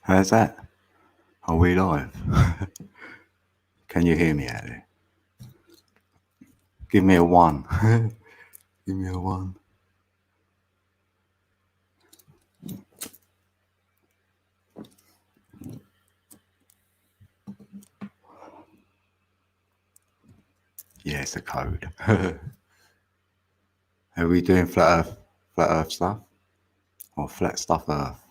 How's that? Are we live? Can you hear me out there? Give me a 1. Give me a 1. Yeah, it's a code. Are we doing flat Earth stuff? Or flat stuff Earth?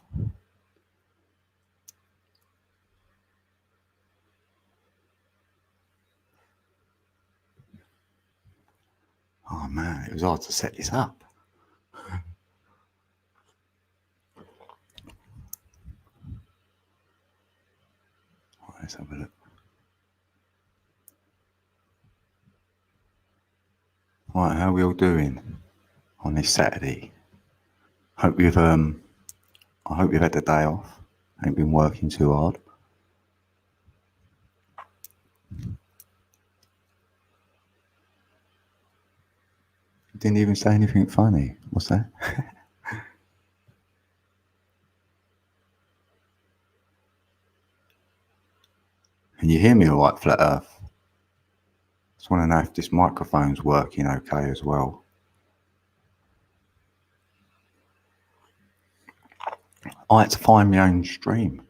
Oh man, it was hard to set this up. Right, let's have a look. Right, how are we all doing on this Saturday? Hope you've I hope you've had the day off. Ain't been working too hard. Didn't even say anything funny. What's that? Can you hear me all right, Flat Earth? Just want to know if this microphone's working okay as well. I had to find my own stream.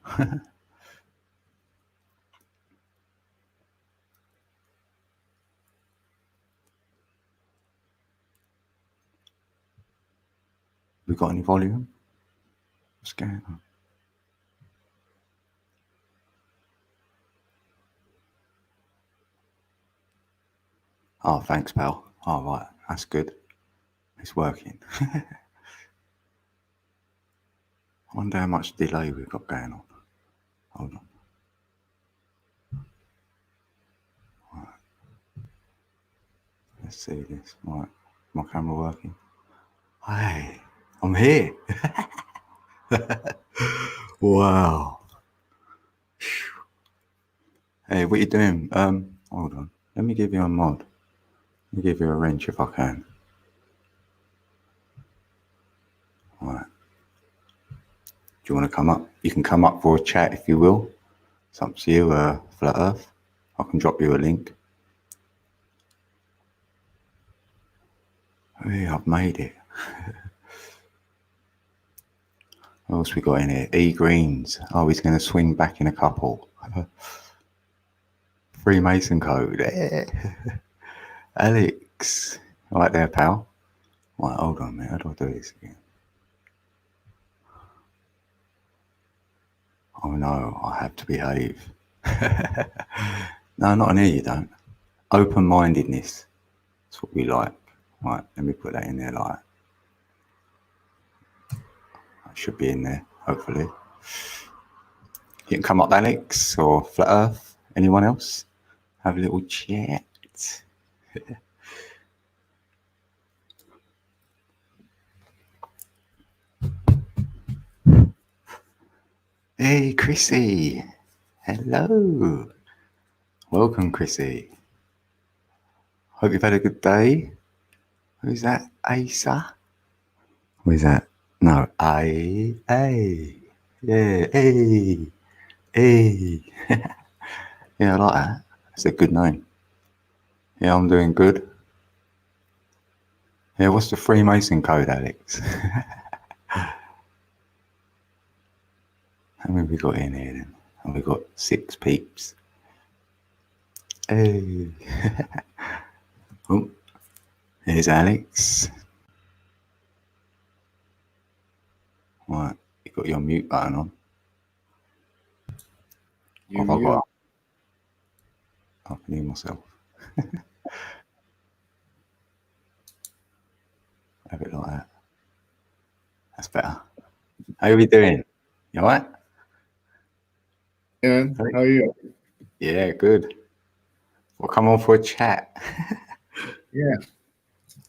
We got any volume? What's going on? Oh, thanks, pal. Oh, right. That's good. It's working. I wonder how much delay we've got going on. Hold on. Right. Let's see this. Right. My camera working? Hey, I'm here. Wow. Hey, what you doing? Hold on. Let me give you a mod. Let me give you a wrench if I can. Right. Do you want to come up? You can come up for a chat if you will. It's up to you, Flat Earth. I can drop you a link. Hey, I've made it. What else we got in here? E Greens. Oh, he's going to swing back in a couple. Freemason code. Alex. Right there, pal. Right, hold on, man. How do I do this again? Oh no, I have to behave. No, not in here, you don't. Open-mindedness. That's what we like. Right, let me put that in there like that. Should be in there, hopefully. You can come up, Alex, or Flat Earth. Anyone else? Have a little chat. Hey, Chrissy. Hello. Welcome, Chrissy. Hope you've had a good day. Who's that? Asa? Who is that? No, A. Yeah, A. Yeah, I like that. That's a good name. Yeah, I'm doing good. Yeah, what's the Freemason code, Alex? How many have we got in here then? And we got 6 peeps. Hey. Oh, here's Alex. Right, you got your mute button on. What have I got? I can hear myself. Have it like that. That's better. How are we doing? You alright? Yeah, how are you? Yeah, good. We'll come on for a chat. Yeah.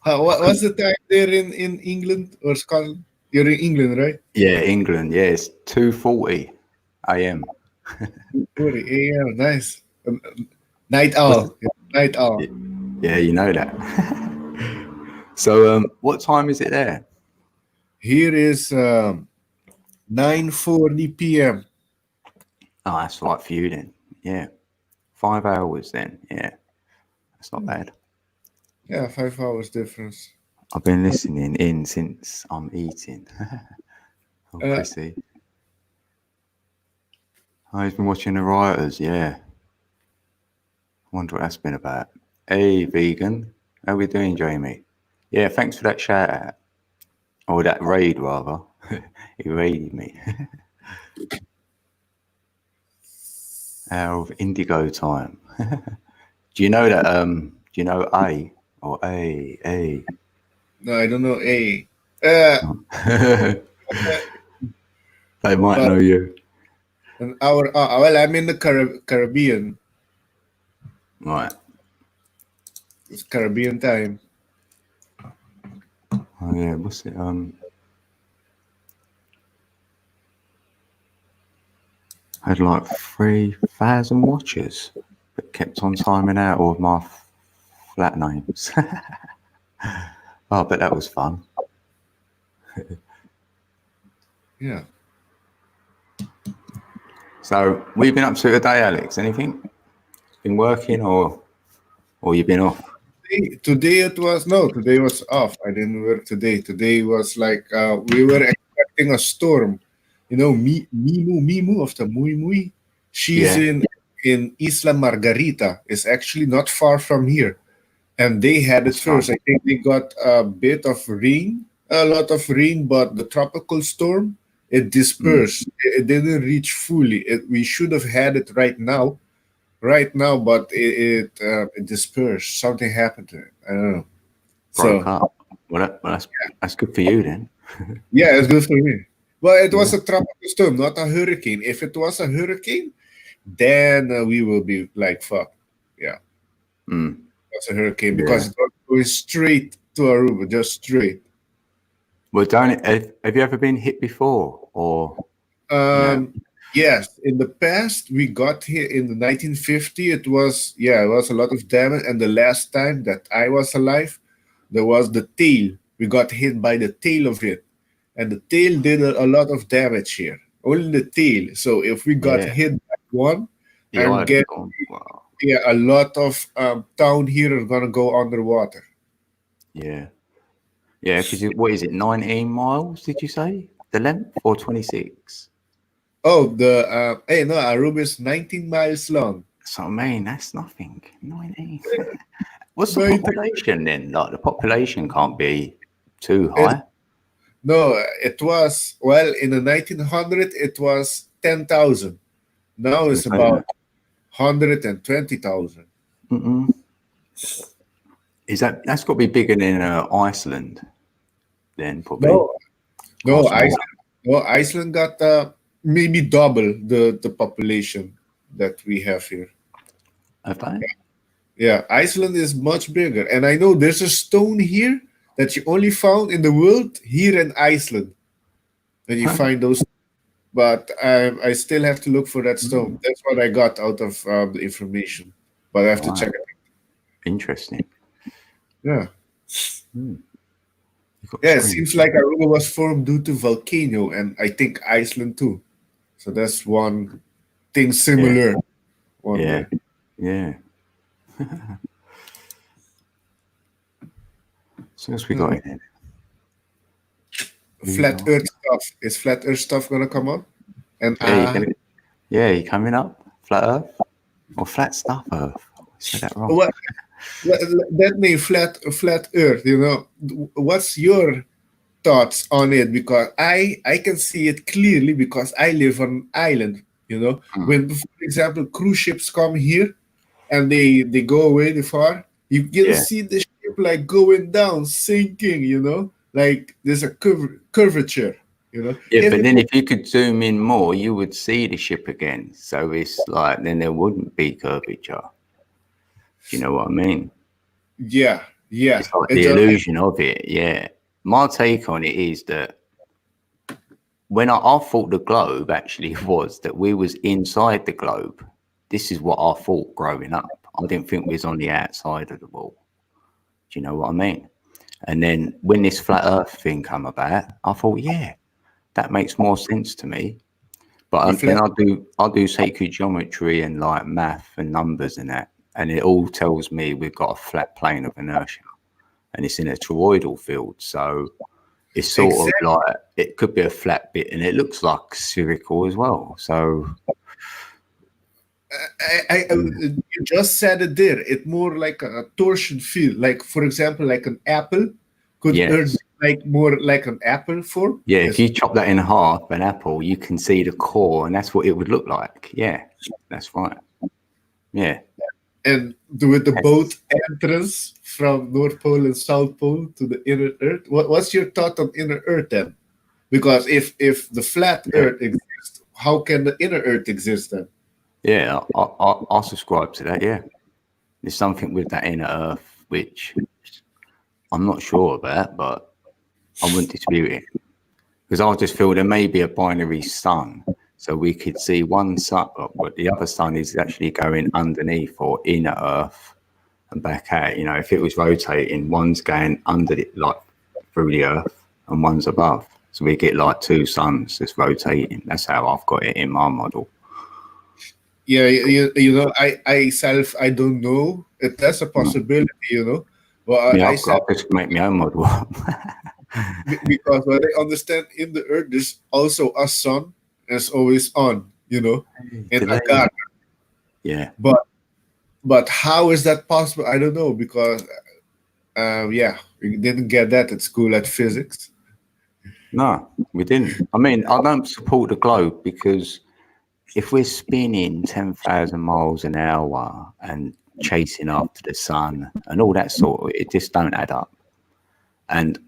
What's the time there in England or Scotland? You're in England, right? Yeah, England. Yeah, it's 2:40 a.m. 40 a.m. Nice. Night owl. Night owl. Yeah, you know that. So, what time is it there? Here is 9:40 p.m. Oh, that's right for you then. Yeah. 5 hours then. Yeah. That's not bad. Yeah, 5 hours difference. I've been listening in since I'm eating. Oh, Uh, Chrissy. I've been watching the rioters, yeah. I wonder what that's been about. Hey, vegan. How we doing, Jamie? Yeah, thanks for that shout out. Or that raid, rather. He raided me. Hour of indigo time. Do you know that, do you know A? Or A? no, I don't know. A. Uh, They might but know you. an hour. Well, I'm in the Caribbean. Right. It's Caribbean time. Oh, yeah, what's it? Had like 3,000 watchers, but kept on timing out all of my flat names. Oh, but that was fun. Yeah. So, what have you been up to today, Alex? Anything? Been working or you been off? Today it was no. Today was off. I didn't work today. Today was like we were expecting a storm. You know, Mimu of the Mui Mui. She's Yeah. in Isla Margarita. It's actually not far from here, and they had it That's first. fun. I think they got a bit of rain, a lot of rain, but the tropical storm it dispersed. It didn't reach fully. We should have had it right now, but it dispersed. Something happened to it. I don't know. Broke So up. Well, that's good for you then. yeah, it's good for me. Well, it was Yeah. a tropical storm, not a hurricane. If it was a hurricane, then we will be like fuck. Yeah, Mm. it's a hurricane Yeah. because it was going straight to Aruba, just straight. Well, don't have you ever been hit before or no? Yes, in the past we got here in the 1950. It was a lot of damage, and the last time that I was alive, there was the tail. We got hit by the tail of it, and the tail did a lot of damage here. Only the tail. So if we got Yeah. hit by one, The I'm island's getting gone. Wow. a lot of town here is gonna go underwater. Yeah. Yeah, because what is it, 19 miles, did you say? The length or 26? Oh, the hey no, Aruba is 19 miles long. So, I mean, that's nothing. 19. What's the 19 population then? Like, the population can't be too It, high. no, it was well in the 1900 it was 10,000. Now it's about 120,000. Mm-mm. That's got to be bigger than Iceland, then probably. No, Or no, smaller. Iceland got maybe double the population that we have here. Have they? Yeah, Iceland is much bigger, and I know there's a stone here that you only found in the world here in Iceland. And you Huh? find those, but I still have to look for that stone. That's what I got out of the information, but I have to check Wow. it. Interesting. Yeah, You've got yeah. It screen. seems like Aruba was formed due to volcano, and I think Iceland too. So that's one thing Yeah. similar. One Yeah. way. Yeah. So else we Hmm. got in here? Who's Flat on? Earth stuff. Is flat Earth stuff gonna come up? And You coming up? Flat Earth? Or flat stuff Earth? I said that wrong. what that name flat Earth? You know, what's your thoughts on it? Because I can see it clearly because I live on an island. You know, when for example cruise ships come here and they go away the far, you can Yeah. see the ship like going down, sinking. You know, like there's a curvature. You know, Yeah, if but it then was, if you could zoom in more, you would see the ship again. So it's like then there wouldn't be curvature. Do you know what I mean? yeah, It's like it the just illusion of it. Yeah. My take on it is that when I thought the globe actually was that we was inside the globe. This is what I thought growing up. I didn't think we was on the outside of the ball. Do you know what I mean? And then when this flat Earth thing come about, I thought, yeah, that makes more sense to me. But then I do sacred geometry and like math and numbers and that, and it all tells me we've got a flat plane of inertia, and it's in a toroidal field, so it's sort of like it could be a flat bit, and it looks like spherical as well. So you just said it there. It's more like a torsion field. Like, for example, like an apple could Earth be like more like an apple form. Yeah, if you chop that in half, an apple, you can see the core, and that's what it would look like. Yeah, that's right. Yeah. And with the both entrance from North Pole and South Pole to the inner Earth, what's your thought on inner Earth then? Because if the flat Earth exists, how can the inner Earth exist then? Yeah, I subscribe to that. Yeah, there's something with that inner Earth which I'm not sure about, but I wouldn't dispute it, because I just feel there may be a binary sun, so we could see one sun, but the other sun is actually going underneath or inner Earth and back out. You know, if it was rotating, one's going under it, like through the Earth, and one's above. So we get like two suns just rotating. That's how I've got it in my model. Yeah, you know, I don't know if that's a possibility, you know. Well, yeah, I'll just make my own model up. Because what I understand, in the Earth, there's also a sun that's always on, you know, in a garden. Yeah. But how is that possible? I don't know, because yeah, we didn't get that at school at physics. No, we didn't. I mean, I don't support the globe, because if we're spinning 10,000 miles an hour and chasing after the sun and all that sort of, it just don't add up. And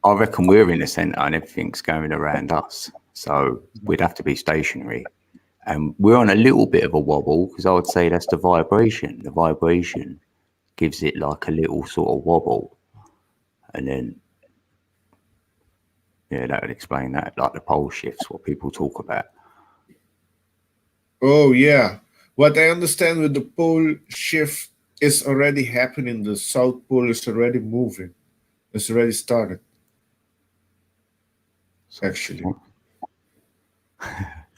I reckon we're in the center and everything's going around us. So we'd have to be stationary. And we're on a little bit of a wobble, because I would say that's the vibration. The vibration gives it like a little sort of wobble. And then, yeah, that would explain that, like the pole shifts, what people talk about. Oh, yeah. What I understand with the pole shift is already happening. The South Pole is already moving. It's already started. Actually.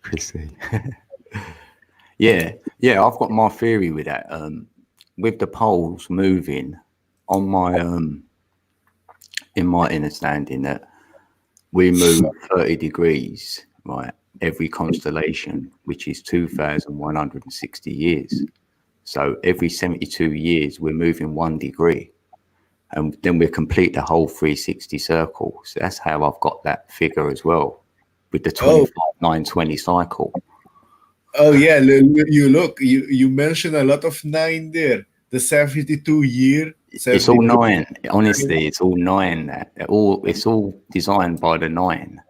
Chrissy. yeah, I've got my theory with that. With the poles moving, on my in my understanding, that we move 30 degrees, right, every constellation, which is 2,160 years. So every 72 years, we're moving 1 degree. And then we complete the whole 360 circle. So that's how I've got that figure as well, with the 25/9/20 cycle. Oh yeah, you mentioned a lot of 9 there. The 72 year. 72. It's all 9. Honestly, it's all 9. It's all designed by the 9.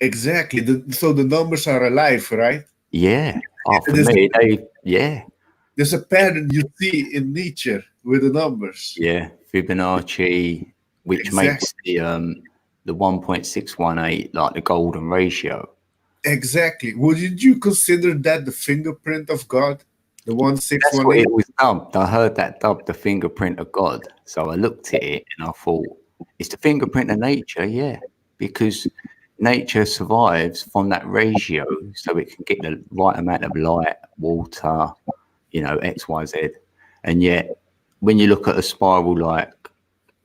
Exactly. So the numbers are alive, right? Yeah. Oh, for me, there's a pattern you see in nature with the numbers. Yeah, Fibonacci, which makes the 1.618 like the golden ratio. Exactly. Wouldn't you consider that the fingerprint of God? The 1.618? That's what it was dubbed. I heard that dubbed the fingerprint of God. So I looked at it and I thought, it's the fingerprint of nature, yeah, because nature survives from that ratio, so it can get the right amount of light, water, you know, X, Y, Z. And yet, when you look at a spiral like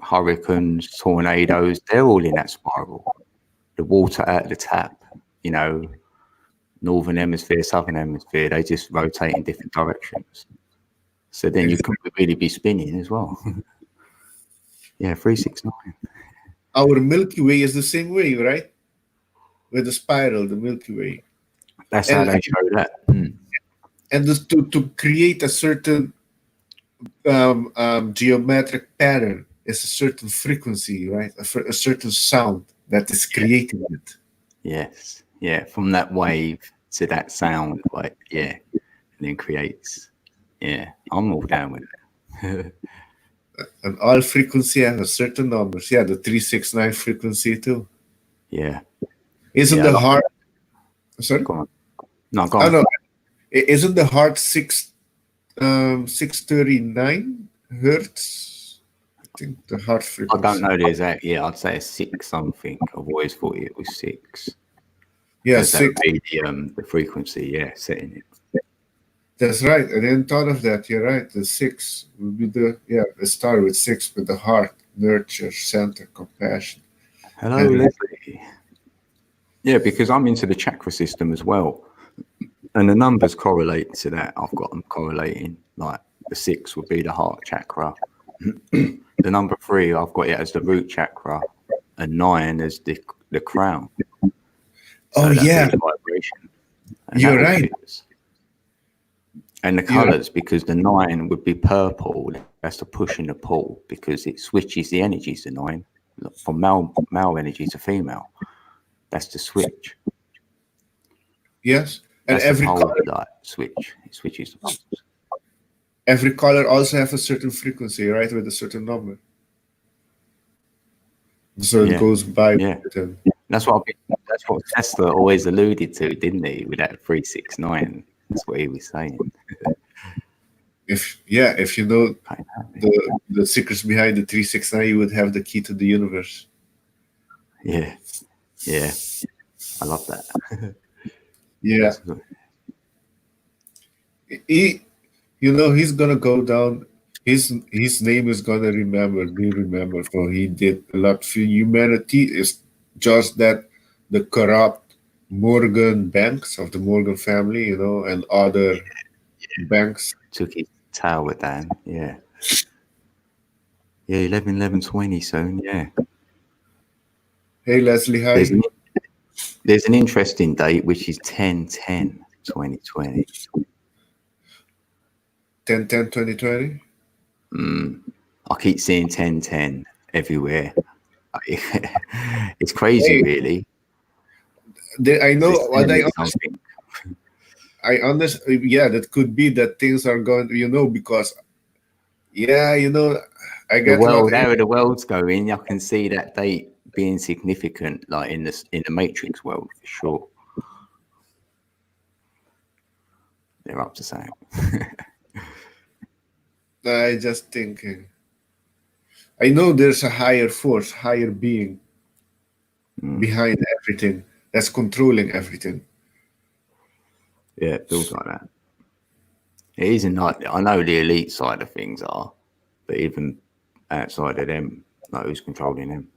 hurricanes, tornadoes, they're all in that spiral. The water out of the tap, you know, northern hemisphere, southern hemisphere, they just rotate in different directions. So then you could really be spinning as well. Yeah, 369. Our Milky Way is the same way, right? With the spiral, the Milky Way. That's how they show that. Mm. And just to create a certain geometric pattern is a certain frequency, right? A certain sound that is creating it. Yes. Yeah. From that wave to that sound, like, yeah. And then creates. Yeah. I'm all down with it. And all frequency has a certain numbers. Yeah, the 369 frequency too. Yeah. Isn't the heart? Sorry. Go on. No, go on. No. Isn't the heart 639 hertz? I think the heart frequency. I don't know the exact. Yeah, I'd say 6 something. I've always thought it was 6. Yeah, Because that would 6. be the frequency, yeah, setting it. That's right. I didn't thought of that. You're right. The 6 would be it started with 6 with the heart, nurture, center, compassion. Hello, And Leslie. Yeah, because I'm into the chakra system as well. And the numbers correlate to that. I've got them correlating. Like the 6 would be the heart chakra. The number 3, I've got it as the root chakra. And 9 as the crown. So oh that'd yeah, be the vibration. And you're that all right. fits. And the colours, because the 9 would be purple. That's the push and the pull, because it switches the energies to 9 from male energy to female. That's the switch. Yes, and That's the pole light switch. It switches the poles. every color also have a certain frequency, right, with a certain number. So it Yeah. goes by. Yeah. That's what Tesla always alluded to, didn't he? With that 369. That's what he was saying. If you know the secrets behind the 369, you would have the key to the universe. Yeah. Yeah. I love that. Yeah. He's gonna go down. His name is gonna be remembered for he did a lot for humanity. It's just that the corrupt Morgan banks of the Morgan family, and other banks took his tail with Dan. Yeah. Yeah, 11/11/20 soon. Yeah. Hey Leslie, hi. There's an interesting date, which is 10/10/2020. 10/10/2020. I keep seeing 10/10 everywhere. It's crazy, really. I know what I understand. Yeah, that could be that things are going. Because I get how the world's going. I can see that date being significant, like in the Matrix world, for sure. They're up to something. I just thinking. I know there's a higher force, higher being behind everything that's controlling everything. Yeah, it feels like that. It isn't like, I know the elite side of things are, but even outside of them, like who's controlling them?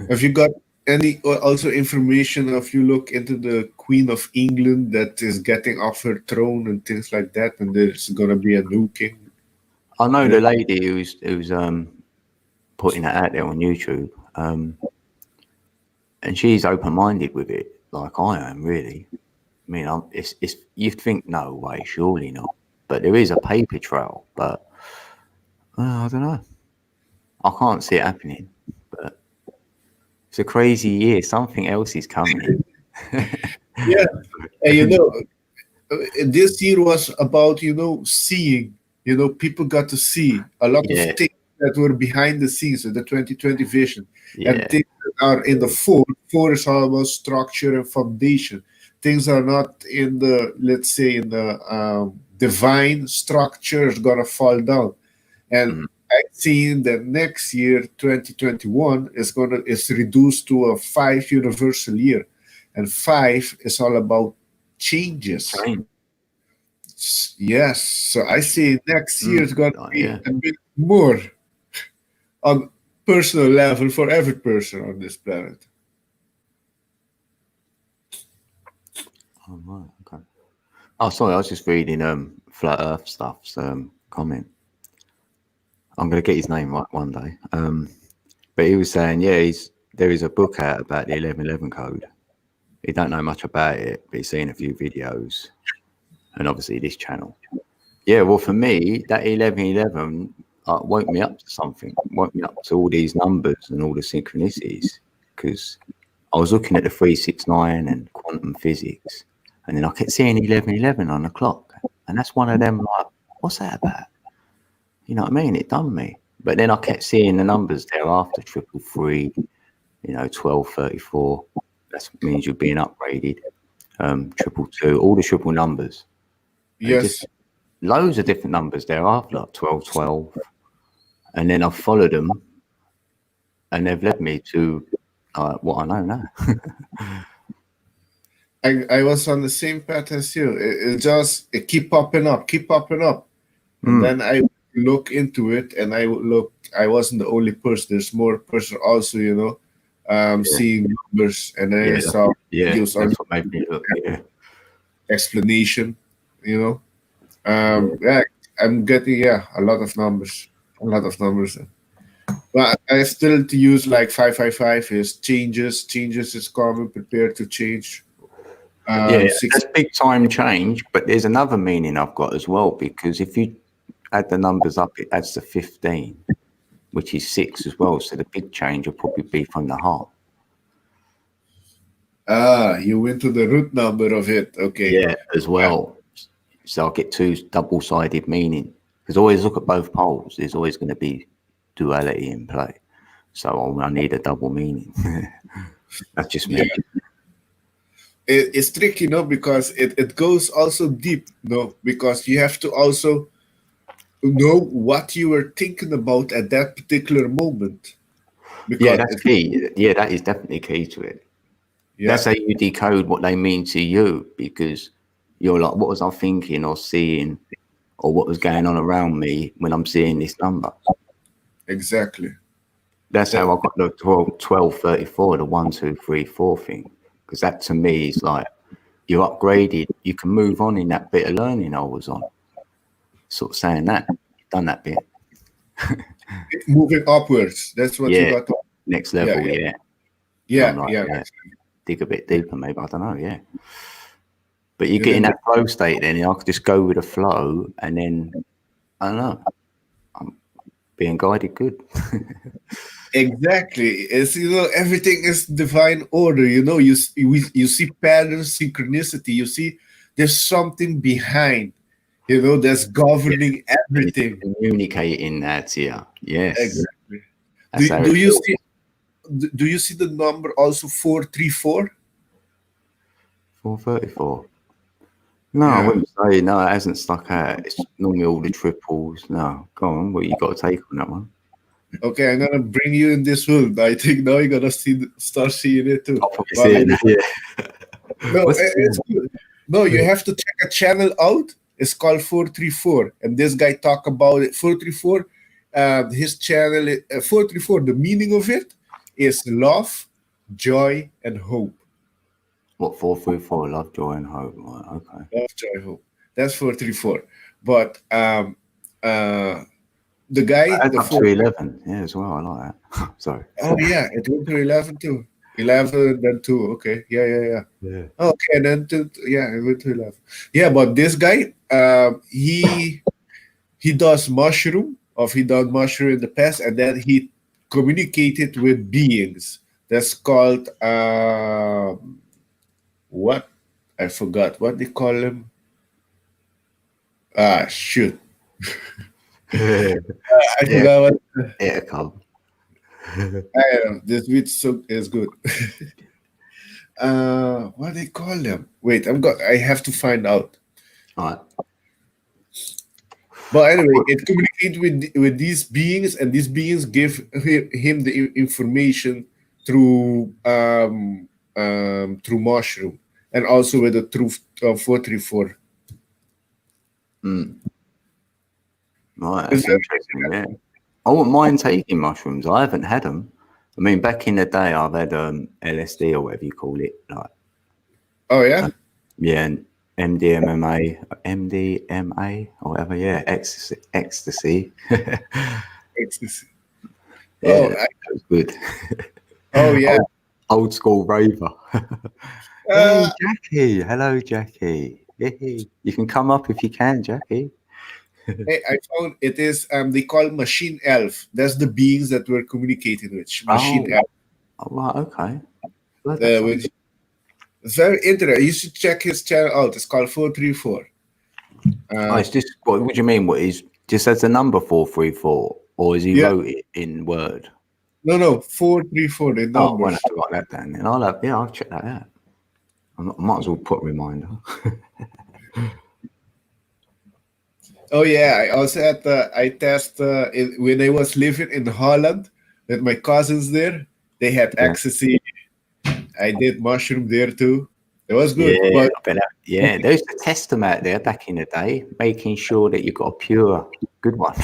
Have you got any also information if you look into the Queen of England that is getting off her throne and things like that, and there's gonna be a new king? I know the lady who's putting that out there on YouTube, and she's open-minded with it, like I am, really. I mean, it's you'd think, no way, surely not. But there is a paper trail, but I don't know. I can't see it happening. But it's a crazy year. Something else is coming. Yeah, and this year was about seeing. People got to see a lot of things that were behind the scenes of the 2020 vision, and things that are in the four. Four is all about structure and foundation. Things are not in the, let's say, in the divine structure is gonna fall down, and I see that next year, 2021, is reduced to a 5 universal year, and 5 is all about changes. Yes, so I see next year is going to be a bit more on personal level for every person on this planet. Oh, right, okay. Oh, sorry, I was just reading Flat Earth Stuff's comment. I'm going to get his name right one day. But he was saying, there is a book out about the 11/11 code. He don't know much about it, but he's seen a few videos, and obviously this channel. Yeah, well, for me, that 11/11 woke me up to something. Woke me up to all these numbers and all the synchronicities, because I was looking at the 369 and quantum physics, and then I kept seeing 11/11 on the clock, and that's one of them. Like, what's that about? You know what I mean? It done me. But then I kept seeing the numbers thereafter, 333, 1234. That means you're being upgraded. 222, all the triple numbers. Yes. Just loads of different numbers thereafter, like 1212. And then I've followed them, and they've led me to what I know now. I was on the same path as you. It keep popping up, and Mm. then I look into it, and I wasn't the only person. There's more person also, seeing numbers, and then I Yeah, saw yeah, videos on that's what made me look. Yeah, explanation. You know, yeah, yeah, I'm getting a a lot of numbers. But I still to use like 555 is changes is common, prepared to change. yeah. Six. That's big time change. But there's another meaning I've got as well, because if you add the numbers up, it adds to 15, which is 6 as well. So the big change will probably be from the heart. You went to the root number of it. Okay. Yeah, as well. So I'll get two double-sided meaning. Because always look at both poles. There's always going to be duality in play. So I need a double meaning. That's just me. Yeah. It's tricky, because it goes also deep, because you have to also know what you were thinking about at that particular moment. Yeah, Because that's key. Yeah, that is definitely key to it. That's yeah, how you decode what they mean to you, because you're like, what was I thinking or seeing, or what was going on around me when I'm seeing this number? exactly. That's That- how I got the 1234, the 1, 2, 3, 4 thing. Because that to me is like, you're upgraded, you can move on in that bit of learning I was on. Sort of saying that, you've done that bit. Moving upwards. That's what you Yeah, got. next level, Yeah, yeah. yeah, I'm like, yeah. yeah, dig a bit deeper, maybe, I don't know, yeah. But you And get in then that flow state then, I could just go with the flow, and then, I don't know, I'm being guided good. exactly. It's everything is divine order. You see patterns, synchronicity. You see there's something behind. That's governing And it's everything. communicating that to you. Yes, Exactly. that's how Do it you feels. see? Do you see the number also 434? 434. No, I Yeah. wouldn't say no. It hasn't stuck out. It's normally all the triples. No, go on. What you got to take on that one? Okay, I'm gonna bring you in this world. I think now you're gonna start seeing it too. I'll probably But see it. Yeah. no, What's it's it? good. No, you have to check a channel out. It's called 434, and this guy talk about it. 434. His channel 434. The meaning of it is love, joy, and hope. What 434? Love, joy, and hope. Right, okay. Love, joy, hope. That's 434. But the guy, Adds the up four. to 11. Yeah, as well. I like that. Sorry. Oh yeah, it went to 11 too. 11 then 2. Okay. Yeah. Yeah. Okay, then yeah, it went to 11. Yeah, but this guy, he does mushroom, or he done mushroom in the past, and then he communicated with beings. That's called what? I forgot what they call him. Ah, shoot. Yeah. I forgot what. It'll come. I don't know. This beat is good. What they call them? Wait, I have to find out. All right. But anyway, it communicates with these beings, and these beings give him the information through through mushroom, and also with the truth 434. Right. Is That's that- interesting. Yeah. I wouldn't mind taking mushrooms. I haven't had them. I mean, back in the day, I've had LSD or whatever you call it. Like, Oh yeah, yeah, and MDMA or whatever. Yeah, ecstasy. ecstasy. Yeah, Oh, that was good. oh yeah. Old school raver. Hey, Uh, Jackie. Hello, Jackie. Hey, you can come up if you can, Jackie. hey, I found it is they call machine elf. That's the beings that we're communicating with. Machine elf. Oh, right, okay. Well, that's Which is very interesting. You should check his channel out. It's called 434. it's just what do you mean? What is just as a number 434, or is he Yeah. wrote it in Word? No, 434. The Oh, I numbers. won't have to write that down. Then I'll check that out. I might as well put a reminder. Oh yeah, I also had I test when I was living in Holland with my cousins there. They had Yeah. ecstasy. I did mushroom there too. It was good, Yeah, but I bet there's a test them out there back in the day, making sure that you got a pure good one.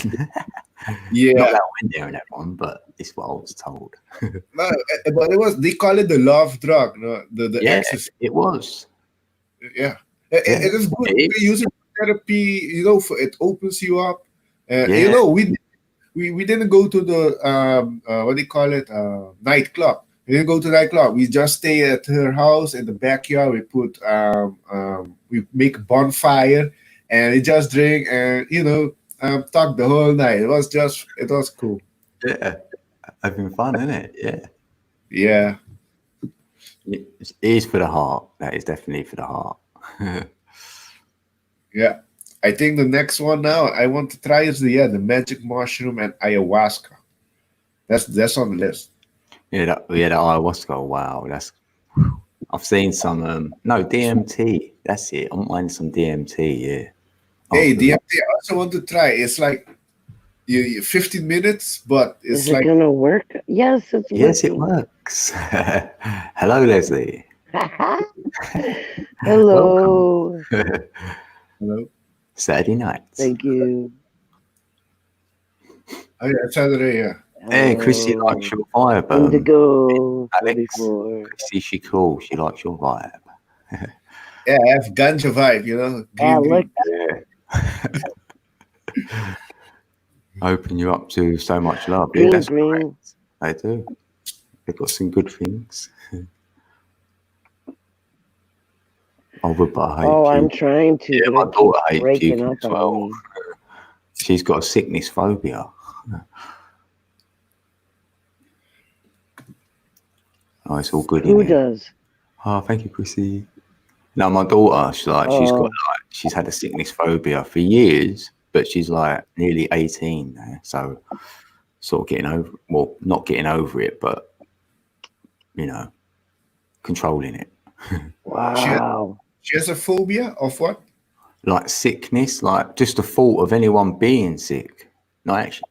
yeah, Not that I went there in that one, but it's what I was told. no, but it was, they call it the love drug, no, the Yeah, ecstasy. it was. Yeah, Yeah, it is good. it You is. can use it for therapy. You know, for, it opens you up. You Yeah, know, we didn't go to the what do you call it, nightclub. We didn't go to nightclub. We just stay at her house in the backyard. We put we make a bonfire and we just drink and talk the whole night. It was cool. yeah. Having fun, isn't it? Yeah. Yeah, It is for the heart. That is definitely for the heart. yeah. I think the next one now I want to try is the magic mushroom and ayahuasca. That's on the list. the ayahuasca. Wow, that's. I've seen some. No, DMT. That's it. I'm minding some DMT. Yeah. Hey, After that. DMT, I also want to try. It's like you 15 minutes, but Is it's it like gonna work? Yes, it's Yes, it working. works. Hello, Leslie. Hello. hello. Saturday nights. Thank you. Oh yeah, Saturday. Yeah, Hey, Chrissy likes your vibe. Indigo Alex. 44. Chrissy, she cool. She likes your vibe. yeah. I have ganja vibe. Green. Alex. Open you up to so much love. Yeah, Green, that's green. correct. They do. They've got some good things. But I hate Oh, I'm puke. trying to, Yeah, but my it daughter keeps hates breaking puking up as well. on me. She's got a sickness phobia. Oh, it's all good Who in here. does? Oh, thank you, Chrissy. No, my daughter, she's had a sickness phobia for years, but she's like nearly 18 now. So sort of not getting over it, but controlling it. Wow. She has a phobia of what? Like sickness, like just the thought of anyone being sick, not actually,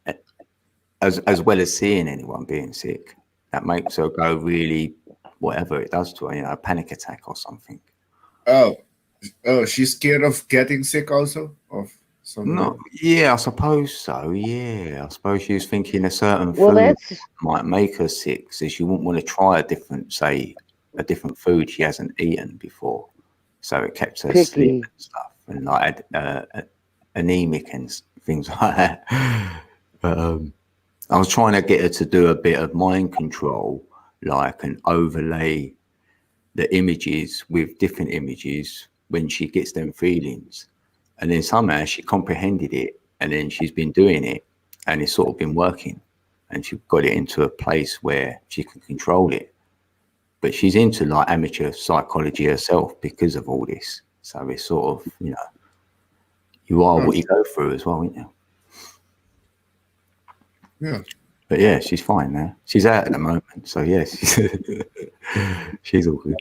as well as seeing anyone being sick, that makes her go really, whatever it does to her, a panic attack or something. Oh, she's scared of getting sick also of something. No, yeah, I suppose so. Yeah, I suppose she was thinking a certain Well, food that's might make her sick, so she wouldn't want to try a different food she hasn't eaten before. So it kept her asleep picky. and stuff, and like anemic and things like that. But I was trying to get her to do a bit of mind control, like and overlay the images with different images when she gets them feelings. And then somehow she comprehended it, and then she's been doing it, and it's sort of been working. And she got it into a place where she can control it. But she's into like amateur psychology herself because of all this. So it's sort of, you are what you go through as well, aren't you? Yeah. But yeah, she's fine now. She's out at the moment. So yeah, she's all good.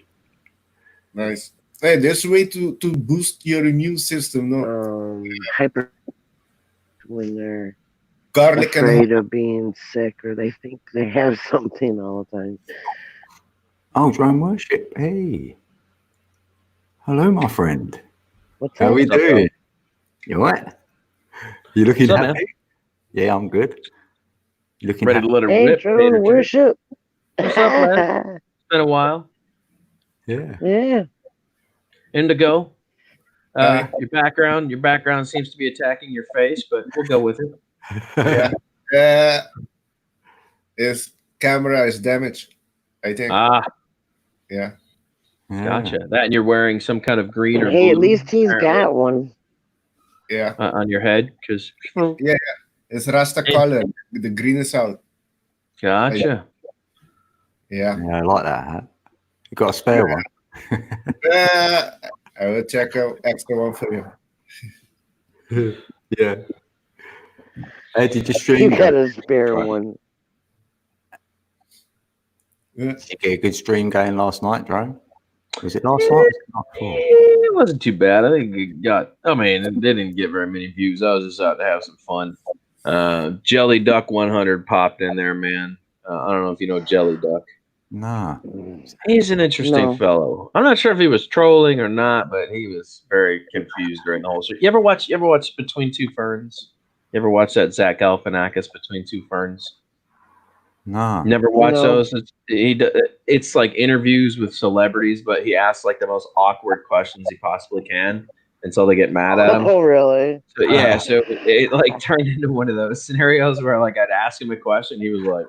Nice. Hey, there's a way to boost your immune system, no? Hyper when they're Garlic and afraid of being sick or they think they have something all the time. Oh, Drone Worship. Hey. Hello, my friend. What's How that? we doing? You all right? You looking What's up, happy? man? Yeah, I'm good. You looking Ready happy? to let her Hey, rip. Drone Tater Chip. Worship. What's up, man? It's been a while. Yeah. Yeah. Indigo. Hi. Your background seems to be attacking your face, but we'll go with it. Yeah. His camera is damaged, I think. Ah, Yeah. gotcha. That and you're wearing some kind of green or Hey, at blue, least he's apparently, got one. Yeah. on your head, because It's Rasta color. The green is out. gotcha. Yeah. Yeah, I like that hat. You got a spare one? I will check out extra one for you. Yeah. Hey, did you You stream? got a spare Right. one. Yeah. Did you get a good stream going last night, Drone? Was it last night? Or was it the night before? It wasn't too bad. I think it didn't get very many views. I was just out to have some fun. Jelly Duck 100 popped in there, man. I don't know if you know Jelly Duck. Nah. He's an interesting No. fellow. I'm not sure if he was trolling or not, but he was very confused during the whole show. You ever watch Between Two Ferns? You ever watch that Zach Galifianakis Between Two Ferns? No. Never watched No. those. It's like interviews with celebrities, but he asks like the most awkward questions he possibly can until they get mad at him. Oh, really? So, yeah, so it like turned into one of those scenarios where like I'd ask him a question, he was like,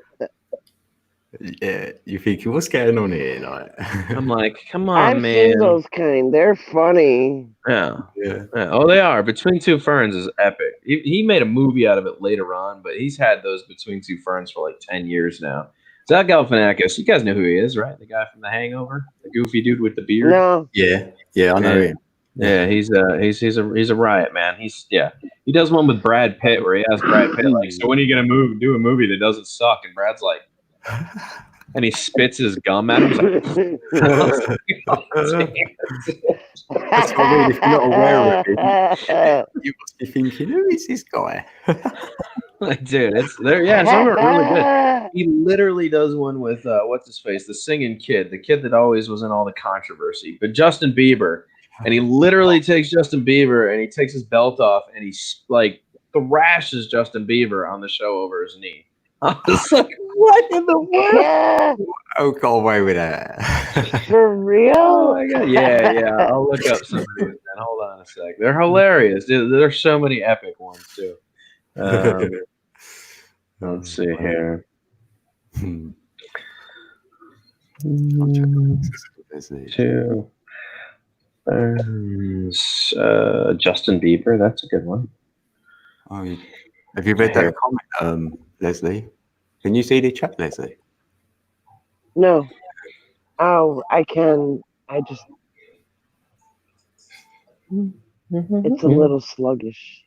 Yeah, you thinking what's going on here? Like, I'm like, come on, I've man. seen those kind. They're funny. Yeah. yeah. Yeah. Oh, they are. Between Two Ferns is epic. He made a movie out of it later on, but he's had those Between Two Ferns for like 10 years now. Zach Galifianakis, you guys know who he is, right? The guy from The Hangover, the goofy dude with the beard. No. Yeah, I know him. Yeah, he's a riot, man. He does one with Brad Pitt where he asks Brad Pitt like, so when are you gonna do a movie that doesn't suck? And Brad's like, and he spits his gum at him. He's like, That's what I mean. If you're not aware of it, you must be thinking, who is this guy? like, dude, it's there. Yeah, some are really good. He literally does one with what's his face, the singing kid, the kid that always was in all the controversy, but Justin Bieber. And he literally takes Justin Bieber and he takes his belt off and he like thrashes Justin Bieber on the show over his knee. I was like, what in the world? Oh, got away with that. For real? Oh my god! Yeah. I'll look up some of these. Man. Hold on a sec. They're hilarious. There's so many epic ones too. Let's see here. Two. Justin Bieber. That's a good one. Oh, have you read that comment, Leslie? Can you see the chat, Leslie? No. Oh, I can. I just. It's a little sluggish.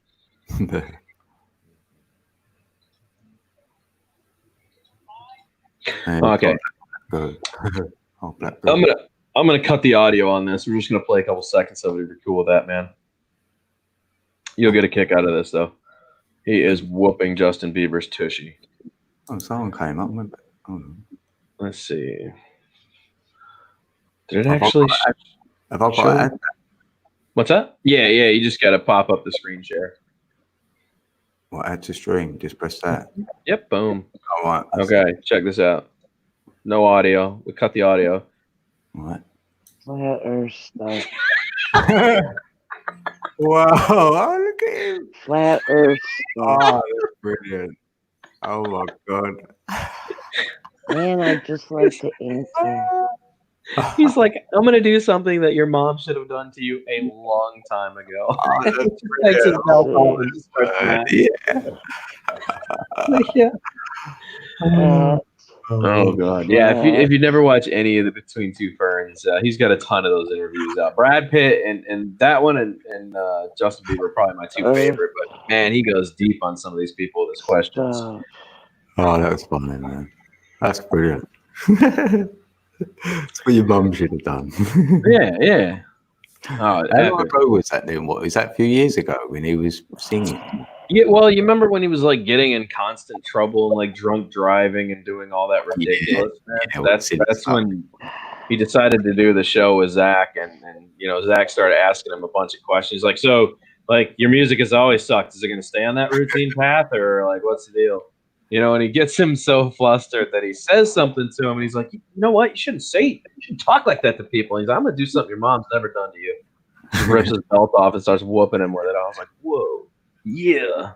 Okay. Good. Oh, I'm gonna cut the audio on this. We're just gonna play a couple seconds of it if you're cool with that, man. You'll get a kick out of this though. He is whooping Justin Bieber's tushy. Oh, someone came up with it. Oh. Let's see. Did it actually? Have I got that? What's that? Yeah. You just gotta pop up the screen share. What, add to stream? Just press that. Yep. Boom. All right. Okay. Check this out. No audio. We cut the audio. What? Flat Earth stuff. Wow! Oh, look at him. Flat Earth stuff. Oh, that's brilliant. Oh my god. Man, I just like to answer. He's like, I'm gonna do something that your mom should have done to you a long time ago. Oh, that's Takes his belt off and just starts yeah. Oh god, yeah. If you never watch any of the Between Two Ferns, he's got a ton of those interviews out. Brad Pitt and that one and Justin Bieber are probably my two favorite. But man, he goes deep on some of these people with his questions. Oh, that was funny, man. That's brilliant. That's what your mum should have done. Yeah. Oh, how long ago was that then? What was that? A few years ago when he was singing? Yeah, well, you remember when he was like getting in constant trouble and like drunk driving and doing all that ridiculous. Yeah, that's when he decided to do the show with Zach, and Zach started asking him a bunch of questions. He's like, so like your music has always sucked. Is it going to stay on that routine path, or like what's the deal? And he gets him so flustered that he says something to him, and he's like, you know what? You shouldn't talk like that to people. And he's like, I'm gonna do something your mom's never done to you. He rips his belt off and starts whooping him with it. I was like, whoa. Yeah.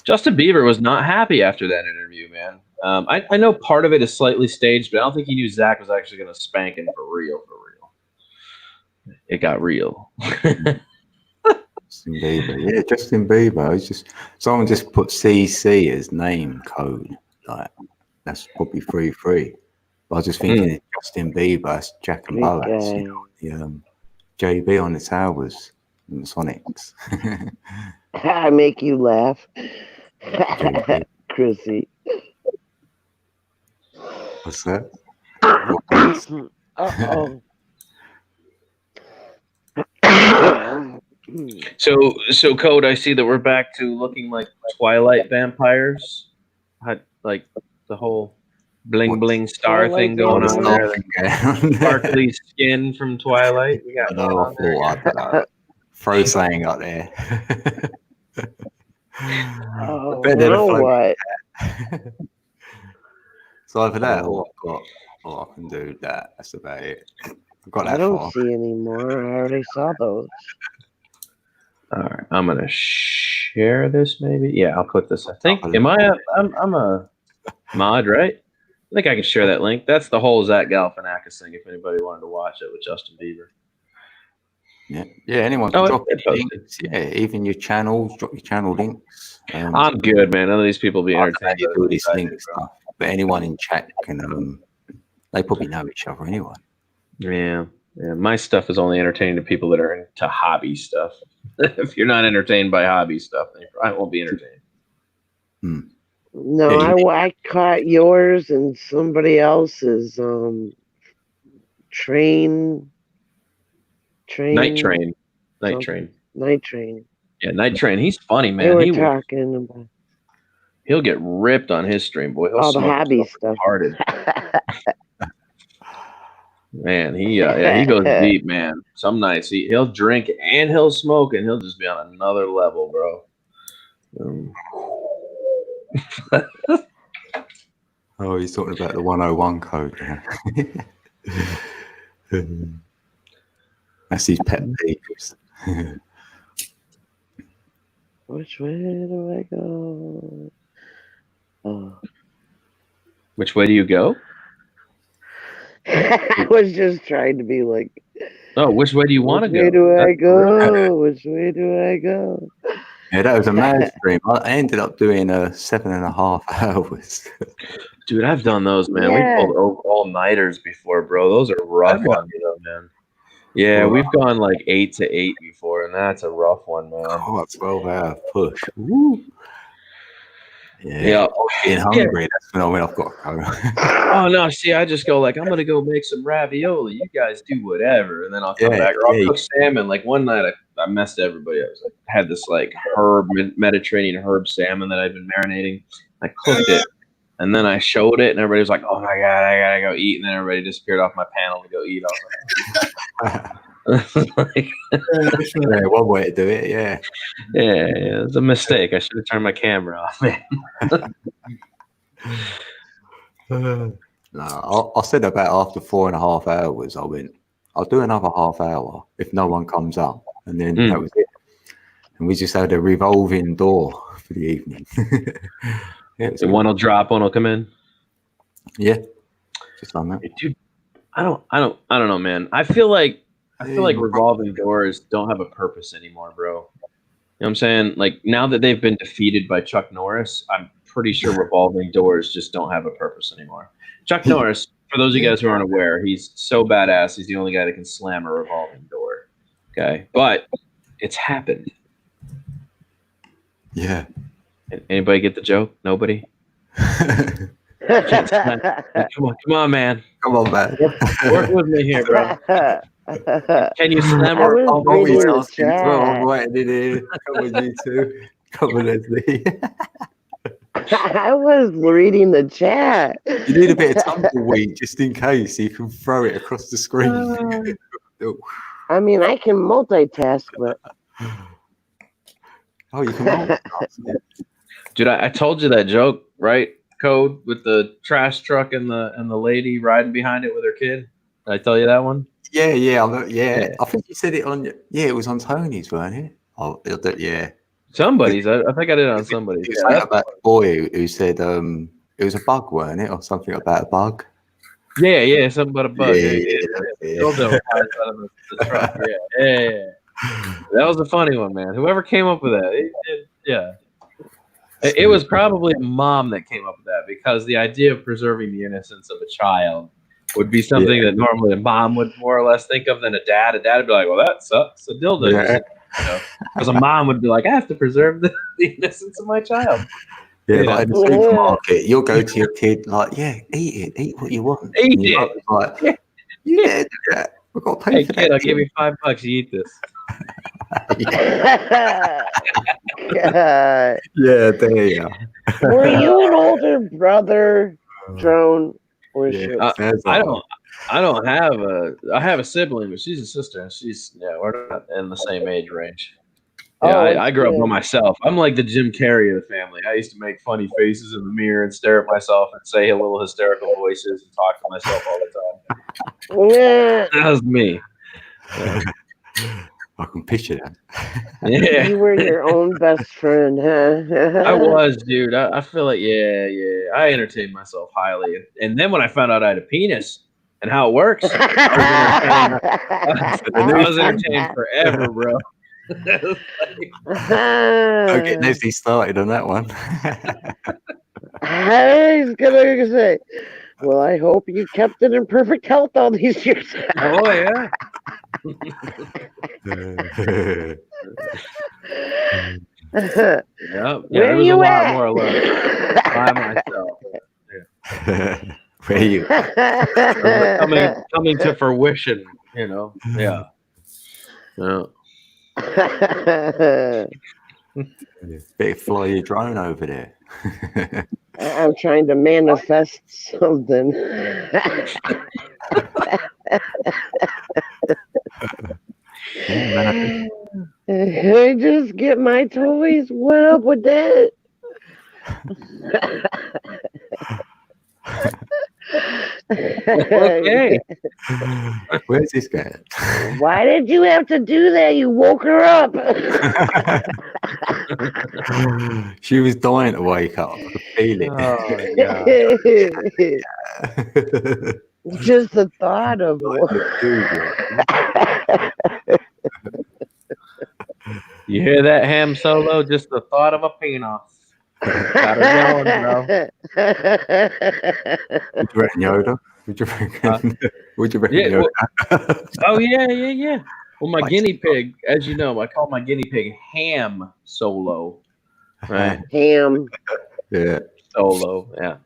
Justin Bieber was not happy after that interview, man. I know part of it is slightly staged, but I don't think he knew Zach was actually going to spank him for real. It got real. Justin Bieber. Yeah, Justin Bieber. It's just someone just put CC as name code. Like that's probably 3-3. But I was just thinking Justin Bieber, it's Jack and Boaz, the JB on the Towers and the Sonics. I make you laugh. Chrissy. What's that? Uh-oh. So Code, I see that we're back to looking like Twilight vampires. Like the whole bling What? bling star Twilight thing going Zone, on right? there. Sparkly skin from Twilight. You got I going know. I on there. thought I don't know. Throw something up there. Oh, Better than a now float. what? So over that, Oh. all I've got, all I can do that. That's about it. I've got I that don't far. see any more. I already saw those. All right, I'm gonna share this. Maybe, yeah, I'll put this. I think. Am I? I'm a mod, right? I think I can share that link. That's the whole Zach Galifianakis thing. If anybody wanted to watch it with Justin Bieber. Yeah. Anyone can Oh, drop it your posted. links. Yeah, even your channels. Drop your channel links. I'm good, man. None of these people be I entertained. do by all this this I do, link bro. stuff. But anyone in chat can. They probably know each other anyway. Yeah. My stuff is only entertaining to people that are into hobby stuff. If you're not entertained by hobby stuff, then you probably won't be entertained. No, Yeah, I caught yours and somebody else's train. Night Train. Night something. Train. Night Train. Yeah, Night Train. He's funny, They man. were He will, talking about he'll get ripped on his stream, boy. He'll all the smoke hobby himself stuff. retarded. Man, he goes deep, man. Some nights he'll drink and he'll smoke and he'll just be on another level, bro. Oh, he's talking about the 101 code. That's his pet peeves. Which way do I go? Oh. Which way do you go? I was just trying to be like, Oh, which way do you want to which way go? do I go? Which way do I go? Yeah, that was a mad stream. I ended up doing 7.5 hours. Dude, I've done those, man. Yeah. We pulled all-nighters before, bro. Those are rough Have you? on me, though, man. Yeah, Well, we've gone like 8 to 8 before, and that's a rough one, man. Oh, 12-hour push. Woo. Yeah. Yeah. I was getting hungry. That's when I went, I've got to go. Oh no! See, I just go like, I'm gonna go make some ravioli. You guys do whatever, and then I'll come Yeah, back. Or I'll yeah. cook salmon. Like one night, I messed everybody up. I was like, had this like Mediterranean herb salmon that I'd been marinating. I cooked it, and then I showed it, and everybody was like, "Oh my god, I gotta go eat!" And then everybody disappeared off my panel to go eat. Like, Yeah, one way to do it, yeah. yeah, it was a mistake. I should have turned my camera off, man. No, I said about after 4.5 hours, I went, I'll do another half hour if no one comes up. And then that was it. And we just had a revolving door for the evening. Yeah, So one will drop, one will come in. yeah, just on that. Dude, I don't know, man. I feel like revolving doors don't have a purpose anymore, bro. You know what I'm saying? Like now that they've been defeated by Chuck Norris, I'm pretty sure revolving doors just don't have a purpose anymore. Chuck Norris, for those of you guys who aren't aware, he's so badass. He's the only guy that can slam a revolving door. Okay, but it's happened. Yeah. Anybody get the joke? Nobody. Come on, man. Come on, man. Work with me here, bro. Can you slam a I was revolving reading door? the chat. I'm waiting in here. Come on, you two. Come on, Leslie. I was reading the chat. You need a bit of tumbleweed just in case, so you can throw it across the screen. I mean, I can multitask, but Oh, you can multitask it. Dude, I told you that joke, right? Code with the trash truck and the lady riding behind it with her kid. Did I tell you that one? Yeah. I think you said it on. Yeah, it was on Tony's, weren't it? Oh, yeah. Somebody's. I think I did it on somebody's. It was Yeah, something about the boy who said it was a bug, weren't it, or something about a bug? yeah, something about a bug. Yeah. Dildo flies out of the truck. Yeah. That was a funny one, man. Whoever came up with that, it was probably a mom that came up with that because the idea of preserving the innocence of a child would be something that normally a mom would more or less think of than a dad. A dad would be like, "Well, that sucks." A dildo, because a mom would be like, "I have to preserve the innocence of my child." Yeah, Yeah. like in the supermarket, you'll go to your kid like, "Yeah, eat what you want." Eat And your it. mother's like, "Yeah, do that. We've got to pay Hey for kid, that." I'll give you $5. You eat this. God. Yeah, there you go. Were you an older brother? drone, or Yeah. shit? I don't have I have a sibling, but she's a sister, and we're not in the same age range. Yeah, I grew up by myself. I'm like the Jim Carrey of the family. I used to make funny faces in the mirror and stare at myself and say little hysterical voices and talk to myself all the time. Yeah. That was me. I can picture that. Yeah. You were your own best friend, huh? I was, dude. I feel like, yeah. I entertained myself highly. And then when I found out I had a penis and how it works, I was entertained forever, bro. Don't get Leslie started on that one. I was gonna say, well, I hope you kept it in perfect health all these years. Oh, yeah. Yeah, Where there was a you lot at? more alone by myself. Where you? Coming to fruition, you know. Yeah. Better fly your drone over there. I'm trying to manifest something. I just get my toys. What up with that? Okay. Where's this guy? Why did you have to do that? You woke her up. She was dying to wake up. I could feel it. Just the thought of You hear that ham solo? Just the thought of a penis. Got her going, bro. Would you reckon Yoda? Would you reckon? Would you reckon Yeah, Yoda? Oh yeah. Well, my guinea pig, as you know, I call my guinea pig Ham Solo. Right? Ham. Yeah. Solo. Yeah.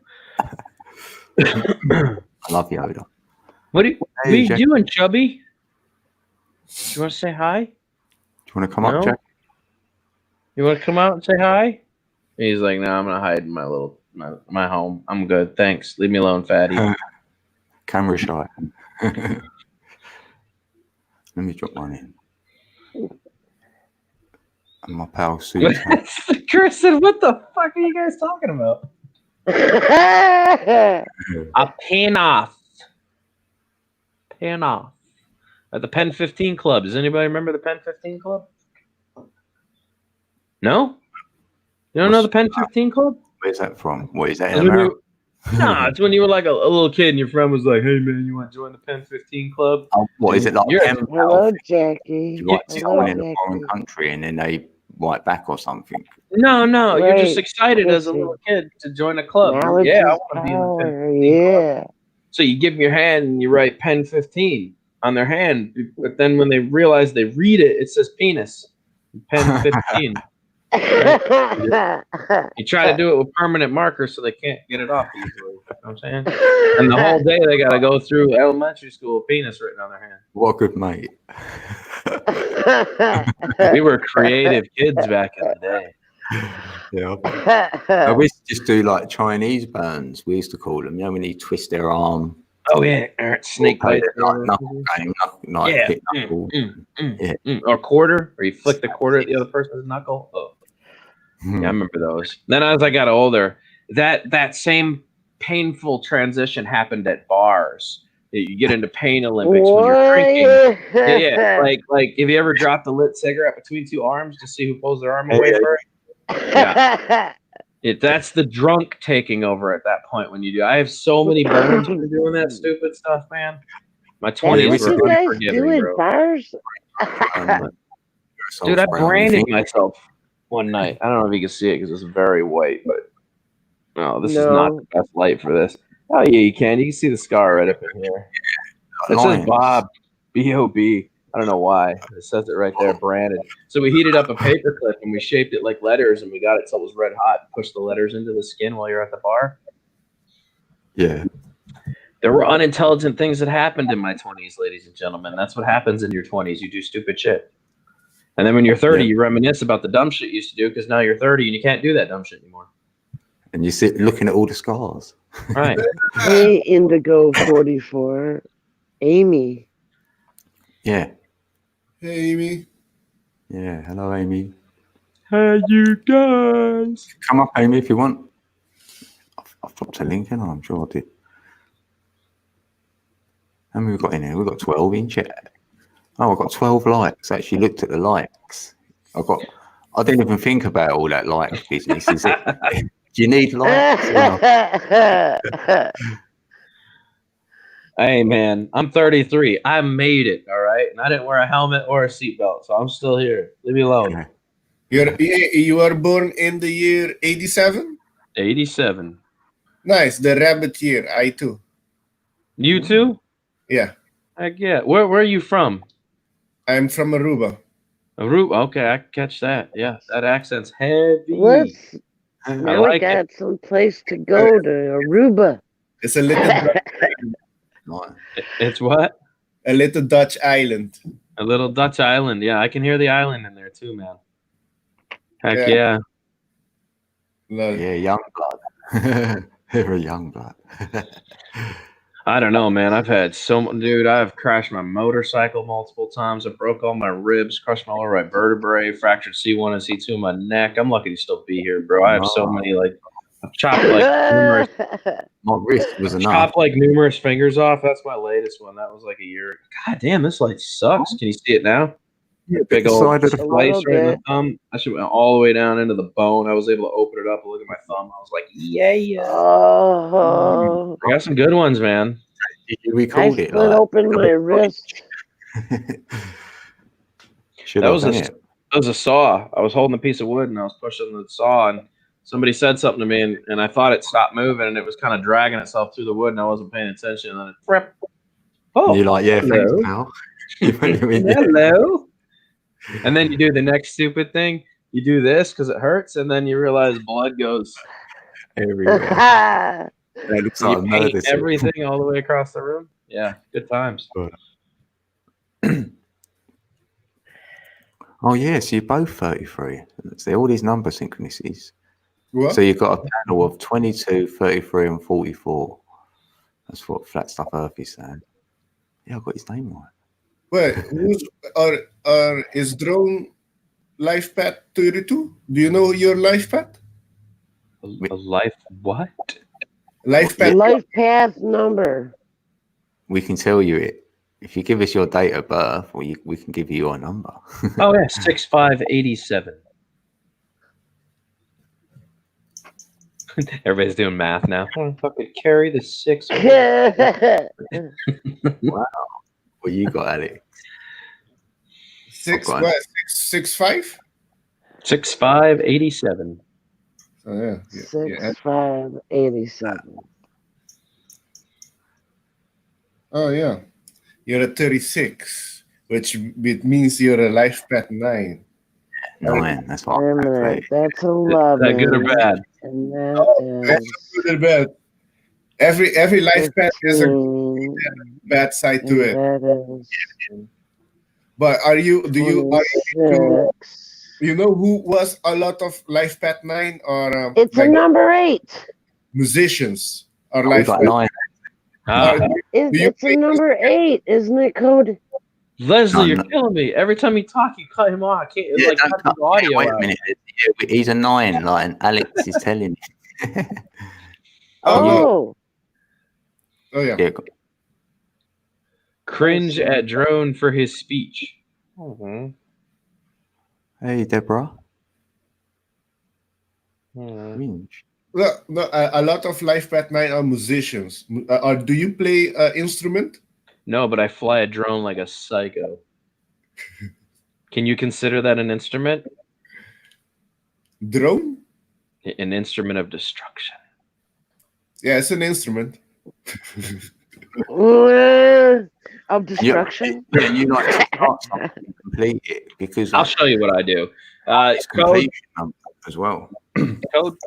I love Yoda. What are you Jack. doing, Chubby? You want to say hi? Do you want to come No? up, Jack? You want to come out and say hi? He's like, no, I'm gonna hide in my home. I'm good, thanks. Leave me alone, fatty. Camera shy. Let me drop one in. And my pal Susan. Chris said, "What the fuck are you guys talking about?" A pin-off. Pin-off. At the Pen 15 Club. Does anybody remember the Pen 15 Club? No? You don't know the Pen 15 Club? Where's that from? What is that It's in when America? Nah, it's when you were like a little kid and your friend was like, "Hey man, you want to join the Pen 15 Club?" Oh, what is it like? You're- pen pal Hello, thing? Jackie. You like Hello, going in a foreign Jackie. country and then they write back or something. No, you're just Right. excited as a Listen. little kid to join a club. Knowledge Yeah, I is want to be in the Pen power. 15 Club. Yeah. So you give them your hand and you write Pen 15 on their hand, but then when they realize they read it, it says penis. Pen 15. You try to do it with permanent markers so they can't get it off easily. You know what I'm saying? And the whole day they got to go through elementary school with penis written on their hand. What a good mate. We were creative kids back in the day. Yeah. We used to just do like Chinese burns, we used to call them. You know, when you twist their arm. Oh yeah, snake bite. Like knuckle game, like Yeah. hit knuckle. Or quarter, or you flick the quarter at the other person's knuckle. Oh. Hmm. Yeah, I remember those. Then as I got older, that same painful transition happened at bars. You get into pain Olympics when you're drinking. Yeah. Like if you ever dropped a lit cigarette between two arms to see who pulls their arm away first. Yeah. That's the drunk taking over at that point when you do. I have so many burns from doing that stupid stuff, man. My 20s What were you guys unforgiving, do at bro. bars? Dude, I branded myself one night. I don't know if you can see it because it's very white, but no, this is not the best light for this. Oh yeah, you can. You can see the scar right up in here. It says Bob, B-O-B. I don't know why. It says it right there, branded. So we heated up a paper clip and we shaped it like letters and we got it so it was red hot and pushed the letters into the skin while you're at the bar. Yeah. There were unintelligent things that happened in my 20s, ladies and gentlemen. That's what happens in your 20s. You do stupid shit. And then when you're 30, you reminisce about the dumb shit you used to do because now you're 30 and you can't do that dumb shit anymore. and you sit looking at all the scars. Right. Hey, Indigo 44. Amy. Yeah. Hey, Amy. Yeah. Hello, Amy. Hey, you guys. Come up, Amy, if you want. I've dropped a link in. I'm sure I did. How many we got in here? We've got 12 in chat. Oh, I've got 12 likes. I actually looked at the likes. I didn't even think about all that like business. Is it? Do you need likes? Hey, man, I'm 33. I made it, all right? And I didn't wear a helmet or a seatbelt, so I'm still here. Leave me alone. Okay. You were born in the year 87? 87. Nice, the rabbit year. I too. You too? Yeah, Heck yeah. Where are you from? I'm from Aruba. Aruba. Okay, I can catch that. Yeah, that accent's heavy. Let's. I Now we like it. got some place to go to Aruba. It's a little Right. It's what? a little Dutch island. A little Dutch island. Yeah, I can hear the island in there too, man. Heck Yeah. yeah. Lol. Yeah, young blood. Very young blood. I don't know, man. I've had dude, I've crashed my motorcycle multiple times. I broke all my ribs, crushed my lower right vertebrae, fractured C1 and C2 in my neck. I'm lucky to still be here, bro. I have so many, like, I've chopped My wrist was enough. chopped like numerous fingers off. That's my latest one. That was like a year. God damn, this light sucks. Can you see it now? Big The old side of the- slice right in the bit. thumb. I should went all the way down into the bone. I was able to open it up and look at my thumb. I was like, yeah. Oh, I got some good ones, man. Did you I record it? split open my wrist. Should That have was done a it. That was a saw. I was holding a piece of wood and I was pushing the saw, and somebody said something to me, and I thought it stopped moving, and it was kind of dragging itself through the wood, and I wasn't paying attention, and then it fripp. Oh, And you're like, yeah, thanks, hello. pal. You went in, yeah. Hello. And then you do the next stupid thing. You do this because it hurts, and then you realize blood goes. Everywhere. And it looks like a You murder paint scene. everything all the way across the room. Yeah, good times. Oh, yeah, so you're both 33. See, all these number synchronicities. What? So you've got a panel of 22, 33, and 44. That's what Flat Stuff Earth is saying. Yeah, I got his name right. Wait, is drone life path 32? Do you know your life path? A life what? Life path. Life path number. We can tell you it. If you give us your date of birth, we can give you your number. Oh yeah, 6587. Everybody's doing math now. I want to fucking carry the 6. What you got, Alex? 6 Oh, go on. what? 665? 6587. Oh, yeah. 6587. Oh yeah. You're a 36, which means you're a life path 9. 9. That's what Wait a I'm minute, that's Is that 11. good or bad? And that That's is good and bad. Every life path has a 15, bad side and to it. that is But are you 26. you know who was a lot of life path 9 or It's a like number 8. musicians or We life got path? 9. Do you It's a number 8, isn't it, Code? Leslie, No, you're no. killing me. Every time you talk, you cut him off. I can't Yeah, like don't cut cut- the audio Wait a out. minute. Yeah, he's a 9, like, and Alex is telling you. Oh, no. Oh, Oh yeah. Yeah, Cringe at drone for his speech. Mhm. hey, Deborah. Mhm. Cringe. No, a lot of life path 9 are musicians. Or do you play instrument? No, but I fly a drone like a psycho. Can you consider that an instrument? Drone? An instrument of destruction. Yeah, it's an instrument. of destruction. Yeah, you like to start something and complete it because I'll like, show you what I do. it's Code. completion as well. Code.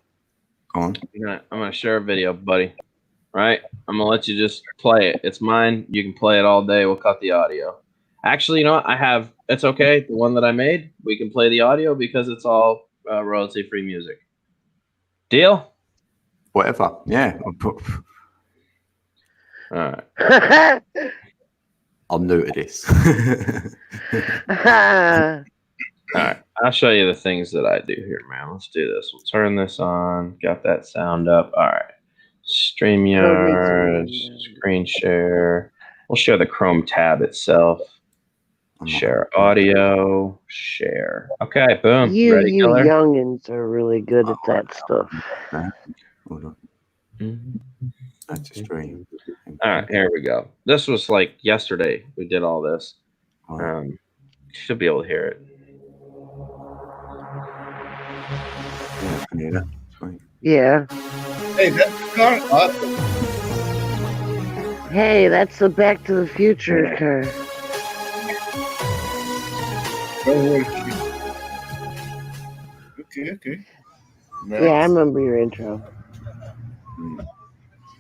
Go on. I'm gonna share a video, buddy. Right? I'm gonna let you just play it. It's mine. You can play it all day. We'll cut the audio. Actually, you know what? It's okay. The one that I made, we can play the audio because it's all royalty-free music. Deal? whatever. Yeah. All right. I'm new to this. All right, I'll show you the things that I do here, man. Let's do this. We'll turn this on. Got that sound up. All right. StreamYard, screen share. We'll share the Chrome tab itself. Share audio. Share. Okay, boom. You Ready, killer? youngins are really good at that stuff. Hold on. Mhm. That's a stream. All right, here we go. This was like yesterday. We did all this. Should be able to hear it. Yeah, I can hear that. Sweet. Yeah. Hey, that's the car. Awesome. Hey, that's the Back to the Future car. Don't worry. Okay. Nice. Yeah, I remember your intro.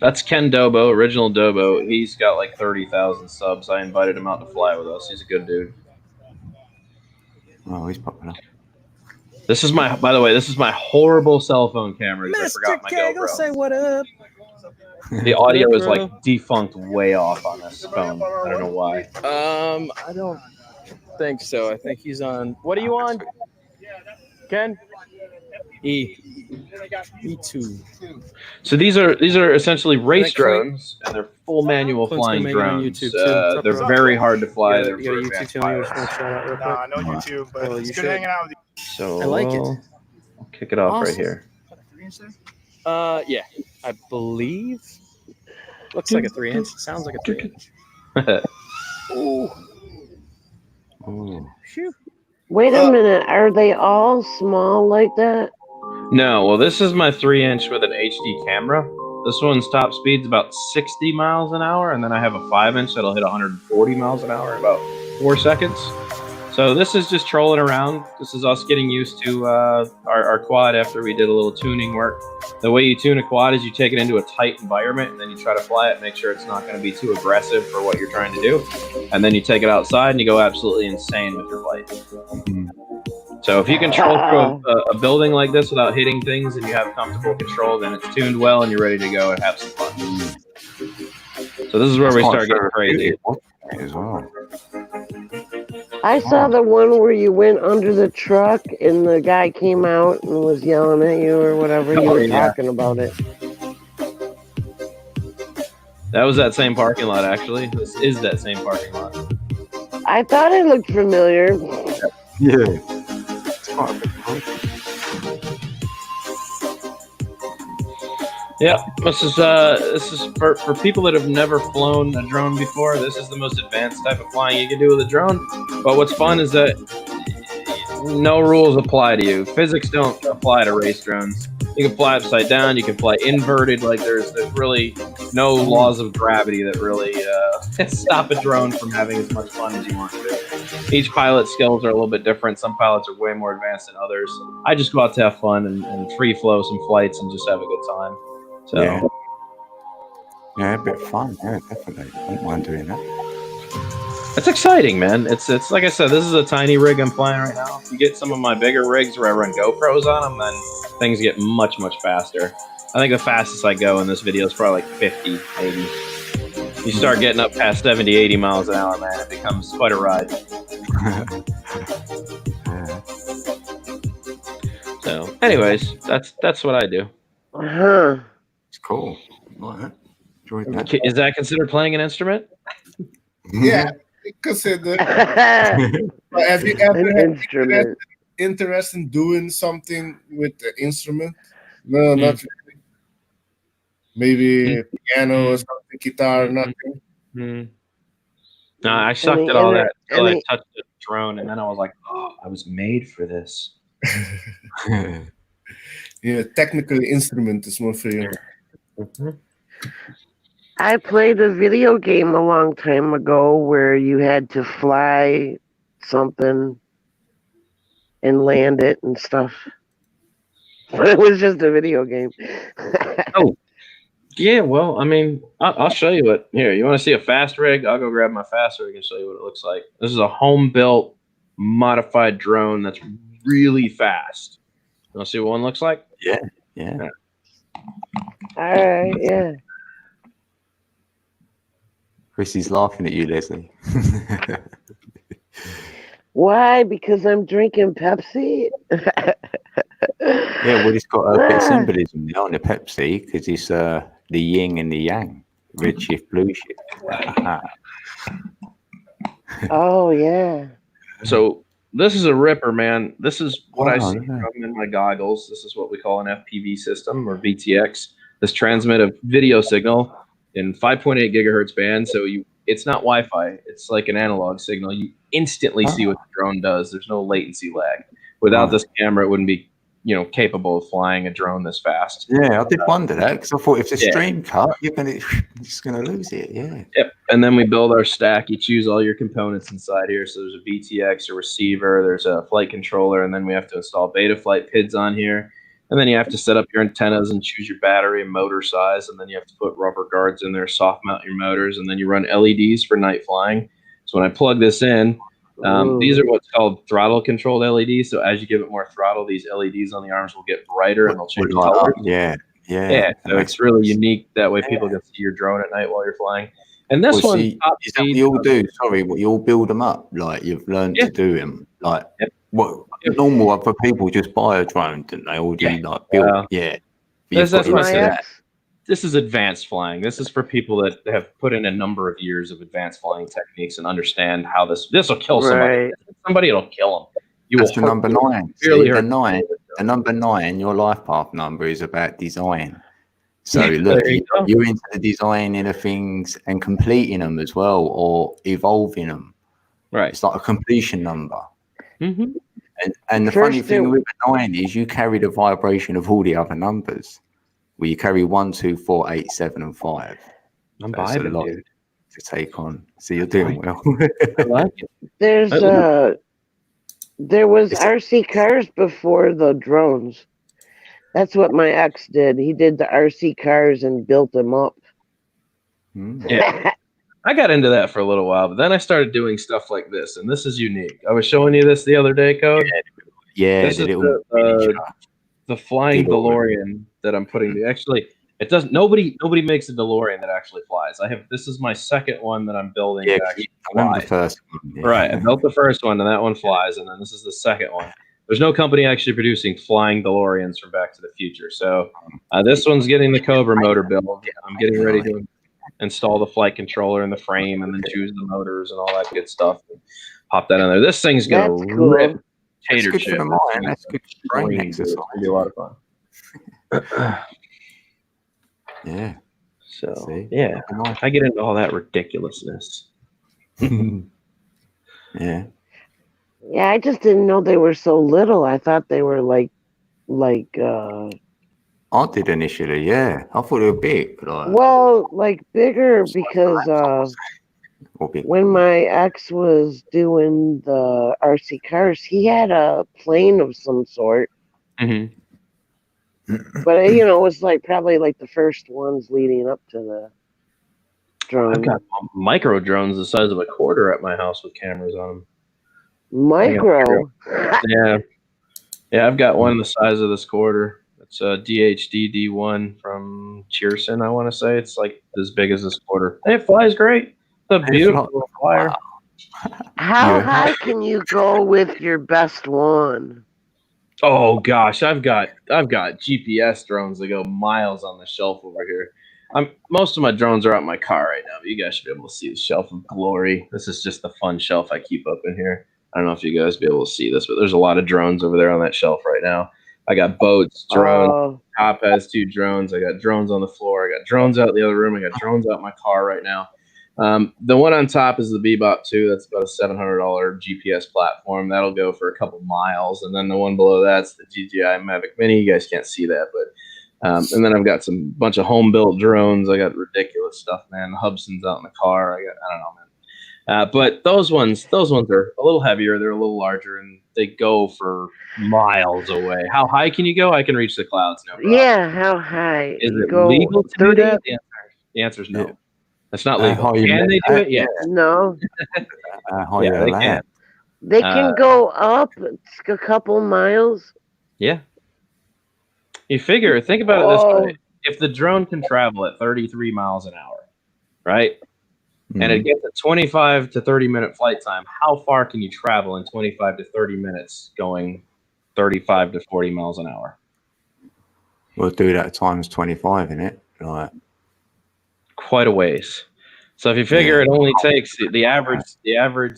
That's Ken Dobo, original Dobo. He's got like 30,000 subs. I invited him out to fly with us. He's a good dude. Oh, he's popping up. This is my, by the way, this is my horrible cell phone camera. 'Cause I forgot my GoPro. Say what up. The audio is like defunct way off on this phone. I don't know why. I don't think so. I think he's on. What are you on, Ken? E2. So these are essentially race Thank you. drones, and they're full manual Clint's flying gonna make it on drones. YouTube, too. What's up, They're bro? very hard to fly. You They're got a very YouTube advanced channel you just pilots. want to shout out real quick? Nah, no YouTube, but Well, it's you good should. hanging out with you. So I like it. I'll kick it off right Awesome. here. Yeah, I believe. Looks like a 3-inch. Sounds like a 3-inch. Ooh, Oh. phew. Wait a minute. Are they all small like that? No, well, this is my 3-inch with an HD camera. This one's top speed's about 60 miles an hour, and then I have a 5-inch that'll hit 140 miles an hour in about 4 seconds. So this is just trolling around. This is us getting used to our quad after we did a little tuning work. The way you tune a quad is you take it into a tight environment, and then you try to fly it, make sure it's not going to be too aggressive for what you're trying to do. And then you take it outside, and you go absolutely insane with your flight. So if you can troll through a building like this without hitting things and you have comfortable control, then it's tuned well and you're ready to go and have some fun. So this is where we start getting crazy. As well. I saw the one where you went under the truck and the guy came out and was yelling at you or whatever. You were talking about it. That was that same parking lot, actually. This is that same parking lot. I thought it looked familiar. Yeah. Yep, this is for people that have never flown a drone before. This is the most advanced type of flying you can do with a drone. But what's fun is that no rules apply to you. Physics don't apply to race drones. You can fly upside down. You can fly inverted. Like there's really no laws of gravity that really stop a drone from having as much fun as you want to. Each pilot's skills are a little bit different. Some pilots are way more advanced than others. I just go out to have fun and free flow some flights and just have a good time. So yeah, a bit of fun. Yeah, definitely. I don't mind doing that. it's exciting, man. It's like I said, this is a tiny rig I'm flying right now. If you get some of my bigger rigs where I run GoPros on them, then things get much faster. I think the fastest I go in this video is probably like 50, 80. You start getting up past 70, 80 miles an hour, man, it becomes quite a ride. Yeah. So, anyways, that's what I do. Huh. It's cool. Like that. Enjoyed that. Is that considered playing an instrument? Yeah, consider. An Have you ever had instrument. interest in doing something with the instrument? No, not really. Maybe piano or something, guitar, nothing. No, I sucked at all that until I touched the drone, and then I was like, oh, I was made for this. Yeah, technical instrument is more for you. I played a video game a long time ago where you had to fly something and land it and stuff. But it was just a video game. Oh, yeah. Well, I mean, I'll show you it. Here, you want to see a fast rig? I'll go grab my fast rig and show you what it looks like. This is a home-built, modified drone that's really fast. You want to see what one looks like? Yeah. All right, yeah. Chris is laughing at you, Leslie. Why? Because I'm drinking Pepsi? Yeah, well, it's got a bit of Ah, symbolism there on the Pepsi because it's the yin and the yang, red shift, blue shift. oh, yeah. So this is a ripper, man. This is what I Wow, see look at that. from in my goggles. This is what we call an FPV system or VTX. This transmit a video signal in 5.8 gigahertz band. So it's not Wi-Fi. It's like an analog signal. You instantly see what the drone does. There's no latency lag. Without this camera, it wouldn't be capable of flying a drone this fast. Yeah, I did wonder that because I thought if the Yeah. stream cut, you're just gonna lose it. Yeah. Yep. And then we build our stack. You choose all your components inside here. So there's a VTX, a receiver, there's a flight controller, and then we have to install Betaflight PIDs on here. And then you have to set up your antennas and choose your battery and motor size. And then you have to put rubber guards in there, soft mount your motors, and then you run LEDs for night flying. So when I plug this in, these are what's called throttle controlled LEDs. So as you give it more throttle, these LEDs on the arms will get brighter and they'll change colors. Yeah. Yeah, so it's really unique. That way people can see your drone at night while you're flying. And this Well, one, see, is that what you all do? Sorry, what you all build them up? Like you've learned to do them? Like what normal for people just buy a drone, didn't they? Or do you like build? Yeah. But That's what I said. My ex, This is advanced flying. This is for people that have put in a number of years of advanced flying techniques and understand how this will kill somebody. right. Somebody, it'll kill them. You That's will the number 9. Really See, hurt. the number 9, your life path number is about design. So look, There you go. you're into the designing of things and completing them as well, or evolving them. Right. It's like a completion number. Mm-hmm. And the First funny thing it- with a 9 is you carry the vibration of all the other numbers. Well, you carry 1, 2, 4, 8, 7, and 5. I'm That's a vibing, lot dude. to take on. So you're doing well. I like it. There's there was RC cars before the drones. That's what my ex did. He did the RC cars and built them up. Hmm. Yeah. I got into that for a little while, but then I started doing stuff like this, and this is unique. I was showing you this the other day, Code. Yeah, This the is little the flying DeLorean. DeLorean that I'm putting. Actually, it doesn't. Nobody makes a DeLorean that actually flies. This is my second one that I'm building. Yeah, that I actually remember the flies. first one. Yeah. Right. I built the first one, and that one flies, and then this is the second one. There's no company actually producing flying DeLoreans from Back to the Future. So this one's getting the Cobra motor build. I'm getting ready to install the flight controller and the frame, and then choose the motors and all that good stuff. And pop that in there. This thing's gonna That's cool. rip That's tater good chip. for the mind. That's good brain It's exercise. gonna be a lot of fun. Yeah. So See? yeah, I get into all that ridiculousness. Yeah. Yeah, I just didn't know they were so little. I thought they were like I did initially, yeah. I thought they were big, but like bigger because or big. when my ex was doing the RC cars, he had a plane of some sort, Mm-hmm. but it was like probably like the first ones leading up to the drone. I've got micro drones the size of a quarter at my house with cameras on them. Micro. Yeah, I've got one the size of this quarter. It's a DHD D1 from Cheerson, I want to say. It's like as big as this quarter. It flies great. It's a beautiful little flyer. Wow. How Yeah. high can you go with your best one? Oh gosh, I've got GPS drones that go miles on the shelf over here. Most of my drones are out in my car right now, but you guys should be able to see the shelf of glory. This is just the fun shelf I keep up in here. I don't know if you guys be able to see this, but there's a lot of drones over there on that shelf right now. I got boats, drones. Oh, Top has 2 drones. I got drones on the floor. I got drones out in the other room. I got drones out in my car right now. The one on top is the Bebop 2. That's about a $700 GPS platform. That'll go for a couple miles. And then the one below that's the DJI Mavic Mini. You guys can't see that, but and then I've got some bunch of home built drones. I got ridiculous stuff, man. The Hubson's out in the car. I don't know, man. But those ones are a little heavier. They're a little larger, and they go for miles away. How high can you go? I can reach the clouds. No problem. yeah. How high? Is You it go legal to 30? do that? The answer is no. Yeah. That's not How legal. high you Can they do meant it? Yeah. No, High Yeah, they allowed. can. they can go up a couple miles. Yeah. You figure, think about it this way. if the drone can travel at 33 miles an hour, right? And it gets a 25 to 30 minute flight time, how far can you travel in 25 to 30 minutes going 35 to 40 miles an hour? We'll do that times 25 in it. Like, quite a ways. So if you figure it only takes the average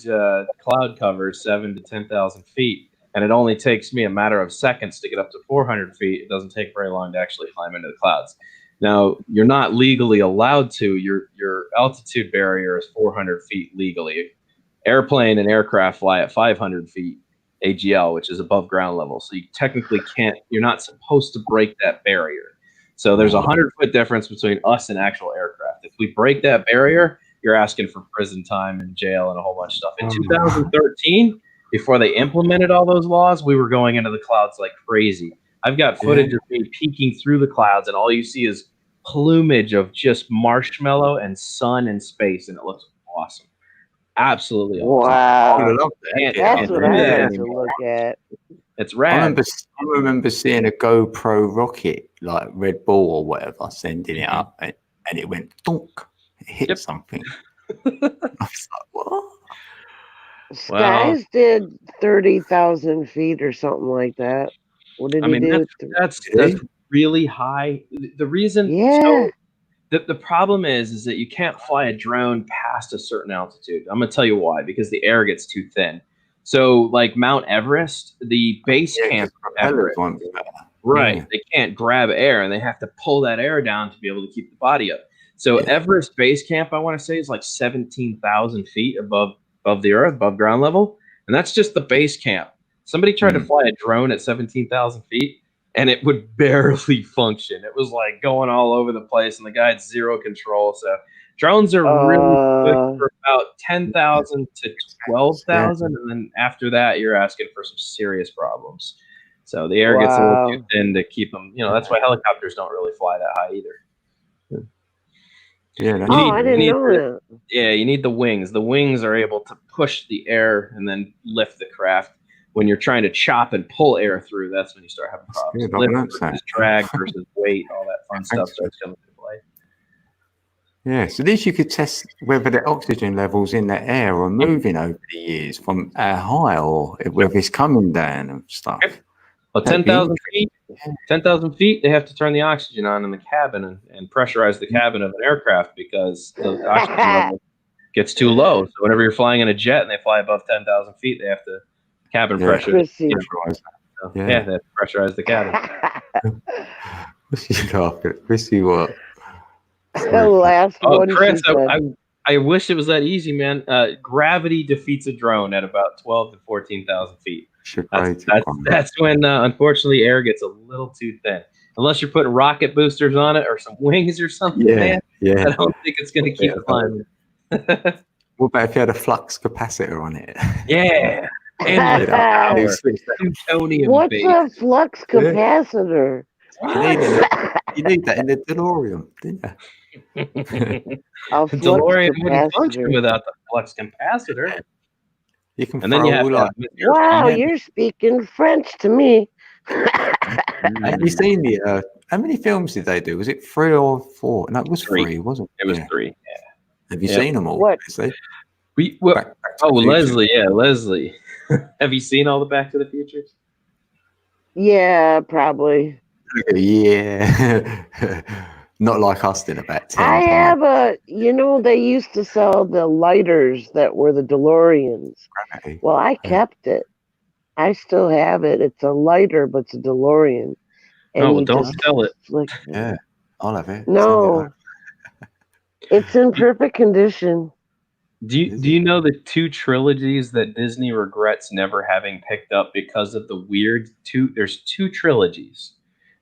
cloud cover is 7 to 10,000 feet, and it only takes me a matter of seconds to get up to 400 feet. It doesn't take very long to actually climb into the clouds. Now, you're not legally allowed to. Your altitude barrier is 400 feet legally. Airplane and aircraft fly at 500 feet AGL, which is above ground level. So you technically can't. You're not supposed to break that barrier. So there's a 100-foot difference between us and actual aircraft. If we break that barrier, you're asking for prison time and jail and a whole bunch of stuff. In 2013, before they implemented all those laws, we were going into the clouds like crazy. I've got footage of me peeking through the clouds, and all you see is plumage of just marshmallow and sun and space, and it looks awesome. Absolutely awesome. Wow. I love that. That's what I like to anymore. look at. It's I rad. remember seeing a GoPro rocket, like Red Bull or whatever, sending it up, and it went donk. It hit something. I was like, what? Skies did 30,000 feet or something like that. What did he do? That's really high. The reason, the problem is that you can't fly a drone past a certain altitude. I'm gonna tell you why. Because the air gets too thin. So, like Mount Everest, the base camp, Everest, right? They can't grab air, and they have to pull that air down to be able to keep the body up. So, Everest base camp, I want to say, is like 17,000 feet above the earth, above ground level, and that's just the base camp. Somebody tried to fly a drone at 17,000 feet, and it would barely function. It was like going all over the place, and the guy had zero control. So drones are really good for about 10,000 to 12,000, and then after that, you're asking for some serious problems. So the air gets a little too thin to keep them. You know, that's why helicopters don't really fly that high either. Yeah. I didn't know that. Yeah, you need the wings. The wings are able to push the air and then lift the craft. When you're trying to chop and pull air through, that's when you start having problems. Lift versus drag versus weight, all that fun stuff starts coming into play. Yeah, so this you could test whether the oxygen levels in the air are moving over the years from high, or whether it's coming down and stuff. Well, 10,000 feet. 10,000 feet, they have to turn the oxygen on in the cabin and pressurize the cabin of an aircraft because the oxygen level gets too low. So whenever you're flying in a jet and they fly above 10,000 feet, they have to cabin pressure. They have to pressurize the cabin. Let's see what. The last one. Chris, I wish it was that easy, man. Gravity defeats a drone at about 12 to 14,000 feet. That's when, unfortunately, air gets a little too thin. Unless you're putting rocket boosters on it or some wings or something, man. I don't think it's going to keep climbing. What about if you had a flux capacitor on it? Yeah. And what's a flux capacitor? You need that in the DeLorean, didn't you? The DeLorean wouldn't function without the flux capacitor. You can, and then you have wow, you're speaking French to me. Have you seen the? How many films did they do? Was it 3 or 4? No, it was 3, wasn't it? It was 3. Yeah. Have you seen them all? What? Leslie. Yeah, Leslie. Have you seen all the Back to the Futures? Yeah, probably. Yeah. Not like us did about 10. I have they used to sell the lighters that were the DeLoreans. Right. Well, I kept it. I still have it. It's a lighter, but it's a DeLorean. And don't sell it. Yeah, I'll have it. No. It's in perfect condition. Do you know the 2 trilogies that Disney regrets never having picked up because of the weird there's 2 trilogies.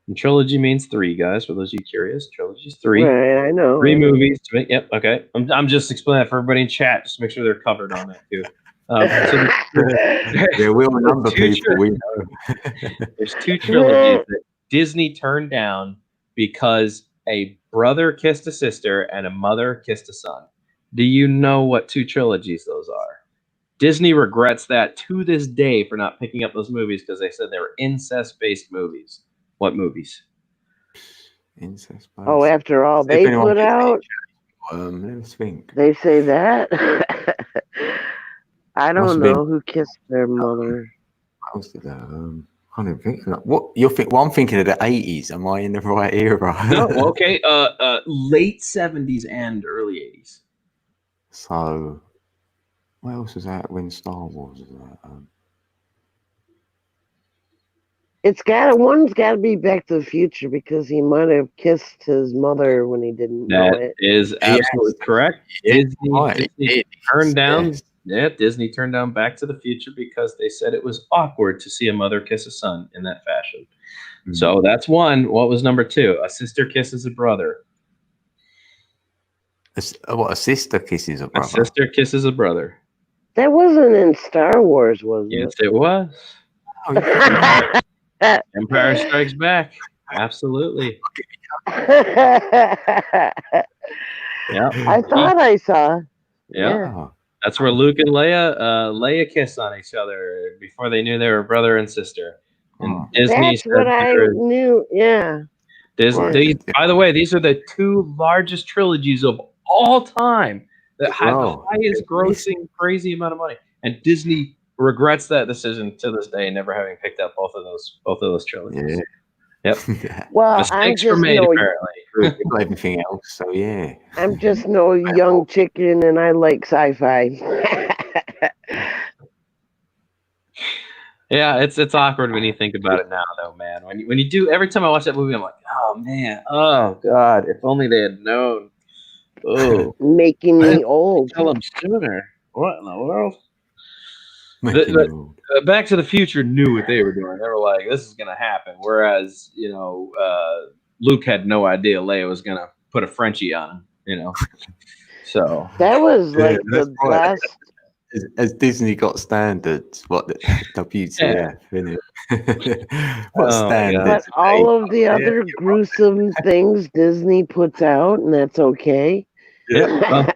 And trilogy means 3, guys. For those of you curious, trilogy's 3. Right, I know. 3 movies. Yep. Okay. I'm just explaining that for everybody in chat, just to make sure they're covered on that too. Yeah, we'll number people. We know. There's 2 trilogies that Disney turned down because a brother kissed a sister and a mother kissed a son. Do you know what 2 trilogies those are? Disney regrets that to this day for not picking up those movies because they said they were incest-based movies. What movies? incest. Oh, after all If they anyone put gets out, let's think. they say that. I Must don't have been. know who kissed their mother. What else did that? Can't even think. What you're think? Well, I'm thinking of the 80s. Am I in the right era? No, okay. Late 70s and early 80s. So, what else was that when Star Wars was that? One's got to be Back to the Future because he might have kissed his mother when he didn't know That it. is absolutely correct. Yeah, Disney, right. Disney turned down. Yes. Yeah, Disney turned down Back to the Future because they said it was awkward to see a mother kiss a son in that fashion. Mm. So that's one. What was number two? A sister kisses a brother. What, a sister kisses a A brother? sister kisses a brother. That wasn't in Star Wars, was it? Yes, it was. Oh, yeah. Empire Strikes Back. Absolutely. Yeah. I thought I saw. Yeah. Oh, That's where Luke and Leia kiss on each other before they knew they were brother and sister. And Oh. Disney That's said what I there- knew. Yeah. Disney. By the way, these are the two largest trilogies of all time that had the Wow. highest grossing, crazy amount of money. And Disney regrets that decision to this day, never having picked up both of those trilogies. Yeah. Yep. Well, Mistakes were made, apparently. Everything else. So yeah. I'm just no young chicken, and I like sci-fi. Yeah, it's awkward when you think about it now, though, man. When you do, every time I watch that movie, I'm like, oh man, oh god, if only they had known. Oh, Making me old. tell them sooner. What in the world? Making but- you old. Back to the Future knew what they were doing. They were like, this is gonna happen. Whereas, Luke had no idea Leia was gonna put a Frenchie on him. So That was like that's the right. last. As Disney got standards, what the WTF, innit? What Oh, my standards? But all of the other gruesome things Disney puts out, and that's okay. yeah, well,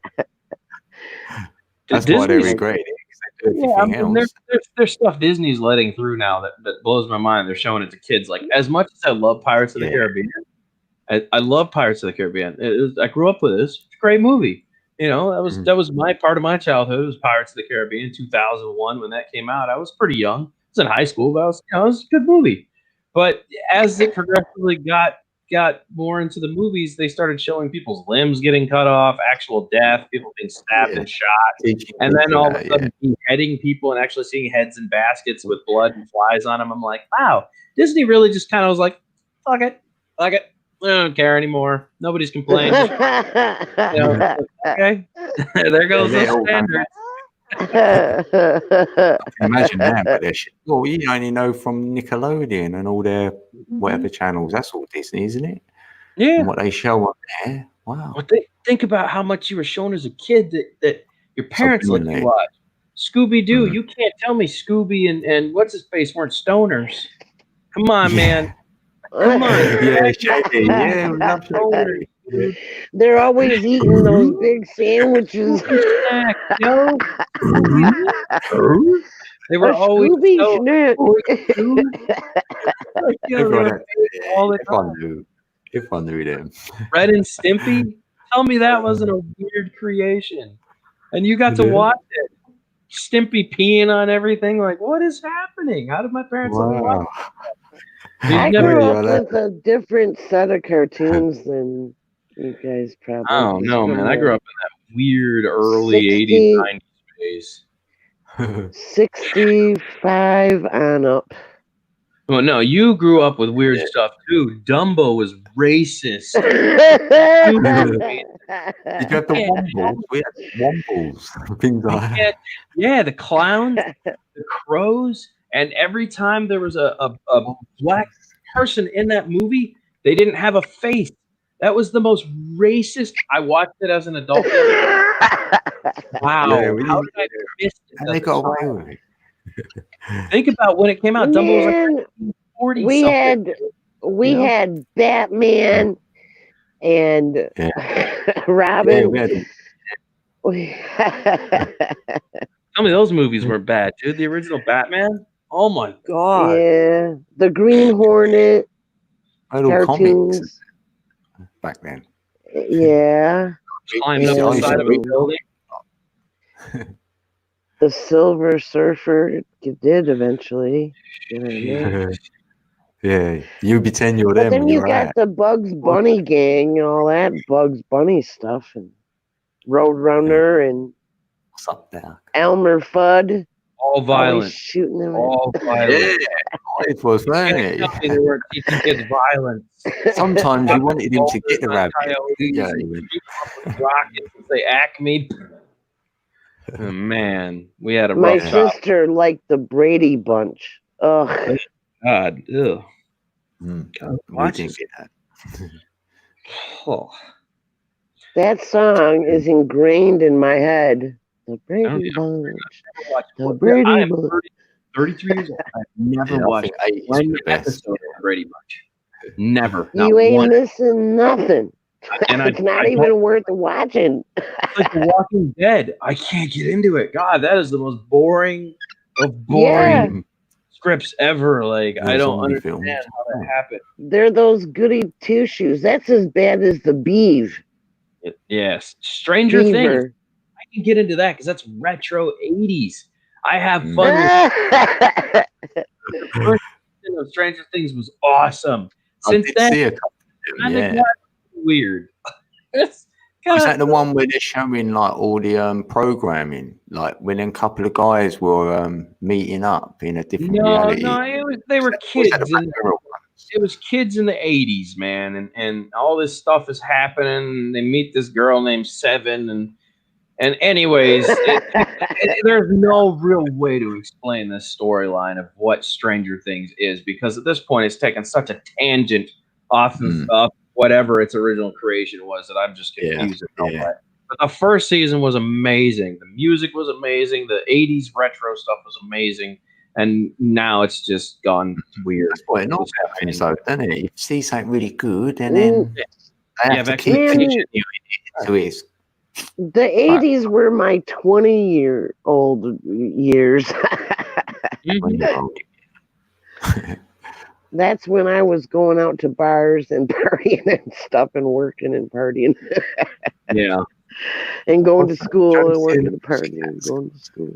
That's why they Disney's- regret it. 'Cause they do Yeah, I everything mean, else. there's stuff Disney's letting through now that blows my mind. They're showing it to kids. Like, as much as I love Pirates of the Yeah. Caribbean, I love Pirates of the Caribbean. I grew up with this. It's a great movie. That was my part of my childhood. It was Pirates of the Caribbean, 2001 when that came out. I was pretty young. I was in high school, but it was a good movie. But as it progressively got more into the movies, they started showing people's limbs getting cut off, actual death, people being stabbed Yeah. and shot. And then all of a sudden, beheading people and actually seeing heads in baskets with blood and flies on them. I'm like, wow, Disney really just kind of was like, fuck it. I don't care anymore. Nobody's complaining. Okay, there goes Yeah, those standards. Imagine that, but they're shit. Well, you only know from Nickelodeon and all their whatever channels. That's all Disney, isn't it? Yeah, And what they show on there. Wow. but think about how much you were shown as a kid that your parents let you Subliminally. watch. Scooby Doo. Mhm. You can't tell me Scooby and what's his face weren't stoners. Come on, man. Come on. Yeah, Shaggy. Yeah, we love Shaggy. Yeah. They're always eating those big sandwiches. Snack, yo. They were A always Scooby so snack. they were Everyone, all the if I knew them. Red and Stimpy. Tell me that wasn't a weird creation. And you got to Yeah. watch it. Stimpy peeing on everything. Like, what is happening? How did my parents let me watch Wow. I never- grew Yeah, up that- with a different set of cartoons than you guys probably. Oh no, man! I From grew up in that weird early 60 '80s, '90s phase. 65 on up. Well, no, you grew up with weird stuff too. Dumbo was racist. Did you have the wombles? We had wombles. Things like that. Yeah, the clowns, the crows, and every time there was a black person in that movie, they didn't have a face. That was the most racist. I watched it as an adult. Wow, Yeah, we how didn't- did I miss it? And they got away with it. Think about when it came out. Dumbo was like Man, 40 we something. had Batman and Yeah, Robin. we had Tell me those movies were bad, dude. The original Batman. Oh my god. yeah, the Green Hornet all cartoons. comics. back then. Yeah. Climbed up I the used side to of a read building. The Silver Surfer did eventually get in there. Yeah, you pretend you're But them then when you you're got out. the Bugs Bunny gang and all that Bugs Bunny stuff and Roadrunner and What's up there? Elmer Fudd All always violent. shooting them. All violent. It was, wasn't Can't it? tell me they weren't teaching kids violence. Sometimes you wanted him to get the rabbit. Coyotes Yeah, and he went, shoot 'em up with rockets and say Acme. Oh, man, we had a My rough childhood. sister liked the Brady Bunch. Ugh. God, ew. we Watch didn't this. get that. Oh, That song is ingrained in my head. The Brady yeah. Bunch. watch The it. Brady I am Bunch. 33 years old. I've never Yeah, I watched think 80s one were the best. episode of Brady Bunch. Never. Not You ain't one. missing nothing. And It's not even worth watching. It's like The Walking Dead. I can't get into it. God, that is the most boring of boring Yeah. scripts ever. Like, I The don't zombie understand films. how that happened. They're those goody two shoes. That's as bad as the Beeve. Yes. Stranger Things. Beaver. I can get into that because that's retro 80s. I have Mm. fun with the first season of Stranger Things was awesome. I Since did then, see a couple of them, kind of yeah. got weird. It's Was God, that the one where they're showing like all the programming, like when a couple of guys were meeting up in a different reality? they were Was kids, that the and Black Mirror ones? it was kids in the 80s, man, and all this stuff is happening. And they meet this girl named Seven, and anyways, there's no real way to explain this storyline of what Stranger Things is, because at this point it's taken such a tangent off of whatever its original creation was that I'm just confused at no way. But the first season was amazing. The music was amazing. The 80s retro stuff was amazing. And now it's just gone weird. That's what it normally happens, though, doesn't it? You see something really good, and then they have to but keep man, teaching you into it. the 80s were my 20-year-old years. That's when I was going out to bars and partying and stuff and working and partying. Yeah. And going to school and working and partying and going to school.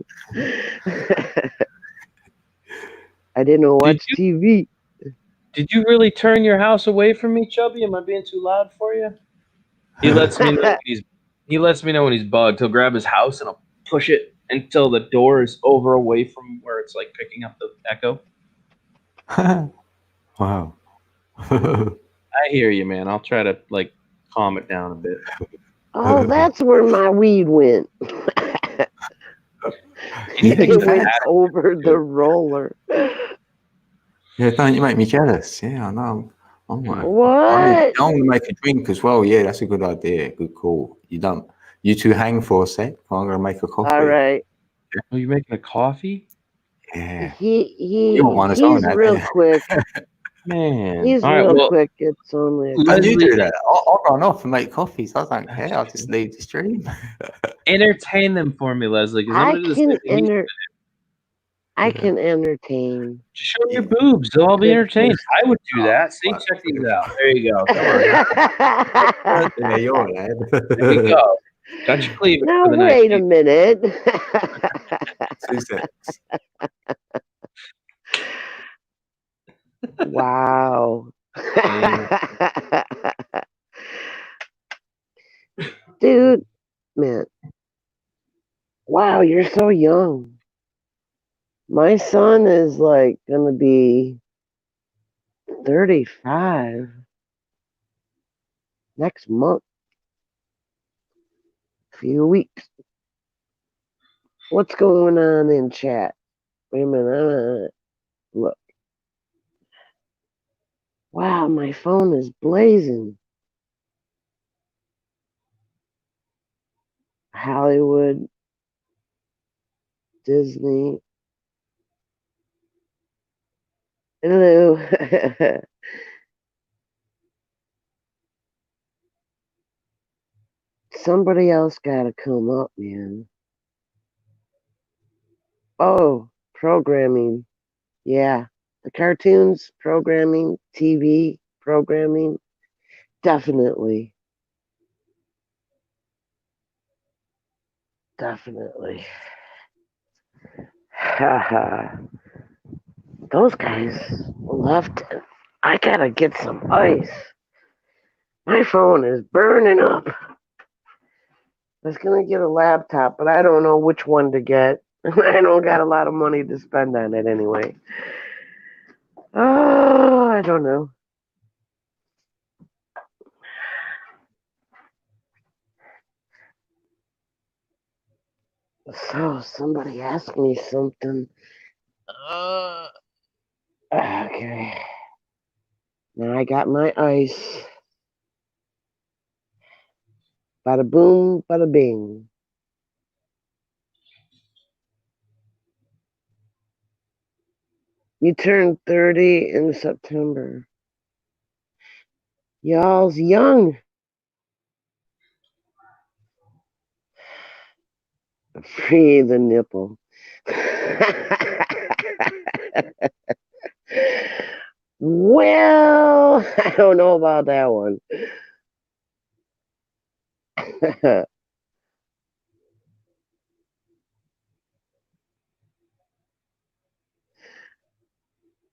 I didn't know watch TV. Did you really turn your house away from me, Chubby? Am I being too loud for you? He lets me know when he's bugged. He'll grab his house and I'll push it until the door is over away from where it's like picking up the echo. Wow. I hear you, man. I'll try to like calm it down a bit. Oh, that's where my weed went. It went over the roller. Yeah, don't you make me jealous? Yeah, I know. I'm like, What? I want to make a drink as well. Yeah, that's a good idea. Good call. You two hang for a sec. I'm gonna make a coffee. All right. Are you making a coffee? Yeah. He's want his own, real quick. Man. He's All right, real well, quick. It's only How do you do that? I'll run off and make coffees. I don't care. I'll just leave the stream. entertain them for me, Leslie. 'Cause I'm I gonna do the same thing. I can entertain. Show your boobs. They'll all be entertained. I would do that. See, check these out. There you go. Come on. There you are, lad. There you go. Got your cleavage Now for the wait night. a minute. 2 seconds. Wow. Dude, man. Wow, you're so young. My son is like gonna be 35 next month. Few weeks. What's going on in chat? Wait a minute. Look. Wow, my phone is blazing. Hollywood, Disney. Hello. Somebody else gotta come up, man. Oh, programming. Yeah. The cartoons, programming, TV, programming. Definitely. Definitely. Haha. Those guys left. I gotta get some ice. My phone is burning up. I was gonna get a laptop, but I don't know which one to get. I don't got a lot of money to spend on it anyway. Oh, I don't know. So somebody asked me something. Okay. Now I got my ice. Bada boom, bada bing. You turned 30 in September. Y'all's young. Free the nipple. Well, I don't know about that one.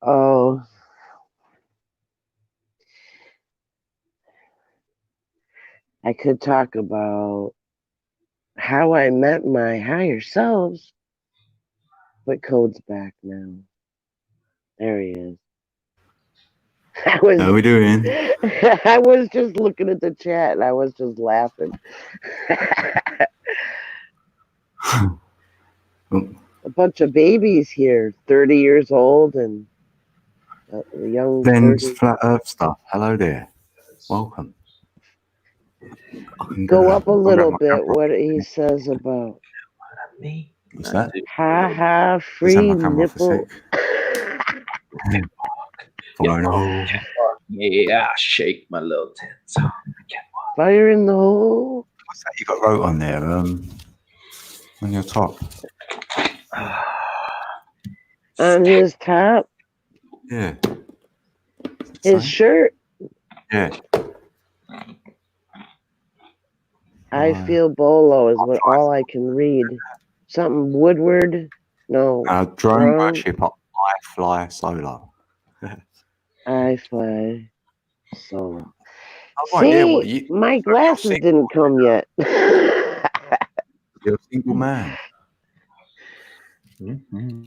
Oh, I could talk about how I met my higher selves, but Code's back now. There he is. How we doing? I was just looking at the chat and I was just laughing. A bunch of babies here, 30 years old and the young. Ben's 30. Flat Earth stuff. Hello there. Welcome. Go up a little bit what he says about What's that? ha ha Is that free my camera off a nipple. sec? Fire in the hole. Yeah, shake my little tits. Fire in the hole. What's that you got wrote on there? On your top. On his top, Yeah. his shirt. Yeah. I feel Bolo is what all I can read. Something Woodward. No. Drone wrong. worship. I fly solo. I fly solo. Oh, See, yeah, what, you, my glasses didn't come yet. you're a single man. Mm-hmm.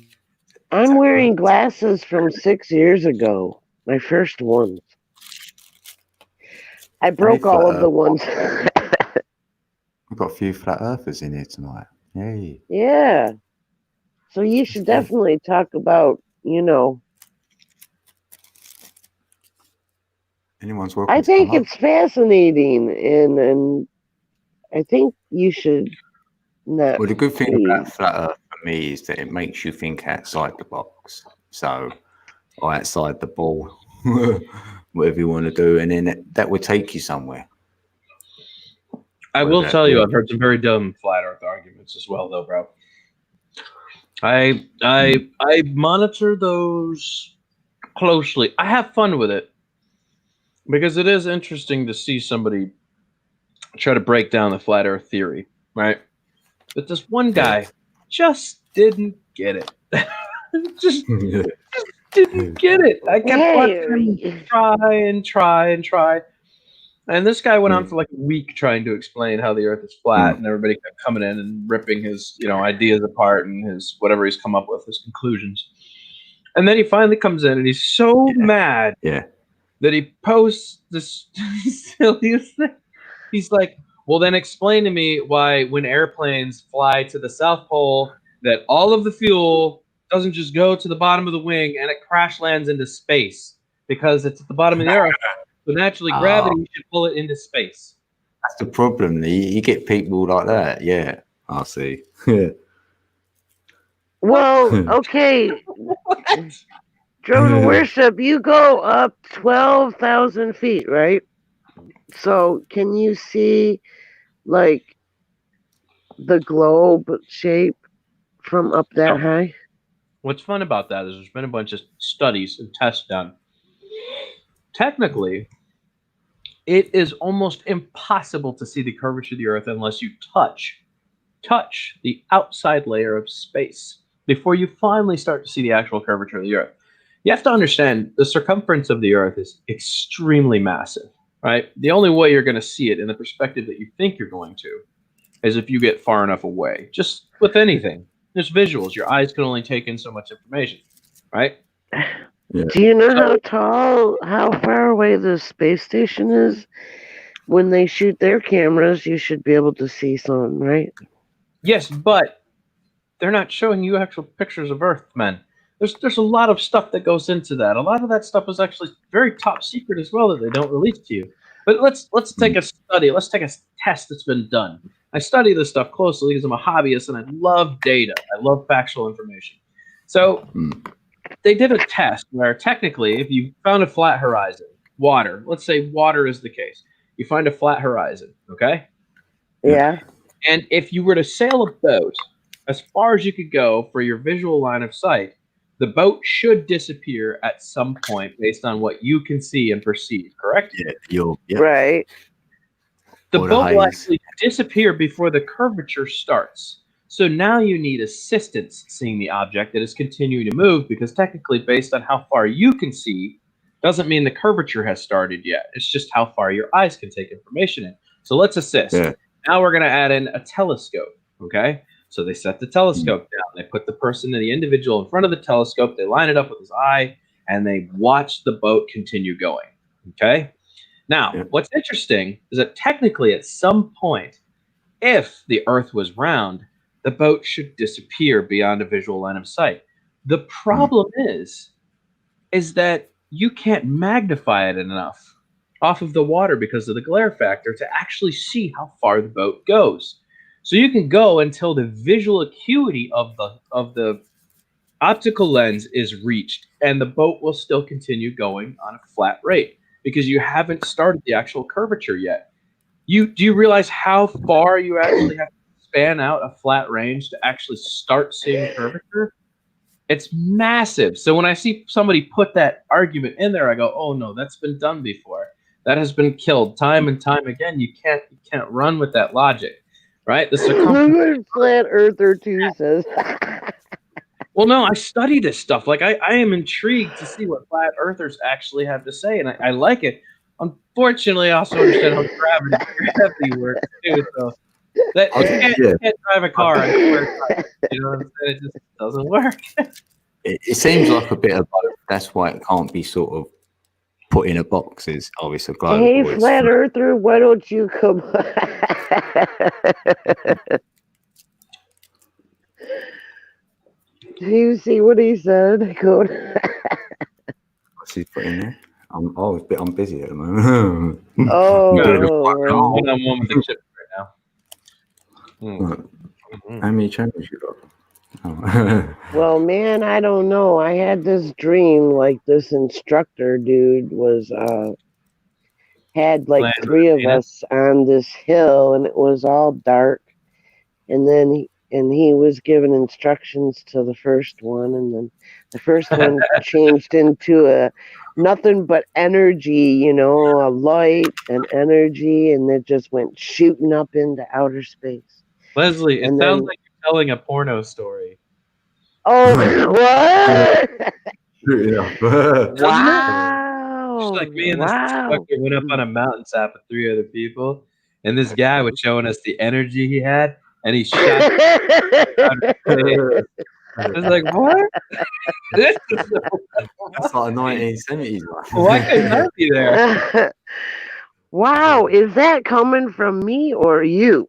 I'm wearing glasses from 6 years ago. My first ones. I broke all of the ones. We've got a few flat earthers in here tonight. Yay. Yeah. So you should definitely talk about, Anyone's welcome. I think it's fascinating and I think you should not. Well, the good thing about flat earth for me is that it makes you think outside the box. So, or outside the ball, whatever you want to do, and then that would take you somewhere. I will tell you, I've heard some very dumb flat Earth arguments as well, though, bro. I monitor those closely. I have fun with it because it is interesting to see somebody try to break down the flat Earth theory, right? But this one guy just didn't get it. just didn't get it. I kept watching him try and try. And this guy went on for like a week trying to explain how the Earth is flat, and everybody kept coming in and ripping his, ideas apart and his whatever he's come up with, his conclusions. And then he finally comes in and he's so mad that he posts this silliest thing. He's like, well, then explain to me why when airplanes fly to the South Pole, that all of the fuel doesn't just go to the bottom of the wing and it crash lands into space because it's at the bottom of the Earth. So naturally, gravity should pull it into space. That's the problem. You get people like that. Yeah, I see. Well, okay. Drone of worship, you go up 12,000 feet, right? So can you see, like, the globe shape from up that high? What's fun about that is there's been a bunch of studies and tests done. Technically, it is almost impossible to see the curvature of the Earth unless you touch the outside layer of space before you finally start to see the actual curvature of the Earth. You have to understand the circumference of the Earth is extremely massive, right? The only way you're going to see it in the perspective that you think you're going to is if you get far enough away. Just with anything, there's visuals. Your eyes can only take in so much information, right? Yeah. Do you know how far away the space station is? When they shoot their cameras, you should be able to see some, right? Yes, but they're not showing you actual pictures of Earth, man. There's a lot of stuff that goes into that. A lot of that stuff is actually very top secret as well that they don't release to you. But let's take a study. Let's take a test that's been done. I study this stuff closely because I'm a hobbyist and I love data. I love factual information. So they did a test where technically, if you found a flat horizon, water, let's say water is the case, you find a flat horizon, okay? Yeah. And if you were to sail a boat as far as you could go for your visual line of sight, the boat should disappear at some point based on what you can see and perceive, correct? Yeah. Right. The Or the boat will haze. actually disappear before the curvature starts. So now you need assistance seeing the object that is continuing to move because technically based on how far you can see doesn't mean the curvature has started yet. It's just how far your eyes can take information in. So let's assist. Yeah. Now we're going to add in a telescope, okay? So they set the telescope down. They put the person, the individual in front of the telescope. They line it up with his eye, and they watch the boat continue going, okay? Now, what's interesting is that technically at some point, if the Earth was round, the boat should disappear beyond a visual line of sight. The problem is that you can't magnify it enough off of the water because of the glare factor to actually see how far the boat goes. So you can go until the visual acuity of the optical lens is reached, and the boat will still continue going on a flat rate because you haven't started the actual curvature yet. Do you realize how far you actually have to span out a flat range to actually start seeing curvature? It's massive. So when I see somebody put that argument in there, I go, "Oh no, that's been done before. That has been killed time and time again. You can't run with that logic." Right? The circumference. Flat Earther 2 says. Well, no, I study this stuff. Like I am intrigued to see what flat earthers actually have to say, and I like it. Unfortunately, I also understand how gravity works too. So that you can't drive a car on square tires. You know what I'm saying? It just doesn't work. It seems like a bit of both. That's why it can't be sort of put in a box. It's a globe. Hey, or it's Flat Earther, why don't you come? Do you see what he said? Go. What's he put in there? I'm busy at the moment. Oh, I'm one with the chip right now. How many channels you got? Oh. well, man, I don't know. I had this dream like this instructor dude was had like Land 3 of Venus. us on this hill, and it was all dark. And then he was giving instructions to the first one, and then the first one changed into a nothing but energy, a light and energy, and it just went shooting up into outer space. Leslie, it And sounds then- like you're telling a porno story. Oh, what? Yeah. Wow. Just like me and this Wow. fucker went up on a mountainside with 3 other people, and this guy was showing us the energy he had, and he shot. I was like, what? This is That's like a 1970s one. why couldn't I be there? Wow, is that coming from me or you?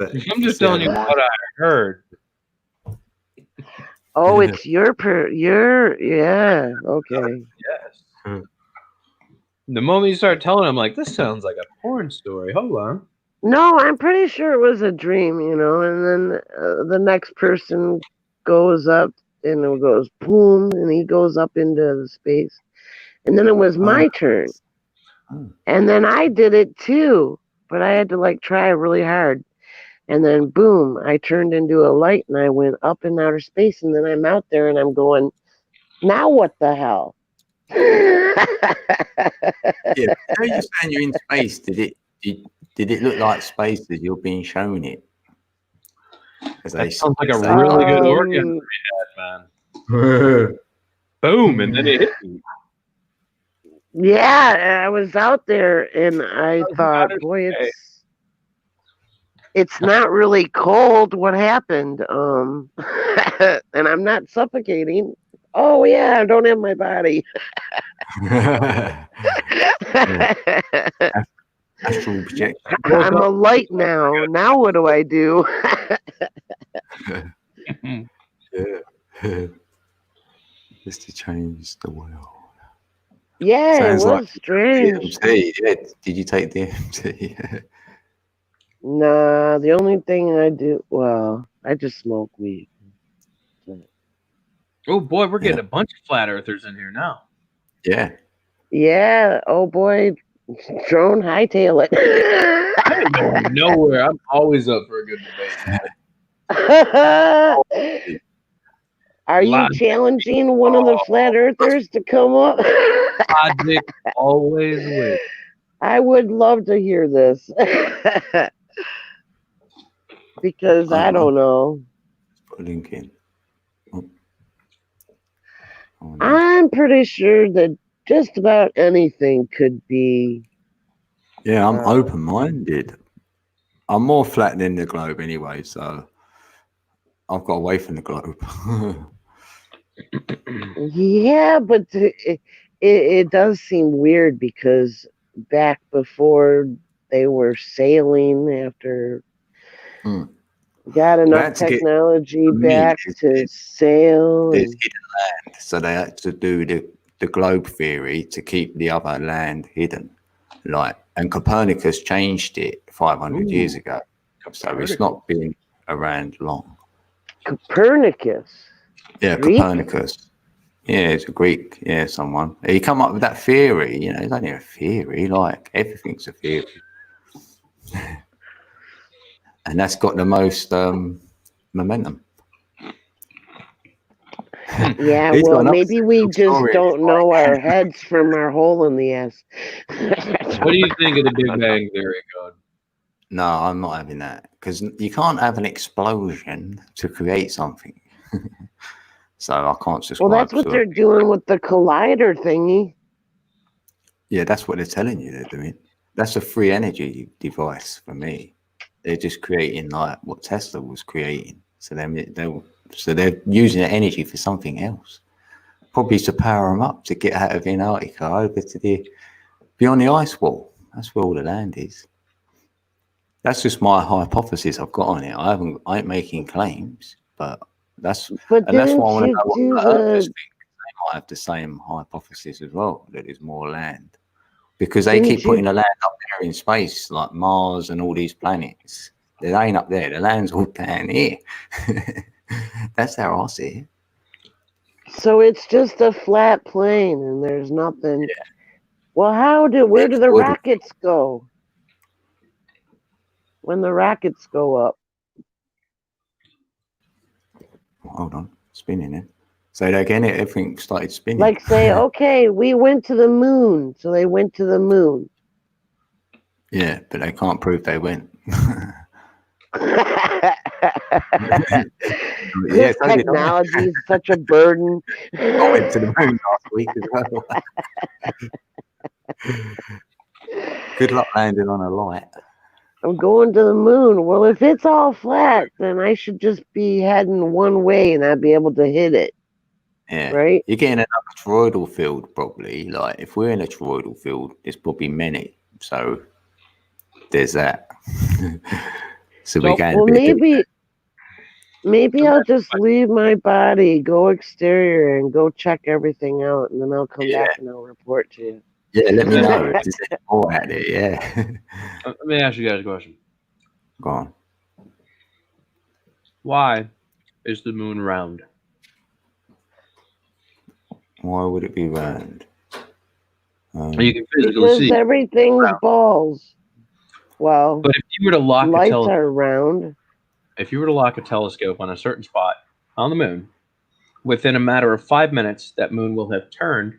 I'm just telling you what I heard. Oh, it's your yeah, okay. Yes. The moment you start telling, I'm like, this sounds like a porn story. Hold on. No, I'm pretty sure it was a dream, and then the next person goes up and it goes boom, and he goes up into the space. And then it was my turn. And then I did it too, but I had to try really hard. And then boom, I turned into a light and I went up in outer space, and then I'm out there and I'm going, now what the hell? Yeah. How you saying you're in space? Did it look like space as you're being shown it? As That sounds like a as they- really good organ we had, man. Boom, and then it hit me. Yeah, I was out there and I How's thought, Outer boy, Space? it's not really cold. What happened? And I'm not suffocating. Oh yeah, I don't have my body. Astral projection. I'm a light now. Now what do I do? Yeah. Just to change the world. Yeah, Sounds it was like strange. DMT. Yeah. Did you take DMT? Nah, the only thing I do, well, I just smoke weed. Oh boy, we're getting a bunch of flat earthers in here now. Yeah. Yeah, oh boy, drone hightail it. I ain't going nowhere. I'm always up for a good debate. Are you Logic. challenging one of the flat earthers to come up? Logic always wins. I would love to hear this. Because I don't know. Put a link in. Oh, no. I'm pretty sure that just about anything could be. Yeah, I'm open-minded. I'm more flat than the globe anyway, so I've got away from the globe. Yeah, but it does seem weird because back before they were sailing after got enough technology back to sail. There's hidden land, so they had to do the globe theory to keep the other land hidden. And Copernicus changed it 500 years ago, so it's not been around long. Copernicus. Yeah, Greek? Copernicus. Yeah, it's a Greek. Yeah, someone. He come up with that theory. You know, it's only a theory. Like everything's a theory, and that's got the most momentum. Yeah, well, maybe we just don't know our heads from our hole in the ass. What do you think of the Big Bang Theory, God? No, I'm not having that because you can't have an explosion to create something. So I can't subscribe. Well, that's what they're doing with the collider thingy. Yeah, that's what they're telling you they're doing. That's a free energy device for me. They're just creating like what Tesla was creating. So they're using the energy for something else, probably to power them up to get out of Antarctica over to beyond the ice wall. That's where all the land is. That's just my hypothesis I've got on it. I ain't making claims, but that's why I want to know what the Earthers think. They might have the same hypothesis as well, that there's more land. Because they keep putting the land up there in space, like Mars and all these planets. They ain't up there. The land's all down here. That's how I see it. So it's just a flat plane and there's nothing. Yeah. Well, where do the rockets go? When the rockets go up? Hold on, spinning it. Say that again, everything started spinning. Like say, okay, we went to the moon. So they went to the moon. Yeah, but they can't prove they went. This technology is such a burden. I went to the moon last week as well. Good luck landing on a light. I'm going to the moon. Well, if it's all flat, then I should just be heading one way and I'd be able to hit it. Yeah. Right? You're getting another toroidal field, probably. Like, if we're in a toroidal field, there's probably many. So, there's that. So we can. Well, maybe I'll just leave my body, go exterior, and go check everything out, and then I'll come back and I'll report to you. Yeah, let me know if there's any more out there. Yeah. Let me ask you guys a question. Go on. Why is the moon round? Why would it be round? You can physically because see everything's balls. Well, but if you were to lock lights are round. If you were to lock a telescope on a certain spot on the moon, within a matter of 5 minutes, that moon will have turned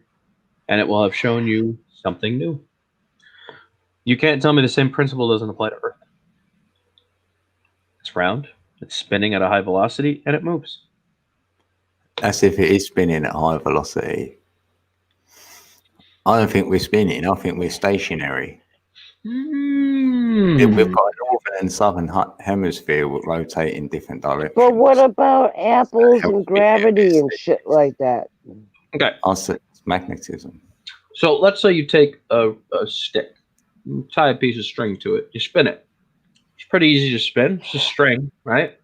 and it will have shown you something new. You can't tell me the same principle doesn't apply to Earth. It's round, it's spinning at a high velocity, and it moves. As if it is spinning at high velocity. I don't think we're spinning. I think we're stationary. We've got a northern and southern hemisphere rotating different directions. But what about apples and gravity and shit like that? Okay. Also, it's magnetism. So let's say you take a stick, you tie a piece of string to it, you spin it. It's pretty easy to spin. It's a string, right?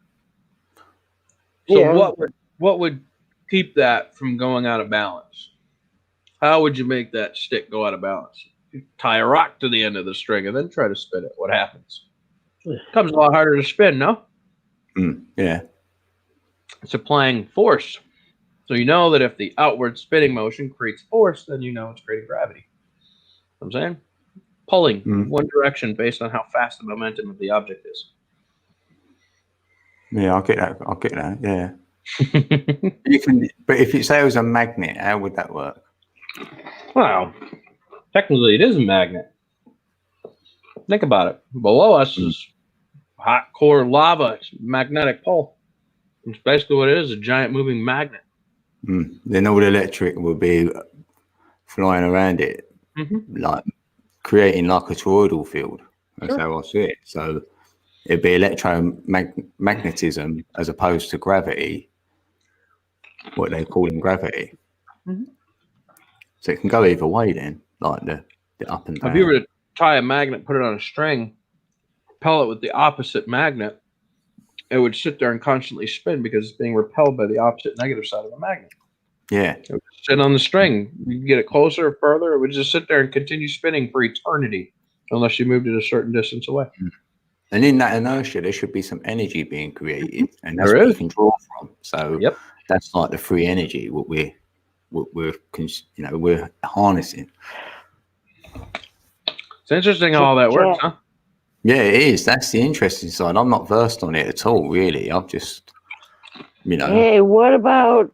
So Yeah. what would keep that from going out of balance? How would you make that stick go out of balance? You tie a rock to the end of the string and then try to spin it. What happens? It becomes a lot harder to spin, no? Yeah. It's applying force. So you know that if the outward spinning motion creates force, then you know it's creating gravity. You know what I'm saying? Pulling one direction based on how fast the momentum of the object is. Yeah, I'll get that. Yeah. You can, but if you say it was a magnet, how would that work? Wow. Technically, it is a magnet. Think about it. Below us is hot core lava. It's a magnetic pole. It's basically what it is, a giant moving magnet. Then all the electric will be flying around it, like creating like a toroidal field. That's how I see it. So it'd be electromagnetism as opposed to gravity, what they call in gravity. So it can go either way then, like the up and down. If you were to tie a magnet, put it on a string, propel it with the opposite magnet, it would sit there and constantly spin because it's being repelled by the opposite negative side of the magnet. Yeah. It would sit on the string. You can get it closer or further. It would just sit there and continue spinning for eternity unless you moved it a certain distance away. And in that inertia, there should be some energy being created, and that's what you can draw from. So that's like the free energy what we're harnessing. It's interesting how all that works, huh? Yeah, it is. That's the interesting side. I'm not versed on it at all, really. I've just, Hey, what about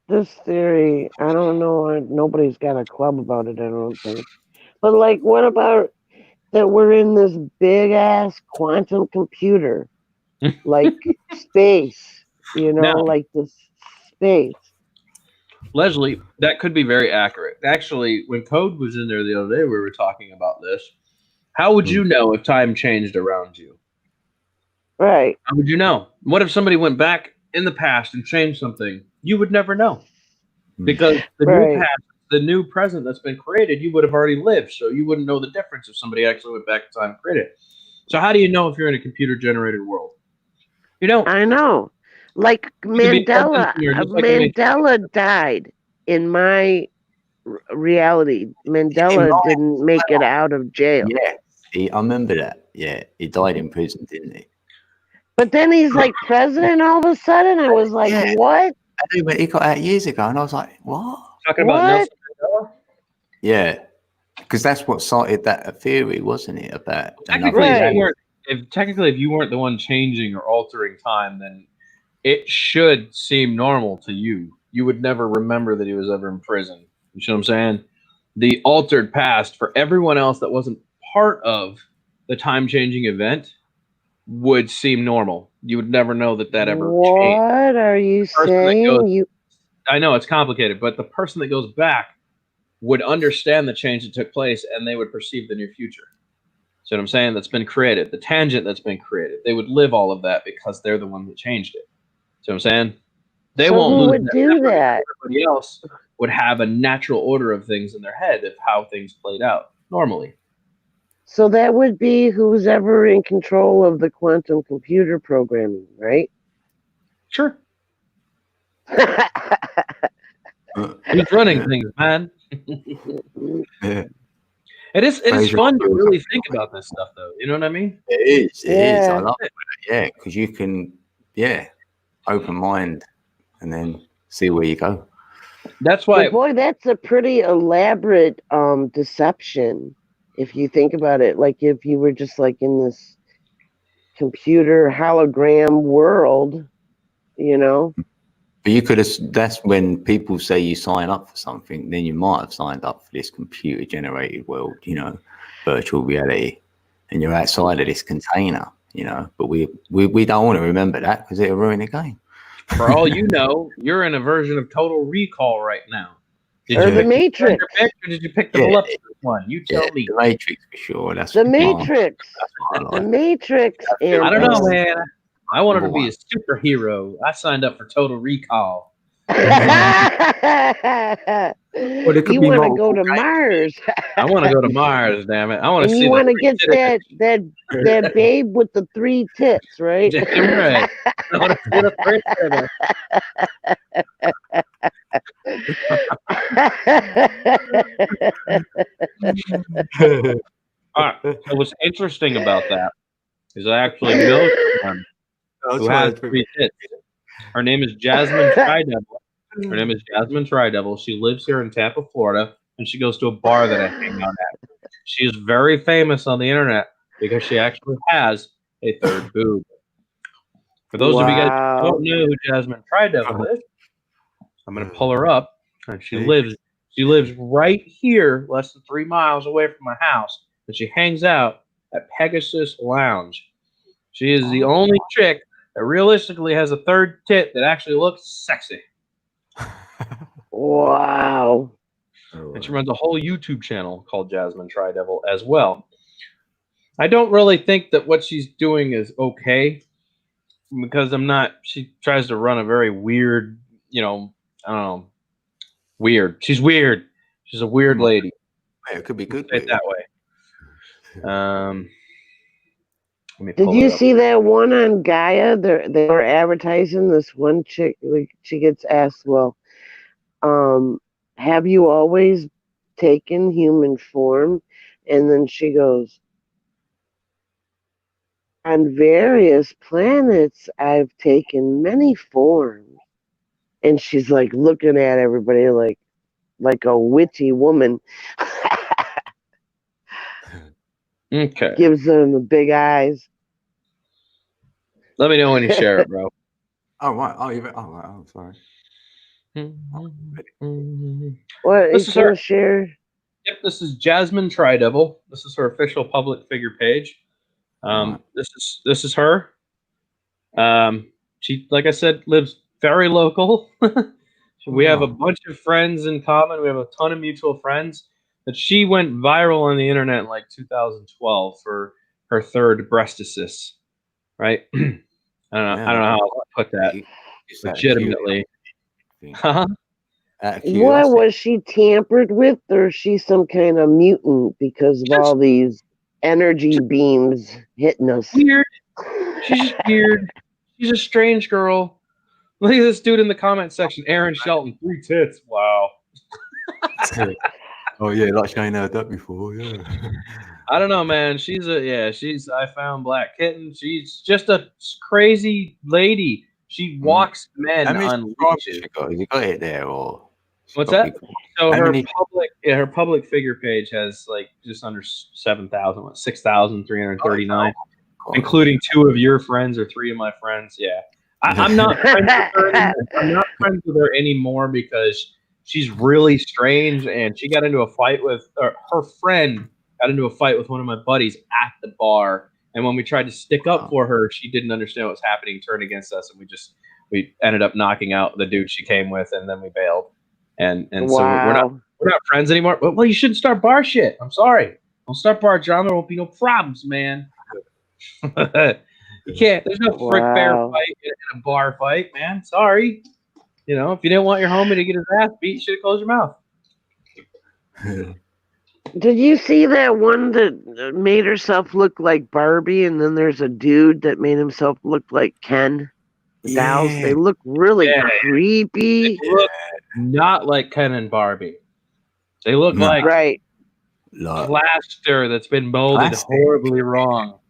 this theory? I don't know. Nobody's got a club about it, I don't think. But like, what about that we're in this big ass quantum computer, like space, Now, like this space. Leslie, that could be very accurate. Actually, when Code was in there the other day, we were talking about this. How would you know if time changed around you? Right. How would you know? What if somebody went back in the past and changed something? You would never know. Because the new past, the new present that's been created, you would have already lived. So you wouldn't know the difference if somebody actually went back in time and created it. So how do you know if you're in a computer-generated world? You don't. I know. Like Mandela died in my reality. Mandela didn't make it out of jail. Yeah, I remember that. Yeah, he died in prison, didn't he? But then he's like president all of a sudden. I was like, what? He got out years ago, and I was like, what? Talking about Nelson Mandela? Yeah, because that's what started that theory, wasn't it? About technically, if you weren't the one changing or altering time, then it should seem normal to you. You would never remember that he was ever in prison. You see what I'm saying? The altered past for everyone else that wasn't part of the time-changing event would seem normal. You would never know that ever changed. What are you saying? I know it's complicated, but the person that goes back would understand the change that took place, and they would perceive the near future. See what I'm saying? That's been created. The tangent that's been created. They would live all of that because they're the one that changed it. See what I'm saying? They won't lose would do that. Everybody else would have a natural order of things in their head of how things played out normally. So that would be who's ever in control of the quantum computer programming, right? Sure. Who's running things, man? Yeah. It is fun to really think about this stuff, though. You know what I mean? It is. I love it. Yeah, because you can, open mind and then see where you go. That's why. But boy, that's a pretty elaborate deception. If you think about it, like if you were just like in this computer hologram world, But you could have. That's when people say you sign up for something, then you might have signed up for this computer-generated world, virtual reality, and you're outside of this container, But we don't want to remember that because it'll ruin the game. For all you know, you're in a version of Total Recall right now. Or the Matrix. Or did you pick the voluptuous one? You tell me. The Matrix for sure. That's The what Matrix. I like. The Matrix. I don't know, man. I wanted to be a superhero. I signed up for Total Recall. You want to go to Mars. I want to go to Mars, damn it. I want to see. You want to get that babe with the 3 tits, right? Damn right. I want to see the 3 tits. All right. So what's interesting about that is I actually know someone who has 3 tits. Her name is Jasmine Tridevil. She lives here in Tampa, Florida, and she goes to a bar that I hang out at. She is very famous on the internet because she actually has a 3rd boob. For those of you guys who don't know who Jasmine Tridevil is, I'm going to pull her up, and she lives right here, less than 3 miles away from my house, and she hangs out at Pegasus Lounge. She is the only chick that realistically has a 3rd tit that actually looks sexy. Wow. And she runs a whole YouTube channel called Jasmine Tridevil as well. I don't really think that what she's doing is okay because she tries to run a very weird, I don't know, weird. She's weird. She's a weird lady. Yeah, it could be good. Say it that way. Did you see that one on Gaia? They were advertising this one chick. Like, she gets asked, "Well, have you always taken human form?" And then she goes, "On various planets, I've taken many forms." And she's like looking at everybody like a witchy woman. Okay. Gives them the big eyes. Let me know when you share it, bro. Oh, right. Oh, right. Oh, sorry. What This is her. Share? Yep, this is Jasmine Tridevil. This is her official public figure page. This is her. She, like I said, lives very local. We have a bunch of friends in common. We have a ton of mutual friends. But she went viral on the internet in like 2012 for her 3rd breastitis. Right? I don't know how to put that. Legitimately. What was she tampered with, or is she some kind of mutant because of all these energy beams hitting us? Weird. She's just weird. She's a strange girl. Look at this dude in the comment section. Aaron Shelton, 3 tits. Wow. Oh yeah, like she ain't heard that before. Yeah. I don't know, man. I found Black Kitten. She's just a crazy lady. She walks men on leashes. Has you got it there or what's that? So her public figure page has like just under 7,000, 6,339, including 2 of your friends or 3 of my friends. Yeah, I'm not friends with her. I'm not friends with her anymore because she's really strange, and she got into a fight with her friend. Got into a fight with one of my buddies at the bar, and when we tried to stick up for her, she didn't understand what was happening, turned against us, and we ended up knocking out the dude she came with, and then we bailed. And so we're not friends anymore. Well, you shouldn't start bar shit. I'm sorry. Don't start bar drama. There won't be no problems, man. You can't. There's no frick bear fight in a bar fight, man. Sorry. If you didn't want your homie to get his ass beat, you should have closed your mouth. Did you see that one that made herself look like Barbie, and then there's a dude that made himself look like Ken? Dolls. They look really creepy. They look not like Ken and Barbie. They look like plaster that's been molded horribly wrong.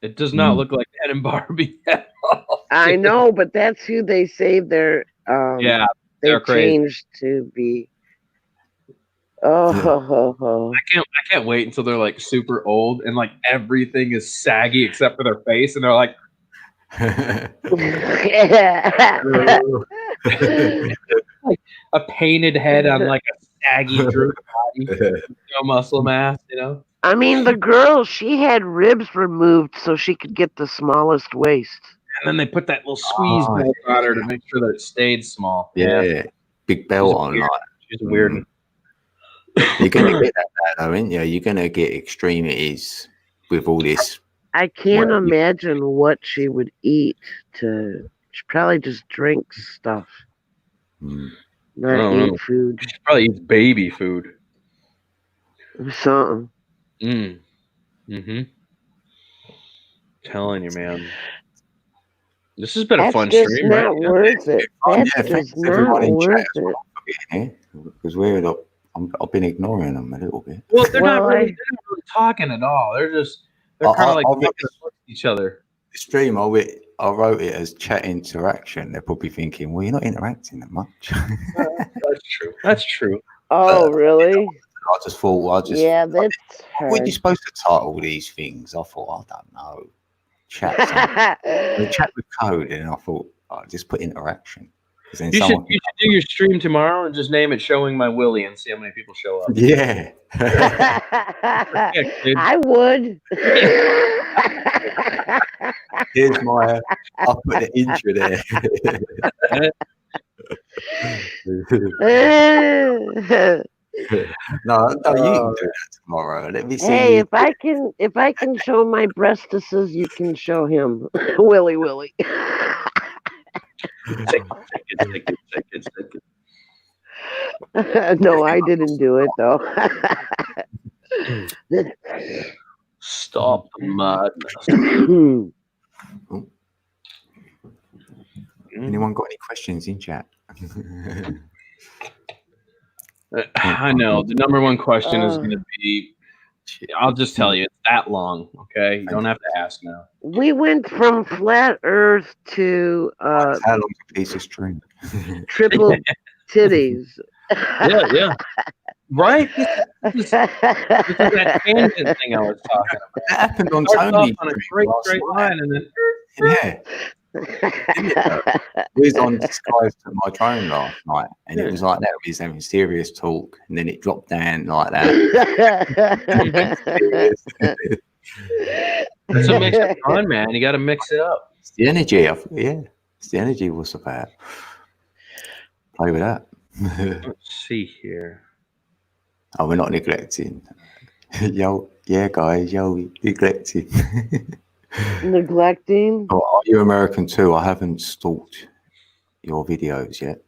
It does not look like Ken and Barbie at all. I know, but that's who they say they're they're changed to be. I can't wait until they're like super old and like everything is saggy except for their face, and they're like A painted head on like a saggy droop body, no muscle mass, you know. I mean, the girl, she had ribs removed so she could get the smallest waist. And then they put that little squeeze Oh, belt on her to make sure that it stayed small. Yeah. Big belt on, weird. like. She's a weird one. You're gonna get that though, aren't you? You're gonna get extremities with all this. I can't Well, imagine what she would eat to. She probably just drinks stuff, Mm. not don't eat know. food. She probably eats baby food. Something. Mm-hmm. Telling you, man. This has been a That's fun just stream, not right? worth it. That's Yeah, thanks just everyone not in chat worth as it. well for being here, because I've been ignoring them a little bit. Well, they're not Well, really talking at all. They're kind of like I'll talking get amongst each other. the stream. I wrote it as chat interaction. They're probably thinking, well, you're not interacting that much. That's true. That's true. Oh, really? I just thought, Yeah, that's what are you hard. supposed to title these things? I thought, I don't know. Chat with code, and I thought, just put interaction. Then You should do your stream tomorrow and just name it "Showing My Willy" and see how many people show up. Yeah. I would. Here's my. I'll put the intro there. No, you can do that tomorrow. Let me see. Hey, if I can show my breastises, you can show him, Willy. No, I didn't do it though. Stop the madness. Anyone got any questions in chat? I know. The number one question is going to be, I'll just tell you, it's that long, okay? You don't have to ask now. We went from flat Earth to How long's a piece of string? triple titties. Yeah. Right? This is that tangent thing I was talking about. That happened on Starts Tony. off on a great straight line and then... Yeah. We was on Skies to my drone last night, and it was like that. We was having serious talk, and then it dropped down like that. That's what makes it fun, man. You got to mix it up. It's the energy. It's the energy was about. Play with that. Let's see here. Oh, we're not neglecting. Yo, yeah, guys, neglecting. Neglecting? Oh, are you American too? I haven't stalked your videos yet.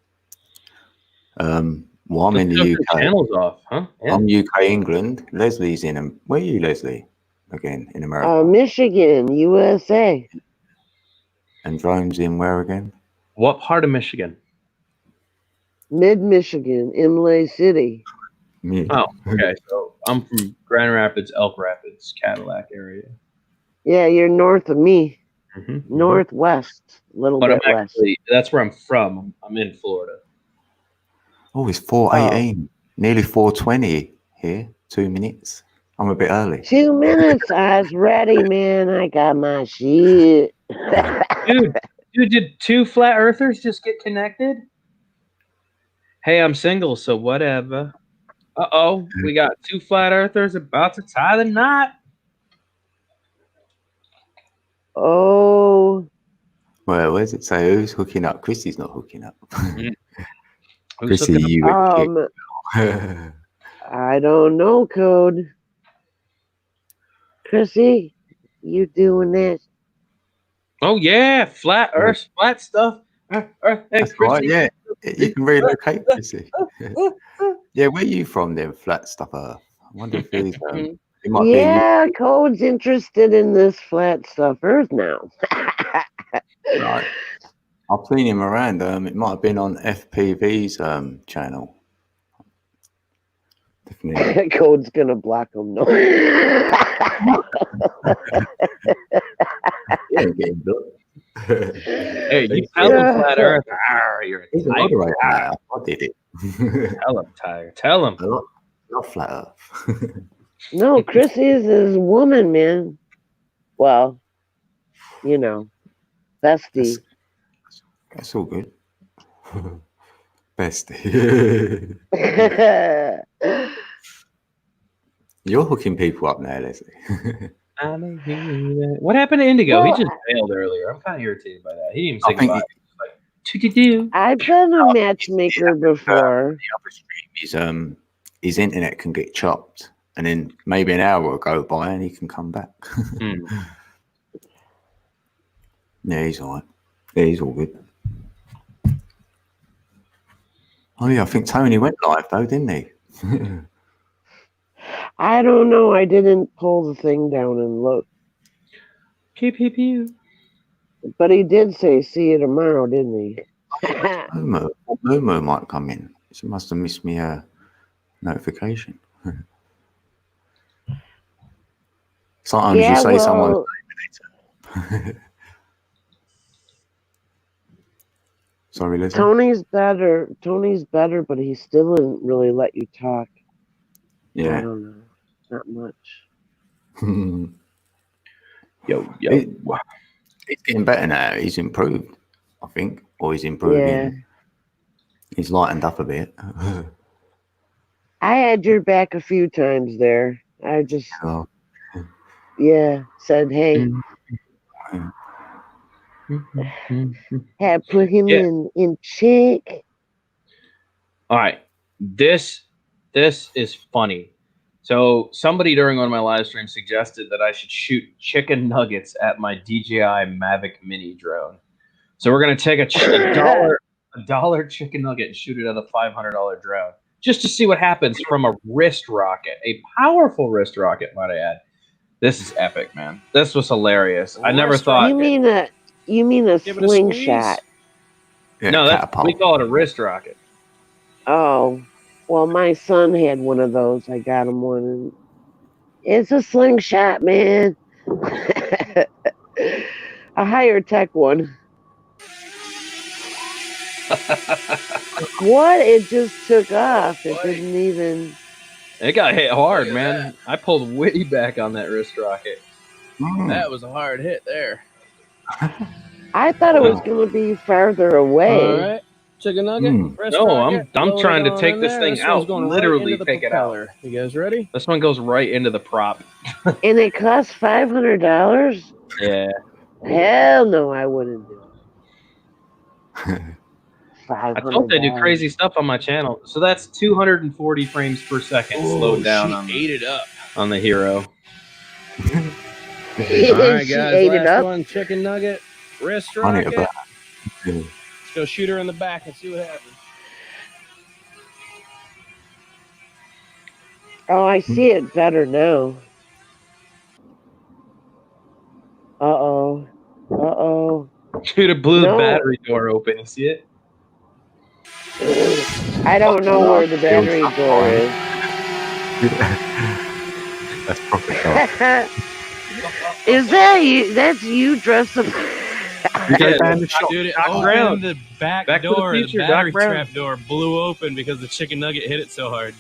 Well, I'm in the UK. Channels off, huh? Yeah. I'm UK, England. Leslie's in them. Where are you, Leslie? Again, in America. Michigan, USA. And Drone's in where again? What part of Michigan? Mid-Michigan, Imlay City. Me. Oh, okay. So I'm from Grand Rapids, Elk Rapids, Cadillac area. Yeah, you're north of me. Mm-hmm. Northwest, little But bit I'm west. actually, that's where I'm from. I'm in Florida. Oh, it's 4:18. Nearly 4:20 here. 2 minutes. I'm a bit early. 2 minutes. I was ready, man. I got my shit. Dude, did two flat earthers just get connected? Hey, I'm single, so whatever. Uh-oh, we got two flat earthers about to tie the knot. Oh. Well, where does it say who's hooking up? Chrissy's not hooking up. Who's Chrissy, hooking up? you were kicked. I don't know, Code. Chrissy, you doing that? Oh, yeah, flat earth, flat stuff. Hey, That's right, yeah. You can relocate, Chrissy. Yeah, where are you from then, flat stuff Earth? I wonder if he's, it might Yeah, Code's interested in this flat stuff Earth now. be right. I've seen him around. It might have been on FPV's channel. Definitely. Code's gonna block him. No. He ain't getting blocked. Hey, you tell him flat earth. You're He's a moderator now. I did it. Tell him, Tiger. Tell him. I love flat Earth. No, Chrissy is his woman, man. Well, you know. Bestie. That's all good. Bestie. You're hooking people up now, Leslie. What happened to Indigo? Well, He just bailed earlier. I'm kind of irritated by that. He didn't I even say think goodbye. Do. I've been a matchmaker before. His internet can get chopped, and then maybe an hour will go by, and he can come back. Yeah, he's all right. Yeah, he's all good. Oh yeah, I think Tony went live though, didn't he? I don't know. I didn't pull the thing down and look. Pew pew pew. But he did say see you tomorrow, didn't he? Momo might come in. She must have missed me a notification. Sometimes you say someone's name. Sorry, Liz. Tony's better, but he still didn't really let you talk. I Yeah. don't know. Not much. Yo. He's getting better now. He's improved, I think. Or he's improving. Yeah. He's lightened up a bit. I had your back a few times there. I just, Oh. said, hey, had put him in check. All right. This is funny. So somebody during one of my live streams suggested that I should shoot chicken nuggets at my DJI Mavic Mini drone. So we're gonna take a dollar chicken nugget and shoot it at a $500 drone, just to see what happens from a wrist rocket, a powerful wrist rocket, might I add. This is epic, man. This was hilarious. I never thought. You mean a slingshot? Yeah, No, catapult. we call it a wrist rocket. Oh, well, my son had one of those. I got him one. And it's a slingshot, man. A higher tech one. What? It just took off. It didn't even. It got hit hard, man. I pulled way back on that wrist rocket. That was a hard hit there. I thought it was going to be farther away. All right. Chicken nugget. No, I'm trying to take this thing out. Literally take it out. You guys ready? This one goes right into the prop. And it costs $500? Yeah. Hell no, I wouldn't do it. I told they do crazy stuff on my channel. So that's 240 frames per second slowed down on ate it up on the Hero. All right, guys. Last one, chicken nugget, wrist rocket. Let's go shoot her in the back and see what happens. Oh, I see it better now. Uh-oh. Dude, it blew the battery door open. You see it? I don't know where the battery door is. That's proper dark. Is that you? That's you dressed up. Dude, it opened the back door. The battery Brown. trap door blew open because the chicken nugget hit it so hard.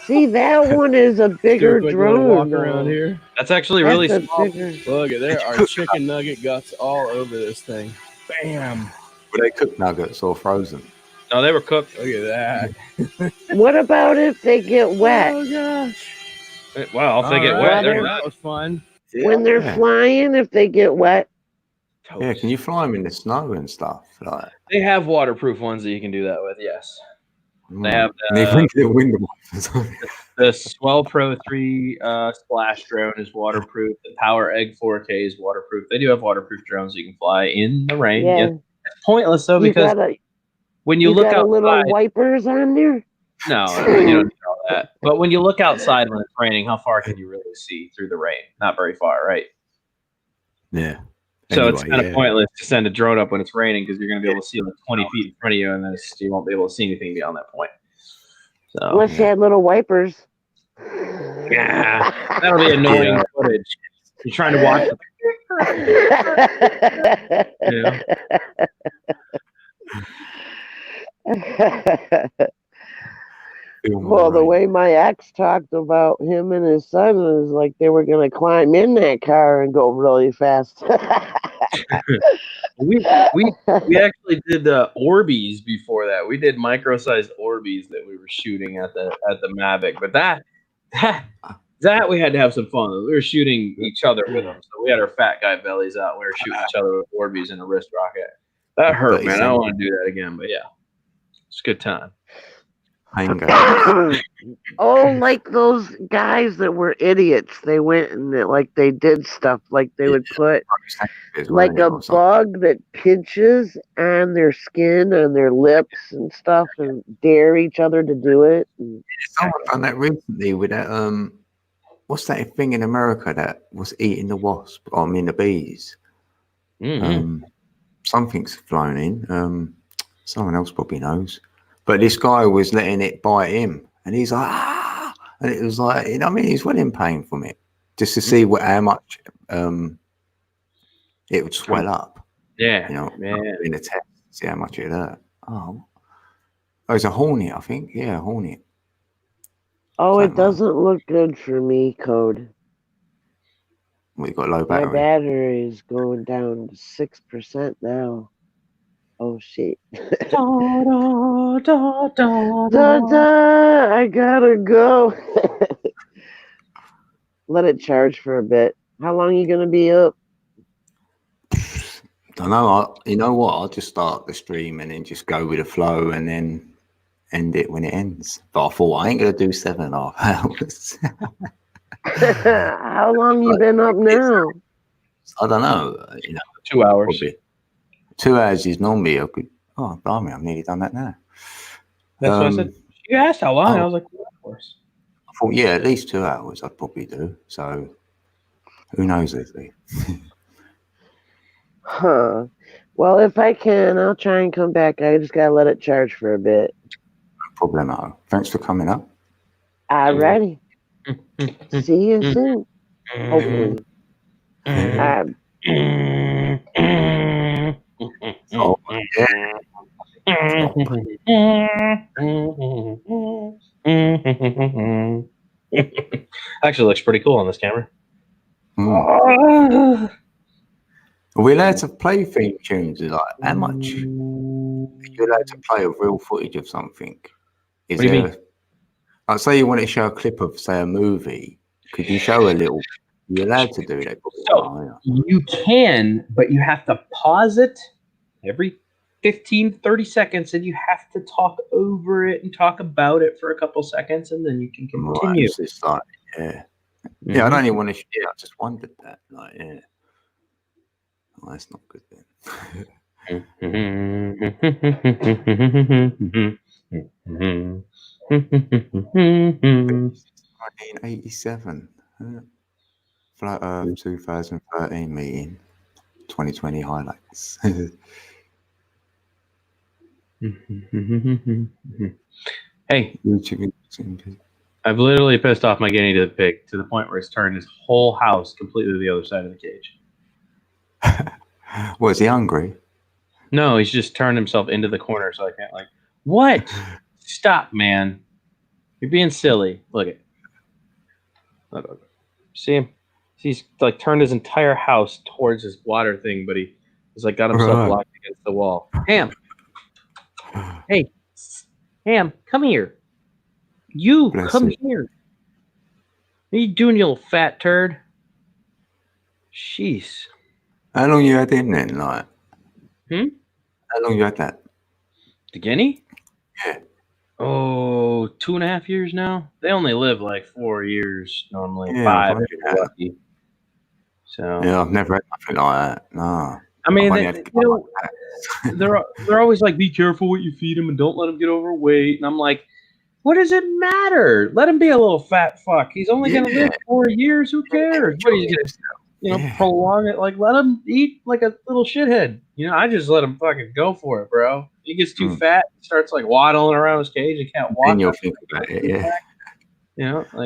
See, that one is a bigger Do a quick little drone. walk around here. That's actually That's really a small. bigger- Look, there are chicken nugget guts all over this thing. Bam! Were they cooked nuggets or frozen? No, they were cooked. Look at that. What about if they get wet? Oh gosh! Well, if they get All wet, right, they're that not. was fun. When they're flying, if they get wet? Yeah, can you fly them in the snow and stuff? Like, They have waterproof ones that you can do that with. Yes. They have And they bring the window wipers on. the Swell Pro 3 splash drone is waterproof. The Power Egg 4K is waterproof. They do have waterproof drones you can fly in the rain. Yeah. It's pointless though You because got when you look got a little outside, wipers on there? no, you don't need all that. But when you look outside when it's raining, how far can you really see through the rain? Not very far, right? Yeah. So it's Anyway, kind of pointless to send a drone up when it's raining because you're going to be able to see like 20 feet in front of you, and then you won't be able to see anything beyond that point. So Unless you had little wipers. yeah, that'll be annoying footage. You're trying to watch. Well, the way my ex talked about him and his son was like they were going to climb in that car and go really fast. we actually did Orbeez before that. We did micro-sized Orbeez that we were shooting at the Mavic, but that we had to have some fun with. We were shooting each other with them, so we had our fat guy bellies out. We were shooting each other with Orbeez and a wrist rocket. That hurt, man. I don't want to do that again, but yeah, it's a good time. Oh, like those guys that were idiots. They went and they did stuff like they would put like a bug that pinches on their skin and their lips and stuff and dare each other to do it. Someone done that recently with that what's that thing in America that was eating the wasp? The bees. Mm-hmm. Something's flown in. Someone else probably knows. But this guy was letting it bite him, and he's like, ah! And it was like, he's well in pain from it, just to see how much it would swell up. Yeah, in a test, see how much it hurt. Oh, it's a hornet, I think. Yeah, a hornet. Oh, it doesn't look good for me, Code. We got low battery. My battery is going down to 6% now. Oh shit. Da, I gotta go. Let it charge for a bit. How long are you gonna be up? Don't know. You know what? I'll just start the stream and then just go with the flow and then end it when it ends. But I thought I ain't gonna do 7.5 hours. How long you been up now? I don't know. 2 hours. Probably. 2 hours is normally a good. Oh, blimey, I've nearly done that now. That's what I said. You asked how long. I was like, 2 hours. I thought, yeah, at least 2 hours I'd probably do. So, who knows, Leslie? Huh. Well, if I can, I'll try and come back. I just gotta let it charge for a bit. No problemo. Thanks for coming up. Alrighty. See you soon. Hopefully. Oh, yeah. Actually looks pretty cool on this camera. Are we allowed to play theme tunes? Like, how much are you allowed to play of real footage of something? What do you mean? Like, say you want to show a clip of, say, a movie. Could you show a little? You're allowed to do that. So you can, but you have to pause it every 15, 30 seconds, and you have to talk over it and talk about it for a couple seconds, and then you can continue. Right, it's like, yeah. Yeah, I don't even want to. Yeah, I just wondered that. Like, yeah. Oh, that's not good then. 1987. 2013 meeting. 2020 highlights. Hey, I've literally pissed off my guinea pig to the point where it's turned his whole house completely to the other side of the cage. Was he hungry? No, he's just turned himself into the corner, so I can't What? Stop, man! You're being silly. Look at. Look. See him? He's turned his entire house towards his water thing, but he's got himself blocked against the wall. Ham. Hey, Ham, come here. Come here. What are you doing, you little fat turd? Jeez. How long you had him then, like? How long you had that? The guinea? Yeah. Oh, 2.5 years now. They only live 4 years normally. Yeah, 5 if you're lucky. So yeah, I've never had nothing like that. No. I mean, they're always be careful what you feed him and don't let him get overweight. And I'm like, what does it matter? Let him be a little fat fuck. He's only going to live 4 years. Who cares? What are you going to prolong it? Let him eat like a little shithead. I just let him fucking go for it, bro. He gets too fat, starts waddling around his cage and can't walk. Then you'll think about it, yeah.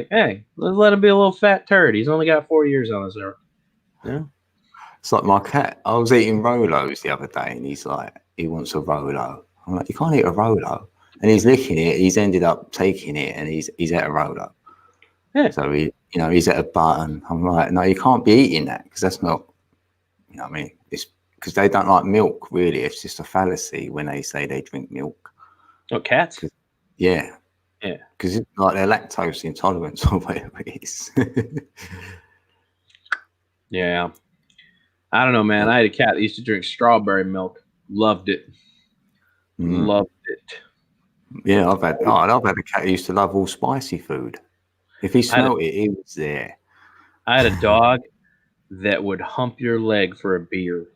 Hey, let's let him be a little fat turd. He's only got 4 years on his earth. Yeah. It's like my cat. I was eating Rolos the other day, and he's like, he wants a Rolo. I'm like, you can't eat a Rolo. And he's licking it. He's ended up taking it, and he's at a Rolo. Yeah. So he's at a button. I'm like, no, you can't be eating that because that's not. It's because they don't like milk. Really, it's just a fallacy when they say they drink milk. Oh, cats. Yeah, Yeah. because it's like their lactose intolerance or whatever it is. Yeah. I don't know, man. I had a cat that used to drink strawberry milk. Loved it. Mm. Loved it. Yeah, I've had a cat who used to love all spicy food. If he smelled it, he was there. I had a dog that would hump your leg for a beer.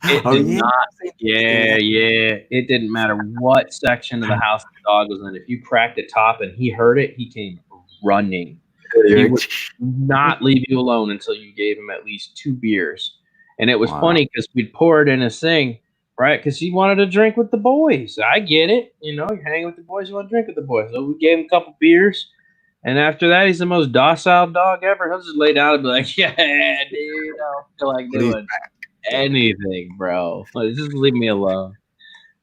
It did not. Yeah. It didn't matter what section of the house the dog was in. If you cracked the top and he heard it, he came running. He would not leave you alone until you gave him at least 2 beers. And it was funny because we'd pour it in his thing, right? Because he wanted to drink with the boys. I get it. You know, you're hanging with the boys, you want to drink with the boys. So we gave him a couple beers. And after that, he's the most docile dog ever. He'll just lay down and be like, yeah, dude, I don't feel like doing anything, bro. Like, just leave me alone.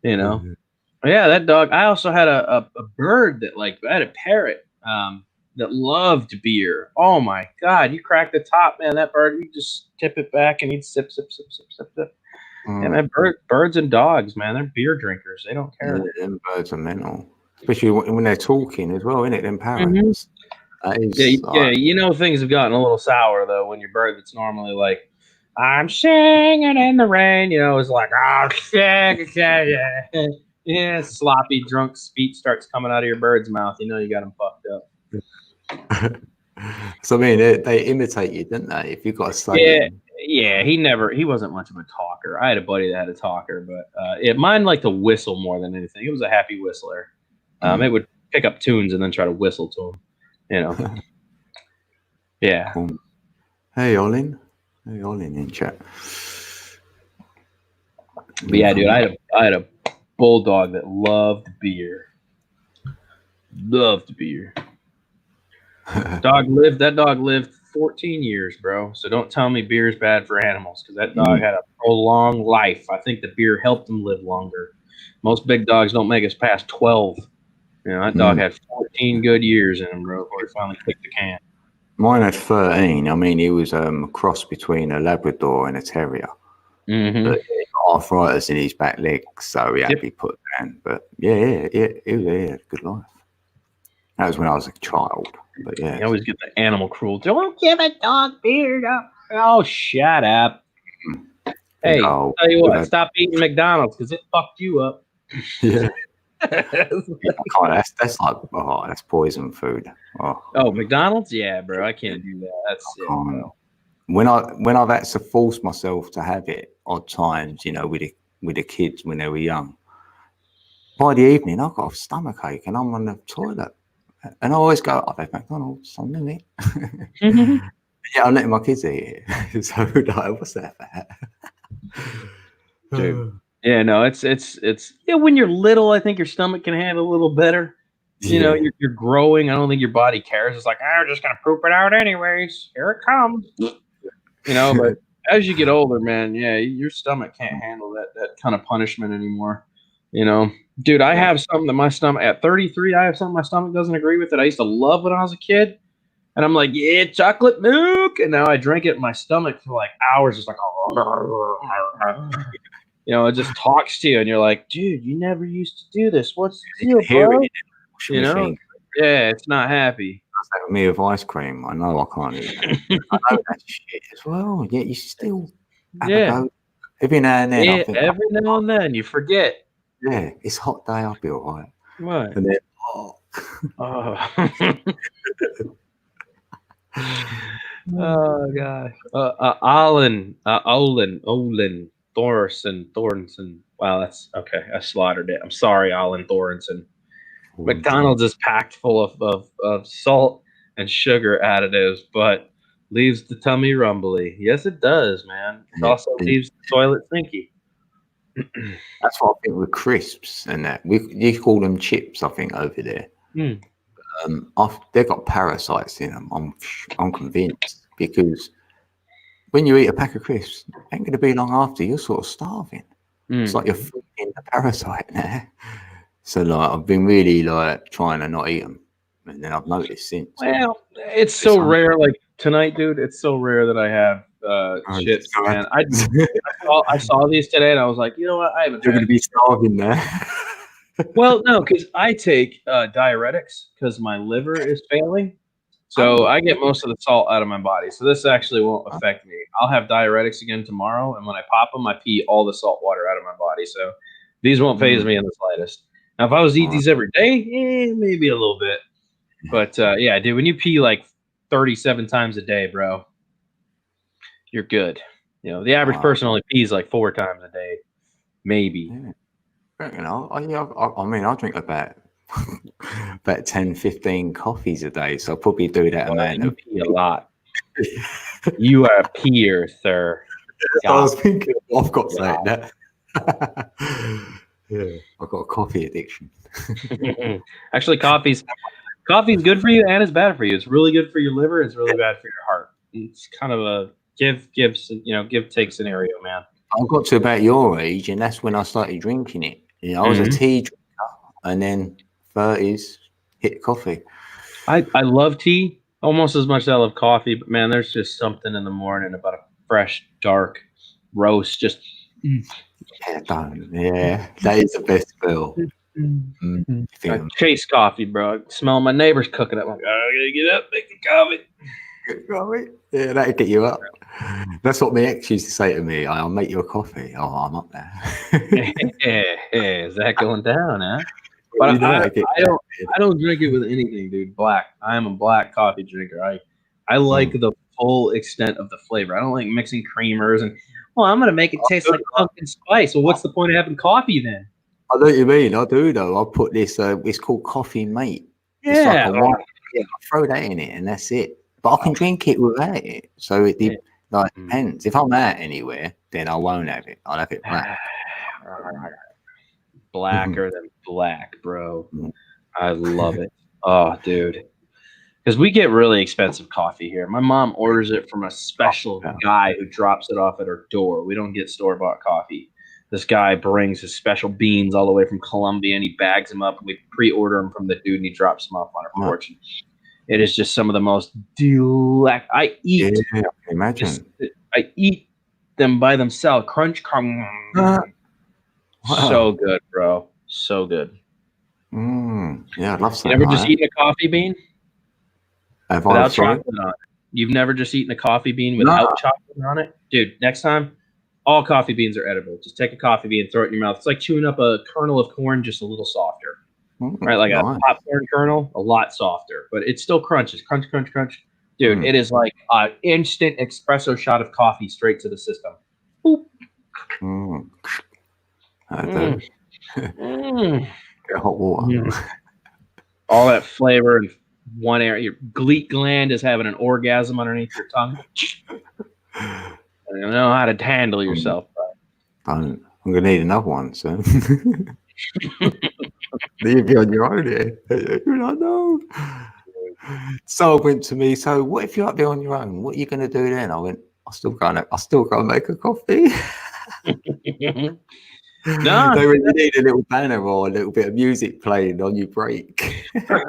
You know? Mm-hmm. Yeah, that dog. I also had a bird that, like, I had a parrot that loved beer. Oh, my God. You crack the top, man, that bird, you just tip it back and he'd sip, sip, sip, sip, sip, sip. And man, birds and dogs, man, they're beer drinkers. They don't care. Yeah, them birds are mental. Especially when they're talking as well, innit? Them parrots. Mm-hmm. Yeah, you know things have gotten a little sour though when your bird that's normally like, I'm singing in the rain, you know, is like, oh shit, yeah, sloppy drunk speech starts coming out of your bird's mouth. You know you got him fucked up. So I mean, they imitate you, didn't they? If you got to say, yeah, he wasn't much of a talker. I had a buddy that had a talker, but mine liked to whistle more than anything. It was a happy whistler. It would pick up tunes and then try to whistle to them, you know. Yeah. Hey, Olin. Hey, Olin in chat. But yeah, dude, I had a bulldog that loved beer. Loved beer. That dog lived 14 years, bro. So don't tell me beer is bad for animals, because that dog had a prolonged life. I think the beer helped him live longer. Most big dogs don't make us past 12. You know, that dog had 14 good years in him, bro, before he finally kicked the can. Mine had 13. I mean, he was a cross between a Labrador and a Terrier. Mm-hmm. But he got arthritis in his back leg, so he had to be put down. But yeah, he had a good life. That was when I was a child. But yeah, you always get the animal cruelty. Don't give a dog beer. Oh, shut up. Hey, I'll tell you what, stop eating McDonald's because it fucked you up. Yeah. That's like that's poison food. Oh, McDonald's, yeah, bro, I can't do that. That's it, bro. When I've had to force myself to have it odd times, you know, with the kids when they were young. By the evening, I've got a stomachache and I'm on the toilet, and I always go, I've had McDonald's, I'm in it. Mm-hmm. Yeah, I'm letting my kids eat it. So like, what's that for? Dude. Yeah, no, it's when you're little, I think your stomach can handle a little better. You know, you're growing. I don't think your body cares. It's like, I'm just gonna poop it out anyways. Here it comes. You know, but as you get older, man, yeah, your stomach can't handle that kind of punishment anymore. You know, dude, I have something that my stomach at 33, I have something my stomach doesn't agree with that I used to love when I was a kid. And I'm like, yeah, chocolate milk. And now I drink it in my stomach for like hours, just like, you know, it just talks to you, and you're like, dude, you never used to do this. What's the deal, bro? You know? Yeah, it's not happy. That's like me with ice cream. I know I can't eat that. I know that shit as well. Yeah, you still have a go. Every now and then. Yeah, every now and then you forget. Yeah, it's a hot day. I'll be all right. What? And then, oh gosh. Olin Thornton. Wow, that's okay. I slaughtered it. I'm sorry, Olin Thornton. McDonald's is packed full of salt and sugar additives, but leaves the tummy rumbly. Yes, it does, man. It also leaves the toilet stinky. That's what I think with crisps and that. You call them chips, I think, over there. They've got parasites in them. I'm convinced, because when you eat a pack of crisps, it ain't going to be long after you're sort of starving. It's like you're feeding the parasite now. So like I've been really like trying to not eat them, and then I've noticed since. Well, it's so rare. Like tonight, dude, it's so rare that I have shit, man. I saw these today, and I was like, you know what? I haven't. You're going to be starving there. Well, no, because I take diuretics because my liver is failing. So I get most of the salt out of my body. So this actually won't affect me. I'll have diuretics again tomorrow, and when I pop them, I pee all the salt water out of my body. So these won't phase me in the slightest. Now, if I was to eat these every day, maybe a little bit. But yeah, dude, when you pee like 37 times a day, bro, you're good. You know, the average person only pees like 4 times a day, maybe. Yeah. You know, I mean, I drink about 10, 15 coffees a day, so I'll probably do that amount of pee a lot. You are a peer, sir. I was thinking, I've got to say that. Yeah, I've got a coffee addiction. Actually, coffee's good for you and it's bad for you. It's really good for your liver. It's really bad for your heart. It's kind of a give take scenario, man. I got to about your age, and that's when I started drinking it. You know, I was a tea drinker, and then 30s hit coffee. I love tea almost as much as I love coffee, but man, there's just something in the morning about a fresh, dark roast. Just yeah, that is the best feel. I chase coffee, bro. I smell my neighbors cooking it. I'm like, I gotta get up, make the coffee. Yeah, that'll get you up. That's what my ex used to say to me. I'll make you a coffee. Oh, I'm up there. Yeah, is that going down, huh? But I don't drink it with anything, dude. Black. I am a black coffee drinker. I like the full extent of the flavor. I don't like mixing creamers and I'm gonna make it taste like pumpkin spice. Well, what's the point of having coffee then? I know what you mean. I do though. I'll put this. It's called Coffee Mate. Yeah. It's like I throw that in it, and that's it. But I can drink it without it. So it depends. If I'm out anywhere, then I won't have it. I'll have it black. Blacker than black, bro. I love it. Oh, dude. Because we get really expensive coffee here. My mom orders it from a special guy who drops it off at her door. We don't get store-bought coffee. This guy brings his special beans all the way from Colombia, and he bags them up. And we pre-order them from the dude, and he drops them off on our porch. It is just some of the most delectable. I eat. Yeah, I can imagine. I eat them by themselves. Crunch. Wow. So good, bro. So good. Yeah, I'd love some. You ever just eaten a coffee bean without chocolate on it? You've never just eaten a coffee bean without chocolate on it? Dude, next time, all coffee beans are edible. Just take a coffee bean and throw it in your mouth. It's like chewing up a kernel of corn, just a little softer. Right? Like a popcorn kernel, a lot softer. But it still crunches. Crunch, crunch, crunch. Dude, it is like an instant espresso shot of coffee straight to the system. Boop. Get hot water. All that flavor in one area. Your GLEAT gland is having an orgasm underneath your tongue. I don't know how to handle yourself. I'm gonna need another one, so you'd be on your own here. You're like, no. So I went to me. So what if you're up there on your own? What are you gonna do then? I went. I still gotta make a coffee. No, they really need a little banner or a little bit of music playing on your break. If I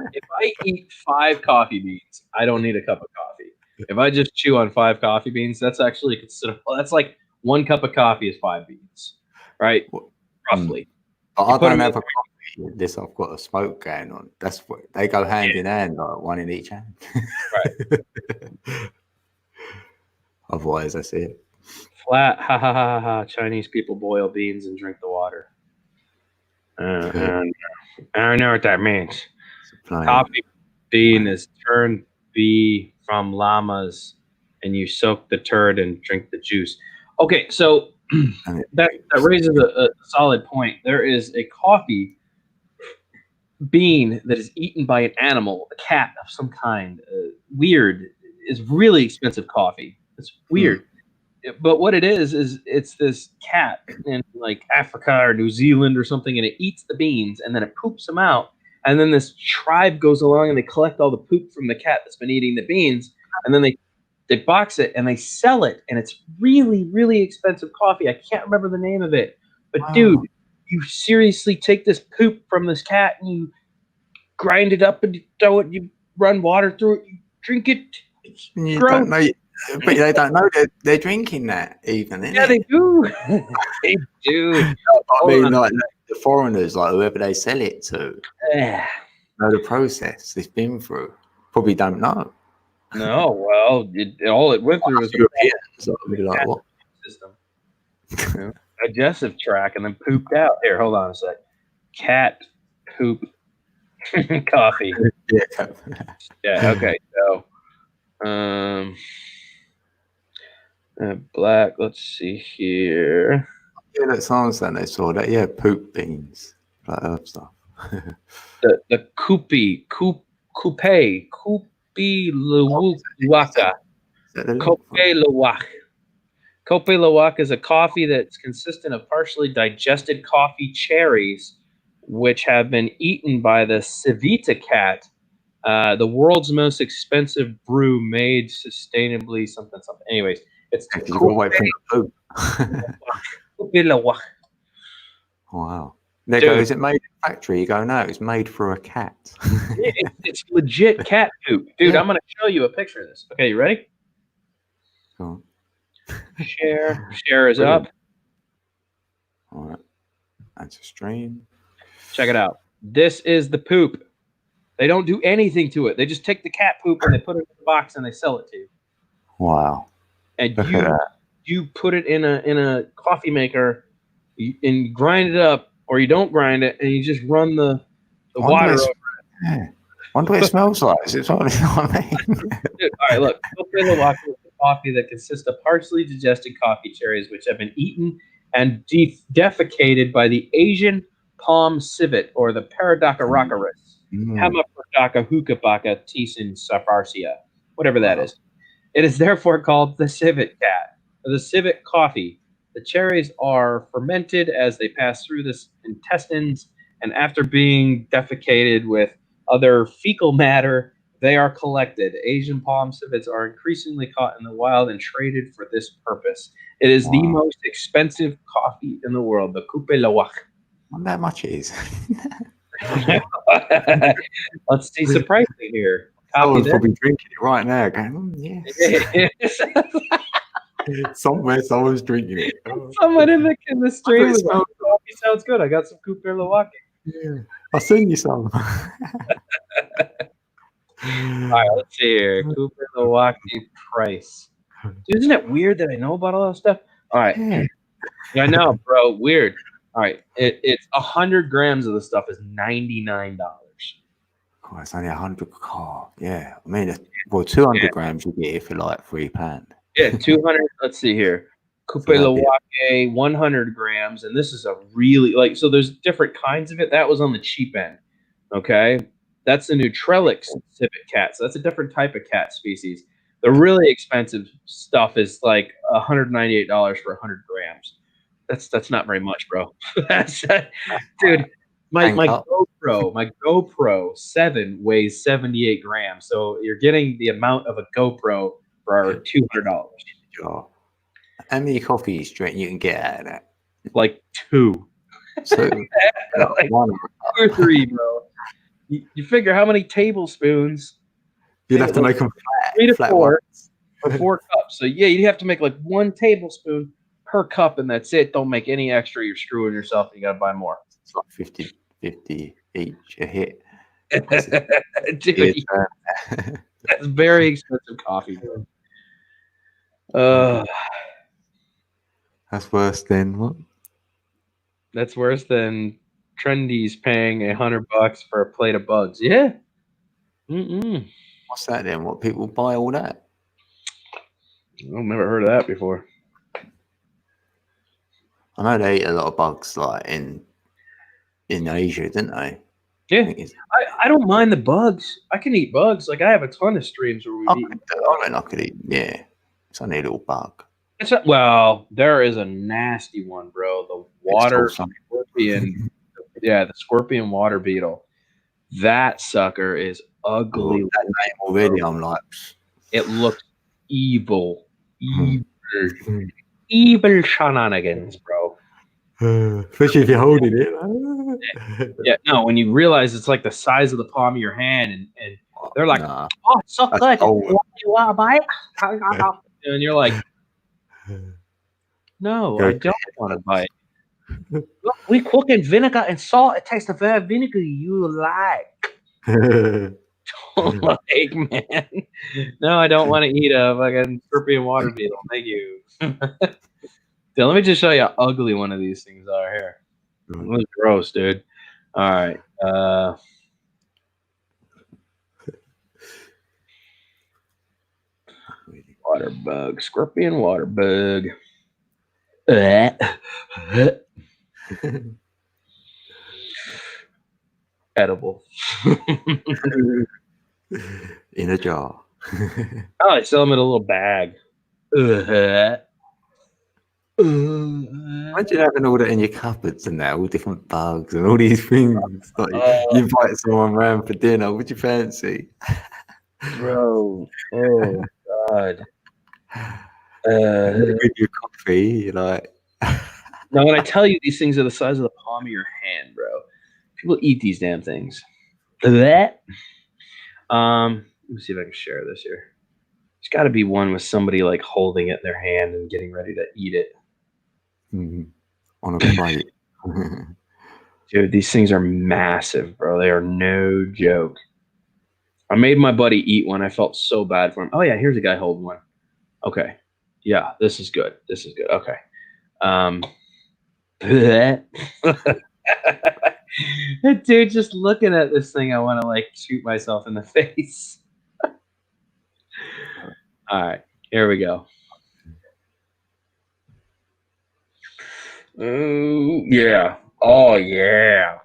eat 5 coffee beans, I don't need a cup of coffee. If I just chew on 5 coffee beans, that's actually considerable. That's like 1 cup of coffee is 5 beans, right? Roughly. I don't have a coffee with this. I've got a smoke going on. That's what they go hand in hand, like one in each hand. Right. Otherwise, that's it. Flat, ha ha ha ha. Chinese people boil beans and drink the water. I don't know what that means. Coffee bean is turned bee from llamas, and you soak the turd and drink the juice. Okay, so that raises a solid point. There is a coffee bean that is eaten by an animal, a cat of some kind. Weird. Is really expensive coffee. It's weird. But what it is it's this cat in like Africa or New Zealand or something, and it eats the beans and then it poops them out. And then this tribe goes along and they collect all the poop from the cat that's been eating the beans, and then they box it and they sell it. And it's really, really expensive coffee. I can't remember the name of it. But dude, you seriously take this poop from this cat and you grind it up and you throw it, you run water through it, you drink it. You don't know But they don't know they're drinking that even. Yeah, they do. They do. I mean, like the foreigners, like whoever they sell it to, Yeah. know the process it's been through. Probably don't know. No, well, all it went through was the Europeans, so I'll be like, what? system, digestive tract, and then pooped out. Here, hold on a sec. Cat poop coffee. Yeah. Yeah. Okay. So, black. Let's see here. Yeah, that sounds like they saw that. Yeah, poop beans, like herb stuff. The Kupi Luwaka. Kope Luwak. Kope Luwak is a coffee that's consistent of partially digested coffee cherries, which have been eaten by the Civita cat, the world's most expensive brew made sustainably. Something. Anyways, it's You got away from the poop. Kope Luwak. Wow. There Dude. goes it made in a factory. You go, no, it's made for a cat. It's legit cat poop, dude. Yeah. I'm gonna show you a picture of this. Okay, you ready? Cool. Share is up. All right. That's a stream. Check it out. This is the poop. They don't do anything to it. They just take the cat poop and they put it in the box and they sell it to you. Wow. And Look at that. you put it in a coffee maker and grind it up, or you don't grind it and you just run the water over. Yeah. Wonder what it smells like. It's what I mean. Dude, all right, look. Kope Luwak is a coffee that consists of partially digested coffee cherries, which have been eaten and defecated by the Asian palm civet, or the Paradoca rockeris, Hemiperdaka hookabaka tisin safarsia, whatever that is. It is therefore called the civet cat, or the civet coffee. The cherries are fermented as they pass through the intestines, and after being defecated with other fecal matter, they are collected. Asian palm civets are increasingly caught in the wild and traded for this purpose. It is the most expensive coffee in the world, the Kope Luwak. Not that much it is. Let's see some pricing here. Someone's probably drinking it right now. Going, yes. Somewhere, someone's drinking it. Someone in the stream was like, coffee sounds good. I got some Kope Luwak. Yeah. I'll send you some. All right, let's see here. Kope Luwak price. Dude, isn't it weird that I know about all that stuff? All right. Yeah, I know, bro. Weird. All right. It's 100 grams of the stuff is $99. Oh, it's only 100. Oh, yeah. I mean, 200 grams you get it for like £3. Yeah, 200. Let's see here. Kope Luwak, 100 grams, and this is a really so there's different kinds of it. That was on the cheap end. Okay, that's the Neutrelix civet cat. So that's a different type of cat species. The really expensive stuff is like $198 for 100 grams. That's not very much, bro. Dude. My GoPro 7 weighs 78 grams, so you're getting the amount of a GoPro for $200. Sure. How many coffees do you reckon you can get out of that? Like 2. So, like 2 or 3, bro. You figure how many tablespoons? You'd have to make them flat. 3 to flat 4. 4 cups. So yeah, you'd have to make like 1 tablespoon per cup, and that's it. Don't make any extra. You're screwing yourself. You got to buy more. It's like 50 each a hit. Dude, that's very expensive coffee, bro. That's worse than what? That's worse than Trendy's paying $100 for a plate of bugs. Yeah. What's that then? What, people buy all that? I've never heard of that before. I know they eat a lot of bugs, like in Asia, didn't they? Yeah, I don't mind the bugs. I can eat bugs. Like I have a ton of streams where we eat. I could eat. Yeah, it's only a little bug. Well, there is a nasty one, bro. The water scorpion. Yeah, the scorpion water beetle. That sucker is ugly. That name already, I'm like, it looks evil. Evil shenanigans, bro. Especially if you're holding it. Yeah, no, when you realize it's like the size of the palm of your hand, and they're like, nah, oh, it's so good. cold. You want to buy it? and you're like, no, I don't want to bite. Look, we cook in vinegar and salt. It tastes the very vinegar you like. Like, man. No, I don't want to eat a fucking scorpion water beetle. Thank you. Dude, let me just show you how ugly one of these things are here. It was gross, dude. All right. Water bug. Scorpion water bug. Edible. In a jar. Oh, they sell them in a little bag. Imagine having all that in your cupboards and that, all different bugs and all these things. Like, you invite someone round for dinner, what do you fancy? Bro. Oh, God. With your coffee, you're like. Now, when I tell you these things are the size of the palm of your hand, bro, people eat these damn things. Let me see if I can share this here. There's got to be one with somebody like holding it in their hand and getting ready to eat it. On a plate. Dude, these things are massive, bro. They are no joke. I made my buddy eat one. I felt so bad for him. Oh, yeah, here's a guy holding one. Okay. Yeah, this is good. This is good. Okay. Dude, just looking at this thing, I want to like shoot myself in the face. All right, here we go. Oh, yeah. Oh, yeah.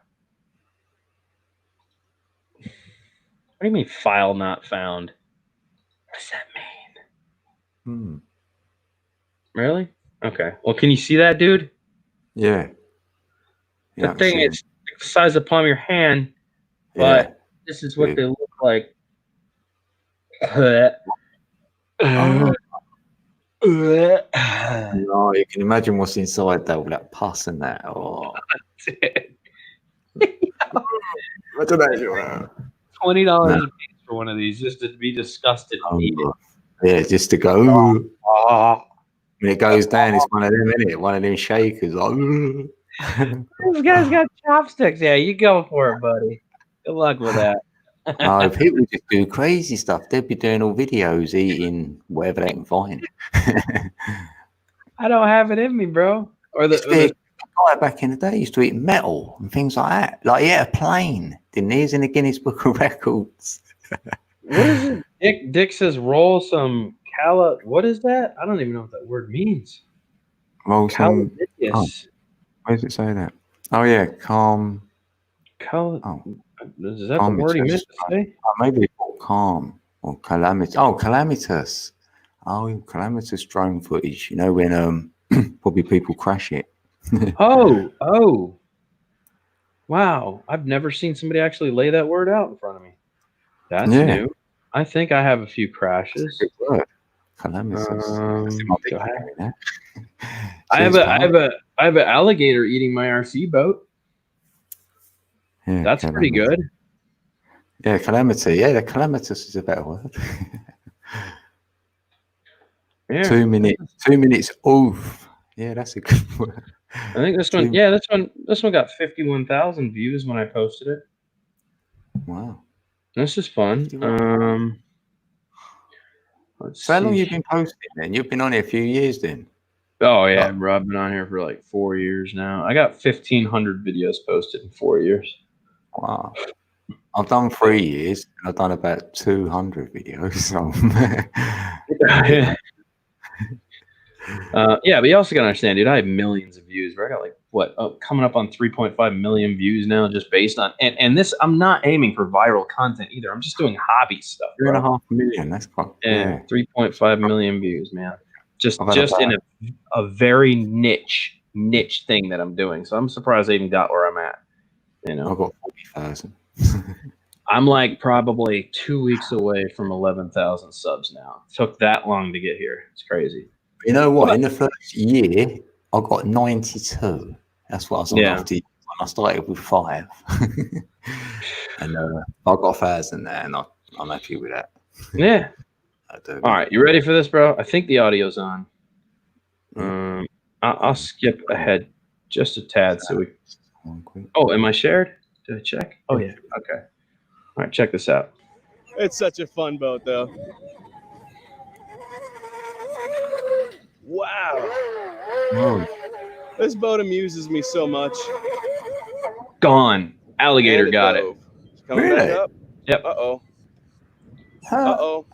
What do you mean file not found? What does that mean? Really? Okay. Well, can you see that, dude? Yeah. The thing is the size of the palm of your hand, but this is what they look like. No, you can imagine what's inside though, with that pus and that. Oh. $20 for one of these just to be disgusted and eat it. Yeah, just to go. When it goes down, it's one of them, isn't it? One of them shakers. This guy's got chopsticks. Yeah, you go for it, buddy. Good luck with that. No, people just do crazy stuff. They'd be doing all videos eating whatever they can find. I don't have it in me, bro. Or the guy back in the day used to eat metal and things like that. Like, a plane. Didn't he? He's in the Guinness Book of Records. What is it? Dick says roll some what is that? I don't even know what that word means. Roll some. Oh, where does it say that? Oh yeah, calm. Is that the word he meant to say? Maybe it's called calm or calamitous. Oh, calamitous. Oh, calamitous drone footage. You know when probably people crash it. Oh. Wow. I've never seen somebody actually lay that word out in front of me. That's new. I think I have a few crashes. Good word. Calamitous. I have an alligator eating my RC boat. Yeah, that's pretty good. Yeah, calamity. Yeah, the calamitous is a better word. Yeah. 2 minutes. 2 minutes. Oof. Yeah, that's a good word. I think this one. Yeah, this one got 51,000 views when I posted it. Wow. This is fun. So how long have you been posting then? You've been on here a few years then? Oh, yeah, bro. I've been on here for like 4 years now. I got 1,500 videos posted in 4 years. Wow. I've done 3 years. And I've done about 200 videos. So. Yeah, but you also got to understand, dude, I have millions of views. Bro. I got like, coming up on 3.5 million views now just based on, and this, I'm not aiming for viral content either. I'm just doing hobby stuff. 3.5 million, that's quite, yeah. 3.5 million views, man. Just in a very niche thing that I'm doing. So I'm surprised I even got where I'm at. You know, I've got 40,000. I'm like probably 2 weeks away from 11,000 subs now. It took that long to get here. It's crazy. You know what? In the first year, I got 92. That's what I was on after when I started with 5. And I got 1,000 there, and I'm happy with that. Yeah. I do. All right, you ready for this, bro? I think the audio's on. I'll skip ahead just a tad so we. Oh, am I shared? Did I check? Oh yeah. Okay. All right, check this out. It's such a fun boat, though. Wow. Oh, This boat amuses me so much. Gone. Alligator And got it. dove. Coming Really? back up. Yep. Uh-oh. huh. Uh-oh.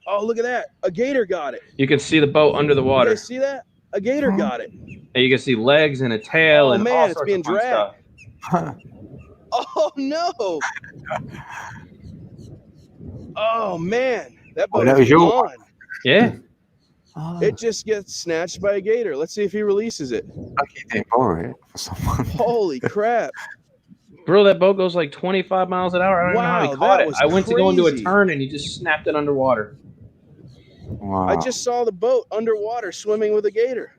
Oh, look at that. A gator got it. You can see the boat under the You water. guys see that? A gator got it. And you can see legs and a tail Oh, and man, all it's sorts being of fun dragged. stuff. Huh. Oh, no. Oh, man. That Oh, boat that is was your gone. Yeah. Oh, It just gets snatched by a gator. Let's see if he releases it. lucky you didn't borrow it for someone. Holy crap. Bro, that boat goes like 25 miles an hour. I don't even know how Wow, he caught that it. was I went to go into a crazy. turn and he just snapped it underwater. Wow. I just saw the boat underwater swimming with a gator.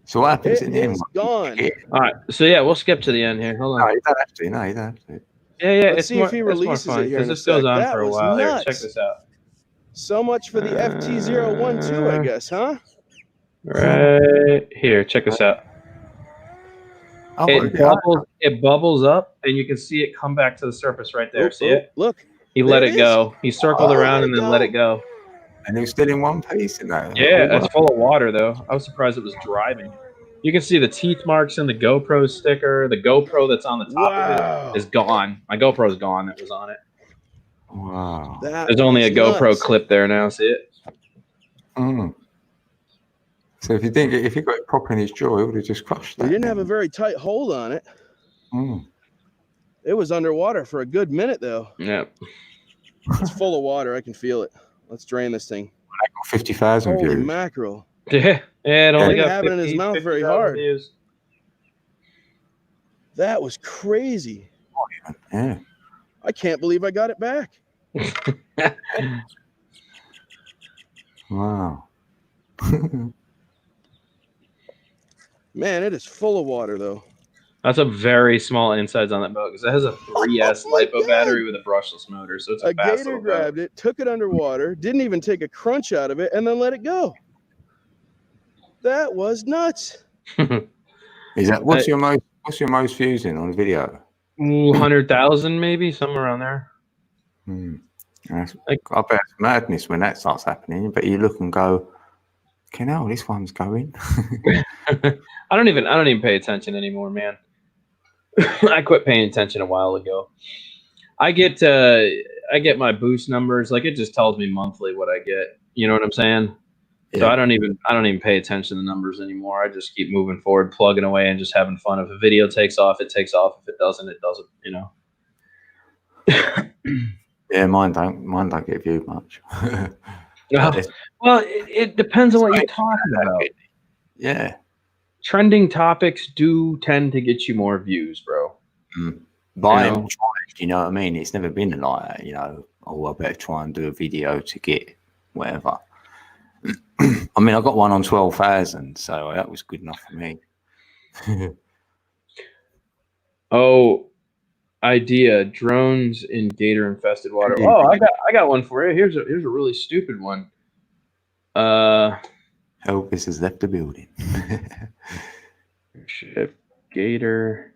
So what happens It in the end? is gone. All right. So, yeah, we'll skip to the end here. Hold No, on. you don't have to. No, you don't have to. Yeah, Let's it's see more, if he it's more releases fun it here because in a this goes sec. on That for a was while. Here, nuts. check this out. So much for the FT012, I guess, huh? Right here. Check this out. Oh, It bubbles up, and you can see it come back to the surface right there. Oh, See it? Look. He There let it it is. go. He circled Oh, around let and it then let go. it go. and it was still in one piece in that. Yeah, Oh, it's full of water though. I was surprised it was driving. You can see the teeth marks in the GoPro sticker. The GoPro that's on the top Wow. of it is gone. My GoPro's gone that was on it. wow. That There's only a was GoPro nuts. clip there now. See it? Mm. So if you got it proper in his jaw, it would have just crushed that. We didn't have a very tight hold on it. Mm. It was underwater for a good minute, though. Yeah. It's full of water. I can feel it. Let's drain this thing. 50,000 Holy views. mackerel. Yeah. It only didn't got have it in his 50 mouth very 50,000 hard. views. That was crazy. Yeah. I can't believe I got it back. Wow. Man, it is full of water, though. That's a very small insides on that boat because it has a 3S Oh my LiPo God. battery with a brushless motor, so it's a A fast gator little boat. grabbed it, took it underwater, didn't even take a crunch out of it, and then let it go. That was nuts. Is that what's your most views in on the video? 100,000 maybe, somewhere around there. Hmm. That's, Like- I bet it's madness when that starts happening. But you look and go, "Can hell, this one's going." I don't even pay attention anymore, man. I quit paying attention a while ago. I get my boost numbers, like it just tells me monthly what I get. You know what I'm saying? So Yeah. I don't even pay attention to the numbers anymore. I just keep moving forward, plugging away, and just having fun. If a video takes off, it takes off. If it doesn't, it doesn't. You know. Yeah, mine don't get viewed much. Well, it depends on what you're talking about. Yeah. Trending topics do tend to get you more views, bro. But I You am know? trying, you know what I mean? It's never been like that, you know. Oh, I better try and do a video to get whatever. I mean, I got one on 12,000, so that was good enough for me. Oh, idea: drones in gator-infested water. Yeah. Oh, I got one for you. Here's a really stupid one. Elvis has left the building. Ship gator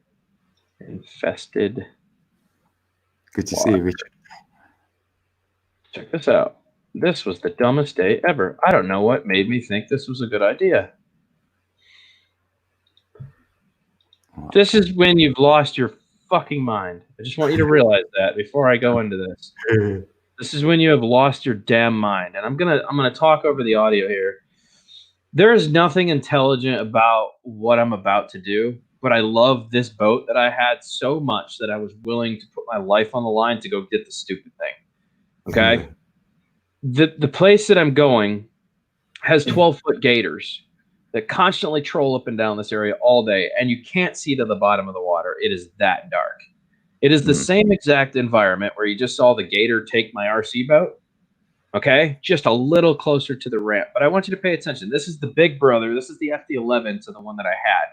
infested. Good to see you, Richard. Check this out. This was the dumbest day ever. I don't know what made me think this was a good idea. This is when you've lost your fucking mind. I just want you to realize that before I go into this. This is when you have lost your damn mind. And I'm gonna talk over the audio here. There is nothing intelligent about what I'm about to do, but I love this boat that I had so much that I was willing to put my life on the line to go get the stupid thing. Okay? The place that I'm going has 12-foot gators that constantly troll up and down this area all day, and you can't see to the bottom of the water. It is that dark. It is the same exact environment where you just saw the gator take my RC boat. Okay, just a little closer to the ramp. But I want you to pay attention. This is the big brother. This is the FD11 to the one that I had.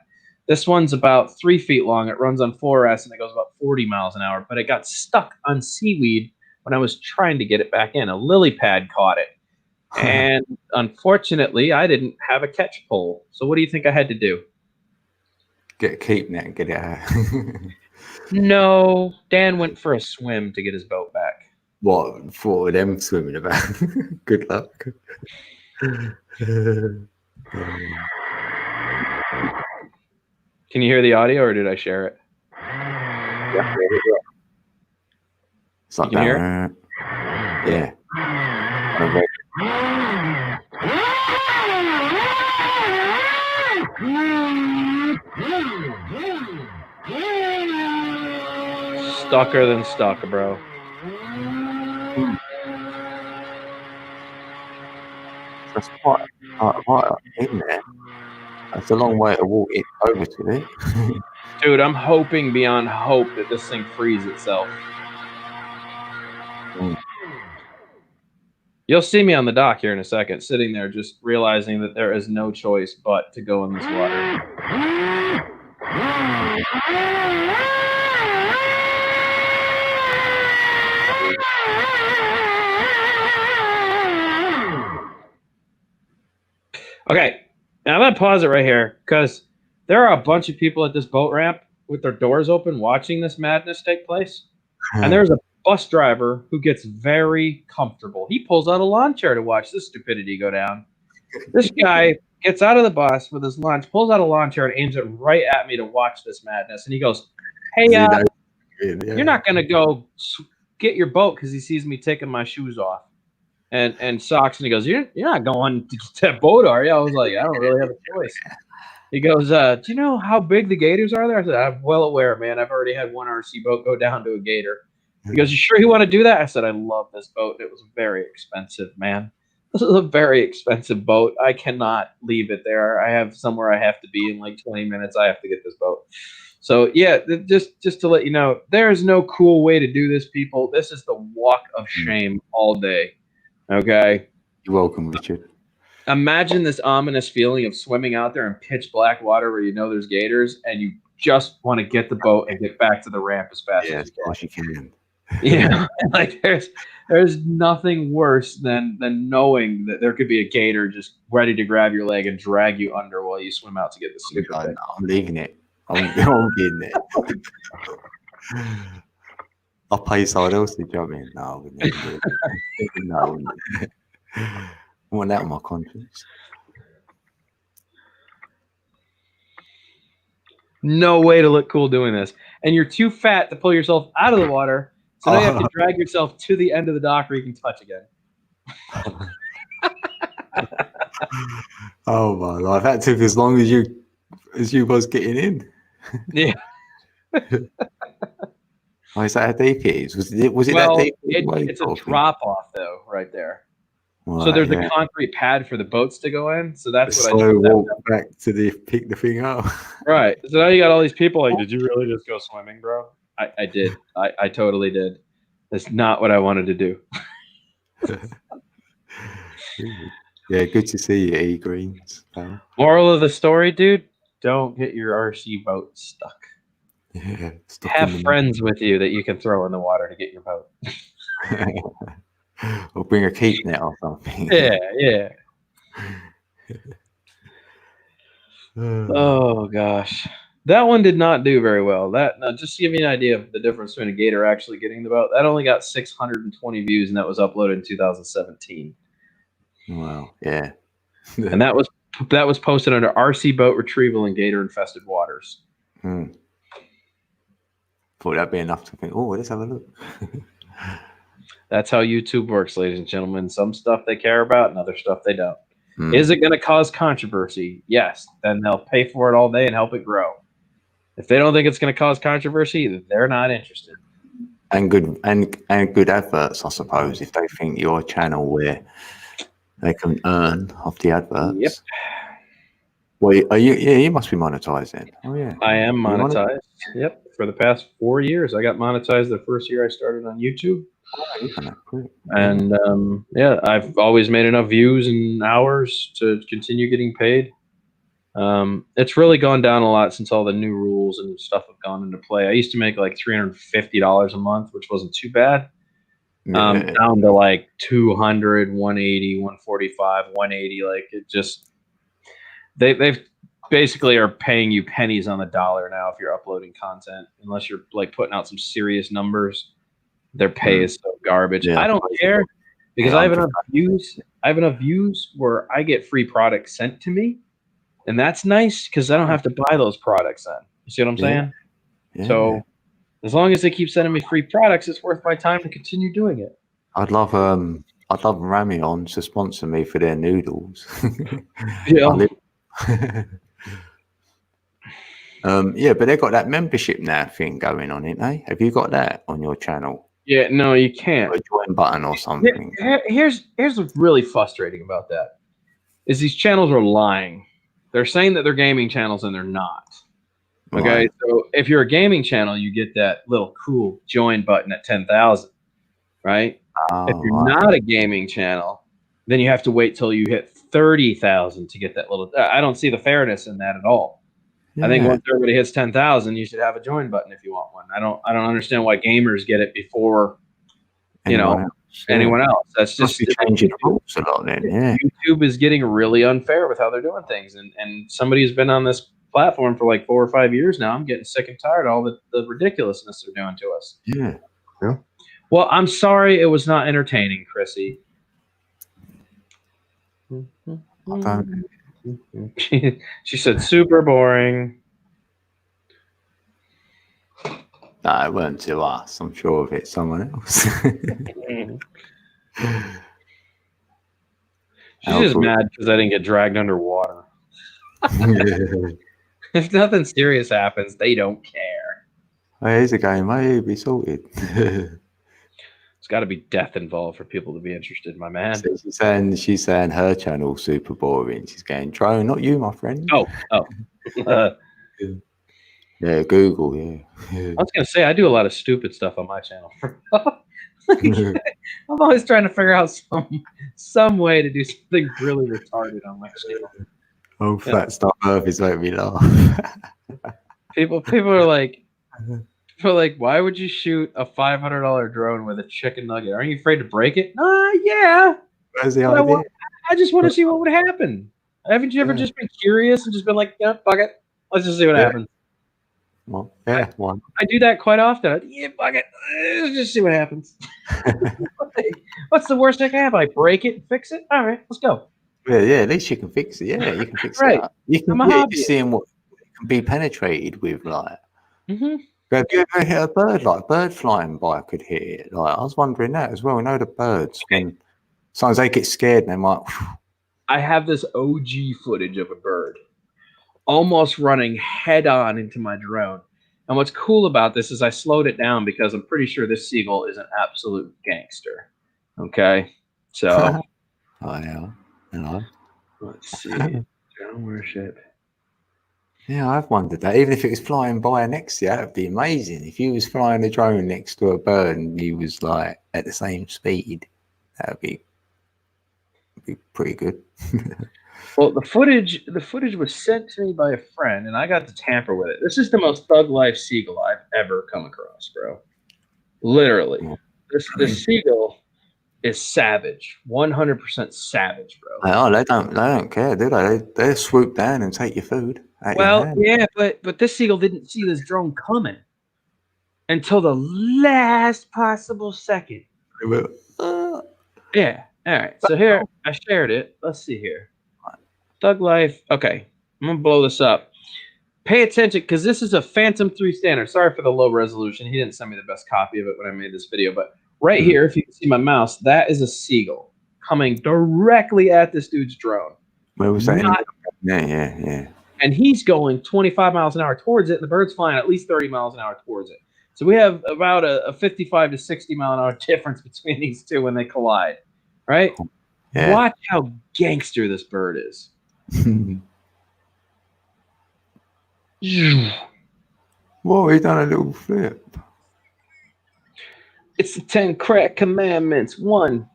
This one's about 3 feet long. It runs on 4S and it goes about 40 miles an hour. But it got stuck on seaweed when I was trying to get it back in. A lily pad caught it. And unfortunately, I didn't have a catch pole. So what do you think I had to do? Get a keep net and get it out. No, Dan went for a swim to get his boat back. What for them swimming about? Good luck. Can you hear the audio, or did I share it? It's like You can hear that. Yeah. Stucker than stuck, bro. That's quite in there. That's a long way to walk it over to it. Dude, I'm hoping beyond hope that this thing frees itself. Mm. You'll see me on the dock here in a second, sitting there just realizing that there is no choice but to go in this water. Okay, now I'm going to pause it right here because there are a bunch of people at this boat ramp with their doors open watching this madness take place. And there's a bus driver who gets very comfortable. He pulls out a lawn chair to watch this stupidity go down. This guy gets out of the bus with his lunch, pulls out a lawn chair and aims it right at me to watch this madness. And he goes, hey, you're not going to go get your boat because he sees me taking my shoes off and socks. And he goes, you're not going to get that boat, are you? I was like, I don't really have a choice. He goes, do you know how big the gators are there? I said, I'm well aware, man. I've already had one RC boat go down to a gator. He goes, you sure you want to do that? I said, I love this boat. It was very expensive, man. This is a very expensive boat. I cannot leave it there. I have somewhere I have to be in like 20 minutes. I have to get this boat. So, yeah, just to let you know, there is no cool way to do this, people. This is the walk of shame all day. Okay? You're welcome, Richard. Imagine this ominous feeling of swimming out there in pitch black water where you know there's gators and you just want to get the boat and get back to the ramp as fast as you can. Yeah, like there's nothing worse than knowing that there could be a gator just ready to grab your leg and drag you under while you swim out to get the stupid thing. I'm leaving it. I'm getting it. I'll pay someone else to jump in. No, I wouldn't do it. No, I wouldn't. I want that on my conscience. No way to look cool doing this. And you're too fat to pull yourself out of the water. So now you have to drag yourself to the end of the dock where you can touch again. Oh my life. That took as long as you was getting in. Yeah. Oh, is that how deep it is? Was it that deep? It's a drop off though, right there. Right, so there's a concrete pad for the boats to go in. So that's what I walk back to pick the thing up. Right. So now you got all these people like, did you really just go swimming, bro? I did. I totally did. That's not what I wanted to do. Yeah, good to see you, E Greens. Pal. Moral of the story, dude, don't get your RC boat stuck. Yeah. Have friends with you that you can throw in the water to get your boat. Or bring a keep net or something. Yeah. Oh gosh, that one did not do very well. Just to give you an idea of the difference between a gator actually getting the boat. That only got 620 views, and that was uploaded in 2017. Wow. Yeah. And that was posted under RC boat retrieval in gator infested waters. Thought that'd be enough to think. Oh, let's have a look. That's how YouTube works, ladies and gentlemen. Some stuff they care about, and other stuff they don't. Is it going to cause controversy? Yes. Then they'll pay for it all day and help it grow. If they don't think it's going to cause controversy, they're not interested. And good adverts, I suppose, if they think you're a channel where they can earn off the adverts. Yep. Well, are you? Yeah, you must be monetized then. Oh yeah. I am monetized. Yep. For the past 4 years, I got monetized the first year I started on YouTube. And I've always made enough views and hours to continue getting paid. It's really gone down a lot since all the new rules and stuff have gone into play. I used to make like $350 a month, which wasn't too bad. down to like 200, 180, 145, 180. Like it just they've basically are paying you pennies on the dollar now if you're uploading content, unless you're like putting out some serious numbers. Their pay is so garbage. Yeah. I don't care because Yeah, I have enough views. I have enough views where I get free products sent to me, and that's nice because I don't have to buy those products then. You see what I'm saying? Yeah. So as long as they keep sending me free products, it's worth my time to continue doing it. I'd love Ramyeon to sponsor me for their noodles. Yeah. Yeah, but they've got that membership now thing going on, ain't they? Have you got that on your channel? Yeah, no, you can't. A join button or something. Here's what's really frustrating about that is these channels are lying. They're saying that they're gaming channels and they're not. Okay, Right. so if you're a gaming channel, you get that little cool join button at 10,000, right? If you're not a gaming channel, then you have to wait till you hit 30,000 to get that little. I don't see the fairness in that at all. I think once everybody hits 10,000, you should have a join button if you want one. I don't understand why gamers get it before anyone else. That's just changing the rules a lot then. Yeah. YouTube is getting really unfair with how they're doing things, and somebody who's been on this platform for like 4 or 5 years now, I'm getting sick and tired of all the ridiculousness they're doing to us. Yeah. Well, I'm sorry it was not entertaining, Chrissy. She said super boring. No, it weren't to us. I'm sure of it. Someone else. She's just mad because I didn't get dragged underwater. If nothing serious happens, they don't care. Hey, here's a game, mate. It'll be sorted. It's got to be death involved for people to be interested, my man. So she's saying her channel's super boring. She's going, Drone, not you, my friend. Oh. Yeah, Google, yeah. I was going to say, I do a lot of stupid stuff on my channel. I'm always trying to figure out some way to do something really retarded on my channel. Oh, fat stuff Earth is making me laugh. People are like, why would you shoot a $500 drone with a chicken nugget? Aren't you afraid to break it? Yeah. Where's the idea? I just want to see what would happen. Haven't you ever just been curious and just been like, yeah, fuck it. Let's just see what happens. Well, yeah, one. I do that quite often. Yeah, fuck it. Let's just see what happens. What's the worst that can happen? I break it and fix it? All right, let's go. Yeah, at least you can fix it. Yeah, you can fix right. it up. You can seeing what can be penetrated with, like. Mm-hmm. Have you ever hit a bird? Like, bird flying by could hit it. Like, I was wondering that as well. You know, the birds, when sometimes they get scared and they might. I have this OG footage of a bird almost running head on into my drone. And what's cool about this is I slowed it down because I'm pretty sure this seagull is an absolute gangster. Okay. So. Oh, yeah. Hello. Let's see. Drone worship. Yeah, I've wondered that. Even if it was flying by next to you, that'd be amazing. If you was flying a drone next to a bird and you was like at the same speed, that'd be pretty good. Well, the footage was sent to me by a friend, and I got to tamper with it. This is the most thug life seagull I've ever come across, bro. Literally, this seagull is savage, 100% savage, bro. Oh, they don't care, do they? They swoop down and take your food. Well, yeah, but this seagull didn't see this drone coming until the last possible second. Yeah. All right. So here I shared it. Let's see here. Thug Life. Okay, I'm gonna blow this up. Pay attention because this is a Phantom 3 standard. Sorry for the low resolution. He didn't send me the best copy of it when I made this video, but right here, if you can see my mouse, that is a seagull coming directly at this dude's drone. Where was that? Yeah. And he's going 25 miles an hour towards it, and the bird's flying at least 30 miles an hour towards it. So we have about a 55 to 60 mile an hour difference between these two when they collide, right? Yeah. Watch how gangster this bird is. Whoa, he done a little flip. It's the 10 crack commandments. 1,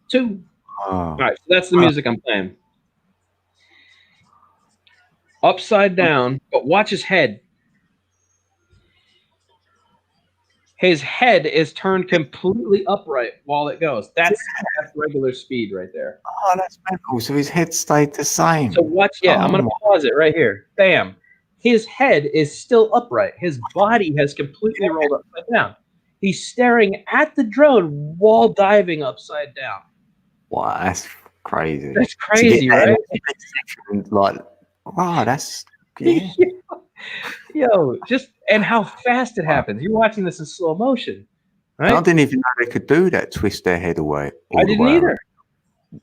2. All right, so that's the music I'm playing. Upside down, but watch his head. his head is turned completely upright while it goes. That's regular speed right there. Oh, that's mental. So his head stayed the same. So watch, yeah, I'm gonna pause it right here. Bam. His head is still upright. His body has completely rolled upside down. He's staring at the drone while diving upside down. Wow, that's crazy. That's crazy, right? Like, wow, that's yeah. Yo, just and how fast it happens. You're watching this in slow motion, right? I didn't even know they could do that. Twist their head away. I didn't either.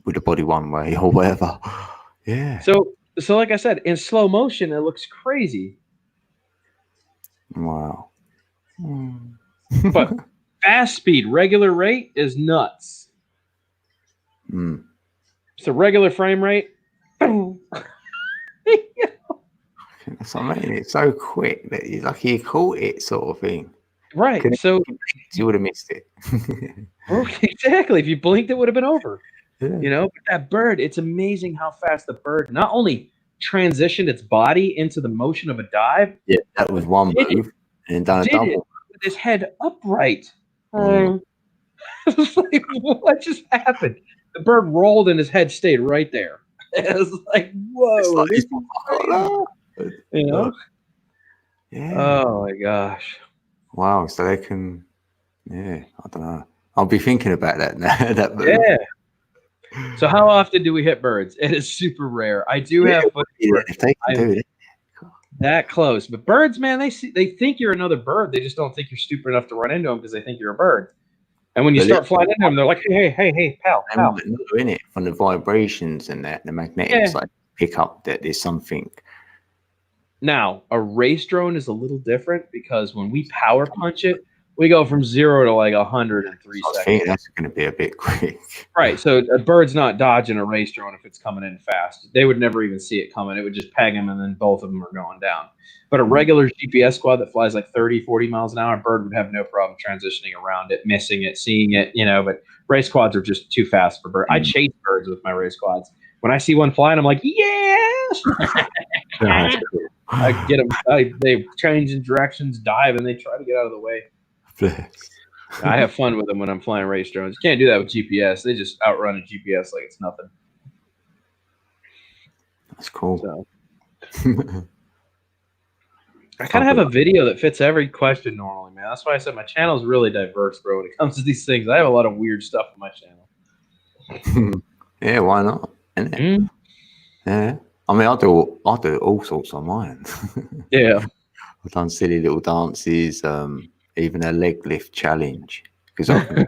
With the body one way or whatever. Yeah. So like I said, in slow motion, it looks crazy. Wow. But fast speed, regular rate is nuts. Mm. So regular frame rate. That's what I mean. It's so quick that you like you caught it, sort of thing. Right. So you would have missed it. exactly. If you blinked, it would have been over. Yeah. You know, but that bird, it's amazing how fast the bird not only transitioned its body into the motion of a dive. Yeah, that was one move and done a double. With his head upright. It's like, what just happened? The bird rolled and his head stayed right there. It was like, whoa. It's like, you know? Yeah. Oh my gosh. Wow. So they can, yeah, I don't know. I'll be thinking about that now. That move. Yeah. So how often do we hit birds? It is super rare. I do have footage if they can do it. that close, but birds, man, they think you're another bird. They just don't think you're stupid enough to run into them because they think you're a bird. And when you start flying into them, they're like, hey, pal. In it from the vibrations and that the magnetics like pick up that there's something. Now, a race drone is a little different because when we power punch it, we go from 0 to like 100 in 3 I seconds. think that's going to be a bit quick. Right. So a bird's not dodging a race drone if it's coming in fast. They would never even see it coming. It would just peg them and then both of them are going down. But a regular GPS squad that flies like 30, 40 miles an hour, a bird would have no problem transitioning around it, missing it, seeing it, you know, but race squads are just too fast for birds. I chase birds with my race squads. When I see one flying, I'm like, yes! I get them. They change in directions, dive, and they try to get out of the way. I have fun with them when I'm flying race drones. You can't do that with GPS. They just outrun a GPS like it's nothing. That's cool. So. I kind of have a video that fits every question normally, man. That's why I said my channel is really diverse, bro. When it comes to these things, I have a lot of weird stuff on my channel. Yeah, why not? Mm. Yeah, I mean, I do all sorts on mine. Yeah, I've done silly little dances, even a leg lift challenge because I can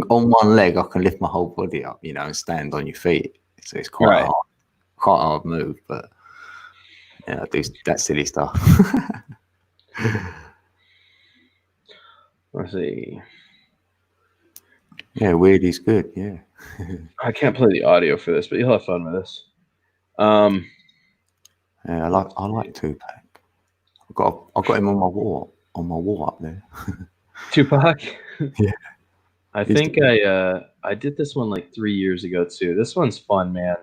on one leg I can lift my whole body up, you know, and stand on your feet. So it's quite a hard move, but. Yeah, I do that silly stuff. let's see. Yeah, weird is good. Yeah. I can't play the audio for this, but you'll have fun with this. Yeah, I like Tupac. I got him on my wall up there. Tupac. Yeah. I think I did this one like 3 years ago too. This one's fun, man.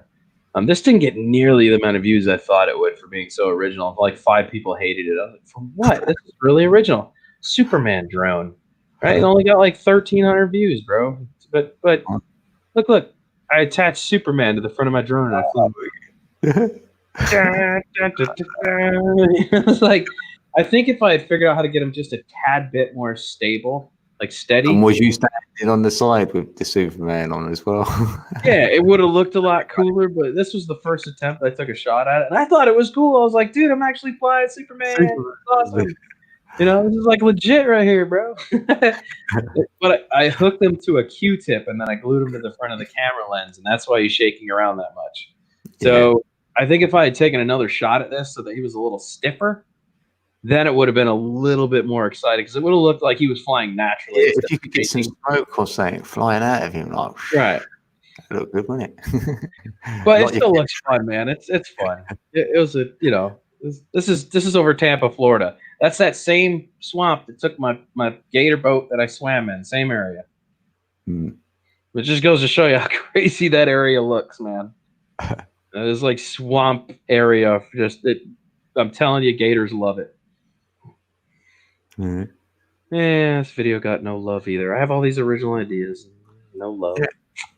This didn't get nearly the amount of views I thought it would for being so original. Like 5 people hated it. I was like, for what? This is really original. Superman drone, right? It only got like 1,300 views, bro. But look. I attached Superman to the front of my drone and I flew. It's like, I think if I had figured out how to get him just a tad bit more stable, like steady. And was you standing on the side with the Superman on as well? Yeah, it would have looked a lot cooler, but this was the first attempt I took a shot at it. And I thought it was cool. I was like, dude, I'm actually flying Superman. It's awesome. You know, this is like legit right here, bro. But I hooked him to a Q-tip and then I glued him to the front of the camera lens. And that's why he's shaking around that much. So I think if I had taken another shot at this so that he was a little stiffer, then it would have been a little bit more exciting because it would have looked like he was flying naturally. Yeah, if you could get some smoke or something flying out of him, like right, that looked good, wouldn't it? But it still looks fun, man. It's fun. It was a this is over Tampa, Florida. That's that same swamp that took my gator boat that I swam in, same area. It just goes to show you how crazy that area looks, man. It's like swamp area. I'm telling you, gators love it. Yeah, this video got no love either. I have all these original ideas. No love. Yeah.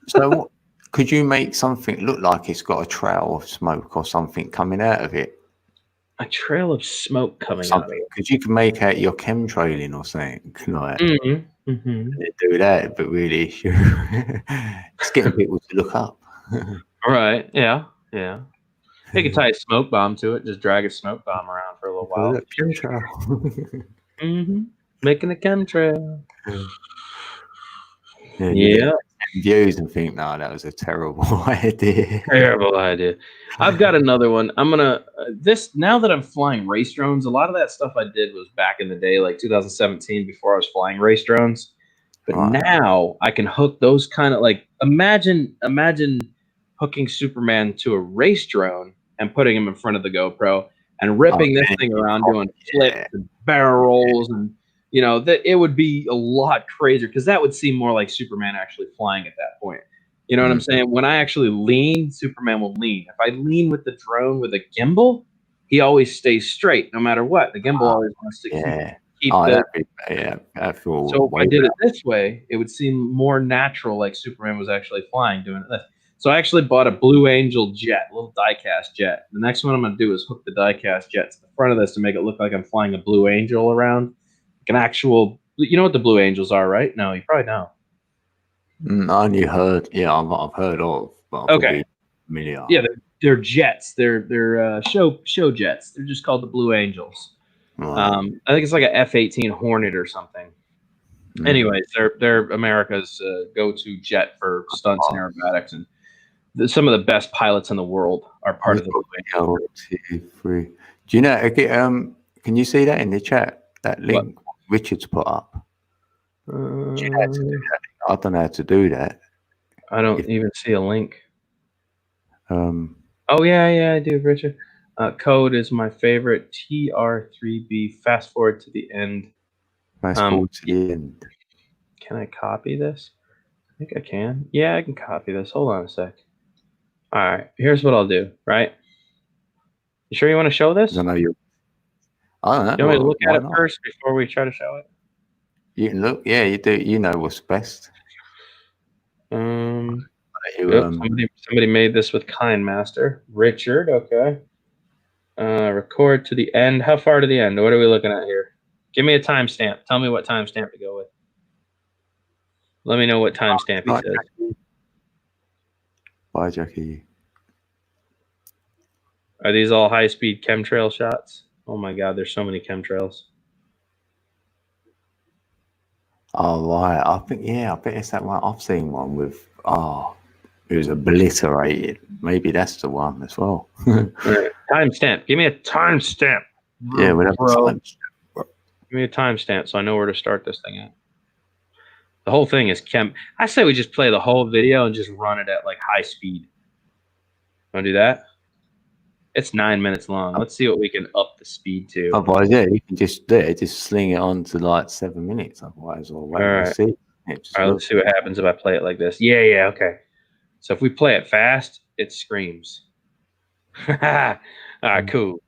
So could you make something look like it's got a trail of smoke or something coming out of it? A trail of smoke coming out of Something it. because you can make out your chemtrailing or something like Mm-hmm. do that, but really it's getting people to look up. Right. Yeah. Yeah. You could tie a smoke bomb to it. Just drag a smoke bomb around for a little while. Look, chemtrail. Mm-hmm. Making a chemtrail. Yeah. Views and think, no, that was a terrible idea. Terrible idea. I've got another one. I'm gonna now that I'm flying race drones. A lot of that stuff I did was back in the day, like 2017, before I was flying race drones. But Right. now I can hook those kind of like imagine hooking Superman to a race drone and putting him in front of the GoPro and ripping this thing around, doing flips and barrel rolls, and you know that it would be a lot crazier because that would seem more like Superman actually flying at that point. You know what I'm saying? When I actually lean, Superman will lean. If I lean with the drone with a gimbal, he always stays straight no matter what. The gimbal always wants to keep the. I feel So if I did it this way, it would seem more natural, like Superman was actually flying, doing it this. So I actually bought a Blue Angel jet, a little die-cast jet. The next one I'm going to do is hook the die-cast jet to the front of this to make it look like I'm flying a Blue Angel around. Like an actual, you know what the Blue Angels are, right? No, you probably know. I only heard, I've heard of. But Okay. Familiar. Yeah, they're jets. They're show jets. They're just called the Blue Angels. Right. I think it's like a F-18 Hornet or something. Anyways, they're America's go-to jet for stunts and aerobatics, and some of the best pilots in the world are part of the Blue Angels. 1, 2, 3. Do you know? Can you see that in the chat? That link Richard's put up. Do you know how to do that? I don't know how to do that. I don't even see a link. Oh yeah, I do, Richard. Code is my favorite. TR3B. Fast forward to the end. Fast forward to the end. Can I copy this? I think I can. Yeah, I can copy this. Hold on a sec. All right, here's what I'll do. Right? You sure you want to show this? I know you. I don't know. You want me to look at it first before we try to show it? You can look. Yeah, you do. You know what's best. Somebody made this with KindMaster. Richard, okay. Record to the end. How far to the end? What are we looking at here? Give me a timestamp. Tell me what timestamp to go with. Let me know what timestamp he says. Bye, Jackie. Are these all high-speed chemtrail shots? Oh my God, there's so many chemtrails. Oh right, I bet it's that one. I've seen one with it was obliterated. Maybe that's the one as well. Timestamp. Give me a timestamp. Yeah, whatever. Give me a timestamp so I know where to start this thing at. The whole thing is I say we just play the whole video and just run it at like high speed. Want to do that? It's 9 minutes long. Let's see what we can up the speed to. Otherwise, yeah, you can just sling it on to like 7 minutes. Otherwise, all right. All right, let's see what happens if I play it like this. Yeah, okay. So if we play it fast, it screams. All right, cool.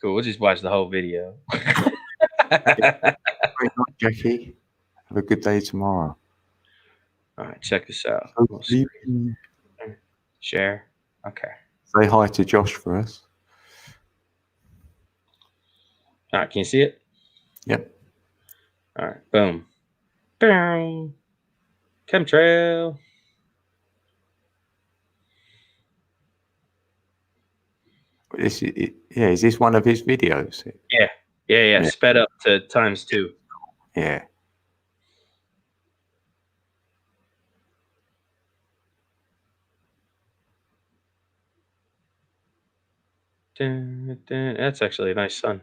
We'll just watch the whole video. Jackie, have a good day tomorrow. All right, check this out. Share. Okay. Say hi to Josh for us. All right, can you see it? Yep. All right, boom. Boom. Chemtrail. Is this one of his videos? Yeah. Sped up to ×2. Yeah. That's actually a nice sun.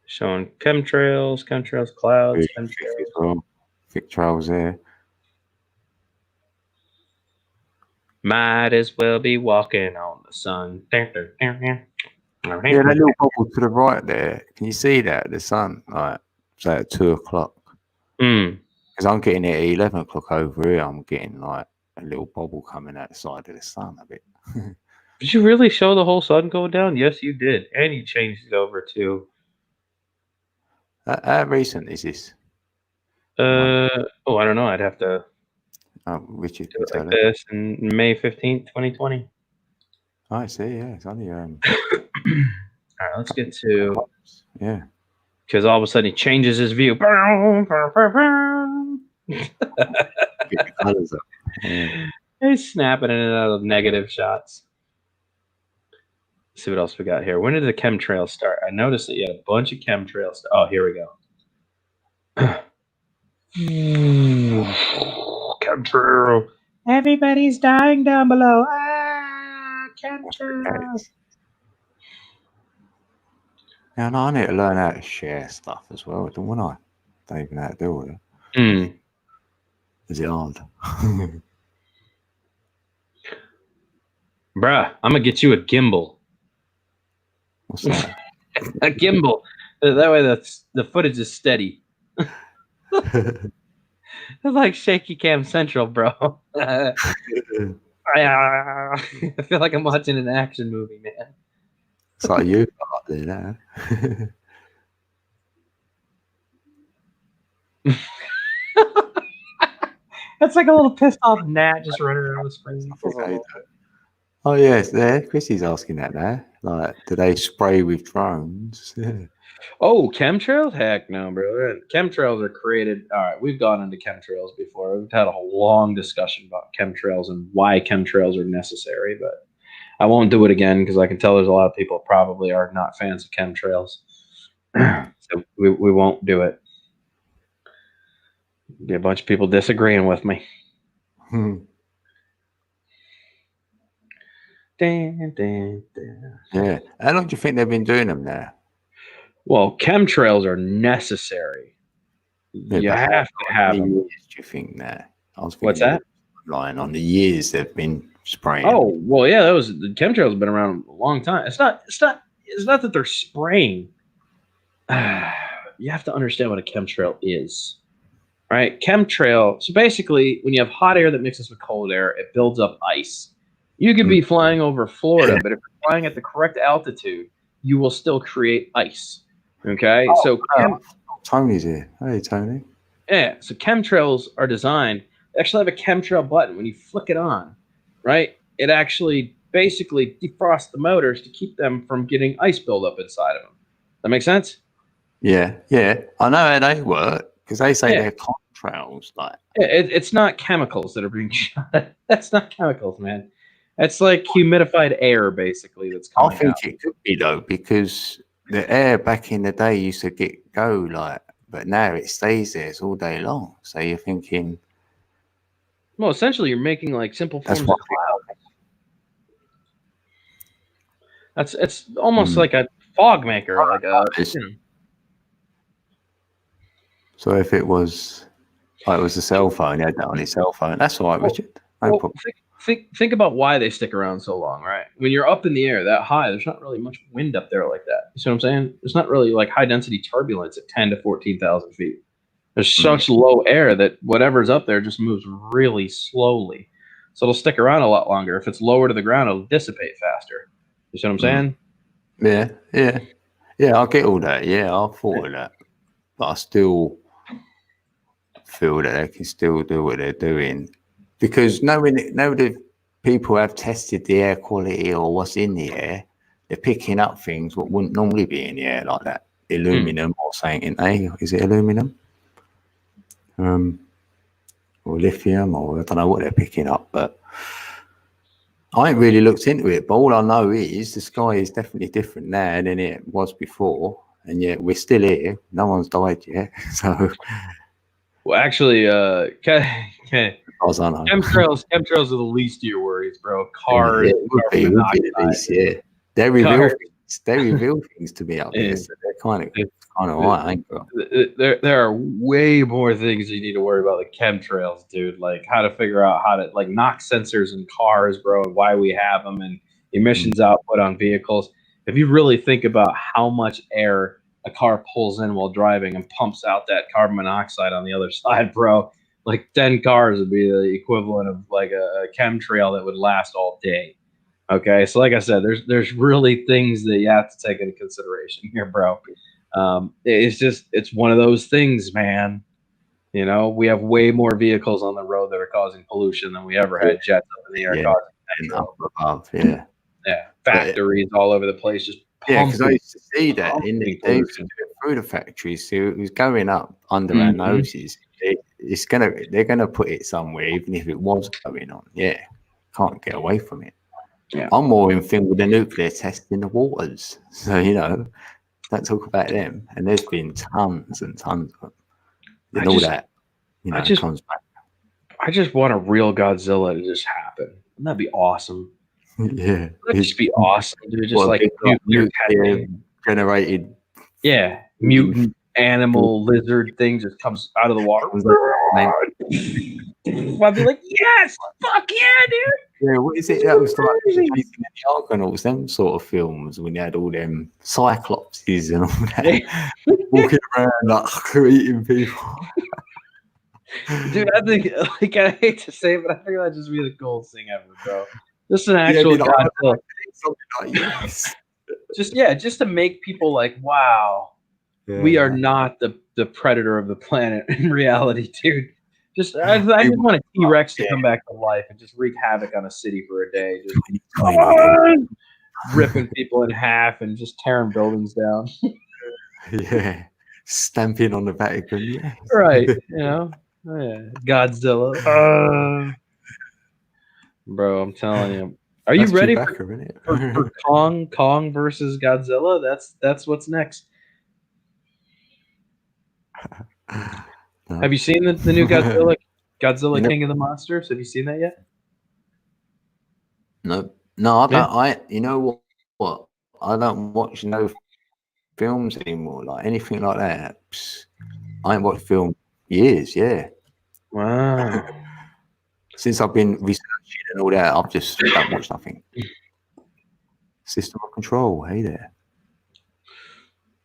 Showing chemtrails, clouds, chemtrails. Thick trails there. Might as well be walking on the sun. Yeah, that little bubble to the right there. Can you see that? The sun, like, say at 2 o'clock. Because I'm getting it at 11 o'clock over here. I'm getting like a little bubble coming out the side of the sun a bit. Did you really show the whole sun going down? Yes, you did. And you changed it over to How recent is this? I don't know. I'd have to Oh, Richard do can it tell like us. this in May 15th, 2020. I see. Yeah, it's only All right, let's get to yeah. because all of a sudden he changes his view. Get the colours up. Yeah. He's snapping in and out of negative shots. Let's see what else we got here. When did the chemtrails start? I noticed that you had a bunch of chemtrails. Oh, here we go. Chemtrail. Everybody's dying down below. Ah, chemtrails. Now, I need to learn how to share stuff as well, don't I? Don't even know how to do it. Mm. Is it hard? Bruh, I'm gonna get you a gimbal. What's that? A gimbal. That way the footage is steady. It's like shaky cam central, bro. I feel like I'm watching an action movie, man. It's like you up there now. That's like a little pissed off gnat just running around the screen. Oh yes, there. Chrissy's asking that now. Like, do they spray with drones? Oh, chemtrails? Heck no, bro. Chemtrails are created. All right, we've gone into chemtrails before. We've had a whole long discussion about chemtrails and why chemtrails are necessary, but I won't do it again because I can tell there's a lot of people probably are not fans of chemtrails. So we won't do it. Be a bunch of people disagreeing with me. Yeah. How long do you think they've been doing them now? Well, chemtrails are necessary. Yeah, You but have to have How many them. years do you think that? I was What's thinking that? Lying on the years they've been spraying. Oh, well, yeah, the chemtrails have been around a long time. It's not that they're spraying. You have to understand what a chemtrail is. Right? Chemtrail. So basically, when you have hot air that mixes with cold air, it builds up ice. You could be flying over Florida, but if you're flying at the correct altitude, you will still create ice. Okay? Tony's here. Hey, Tony. Yeah, so chemtrails are designed. They actually have a chemtrail button. When you flick it on, right, it actually basically defrosts the motors to keep them from getting ice buildup inside of them. That make sense? Yeah, yeah. I know how they work because they say Yeah. they're contrails. Like, It's not chemicals that are being shot. That's not chemicals, man. That's like humidified air, basically. That's I coming think out. it could be though because the air back in the day used to go like, but now it stays there all day long. So you're thinking Well, essentially, you're making like simple that's forms what. of cloud. It's almost like a fog maker, like a. So if it was, like it was a cell phone, you had that on your cell phone. That's all right, Richard. No Well, problem. think about why they stick around so long, right? When you're up in the air that high, there's not really much wind up there like that. You see what I'm saying? There's not really like high density turbulence at 10 to 14,000 feet. There's such low air that whatever's up there just moves really slowly. So it'll stick around a lot longer. If it's lower to the ground, it'll dissipate faster. You see what I'm saying? Yeah. I get all that. Yeah, I thought of that, but I still feel that they can still do what they're doing because knowing that people have tested the air quality or what's in the air, they're picking up things what wouldn't normally be in the air, like that aluminum or something. Is it aluminum? Or lithium, or I don't know what they're picking up, but I ain't really looked into it. But all I know is the sky is definitely different now than it was before, and yet we're still here. No one's died yet, so. Well, actually, I don't know. chemtrails are the least of your worries, bro. Cars, Yeah, it would be at least, yeah. They reveal things. They reveal things to me up here, so they're kind of right, ain't they? there are way more things you need to worry about, like chemtrails, dude. Like how to figure out how to like knock sensors in cars, bro, and why we have them, and emissions output on vehicles. If you really think about how much air a car pulls in while driving and pumps out that carbon monoxide on the other side, bro, like 10 cars would be the equivalent of like a chemtrail that would last all day. Okay, so like I said, there's really things that you have to take into consideration here, bro. It's one of those things, man. You know, we have way more vehicles on the road that are causing pollution than we ever had jets up in the air Yeah. causing And petrol. up above, yeah. Yeah, factories all over the place, just Yeah, because I pumping. used to see that in the, pumping they used to pollution. do it through the factories, so it was going up under our Mhm. noses. They're gonna put it somewhere, even if it was going on. Yeah, can't get away from it. Yeah. I'm more in thing with the nuclear test in the waters, so don't talk about them. And there's been tons and tons of them. And all that, comes back. I just want a real Godzilla to just happen. Wouldn't that be awesome? Yeah, That'd just be awesome, dude. Just what a like big, nuclear nuclear testing. generated. Yeah, mutant animal lizard thing just comes out of the water. I'd be like, yes, fuck yeah, dude. Yeah, what is it? That was like Chasing the Argonauts, them sort of films when you had all them cyclopses and all that walking around like eating people. Dude, I think, like, I hate to say it, but I think that'd just be the coolest thing ever, bro. Just an actual Godzilla. Something like yes. Just to make people like, wow, we are not the predator of the planet in reality, dude. I just want a T-Rex to come back to life and just wreak havoc on a city for a day, just ripping people in half and just tearing buildings down. Yeah, stamping on the Vatican. Yeah, Right. Yeah. Godzilla. Bro, I'm telling you. Are you ready for Kong versus Godzilla? That's what's next. No. Have you seen the new Godzilla? Godzilla King of the Monsters? Have you seen that yet? No, I don't. You know what? I don't watch no films anymore, like anything like that. I ain't watched film years. Yeah, Wow. since I've been researching and all that, I've just don't watch nothing. System of Control. Hey there.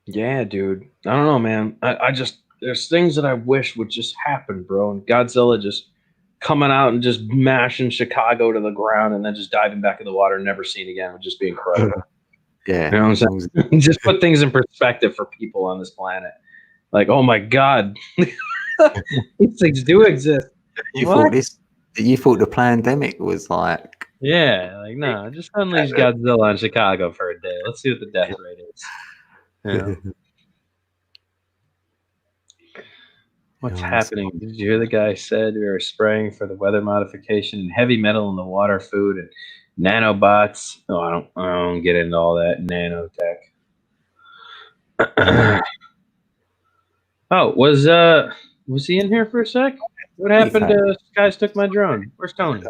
Yeah, dude. I don't know, man. I just there's things that I wish would just happen, bro. And Godzilla just coming out and just mashing Chicago to the ground and then just diving back in the water and never seen again would just be incredible. Yeah, you know what I'm saying? Just put things in perspective for people on this planet. Like, oh my God, these things do exist. You thought the pandemic was like? Yeah, like no, just unleash Godzilla on Chicago for a day. Let's see what the death rate is. Yeah. What's happening? Did you hear the guy said we were spraying for the weather modification and heavy metal in the water, food, and nanobots? No, I don't get into all that nanotech. Oh, was he in here for a sec? What happened to Guys Took My Drone? Where's Tony?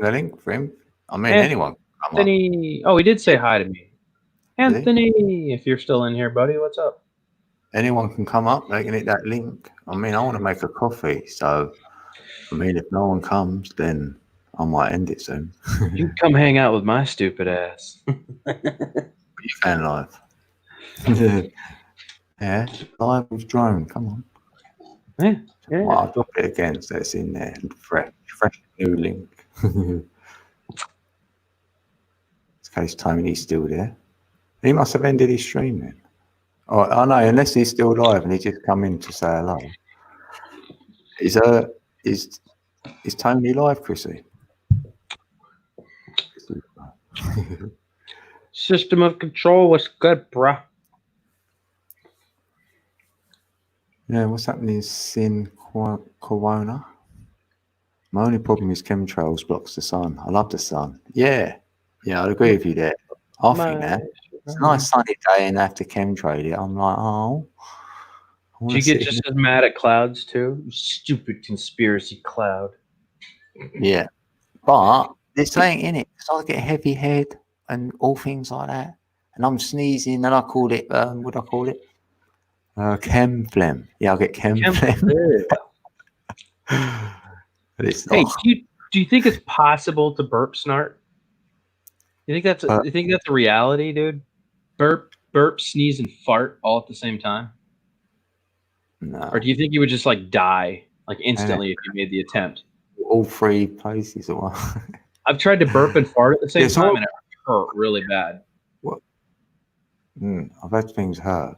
The link for him. I mean, anyone. Anthony. Oh, he did say hi to me. Anthony, if you're still in here, buddy, what's up? Anyone can come up. They can hit that link. I mean, I want to make a coffee, so I mean, if no one comes, then I might end it soon. You can come hang out with my stupid ass. You can live. Yeah, live with drone. Come on. Yeah. Well, I'll drop it again, so it's in there. Fresh new link. In case Tony's still there. He must have ended his stream then. Oh, I know, unless he's still live and he just come in to say hello. Is Tony live, Chrissy? System of Control was good, bruh. Yeah, what's happening in Corona? My only problem is chemtrails blocks the sun. I love the sun. Yeah, I'd agree with you there. I think that. It's a nice sunny day and after chemtrail it, I'm like, oh. Do you get just as mad at clouds too? You stupid conspiracy cloud. Yeah. But there's something in it. So I get a heavy head and all things like that. And I'm sneezing and I call it, what do I call it? Chem phlegm. Yeah, I'll get chem phlegm. Hey, do you think it's possible to burp snort? You think that's a reality, dude? Burp, sneeze, and fart all at the same time? No. Or do you think you would just like die like instantly if you made the attempt? All three places or what? I've tried to burp and fart at the same time and it hurt really bad. What? I've had things hurt.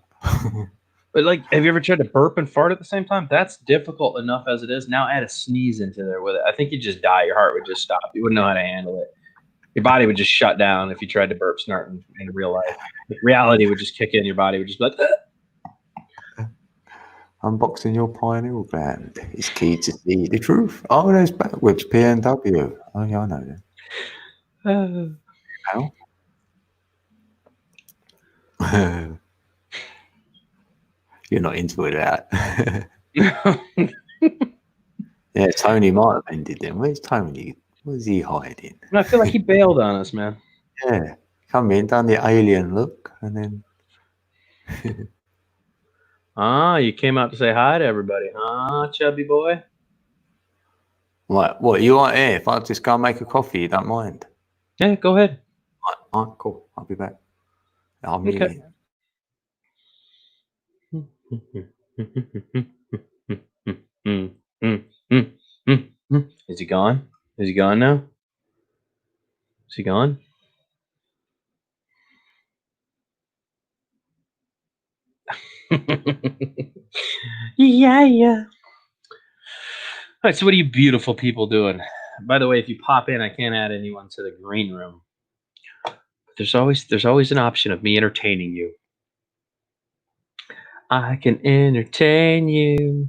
But like, have you ever tried to burp and fart at the same time? That's difficult enough as it is. Now add a sneeze into there with it. I think you'd just die. Your heart would just stop. You wouldn't know how to handle it. Your body would just shut down if you tried to burp snort in real life. Reality would just kick in. Your body would just be like, Unboxing your pineal gland is key to see the truth. Oh, there's backwards PNW. Oh, yeah, I know that. How? You're not into it, that. Yeah, Tony might have ended then. Where's Tony? Where's he hiding? I feel like he bailed on us, man. Yeah, come in, done the alien look, and then. You came out to say hi to everybody, huh, chubby boy? What you want here? If I just go and make a coffee, you don't mind? Yeah, go ahead. All right, cool. I'll be back. I'll meet Okay. Is he gone? Is he gone now? Is he gone? Yeah. All right, so what are you beautiful people doing? By the way, if you pop in, I can't add anyone to the green room. But there's always an option of me entertaining you. I can entertain you.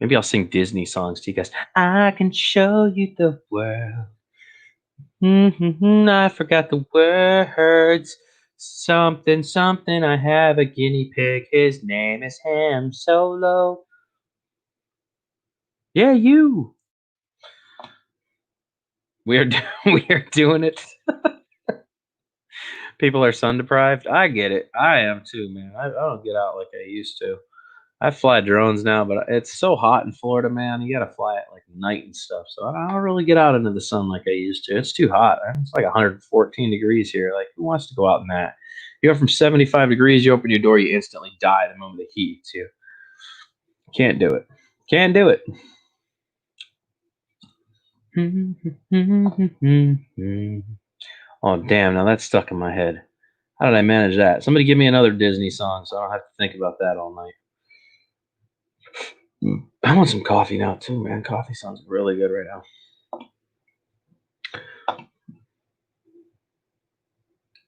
Maybe I'll sing Disney songs to you guys. I can show you the world. I forgot the words. Something. I have a guinea pig. His name is Ham Solo. Yeah, you. We are doing it. People are sun deprived. I get it. I am too, man. I don't get out like I used to. I fly drones now, but it's so hot in Florida, man. You got to fly at like night and stuff. So I don't really get out into the sun like I used to. It's too hot. It's like 114 degrees here. Like, who wants to go out in that? You go from 75 degrees, you open your door, you instantly die the moment the heat hits you. Can't do it. Can't do it. Oh, damn. Now that's stuck in my head. How did I manage that? Somebody give me another Disney song so I don't have to think about that all night. I want some coffee now too, man. Coffee sounds really good right now.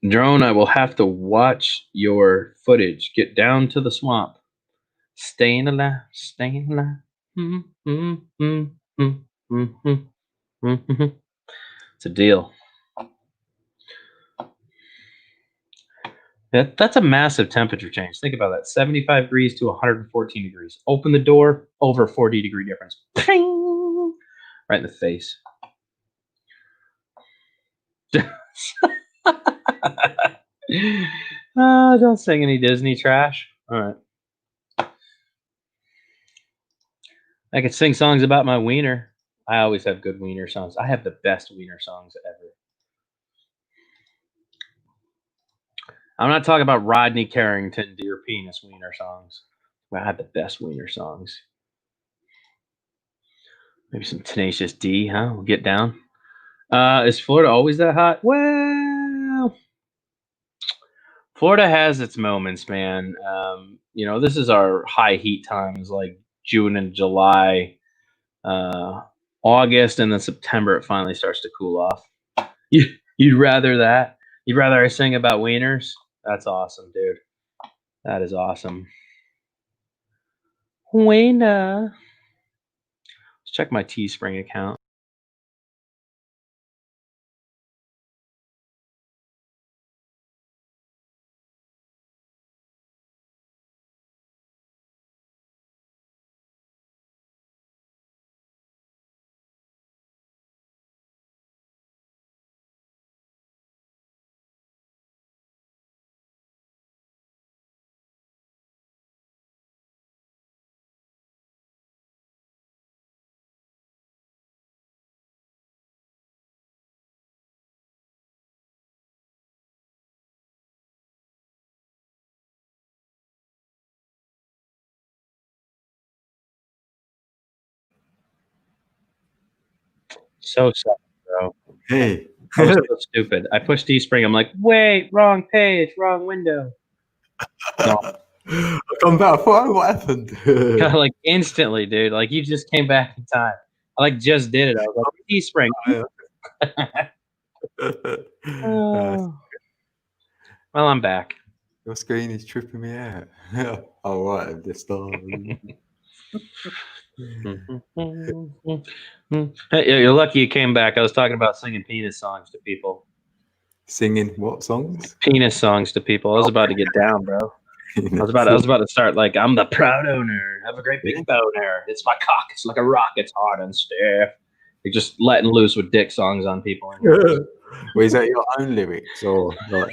Drone, I will have to watch your footage. Get down to the swamp. Staying alive, staying alive. It's a deal. That's a massive temperature change. Think about that. 75 degrees to 114 degrees. Open the door, over 40-degree difference. Ping! Right in the face. Don't sing any Disney trash. All right. I could sing songs about my wiener. I always have good wiener songs. I have the best wiener songs ever. I'm not talking about Rodney Carrington, Dear Penis wiener songs. I have the best wiener songs. Maybe some Tenacious D, huh? We'll get down. Is Florida always that hot? Well, Florida has its moments, man. This is our high heat times, like June and July, August, and then September. It finally starts to cool off. You'd rather that? You'd rather I sing about wieners? That's awesome, dude. That is awesome. Wiener. Let's check my Teespring account. So sorry, bro. Hey. I was so stupid. I pushed Teespring. I'm like, wait, wrong page, wrong window. I come back. What happened? Like instantly, dude. Like you just came back in time. I like just did it. I was like, Teespring. Well, I'm back. Your screen is tripping me out. Oh, right, I've just started. Hey, you're lucky you came back. I was talking about singing penis songs to people. Singing what songs? Penis songs to people. I was about to get down, bro. I was about to start like, I'm the proud owner. Have a great big boner. It's my cock. It's like a rock. It's hard and stiff. You're just letting loose with dick songs on people. Well, is that your own lyrics or like?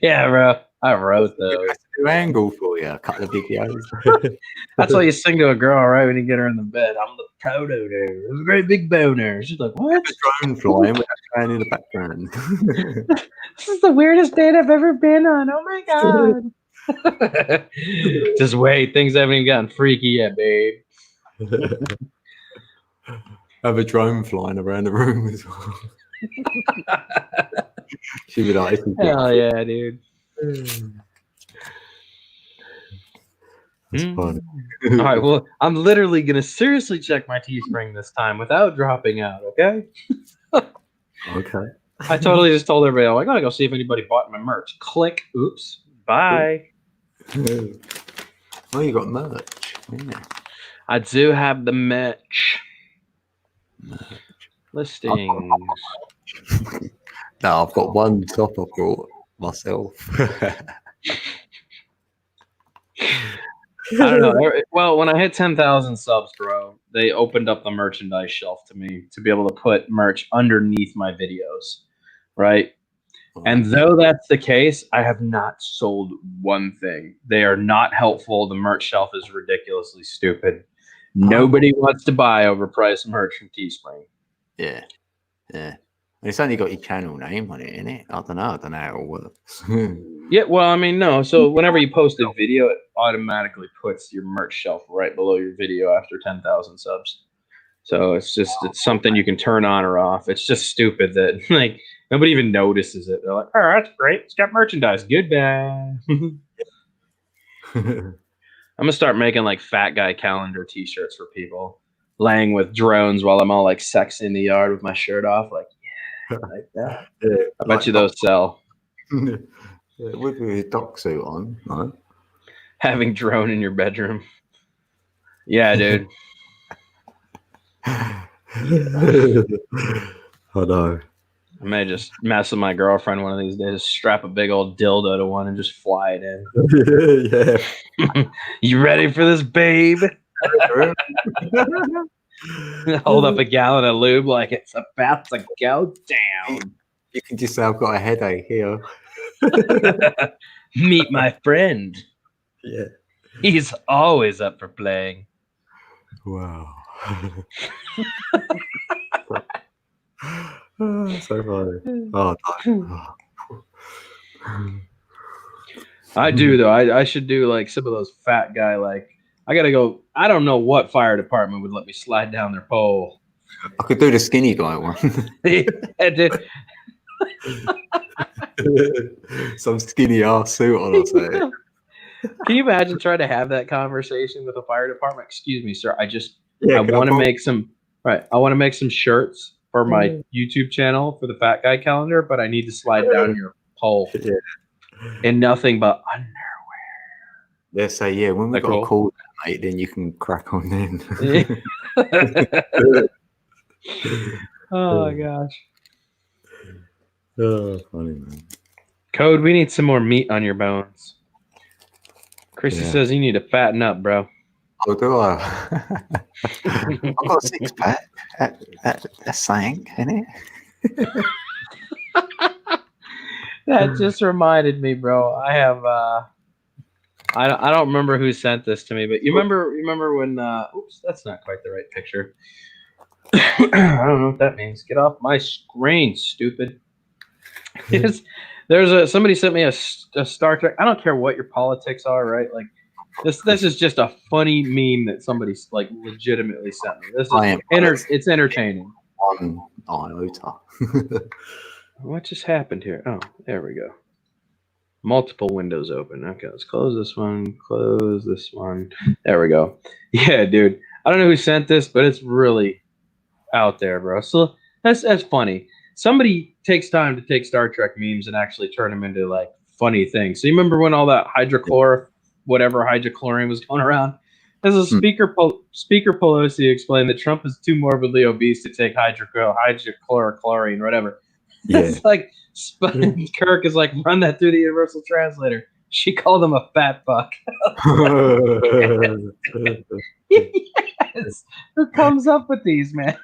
Yeah, bro. I wrote those. That's a new angle for you. A couple of videos. That's why you sing to a girl, right? When you get her in the bed. I'm the proud owner. Have a great big boner. She's like, what? Drone flying with that fan in the background. This is the weirdest date I've ever been on. Oh my god. Just wait. Things haven't even gotten freaky yet, babe. Have a drone flying around the room as well. She'd be like, hell yeah, dude. That's fun. All right, well, I'm literally gonna seriously check my Teespring this time without dropping out. Okay. Okay. I totally just told everybody, I'm like, I gotta go see if anybody bought my merch. Click. Oops. Bye. Oh, you got merch. Yeah. I do have the merch. Listings. No, I've got one top I brought myself. I don't know. Well, when I hit 10,000 subs, bro, they opened up the merchandise shelf to me to be able to put merch underneath my videos, right? And though that's the case, I have not sold one thing. They are not helpful. The merch shelf is ridiculously stupid. Nobody wants to buy overpriced merch from Teespring. Yeah. Yeah. It's only got your channel name on it, innit? I don't know how it all works. Yeah, well, I mean, no. So whenever you post a video, it automatically puts your merch shelf right below your video after 10,000 subs. So it's something you can turn on or off. It's just stupid that like nobody even notices it. They're like, oh, that's great. It's got merchandise. Goodbye. I'm gonna start making like fat guy calendar t-shirts for people, laying with drones while I'm all like sexy in the yard with my shirt off. Like, yeah, like that. Yeah, I bet you those sell. With your dock suit on, right? Having drone in your bedroom. Yeah, dude. I know. I may just mess with my girlfriend one of these days. Strap a big old dildo to one and just fly it in. Yeah. You ready for this, babe? Hold up a gallon of lube like it's about to go down. You can just say I've got a headache here. Meet my friend. Yeah. He's always up for playing. Wow. Oh, so funny. Oh, no. I do though. I should do like some of those fat guy like I gotta go. I don't know what fire department would let me slide down their pole. I could do the skinny guy one. Yeah, dude. Some skinny ass suit on or something. Can you imagine trying to have that conversation with a fire department? Excuse me, sir. I Yeah, want to make some I want to make some shirts for my YouTube channel for the fat guy calendar, but I need to slide down your pole. Yeah. And nothing but underwear. Yeah, so yeah, when we They're got cool. a call, mate, then you can crack on then. Oh my gosh. Oh, funny man. Code, we need some more meat on your bones. Chrissy Yeah. says you need to fatten up, bro. Oh, do I? I've got a six pack. That's saying, isn't it? That just reminded me, bro. I have I don't remember who sent this to me, but you remember when oops, that's not quite the right picture. I don't know what that means. Get off my screen, stupid. Somebody sent me a Star Trek. I don't care what your politics are, right? Like this is just a funny meme that somebody's like legitimately sent me. This is it's entertaining. On iota. What just happened here? Oh, there we go. Multiple windows open. Okay, let's close this one. Close this one. There we go. Yeah, dude. I don't know who sent this, but it's really out there, bro. So that's funny. Somebody takes time to take Star Trek memes and actually turn them into like funny things. So you remember when all that hydrochlorine was going around? As a Speaker Pelosi explained that Trump is too morbidly obese to take hydrochlorine, whatever. Yeah. It's like Kirk is like, run that through the universal translator. She called him a fat fuck. Yes. Who comes up with these, man?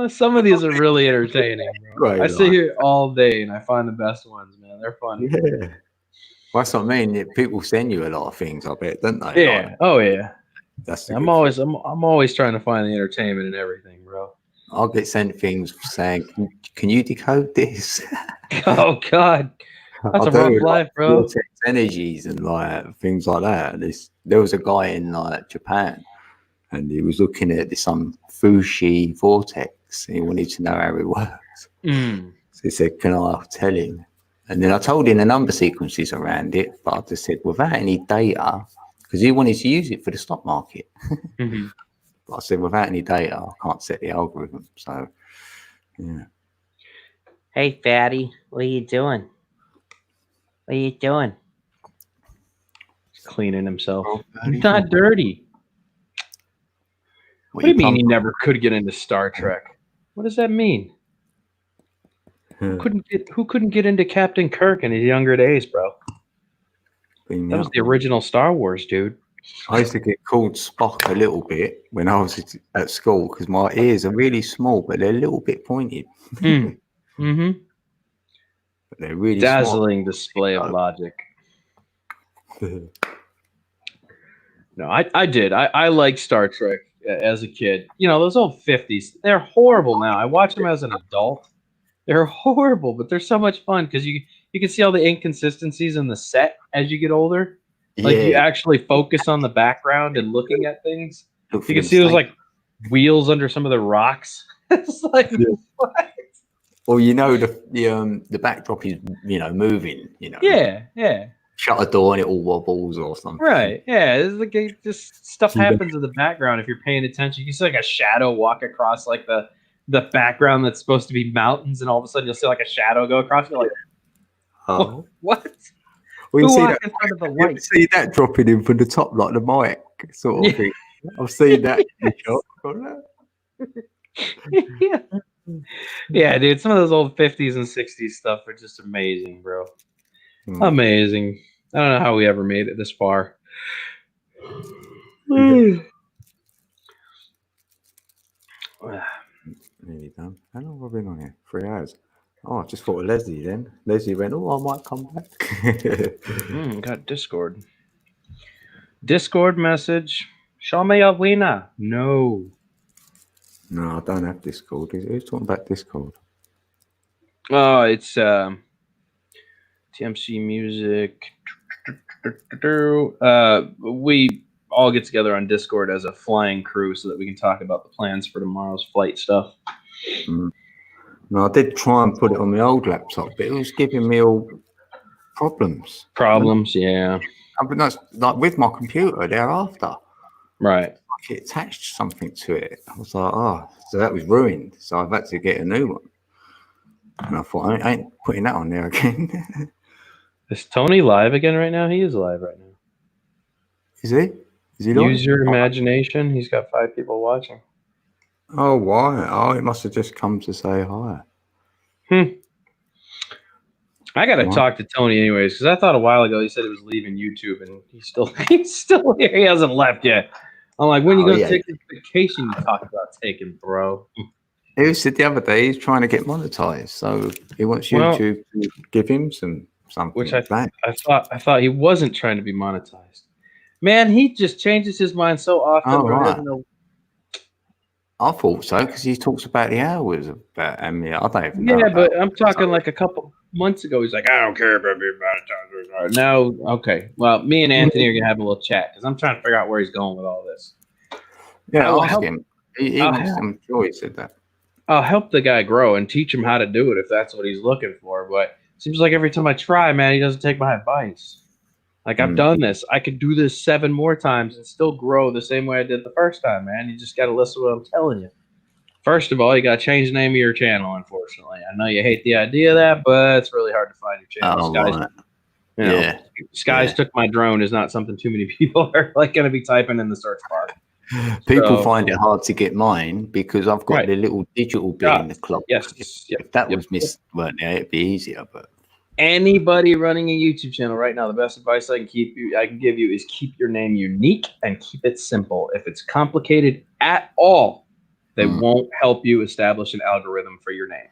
Some of these are really entertaining, bro. Right, I sit here all day and I find the best ones, man. They're funny. Yeah. That's what I mean. People send you a lot of things, I bet, don't they? Yeah. Like, Oh yeah. that's the I'm good always trying to find the entertainment in everything, bro. I'll get sent things saying, "Can you decode this?" Oh God, that's I a rough do, life, bro. Vortex energies and like things like that. There was a guy in like Japan, and he was looking at this Fushi vortex. And he wanted to know how it works. Mm. So he said, "Can I tell him?" And then I told him the number sequences around it, but I just said without any data, because he wanted to use it for the stock market. Mm-hmm. But I said, without any data, I can't set the algorithm. So, yeah. Hey, fatty, what are you doing? What are you doing? He's cleaning himself. He's He's not dirty. What do you mean he come- never could get into Star Trek? What does that mean? Yeah. Who couldn't get into Captain Kirk in his younger days, bro? That was the original Star Wars, dude. I used to get called Spock a little bit when I was at school because my ears are really small, but they're a little bit pointed. Mm-hmm. But they're really Dazzling display of logic. small. No, I did. I liked Star Trek as a kid. You know, those old 50s, they're horrible now. I watch them as an adult. They're horrible, but they're so much fun because you can see all the inconsistencies in the set as you get older. Like you actually focus on the background and looking at things. You can see those like wheels under some of the rocks. It's like what? Well, you know the backdrop is moving. Yeah. Shut a door and it all wobbles or something. Right. Yeah. It's like just stuff happens in the background if you're paying attention. You can see like a shadow walk across like the background that's supposed to be mountains, and all of a sudden you'll see like a shadow go across. You're like, Oh. what? Well, you Who see walked that, in front of the you ever light? see that dropping in from the top like the mic sort of thing. I've seen that in the shop. Yeah. Yeah, dude. Some of those old 50s and 60s stuff are just amazing, bro. Amazing. I don't know how we ever made it this far. Nearly done. How long have I been on here? 3 hours. Oh, I just thought of Leslie then. Leslie went, I might come back. Got Discord. Discord message. Show me a winner. No. No, I don't have Discord. Who's talking about Discord? Oh, it's TMC Music. We all get together on Discord as a flying crew so that we can talk about the plans for tomorrow's flight stuff. No, I did try and put it on my old laptop, but it was giving me all problems. Yeah. But that's like with my computer thereafter. Right. Like it attached something to it. I was like, so that was ruined. So I've had to get a new one. And I thought, I ain't putting that on there again. Is Tony live again right now? He is live right now. Is he? Is he live? Use your imagination. He's got 5 people watching. Oh, why? Oh, it must have just come to say hi. I gotta talk to Tony anyways, because I thought a while ago he said he was leaving YouTube, and he's still here. He hasn't left yet. I'm like, when you gonna take this vacation you talk about taking, bro? He said the other day he's trying to get monetized, so he wants YouTube to give him something. Which I thought he wasn't trying to be monetized. Man, he just changes his mind so often. Oh, bro. He right. doesn't know. I thought so because he talks about the hours about I don't even know. Yeah, but I'm talking like a couple months ago. He's like, I don't care about being monetized. No, okay. Well, me and Anthony are gonna have a little chat because I'm trying to figure out where he's going with all this. Yeah, I'll ask help- him. I'm sure he said that. I'll help the guy grow and teach him how to do it if that's what he's looking for. But Seems like every time I try, man, he doesn't take my advice. Like, I've done this. I could do this 7 more times and still grow the same way I did the first time, man. You just got to listen to what I'm telling you. First of all, you got to change the name of your channel, unfortunately. I know you hate the idea of that, but it's really hard to find your channel. Skies took my drone is not something too many people are like going to be typing in the search bar. People find it hard to get mine because I've got the little digital bit in the clock. Yes. If that was missed, weren't there, it'd be easier. But anybody running a YouTube channel right now, the best advice I can give you is keep your name unique and keep it simple. If it's complicated at all, they won't help you establish an algorithm for your name.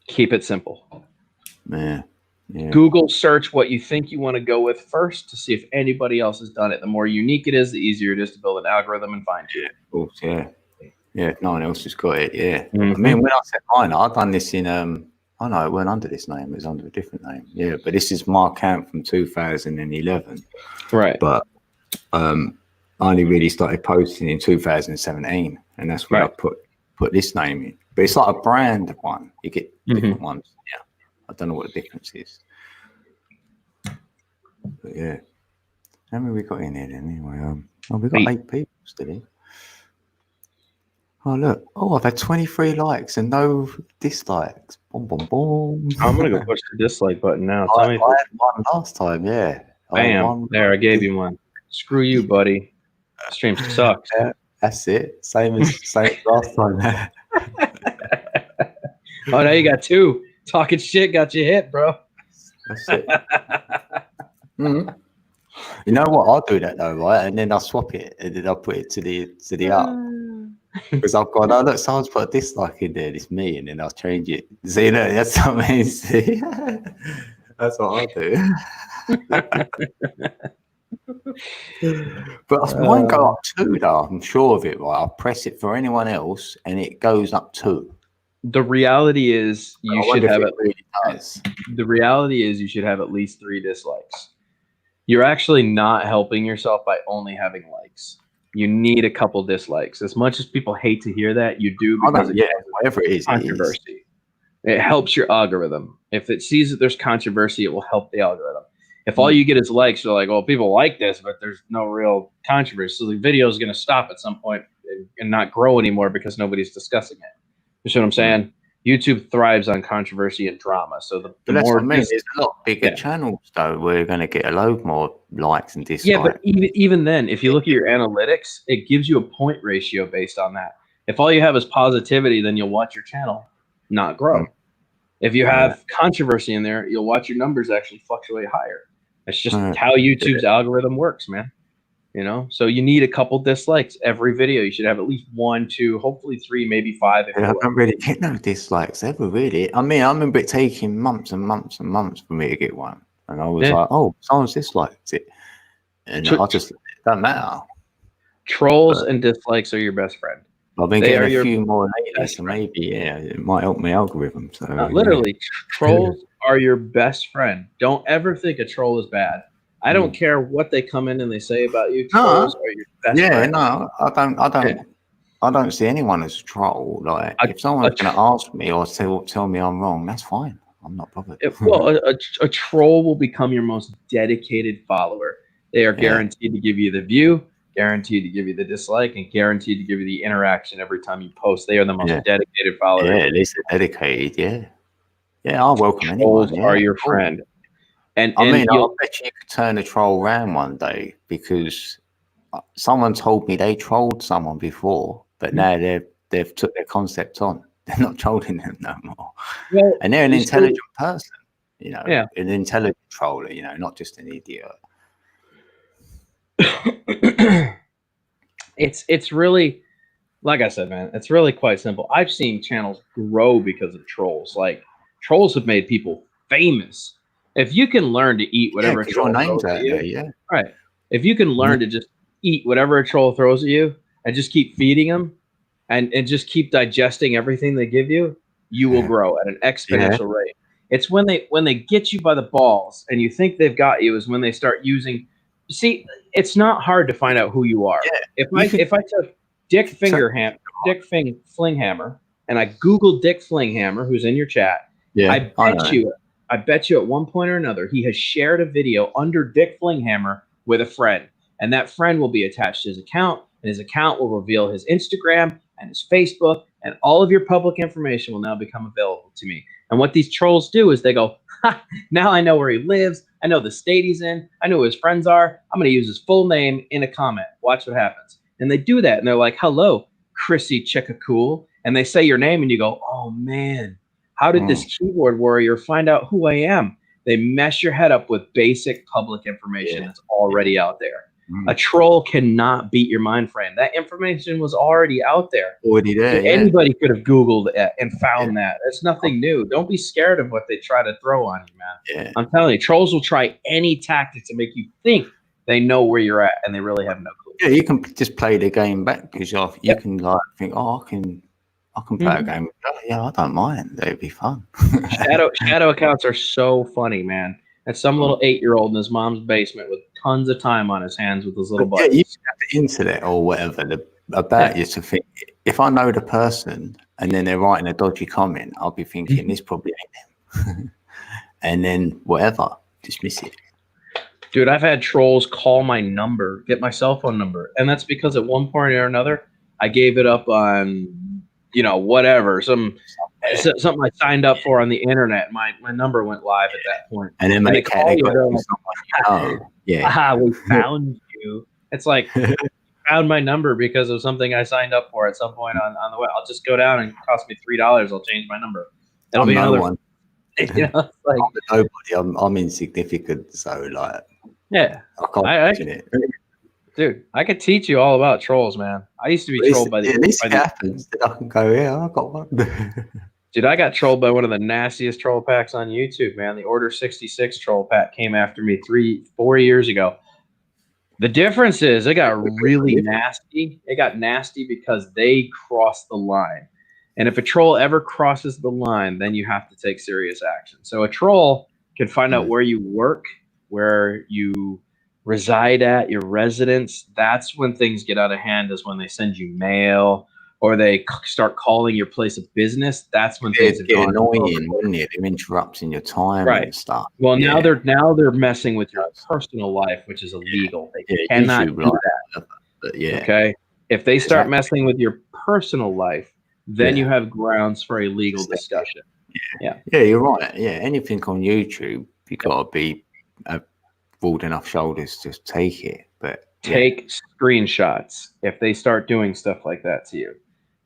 Keep it simple. Yeah. Google search what you think you want to go with first to see if anybody else has done it. The more unique it is, the easier it is to build an algorithm and find you. Of course, yeah. If no one else has got it, I mean, when I said mine, I've done this in oh no, it weren't under this name, it was under a different name. Yeah, but this is my account from 2011. Right. But I only really started posting in 2017, and that's where I put this name in. But it's like a brand one. You get different ones. Yeah. I don't know what the difference is. But yeah. How many we got in here then anyway? We got 8 people still in. Oh look! Oh, I've had 23 likes and no dislikes. Boom, boom, boom. I'm gonna go push the dislike button now. I had one last time, yeah. Bam! There, I gave you one. Screw you, buddy. Stream sucks. Yeah, that's it. Same as last time. Oh, now you got 2. Talking shit got you hit, bro. That's it. You know what? I'll do that though, right? And then I'll swap it, and then I'll put it to the up. Because I've gone, oh look, someone's put a dislike in there, it's me, and then I'll change it. See, look, that's what I mean. See? That's what I'll do. But mine go up 2 though, I'm sure of it, right? I'll press it for anyone else and it goes up 2. The reality is you should have the reality is you should have at least 3 dislikes. You're actually not helping yourself by only having likes. You need a couple dislikes. As much as people hate to hear that, you do because whatever it is, controversy. It helps your algorithm. If it sees that there's controversy, it will help the algorithm. If all you get is likes, you're like, well, people like this, but there's no real controversy. So the video is going to stop at some point and not grow anymore because nobody's discussing it. You see what I'm saying? YouTube thrives on controversy and drama. So the more there's a lot bigger channels though, we're going to get a load more likes and dislikes. Yeah, but even then, if you look at your analytics, it gives you a point ratio based on that. If all you have is positivity, then you'll watch your channel not grow. If you have controversy in there, you'll watch your numbers actually fluctuate higher. That's just how YouTube's algorithm works, man. You know, so you need a couple dislikes every video. You should have at least 1, 2, hopefully 3, maybe 5. I don't really get no dislikes ever, really. I mean, I remember it taking months and months and months for me to get one, and I was like, "Oh, someone's disliked it," and I just it doesn't matter. Trolls and dislikes are your best friend. I've been getting a few more lately, so maybe it might help my algorithm. So literally, trolls are your best friend. Don't ever think a troll is bad. I don't care what they come in and they say about you. Trolls are your best friend. No, I don't see anyone as a troll. Like, if someone's going to ask me or tell me I'm wrong, that's fine. I'm not bothered. A troll will become your most dedicated follower. They are guaranteed to give you the view, guaranteed to give you the dislike, and guaranteed to give you the interaction every time you post. They are the most dedicated followers. Yeah, at least they're dedicated. Yeah, I'll welcome anyone. Trolls are your friend. And I mean, I'll bet you could turn a troll around one day, because someone told me they trolled someone before, but now they've took their concept on. They're not trolling them no more. Well, and they're an intelligent person, you know, an intelligent troller, you know, not just an idiot. It's really, like I said, man, it's really quite simple. I've seen channels grow because of trolls. Like, trolls have made people famous. If you can learn to eat whatever a troll throws at you, right? If you can learn to just eat whatever a troll throws at you and just keep feeding them and just keep digesting everything they give you, you will grow at an exponential rate. It's when they get you by the balls and you think they've got you is when they start using. See, it's not hard to find out who you are. Yeah. If I took Dick Flinghammer and I Googled Dick Flinghammer, who's in your chat, I I bet you at one point or another, he has shared a video under Dick Flinghammer with a friend. And that friend will be attached to his account, and his account will reveal his Instagram and his Facebook, and all of your public information will now become available to me. And what these trolls do is they go, ha, now I know where he lives. I know the state he's in. I know who his friends are. I'm going to use his full name in a comment. Watch what happens. And they do that. And they're like, hello, Chrissy Chickacool. And they say your name and you go, oh, man, how did this keyboard warrior find out who I am? They mess your head up with basic public information that's already out there. A troll cannot beat your mind frame. That information was already out there. Already there. Anybody could have Googled it and found that. It's nothing new. Don't be scared of what they try to throw on you, man. I'm telling you, trolls will try any tactic to make you think they know where you're at, and they really have no clue. Yeah, you can just play the game back because you can like think, oh, I can play a game. Yeah, I don't mind. It'd be fun. Shadow accounts are so funny, man. And some little 8-year-old in his mom's basement with tons of time on his hands with his little buttons. Yeah, you have the internet or whatever about you to think, if I know the person and then they're writing a dodgy comment, I'll be thinking this probably ain't them. And then whatever, dismiss it. Dude, I've had trolls call my number, get my cell phone number. And that's because at one point or another, I gave it up on, whatever, something I signed up for on the internet. My number went live at that point. And then they call you. We found you. It's like, found my number because of something I signed up for at some point on the web. I'll just go down and it cost me $3. I'll change my number. It'll be another one. It's like, I'm nobody. I'm insignificant. So like, yeah, I can't imagine it. Dude, I could teach you all about trolls, man. I used to be trolled by the. At least it happens that I can go, yeah, I got one. Dude, I got trolled by one of the nastiest troll packs on YouTube, man. The Order 66 troll pack came after me 3-4 years ago. The difference is it got really nasty. It got nasty because they crossed the line. And if a troll ever crosses the line, then you have to take serious action. So a troll can find out where you work, where you reside at, your residence. That's when things get out of hand, is when they send you mail or they start calling your place of business. That's when things get annoying, wouldn't it? They're interrupting your time and stuff. Well, now they're messing with your personal life, which is illegal. They cannot do that. But okay. If they start messing with your personal life, then you have grounds for a legal discussion. Yeah, you're right. Yeah, anything on YouTube, you gotta be broad enough shoulders to take it. But take screenshots if they start doing stuff like that to you.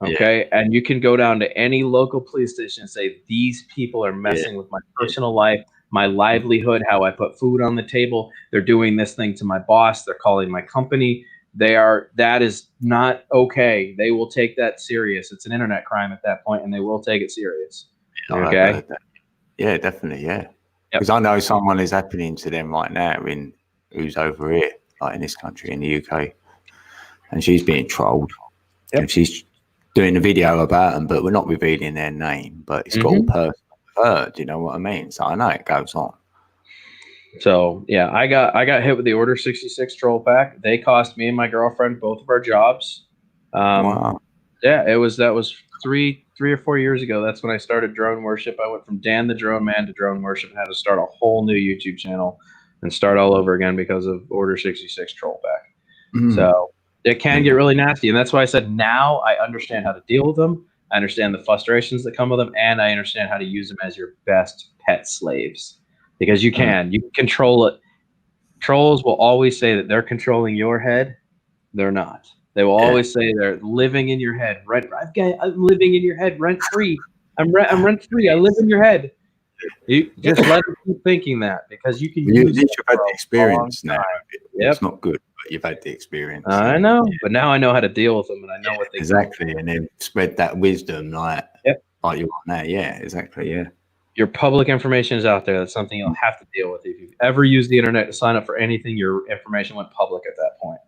Okay, and you can go down to any local police station and say, these people are messing with my personal life, my livelihood, how I put food on the table. They're doing this thing to my boss. They're calling my company. That is not okay. They will take that serious. It's an internet crime at that point, and they will take it serious. Okay. Yeah, definitely. Yeah. Because I know someone is happening to them right now who's over here, like in this country, in the UK, and she's being trolled. And she's doing a video about them, but we're not revealing their name. But it's got all personal with her. Do you know what I mean? So I know it goes on. So yeah, I got hit with the Order 66 troll pack. They cost me and my girlfriend both of our jobs. Wow. Yeah, that was 3 or 4 years ago. That's when I started Drone Worship. I went from Dan the Drone Man to Drone Worship and had to start a whole new YouTube channel and start all over again because of Order 66 troll pack. So it can get really nasty, and that's why I said now I understand how to deal with them. I understand the frustrations that come with them, and I understand how to use them as your best pet slaves. Because you can control it. Trolls will always say that they're controlling your head. They're not. They will always say they're living in your head. I'm living in your head rent free. I'm rent free. I live in your head. You just let them keep thinking that, because you can. You've had the experience now. It's not good, but you've had the experience. I know, but now I know how to deal with them, and I know what they exactly, and then spread that wisdom like you are now. Yeah, exactly. Yeah. Your public information is out there. That's something you'll have to deal with. If you've ever used the internet to sign up for anything, your information went public at that point.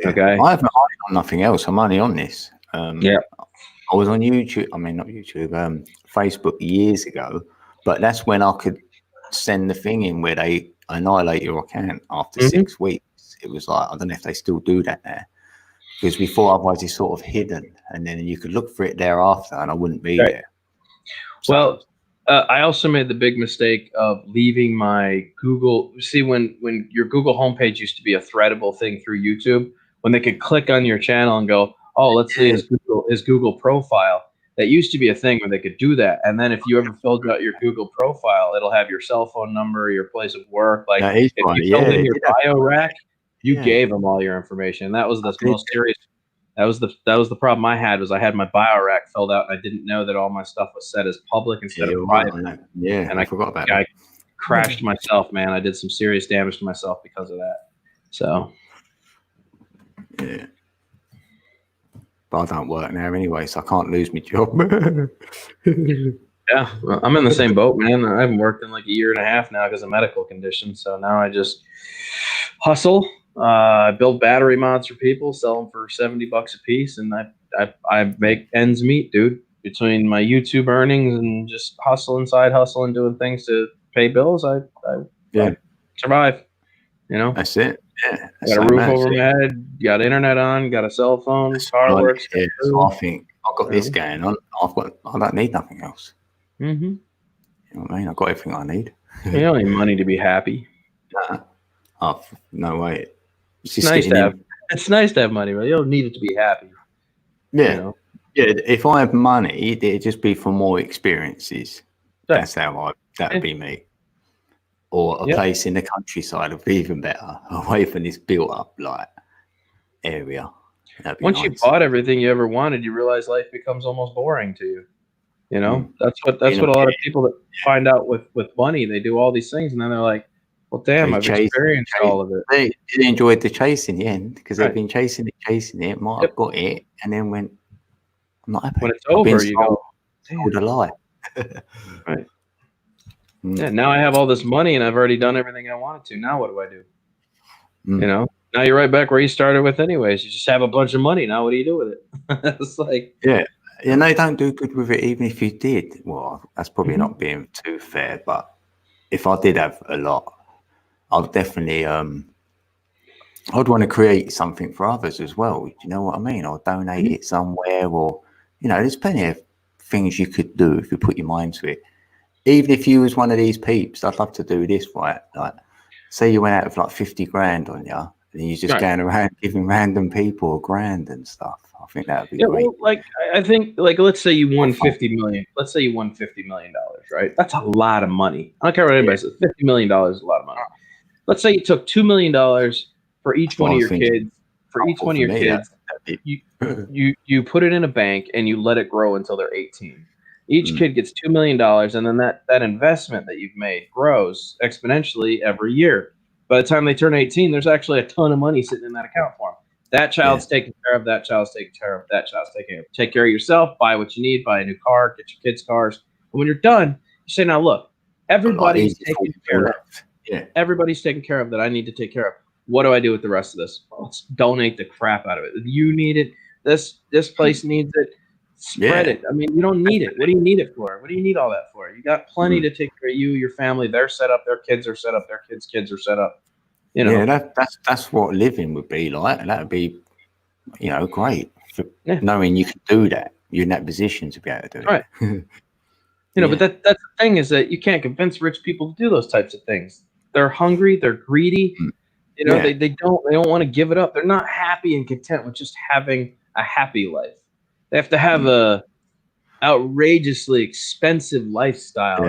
Okay. I haven't on nothing else. I'm only on this. I was on YouTube. I mean, not YouTube. Facebook years ago, but that's when I could send the thing in where they annihilate your account after 6 weeks. It was like, I don't know if they still do that now, because before, otherwise it's sort of hidden, and then you could look for it thereafter, and I wouldn't be there. So, well. I also made the big mistake of leaving my Google. See, when your Google homepage used to be a threadable thing through YouTube, when they could click on your channel and go, "Oh, let's see his Google profile." That used to be a thing where they could do that. And then if you ever filled out your Google profile, it'll have your cell phone number, your place of work. Like That is if funny. you filled Yeah, in your yeah. bio rack, you Yeah. gave them all your information. And that was the did most serious. That was the problem I had was I had my bio rack filled out and I didn't know that all my stuff was set as public instead Yeah, of you're right private. on that. Yeah, And I forgot about I that. crashed myself, man. I did some serious damage to myself because of that. So Yeah. But I don't work now anyway, so I can't lose my job. yeah, well, I'm in the same boat, man. I haven't worked in like a year and a half now because of medical conditions. So now I just hustle. I build battery mods for people, sell them for $70 a piece, and I make ends meet, dude. Between my YouTube earnings and just hustling, side hustle, and doing things to pay bills, I survive. You know, That's it. Yeah. got a roof over my head, got internet on, got a cell phone, car works. Yeah, so I think I've got this going on. I don't need nothing else. Mm-hmm. You know what I mean? I've got everything I need. You don't need money to be happy. Oh, no way. It's nice to have. It's nice to have money, but you don't need it to be happy. Yeah. You know? Yeah. If I had money, it'd just be for more experiences. Right. That's how that would be me. Or a place in the countryside would be even better, away from this built up like area. Once you bought everything you ever wanted, you realize life becomes almost boring to you. You know, that's what a lot of people that find out with money, they do all these things and then they're like, well, damn, I've experienced all of it. They enjoyed the chase in the end because they've been chasing it, might have got it, and then went, I'm not happy. When it's over, you go, told a lie. Right. Yeah, now I have all this money and I've already done everything I wanted to. Now what do I do? You know, now you're right back where you started with anyways. You just have a bunch of money. Now what do you do with it? It's like, yeah, they don't do good with it even if you did. Well, that's probably not being too fair, but if I did have a lot, I'd definitely I'd want to create something for others as well. You know what I mean? Or donate it somewhere, or there's plenty of things you could do if you put your mind to it. Even if you was one of these peeps, I'd love to do this, right? Like, say you went out with like 50 grand on you, and you're just going around giving random people $1,000 and stuff. I think that would be great. Well, like I think, like, let's say you won $50 million. Let's say you won $50 million, right? That's a lot of money. I don't care what anybody says. $50 million is a lot of money. Let's say you took $2 million for each one of your kids. For each one of your kids, you put it in a bank and you let it grow until they're 18. Each kid gets $2 million, and then that investment that you've made grows exponentially every year. By the time they turn 18, there's actually a ton of money sitting in that account for them. That child's taken care of. That child's taken care of. That child's taken care of. Take care of yourself. Buy what you need. Buy a new car. Get your kids' cars. And when you're done, you say, "Now look, everybody's taken care of. Yeah, everybody's taken care of that I need to take care of. What do I do with the rest of this? Well, let's donate the crap out of it. You need it. This place needs it. Spread it. I mean, you don't need it. What do you need it for? What do you need all that for? You got plenty to take care of you, your family. They're set up. Their kids are set up. Their kids are set up. You know. Yeah, that's what living would be like. And that would be, great. For knowing you can do that. You're in that position to be able to do it. Right. But that's the thing is that you can't convince rich people to do those types of things. They're hungry. They're greedy. They don't want to give it up. They're not happy and content with just having a happy life. They have to have a outrageously expensive lifestyle.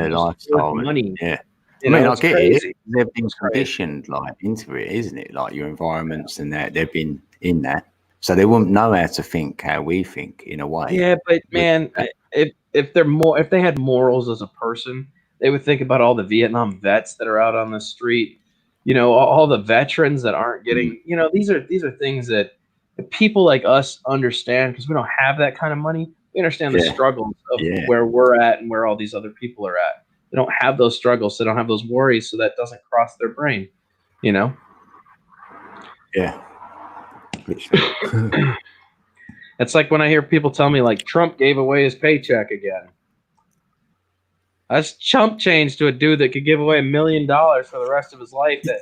Money. Yeah. I get it. They've been conditioned into it, isn't it? Like your environments and that they've been in that, so they wouldn't know how to think how we think in a way. Yeah, but man, if they had morals as a person, they would think about all the Vietnam vets that are out on the street. All the veterans that aren't getting. These are things that people like us understand because we don't have that kind of money. We understand the struggles of where we're at and where all these other people are at. They don't have those struggles. They don't have those worries, so that doesn't cross their brain. Yeah. It's like when I hear people tell me like Trump gave away his paycheck again. That's chump change to a dude that could give away $1 million for the rest of his life. That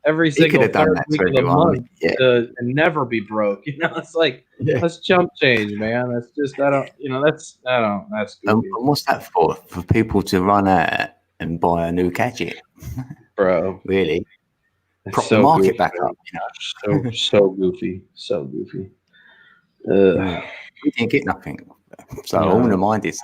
every He could single have done third that week to of the everyone. month Yeah. and never be broke. It's like Yeah. that's chump change, man. That's just that's goofy, And what's that for? For people to run out and buy a new gadget? bro. Really? It's Prop the so market goofy, back man. up, So goofy, so goofy. Yeah. We didn't get nothing. So No. all the mind is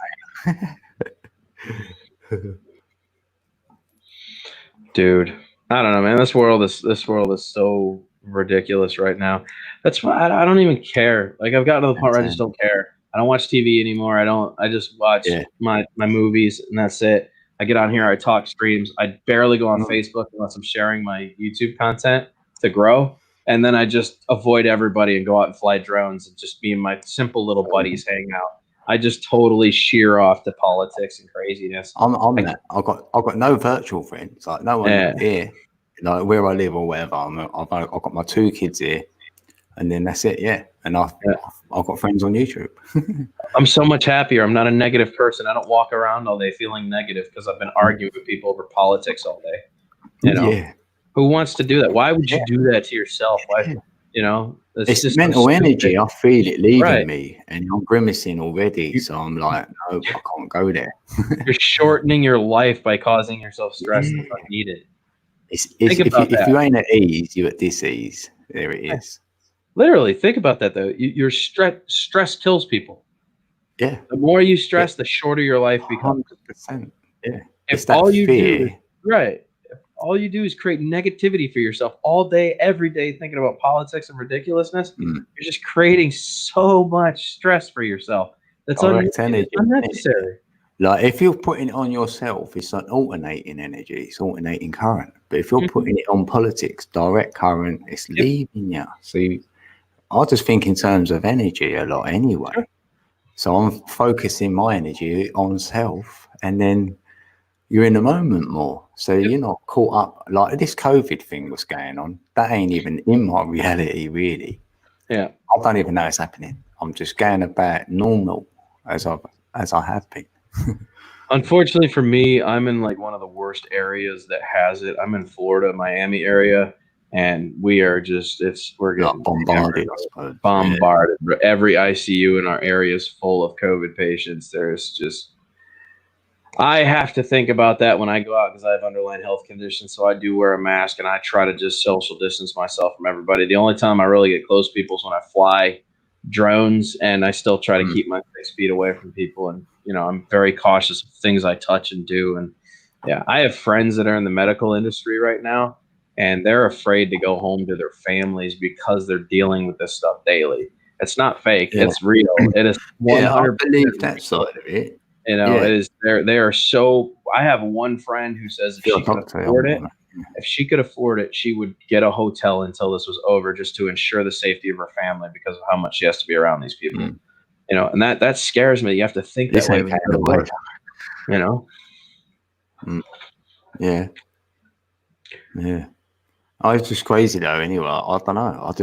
Dude, I don't know, man. This world is so ridiculous right now. That's why I don't even care. Like I've gotten to the point where I just don't care. I don't watch TV anymore. I just watch my movies and that's it. I get on here, I talk streams. I barely go on Facebook unless I'm sharing my YouTube content to grow. And then I just avoid everybody and go out and fly drones and just me and my simple little buddies hang out. I just totally sheer off to politics and craziness. I'm that. I've got no virtual friends. Like no one here, like where I live or whatever. I've got my 2 kids here, and then that's it. Yeah, and I've got friends on YouTube. I'm so much happier. I'm not a negative person. I don't walk around all day feeling negative because I've been arguing with people over politics all day. You know, Yeah. who wants to do that? Why would you do that to yourself? Why, you know, It's just mental so energy. I feel it leaving Right. me, and I'm grimacing already. So I'm like, no, I can't go there. You're shortening your life by causing yourself stress that's unneeded. If you ain't at ease, you're at disease. There it is. Literally, think about that though. Your stress kills people. Yeah. The more you stress, the shorter your life becomes. 100%. Yeah. If It's that all you fear. do, right? If all you do is create negativity for yourself all day, every day, thinking about politics and ridiculousness, you're just creating so much stress for yourself. That's unnecessary. Like if you're putting it on yourself, it's like alternating energy, it's alternating current. But if you're putting it on politics, direct current, it's leaving you. So I just think in terms of energy a lot anyway. Sure. So I'm focusing my energy on self, and then you're in the moment more. So you're not caught up like this COVID thing was going on. That ain't even in my reality, really. Yeah. I don't even know it's happening. I'm just going about normal as I have been. Unfortunately for me, I'm in like one of the worst areas that has it. I'm in Florida, Miami area, and we are just we're getting bombarded, I suppose. Bombarded. Every ICU in our area is full of COVID patients. There's just I have to think about that when I go out because I have underlying health conditions. So I do wear a mask and I try to just social distance myself from everybody. The only time I really get close to people is when I fly drones, and I still try to keep my 6 feet away from people. And, you know, I'm very cautious of things I touch and do. And yeah, I have friends that are in the medical industry right now, and they're afraid to go home to their families because they're dealing with this stuff daily. It's not fake. Yeah. It's real. It is 100%. Yeah, I believe that side of it. You know, it is. They are so. I have one friend who says if she could afford it, she would get a hotel until this was over, just to ensure the safety of her family because of how much she has to be around these people. You know, and that scares me. You have to think that way when you go to work. You know. Yeah. Yeah. Oh, it's just crazy though. Anyway, I don't know.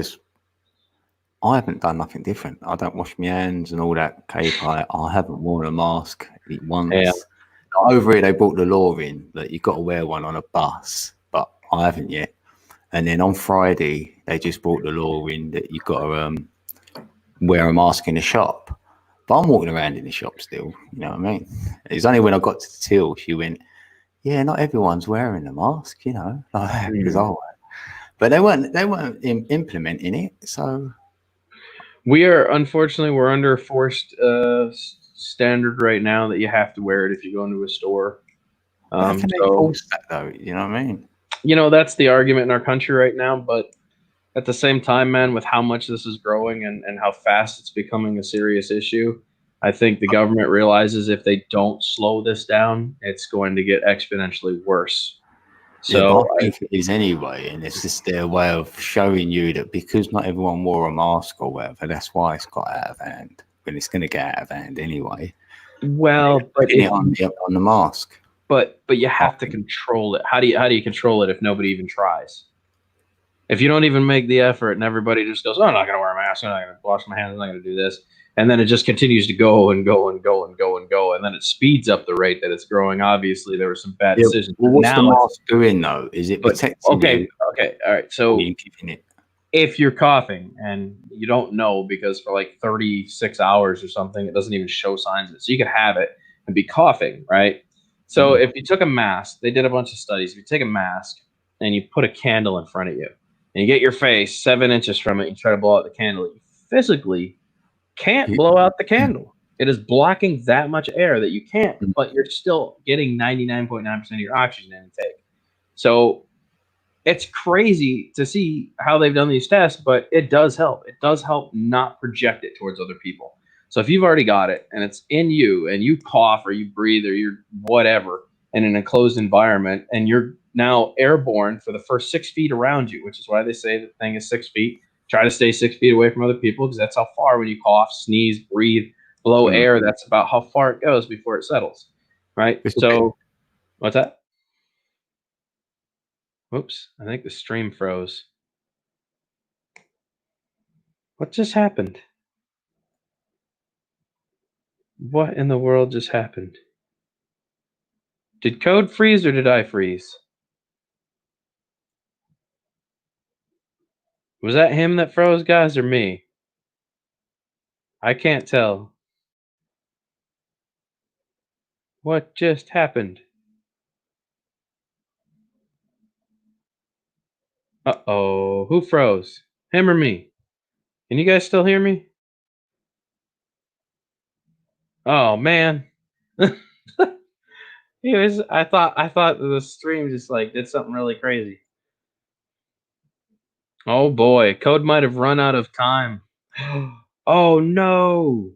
I haven't done nothing different. I don't wash my hands and all that cape. I haven't worn a mask once. Yeah. Over here, they brought the law in that you've got to wear one on a bus, but I haven't yet. And then on Friday, they just brought the law in that you've got to wear a mask in the shop. But I'm walking around in the shop still. You know what I mean? It's only when I got to the till, she went, "Yeah, not everyone's wearing a mask, you know." Like, but they weren't implementing it, so. We're under a forced standard right now that you have to wear it if you go into a store. How can they force that though? You know what I mean? You know, that's the argument in our country right now. But at the same time, man, with how much this is growing and how fast it's becoming a serious issue, I think the government realizes if they don't slow this down, it's going to get exponentially worse. So I think it is anyway, and it's just their way of showing you that because not everyone wore a mask or whatever, that's why it's got out of hand. When it's going to get out of hand anyway. Well, but on the mask. But you have to control it. How do you control it if nobody even tries? If you don't even make the effort and everybody just goes, "Oh, I'm not going to wear a mask. I'm not going to wash my hands. I'm not going to do this." and then it just continues to go and go and go and go and go, and then it speeds up the rate that it's growing. Obviously, there were some bad decisions. Well, what's the Now it's- mask doing though? Is it but- protecting okay, you? okay, all right. Or So are you keeping it? if you're coughing and you don't know because for like 36 hours or something, it doesn't even show signs of it. So you could have it and be coughing, right? So if you took a mask, they did a bunch of studies. If you take a mask and you put a candle in front of you and you get your face 7 inches from it, you try to blow out the candle, you physically can't blow out the candle. It is blocking that much air that you can't, but you're still getting 99.9% of your oxygen intake. So it's crazy to see how they've done these tests, but it does help. It does help not project it towards other people. So if you've already got it and it's in you and you cough or you breathe or you're whatever in an enclosed environment and you're now airborne for the first 6 feet around you, which is why they say the thing is 6 feet. Try to stay 6 feet away from other people because that's how far when you cough, sneeze, breathe, blow air, that's about how far it goes before it settles, right? So what's that? Whoops, I think the stream froze. What just happened? What in the world just happened? Did code freeze or did I freeze? Was that him that froze, guys, or me? I can't tell. What just happened? Uh-oh, who froze? Him or me? Can you guys still hear me? Oh man. I thought the stream just like did something really crazy. Oh boy, code might have run out of time. Oh no.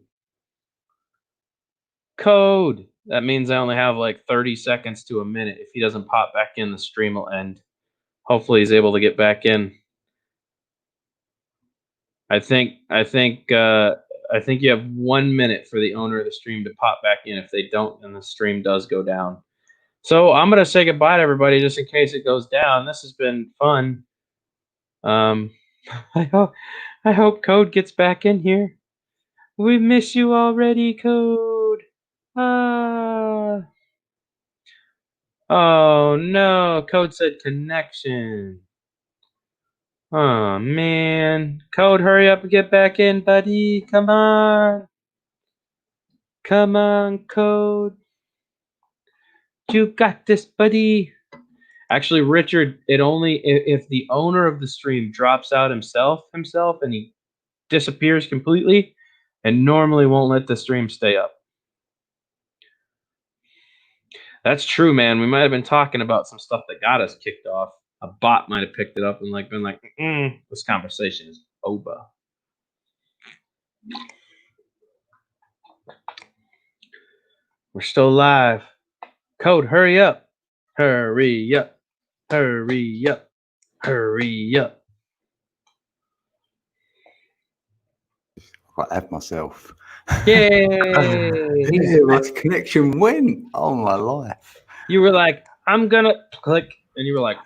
Code. That means I only have like 30 seconds to a minute. If he doesn't pop back in, the stream will end. Hopefully he's able to get back in. I think you have 1 minute for the owner of the stream to pop back in. If they don't, then the stream does go down. So I'm gonna say goodbye to everybody just in case it goes down. This has been fun. I hope Code gets back in here. We miss you already, Code. Oh no, Code said connection. Oh man. Code, hurry up and get back in, buddy. Come on. Come on, Code. You got this, buddy. Actually, Richard, it only if the owner of the stream drops out himself and he disappears completely, and normally won't let the stream stay up. That's true, man. We might have been talking about some stuff that got us kicked off. A bot might have picked it up and like been like, this conversation is over. We're still live. Code, hurry up. Hurry up. Hurry up. Hurry up. I have myself. Yay! Yeah, my connection went. Oh my life. You were like, I'm gonna click, and you were like,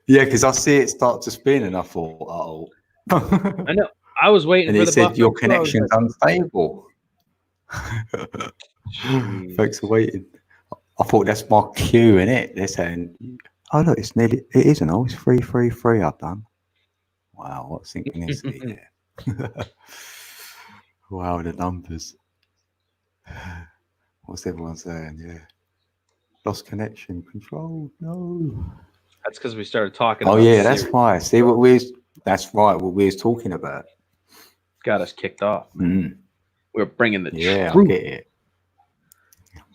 Yeah, because I see it start to spin, and I thought, oh. I know. I was waiting And for it the said button your to close. connection's unstable. Thanks for waiting. I thought that's my cue in it. They're saying, oh look, it's nearly. It isn't. Oh, it's 333. I've done. Wow, what synchronicity there. Wow, the numbers. What's everyone saying? Yeah. Lost connection. Control. No. That's because we started talking. Oh about yeah, the that's series. why. See what we. That's right. What we was talking about. Got us kicked off. Mm. We're bringing the Yeah, I truth. get it.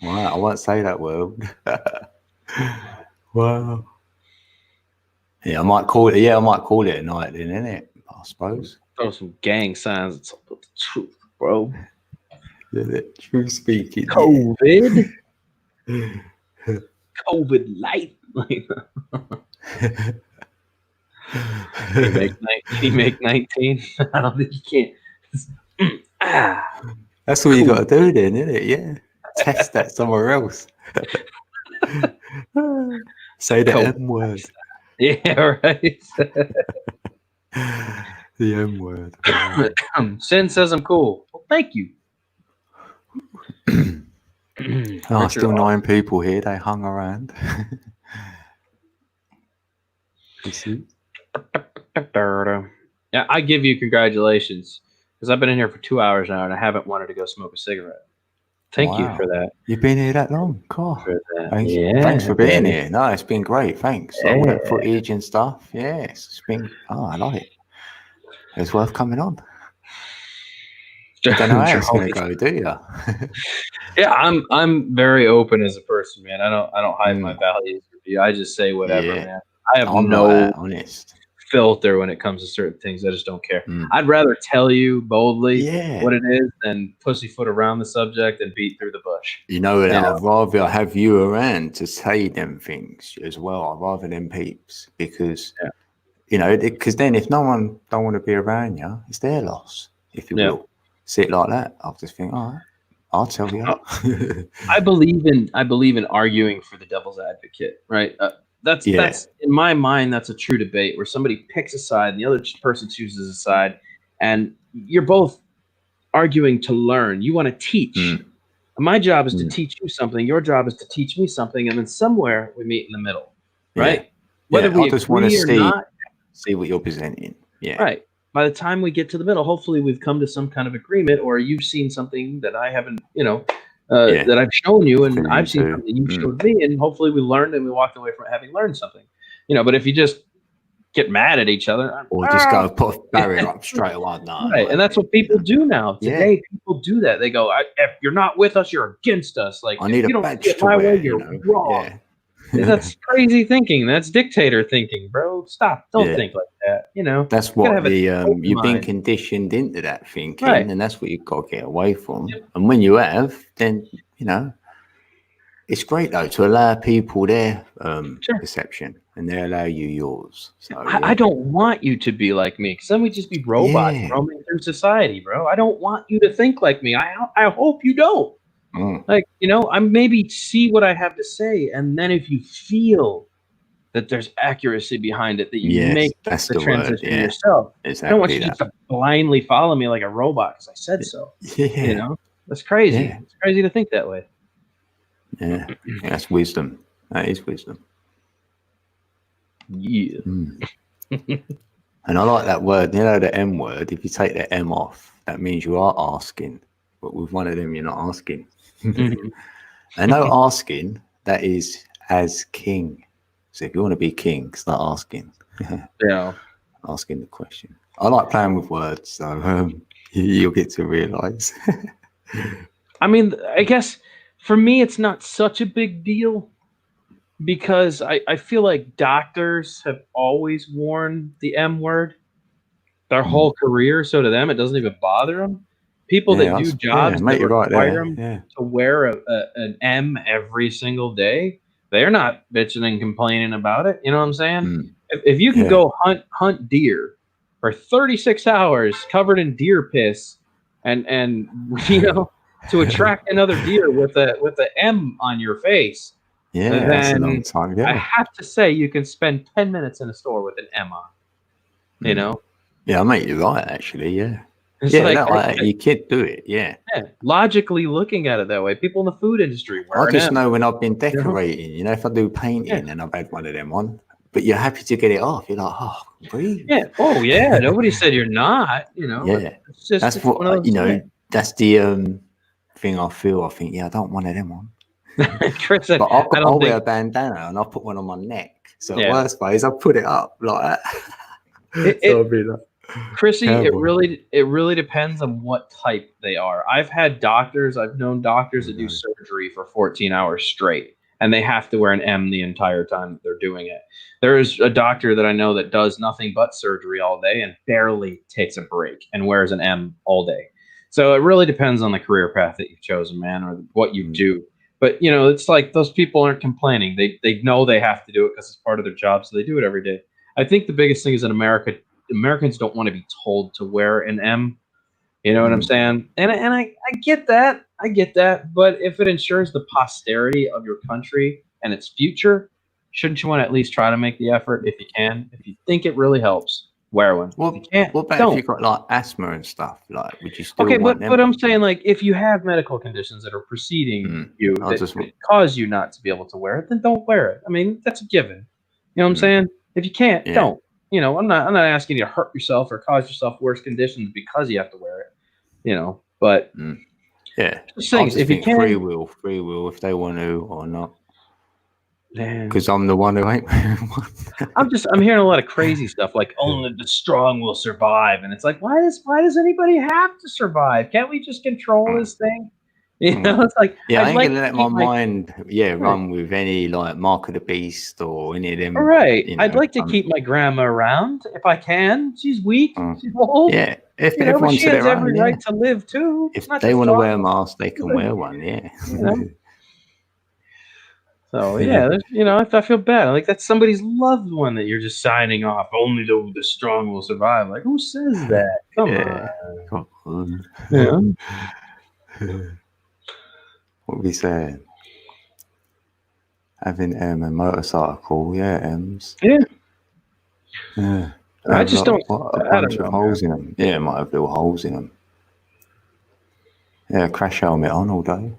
Wow, I won't say that word. Wow. Yeah, I might call it. Yeah, I might call it a night then, innit? I suppose. Throw some gang signs. It's the truth, bro. Yeah, true speaking. COVID. COVID light. He make 19. I don't think he can. That's all you got to do then, isn't it? Yeah. Test that somewhere else. Say the Cool. M word. Yeah, right. The M word. Sin says I'm cool. Well, thank you. Oh, still 9 people here. They hung around. You see? Yeah, I give you congratulations because I've been in here for 2 hours now and I haven't wanted to go smoke a cigarette. Thank you for that. You've been here that long? God. For that. Thanks, Yeah, thanks for being buddy. here. No, it's been great. Thanks. All that footage and stuff. Yes, it's been. Oh, I love it. It's worth coming on. I don't know how it's going to go, do you? Yeah, I'm very open as a person, man. I don't hide my values with you. I just say whatever, man. I have I'm no not that honest filter when it comes to certain things. I just don't care. I'd rather tell you boldly what it is than pussyfoot around the subject and beat through the bush. You know, I'd rather have you around to say them things as well. I'd rather them peeps because, you know, because then if no one don't want to be around you, it's their loss, if you will. See it like that. I'll just think, all right, I'll tell you. I believe in arguing for the devil's advocate, right? That's in my mind, that's a true debate where somebody picks a side and the other person chooses a side, and you're both arguing to learn. You want to teach. My job is to teach you something. Your job is to teach me something, and then somewhere we meet in the middle, right? Whether we just want to see what you're presenting. Yeah, right. By the time we get to the middle, hopefully we've come to some kind of agreement, or you've seen something that I haven't, that I've shown you, and I've seen something you showed me, and hopefully we learned and we walked away from it having learned something. But if you just get mad at each other, or just go put a barrier up straight away, right? And that's what people do now. Today, people do that. They go, "If you're not with us, you're against us." Like, I need if you a don't badge get to my wear. way, you're wrong. That's crazy thinking. That's dictator thinking, bro. Stop. Don't think like that. That's what you've been conditioned into that thinking, and that's what you've got to get away from. And when you have, then it's great though to allow people their perception, and they allow you yours. So, I don't want you to be like me, because then we just be robots roaming through society, bro. I don't want you to think like me. I hope you don't. Like, I maybe see what I have to say, and then if you feel that there's accuracy behind it, that you make the transition yourself. Exactly. I don't want you just to blindly follow me like a robot because I said so. That's crazy. It's crazy to think that way. Yeah, that's wisdom. That is wisdom. Yeah. And I like that word, the M word. If you take the M off, that means you are asking. But with one of them, you're not asking. I know asking, that is as king. So if you want to be king, start asking. Asking the question. I like playing with words, so you'll get to realize. I mean, I guess for me, it's not such a big deal because I feel like doctors have always worn the M word their whole career. So to them, it doesn't even bother them. People that do jobs that require them to wear an M every single day, they're not bitching and complaining about it. You know what I'm saying? If you can go hunt deer for 36 hours covered in deer piss and to attract another deer with a M on your face, then that's a long time. I have to say you can spend 10 minutes in a store with an M on. Yeah, mate, you're right. Actually, It's you can't do it. Yeah. Logically looking at it that way, people in the food industry wear I just know when I've been decorating, if I do painting and I've had one of them on, but you're happy to get it off. You're like, oh, breathe. Yeah. Oh, yeah. Nobody said you're not. Yeah. It's just, that's what that's the thing I feel. I think, I don't want them on. Chris said, but I'll wear a bandana and I'll put one on my neck. So worst ways, I'll put it up like that. So I'll be like, Chrissy, it really depends on what type they are. I've known doctors that do surgery for 14 hours straight, and they have to wear an M the entire time that they're doing it. There's a doctor that I know that does nothing but surgery all day and barely takes a break and wears an M all day. So it really depends on the career path that you've chosen, man, or what you do. But, it's like those people aren't complaining. They know they have to do it because it's part of their job, so they do it every day. I think the biggest thing is in America, Americans don't want to be told to wear an M. You know what I'm saying? And I get that. I get that. But if it ensures the posterity of your country and its future, shouldn't you want to at least try to make the effort if you can? If you think it really helps, wear one. What, If you can't, what about don't. if you've got like asthma and stuff? Like, would you still Okay, want but them? I'm saying, like, if you have medical conditions that are preceding you I'll that just- cause you not to be able to wear it, then don't wear it. I mean, that's a given. You know what I'm saying? If you can't, Yeah. don't. You know, I'm not asking you to hurt yourself or cause yourself worse conditions because you have to wear it. You know, but Yeah. just I saying, just if you think can, free will, if they want to or not. man. Because I'm the one who ain't wearing one. I'm hearing a lot of crazy stuff like only the strong will survive, and it's like, why does anybody have to survive? Can't we just control this thing? You know, it's like Yeah, I I'd ain't like gonna to let my keep mind run with any like Mark of the Beast or any of them. right. You know, I'd like to keep my grandma around if I can. She's weak. She's old. Yeah, if You know, but everyone's she to has their every own, right to live too. If Not they just want to wear a talking. mask, they can wear one. Yeah. You know? So Yeah. you know, I feel bad. Like that's somebody's loved one that you're just signing off. Only the strong will survive. Like who says that? Come on. Yeah. What we saying? Having a motorcycle, M's. Yeah. Yeah. I just don't. A I bunch don't of know, holes in them. Yeah, it might have little holes in them. Yeah, crash helmet on all day.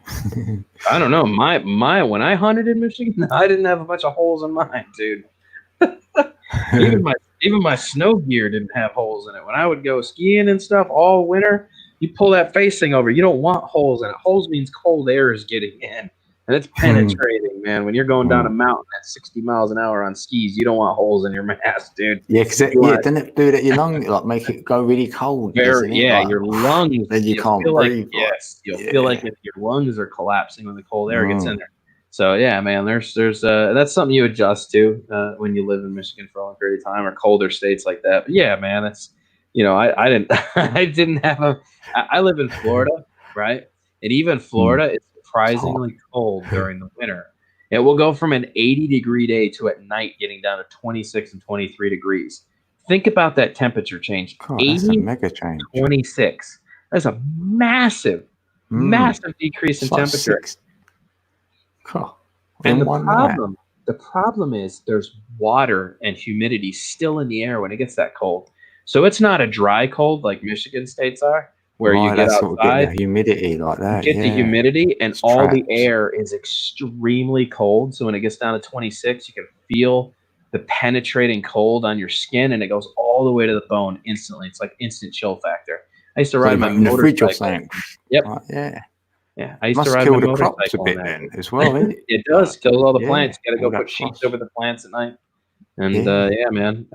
I don't know. My when I hunted in Michigan, I didn't have a bunch of holes in mine, dude. even my snow gear didn't have holes in it. When I would go skiing and stuff all winter, you pull that face thing over. You don't want holes in it. Holes means cold air is getting in, and it's penetrating, man. When you're going down a mountain at 60 miles an hour on skis, you don't want holes in your mask, dude. Yeah, because doesn't it do that your lungs like make it go really cold? Very, yeah, like, your lungs. Then you can't feel breathe. Like, yes, you'll feel like if your lungs are collapsing when the cold air gets in there. So yeah, man, there's that's something you adjust to when you live in Michigan for a long period of time or colder states like that. But yeah, man, that's I didn't I didn't have I live in Florida, right? And even Florida, it's surprisingly cold during the winter. It will go from an 80-degree day to at night getting down to 26 and 23 degrees. Think about that temperature change. God, that's a mega change. 26. That's a massive decrease in temperature. And the problem is there's water and humidity still in the air when it gets that cold. So it's not a dry cold like Michigan states are, where you get outside, the humidity like that. the humidity, and it's all the air is extremely cold. So when it gets down to 26, you can feel the penetrating cold on your skin, and it goes all the way to the bone instantly. It's like instant chill factor. I used to ride my motorcycle. Yep. Yeah, I used to ride my motorcycle a bit then as well. It does kill all the plants. You got to go put sheets over the plants at night. And yeah, man,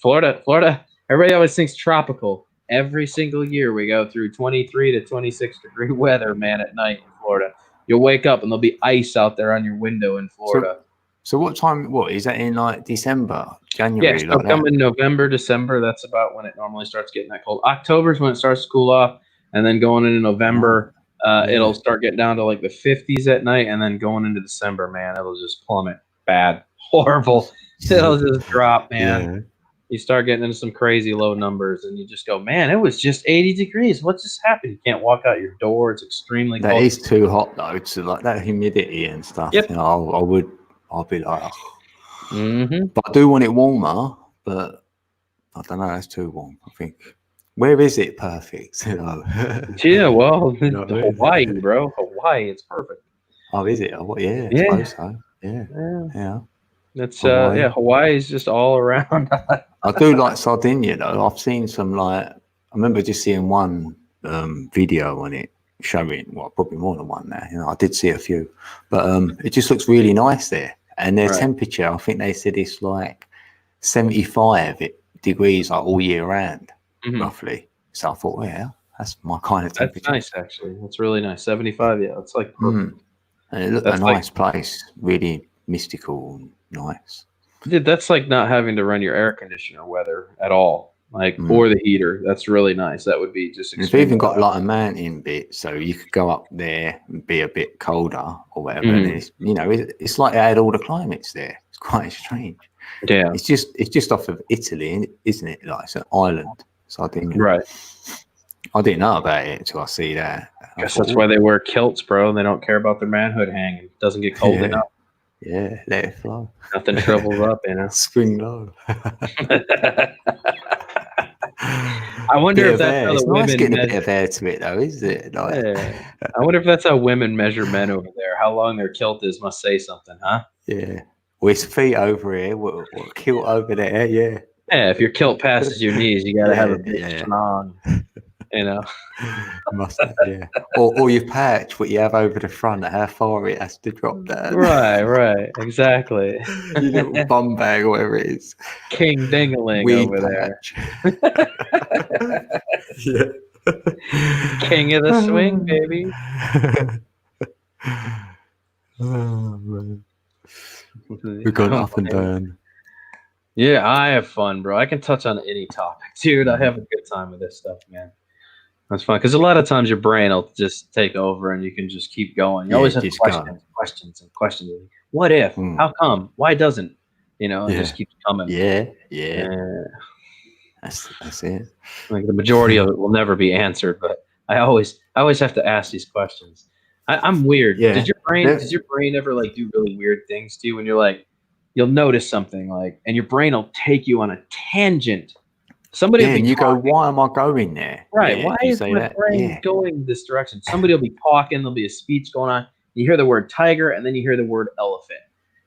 Florida. Everybody always thinks tropical. Every single year we go through 23 to 26 degree weather, man, at night in Florida. You'll wake up and there'll be ice out there on your window in Florida. So what time? What is that in like December, January? Yeah, so come in November, December. That's about when it normally starts getting that cold. October is when it starts to cool off, and then going into November. It'll start getting down to like the 50s at night, and then going into December, man, it'll just plummet. Bad, horrible. It'll just drop, man. Yeah. You start getting into some crazy low numbers, and you just go, man, it was just 80 degrees. What just happened? You can't walk out your door. It's extremely cold. That is too hot, though. To like that humidity and stuff. Yep. You know, I'll be like, But I do want it warmer, but I don't know. That's too warm, I think. Where is it perfect? You know? Yeah, well, Hawaii, bro. Hawaii, it's perfect. Oh, is it? Oh, yeah, I suppose so. Yeah. That's Hawaii is just all around. I do like Sardinia though. I've seen some I remember just seeing one video on it showing probably more than one now. You know, I did see a few, but it just looks really nice there. And their temperature, I think they said it's like 75 degrees like all year round. Roughly. So I thought, that's my kind of temperature. That's nice, actually. That's really nice. 75, yeah. It's like perfect. And it looked a nice place, really mystical and nice. Dude, that's like not having to run your air conditioner weather at all, or the heater. That's really nice. That would be just. It's even got like a mountain bit, so you could go up there and be a bit colder or whatever. And it's like they had all the climates there. It's quite strange. Yeah, it's just off of Italy, isn't it? Like it's an island. Sardinia. Right. I didn't know about it until I see that. I guess that's why they wear kilts, bro. They don't care about their manhood hanging. It doesn't get cold enough. Yeah, let it flow. Nothing shrivels up, Spring low. I wonder Bit if of that's air. how It's the nice women getting a bit measure. of air to it, though, is it? Like, Yeah. I wonder if that's how women measure men over there. How long their kilt is must say something, huh? yeah. Well, it's feet over here, what kilt over there, yeah. Yeah, if your kilt passes your knees, you got to have a big Yeah. schlong, you know. Must have, yeah. Or your patch, what you have over the front, how far it has to drop down. Right, exactly. Your little bum bag, or whatever it is. King Dingaling Weed over there. patch. Yeah. King of the swing, baby. Oh, man. We've gone up and down. Yeah, I have fun, bro. I can touch on any topic, dude. I have a good time with this stuff, man. That's fun because a lot of times your brain will just take over and you can just keep going. You Yeah, always have just questions. What if? Mm. How come? Why doesn't? You know, it Yeah. just keeps coming. Yeah. And, That's it. like the majority of it will never be answered, but I always have to ask these questions. I'm weird. Yeah. Does your brain ever like do really weird things to you when you're like, you'll notice something like, and your brain will take you on a tangent. Somebody Yeah, will be and you talking, go, why am I going there? right? Yeah, Why you is say my that? brain Yeah. going this direction? Somebody will be talking. There'll be a speech going on. You hear the word tiger, and then you hear the word elephant,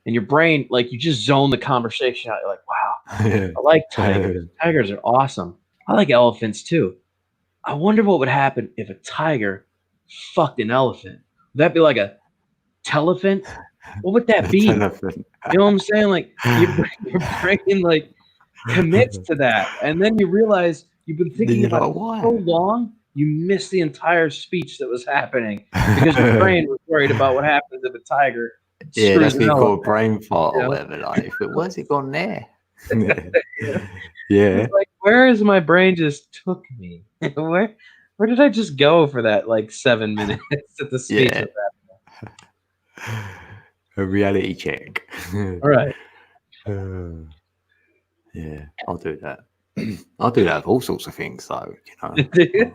and your brain, like, you just zone the conversation out. You're like, wow, Yeah. I like tigers. Tigers are awesome. I like elephants too. I wonder what would happen if a tiger fucked an elephant. Would that be like a telephant? What would that be? Telephant. You know what I'm saying? Like your brain like commits to that, and then you realize you've been Then thinking you're about like, it why? so long, you miss the entire speech that was happening because your brain was worried about what happens if a tiger Yeah, screws that's an what you call a elephant. brain fart you or know? whatever. Like, if it was, it gone there. Yeah. Yeah. It's like, where is my brain just took me? where did I just go for that like 7 minutes at the speech? Yeah. Was A reality check. All right. Yeah, I'll do that. I'll do that with all sorts of things, though. You know.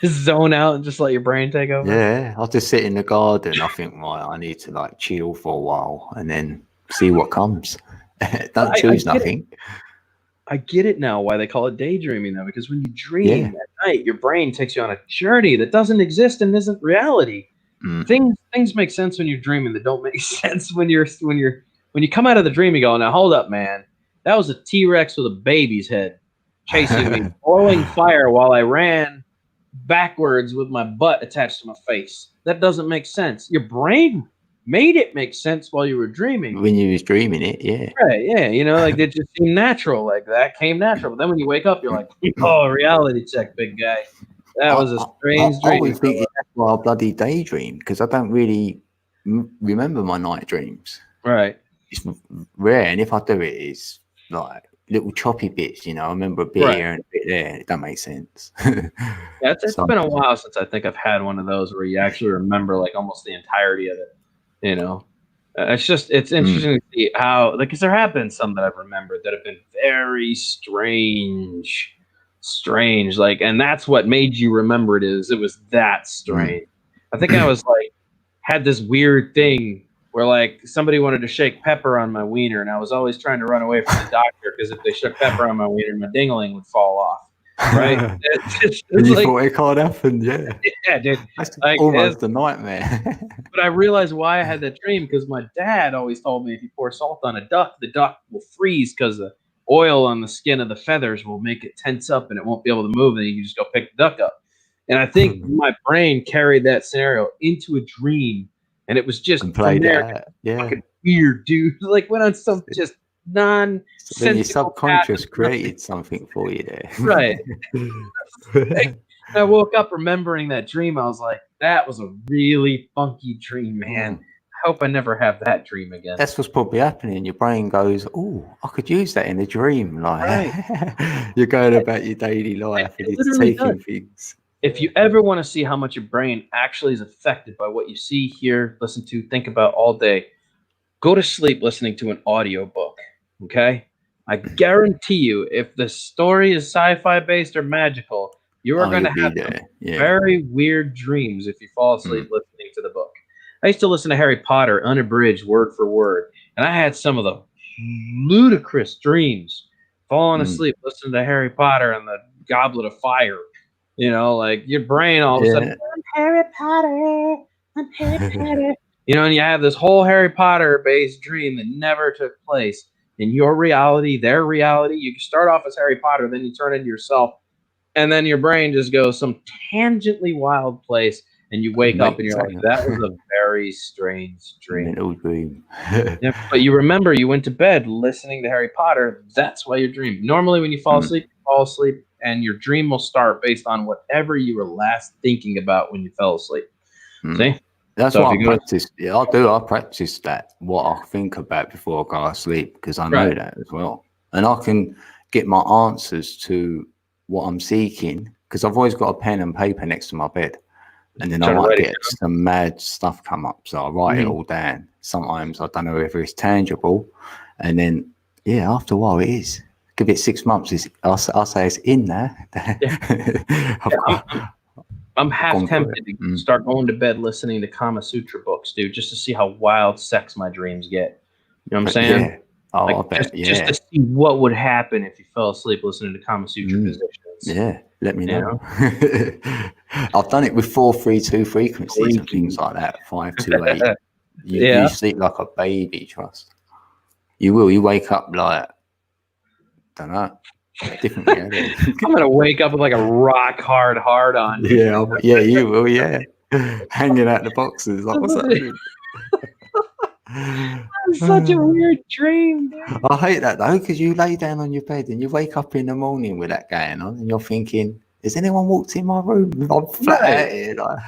Zone out and just let your brain take over. Yeah, I'll just sit in the garden. I think, right, I need to like chill for a while and then see what comes. Don't choose I get it. nothing. I get it now why they call it daydreaming though, because when you dream Yeah. at night, your brain takes you on a journey that doesn't exist and isn't reality. Mm. Things make sense when you're dreaming that don't make sense when you come out of the dream. You go, now hold up, man. That was a T-Rex with a baby's head chasing me, blowing fire while I ran backwards with my butt attached to my face. That doesn't make sense. Your brain made it make sense while you were dreaming. When you was dreaming it, yeah. Right, yeah, you know, like it just seemed natural, like that came natural. But then when you wake up, you're like, oh, reality check, big guy. That was a strange I dream. always think that's why I bloody daydream, because I don't really remember my night dreams. Right. It's rare, and if I do it, it's like little choppy bits, you know. I remember a bit Right. here and a bit there. It don't make sense. Yeah, it's been a while since I think I've had one of those where you actually remember like almost the entirety of it. You know, it's interesting to see how, like, because there have been some that I've remembered that have been very strange, like, and that's what made you remember it. It was that strange. I think I was like had this weird thing where like somebody wanted to shake pepper on my wiener, and I was always trying to run away from the doctor because if they shook pepper on my wiener, my dingling would fall off. Right? It's And you like, thought it can't happen, yeah. yeah, dude. That's Like, almost a nightmare. But I realized why I had that dream because my dad always told me if you pour salt on a duck, the duck will freeze because the oil on the skin of the feathers will make it tense up and it won't be able to move. And you can just go pick the duck up. And I think my brain carried that scenario into a dream, and it was just And played from there, it out. Yeah. fucking weird, dude. Like went on some just Then your nonsensical subconscious path. created something for you there. Right. I woke up remembering that dream. I was like, that was a really funky dream, man. I hope I never have that dream again. That's what's probably happening. Your brain goes, oh, I could use that in a dream. Like you're going about your daily life and It it's literally taking does. things. If you ever want to see how much your brain actually is affected by what you see, hear, listen to, think about all day, go to sleep listening to an audiobook. Okay? I guarantee you, if the story is sci-fi based or magical, you are going to you'll have be some there. Yeah. very weird dreams if you fall asleep listening to the book. I used to listen to Harry Potter unabridged word for word, and I had some of the ludicrous dreams falling asleep listening to Harry Potter and the Goblet of Fire. You know, like your brain all of a sudden, I'm Harry Potter. I'm Harry Potter. You know, and you have this whole Harry Potter based dream that never took place in your reality, their reality. You start off as Harry Potter, then you turn into yourself, and then your brain just goes some tangentially wild place, and you wake up and you're like, that was a very strange dream. Mental dream. Yeah, but you remember you went to bed listening to Harry Potter. That's why you dream. Normally, when you fall asleep, and your dream will start based on whatever you were last thinking about when you fell asleep. See? That's what I practice. Yeah, I do. I practice that, what I think about before I go to sleep, because I know that as well. And I can get my answers to what I'm seeking, because I've always got a pen and paper next to my bed. And then I might get some mad stuff come up. So I write it all down. Sometimes I don't know whether it's tangible. And then, after a while it is. Give it 6 months. I'll say it's in there. I'm half tempted to start going to bed listening to Kama Sutra books, dude, just to see how wild sex my dreams get. You know what I'm saying? Yeah. Oh, like, I bet, just to see what would happen if you fell asleep listening to Kama Sutra positions. Yeah, let me know. I've done it with 4-3-2 frequencies and things like that. 5-2-8. You sleep like a baby, trust. You will. You wake up like, don't know, different reality. I'm gonna wake up with like a rock hard on. Yeah, you will. Yeah, hanging out the boxes. Like, what's that? It's such a weird dream, dude. I hate that though, because you lay down on your bed and you wake up in the morning with that going on, and you're thinking, "Has anyone walked in my room?" I'm flat out here, like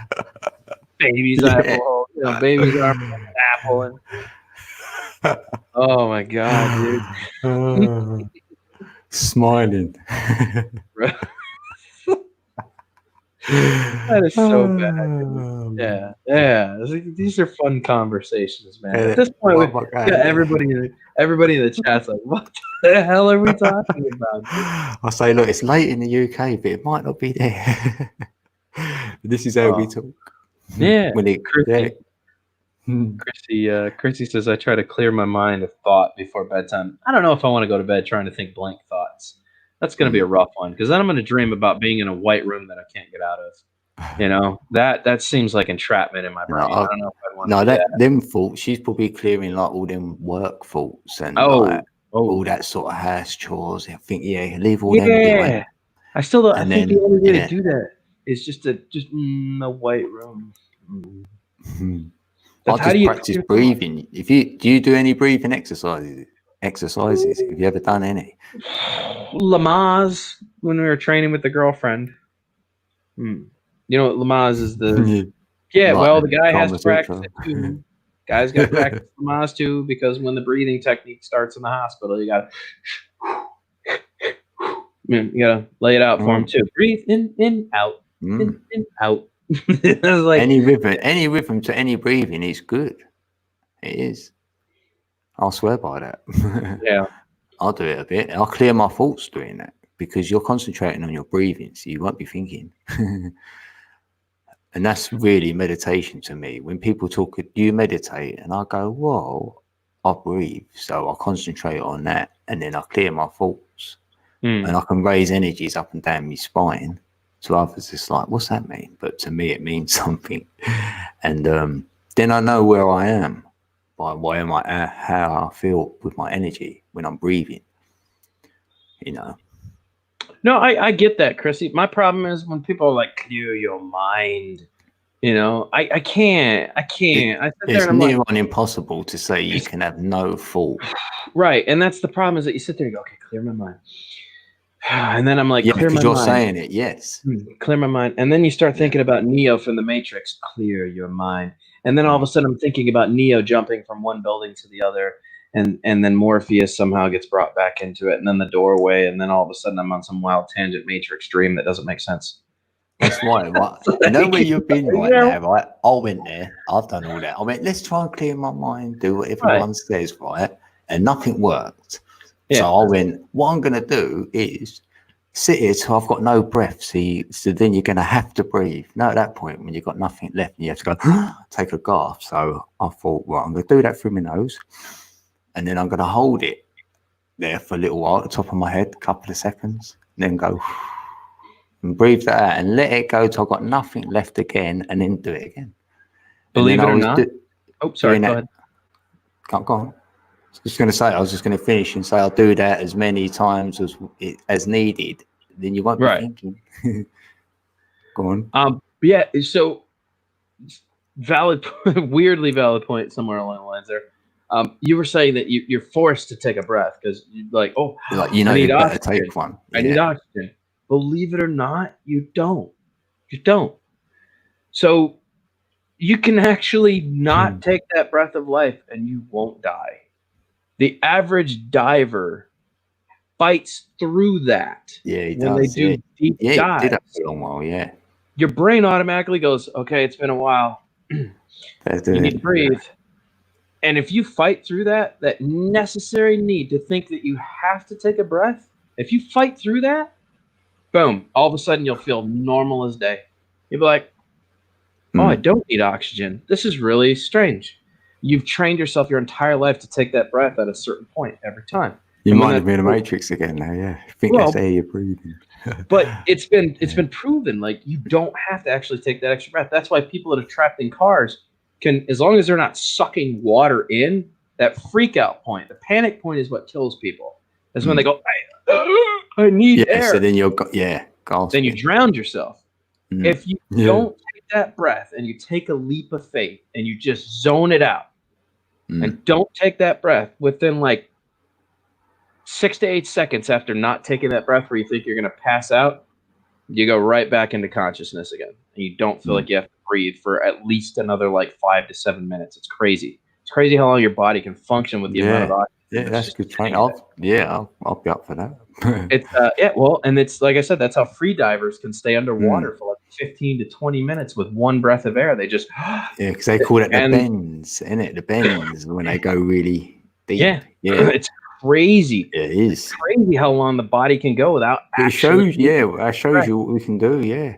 baby's apple, baby's arm, apple, and oh my god, dude. Smiling. That is so bad. Yeah. These are fun conversations, man. At this point, everybody in the chat's like, "What the hell are we talking about?" I say, look, it's late in the UK, but it might not be there. This is how we talk. Yeah. Chrissy says, I try to clear my mind of thought before bedtime. I don't know if I want to go to bed trying to think blank thoughts. That's going to be a rough one, because then I'm going to dream about being in a white room that I can't get out of. You know, that seems like entrapment in my brain. I don't know if I want to do that. Them thoughts, she's probably clearing like all them work thoughts and all that sort of house chores. I think, leave all them behind. I still don't. I think the only way to do that is just a white room. I just practice breathing. Do you do any breathing exercises? Have you ever done any? Lamaze, when we were training with the girlfriend. You know what Lamaze is? The guy has to practice it too. Guys got to practice Lamaze too, because when the breathing technique starts in the hospital, you got to lay it out for them too. Breathe in, out, in, out. Like, any rhythm to any breathing is good. It is. I'll swear by that. Yeah. I'll do it a bit. I'll clear my thoughts doing that, because you're concentrating on your breathing, so you won't be thinking. And that's really meditation to me. When people talk, do you meditate? And I go, whoa, I breathe. So I concentrate on that, and then I clear my thoughts. And I can raise energies up and down my spine. To others, it's like, what's that mean? But to me, it means something. And then I know where I am by how I feel with my energy when I'm breathing. You know. No, I get that, Chrissy. My problem is when people are like, clear your mind. You know, I can't. It's near on impossible to say you can have no thought. Right, and that's the problem, is that you sit there and go, okay, clear my mind. And then I'm like, clear my mind. You're saying it, yes. Clear my mind. And then you start thinking about Neo from the Matrix, clear your mind. And then all of a sudden I'm thinking about Neo jumping from one building to the other. And then Morpheus somehow gets brought back into it. And then the doorway. And then all of a sudden I'm on some wild tangent Matrix dream that doesn't make sense. That's why. You know where you've been right now, right? I went there. I've done all that. I went, let's try and clear my mind, do what everyone says, right? And nothing worked. Yeah. So I went, what I'm going to do is sit here till I've got no breath. So then you're going to have to breathe. Now at that point, when you've got nothing left, you have to go, take a gasp. So I thought, well, I'm going to do that through my nose. And then I'm going to hold it there for a little while at the top of my head, a couple of seconds, and then go. and breathe that out and let it go till I've got nothing left again, and then do it again. Believe And it then or not. Oh, sorry. Go ahead. Go on. I was just going to finish and say I'll do that as many times as needed. Then you won't be thinking. Go on. Yeah. So valid, weirdly valid point somewhere along the lines there. You were saying that you're forced to take a breath because you're like, oh, Like, I need you better oxygen. take one. I need oxygen. Believe it or not, you don't. You don't. So you can actually not take that breath of life and you won't die. The average diver fights through that. Yeah, he when does. they do deep he dives. did that for a long while, yeah. Your brain automatically goes, okay, it's been a while. You need to breathe. And if you fight through that necessary need to think that you have to take a breath, if you fight through that, boom, all of a sudden you'll feel normal as day. You'll be like, oh, I don't need oxygen. This is really strange. You've trained yourself your entire life to take that breath at a certain point every time. You might have been a Matrix again now, yeah. I think that's air you're breathing. But it's been proven, like, you don't have to actually take that extra breath. That's why people that are trapped in cars can, as long as they're not sucking water in, that freak out point, the panic point is what kills people. That's when they go, I need air. So then you're, then you drown yourself. If you don't take that breath and you take a leap of faith and you just zone it out and don't take that breath within like 6 to 8 seconds after not taking that breath where you think you're going to pass out, you go right back into consciousness again. And you don't feel like you have to breathe for at least another like 5 to 7 minutes. It's crazy. It's crazy how long your body can function with the amount of oxygen. Yeah, that's good training. I'll be up for that. It's and it's like I said, that's how free divers can stay underwater for like 15 to 20 minutes with one breath of air. They just because they call it the bends, innit? The bends when they go really deep. Yeah. It's crazy. It is. It's crazy how long the body can go without. It shows you what we can do. Yeah,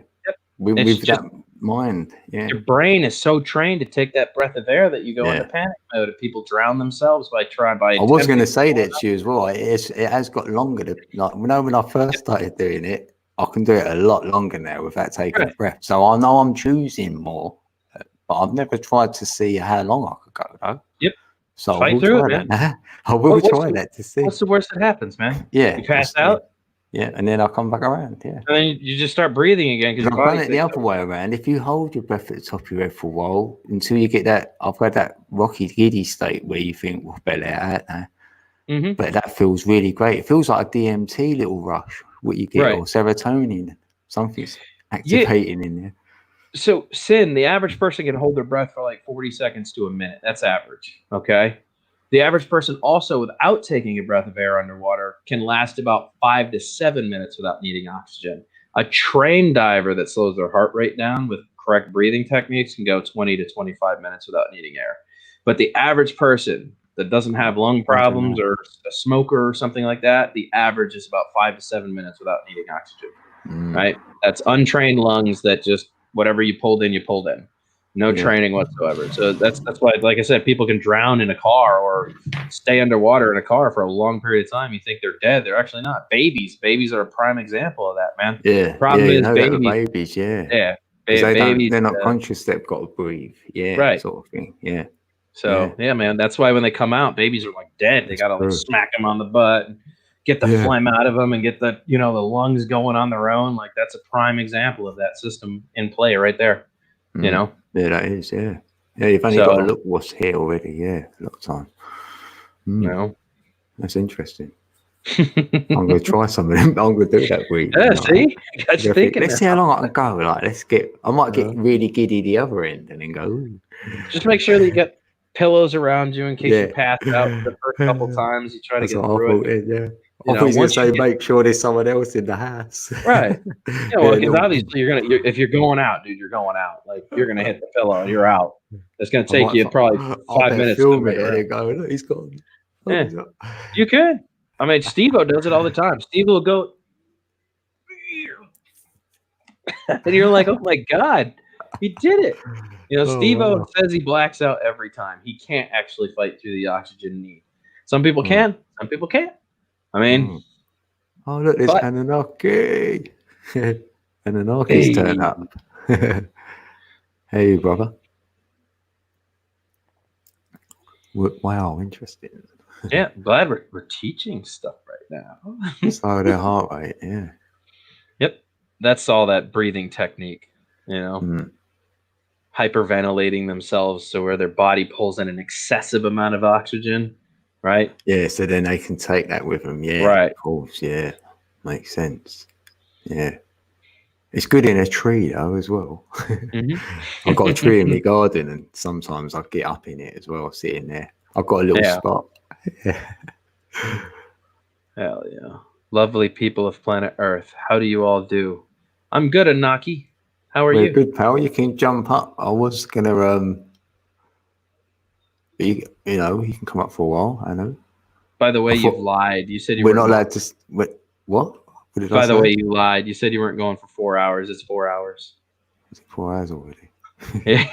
with that mind. Yeah, your brain is so trained to take that breath of air that you go into panic mode. People drown themselves by trying. I was going to say that to you as well. It has got longer. When I first started doing it, I can do it a lot longer now without taking a breath. So I know I'm choosing more, but I've never tried to see how long I could go though. Yep. So I will try that now. I will try that to see. What's the worst that happens, man? Yeah. You pass out. Yeah, and then I'll come back around. Yeah. And then you just start breathing again because I've done it the other way around. If you hold your breath at the top of your head for a while until you get that, I've got that rocky giddy state where you think, well, better let it out now. But that feels really great. It feels like a DMT little rush, what you get, or serotonin. Something's activating in there. So, the average person can hold their breath for like 40 seconds to a minute. That's average. Okay. The average person also, without taking a breath of air underwater, can last about 5 to 7 minutes without needing oxygen. A trained diver that slows their heart rate down with correct breathing techniques can go 20 to 25 minutes without needing air. But the average person that doesn't have lung problems or a smoker or something like that, the average is about 5 to 7 minutes without needing oxygen. Right? That's untrained lungs that just whatever you pulled in, you pulled in. No training whatsoever. So that's why, like I said, people can drown in a car or stay underwater in a car for a long period of time. You think they're dead. They're actually not. Babies are a prime example of that, man. Yeah. Problem is babies, Yeah. Babies, they're not conscious. They've got to breathe. Yeah. Right. Sort of thing. Yeah. So, man, that's why when they come out, babies are like dead. They got to like smack them on the butt and get the phlegm out of them and get the, the lungs going on their own. Like that's a prime example of that system in play right there. Yeah, that is. Yeah, you've only got to look what's here already. Yeah, a lot of time. That's interesting. I'm going to try some of them. I'm going to do that week. Yeah, see? Let's see how long I can go. Like, I might get really giddy the other end and then go. Ooh. Just make sure that you get pillows around you in case you pass out the first couple times. You try to get through it. I thought you were going to say make sure there's someone else in the house. Right. Yeah, well, because obviously if you're going out, dude, you're going out. Like you're going to hit the pillow and you're out. It's going to take you probably 5 minutes. Film it and then go, look, he's gone. Yeah. You could. I mean, Steve-O does it all the time. Steve will go, and you're like, oh my God, he did it. Steve-O says he blacks out every time. He can't actually fight through the oxygen need. Some people can, some people can't. I mean, oh look, there's Anunnaki. And an Arky's Hey. turn up. Hey, brother. Wow, interesting. Yeah, glad we're teaching stuff right now. So their heart rate, yeah. Yep, that's all that breathing technique. You know, Mm. hyperventilating themselves so where their body pulls in an excessive amount of oxygen, right? Yeah, so then they can take that with them. Yeah, Right. of course. Yeah, makes sense. Yeah. It's good in a tree, though, as well. Mhm. I've got a tree in my garden, and sometimes I get up in it as well, sitting there. I've got a little Yeah. spot. Hell yeah. Lovely people of planet Earth. How do you all do? I'm good, Anaki. How are Well, you? good, pal. You can jump up. I was gonna, you know, you can come up for a while. I know. By the way, I you've thought- lied. You said you We're weren't not going- allowed to. What? What did By I the say? way, you lied. You said you weren't going for 4 hours. It's 4 hours. Is it 4 hours already? Yeah.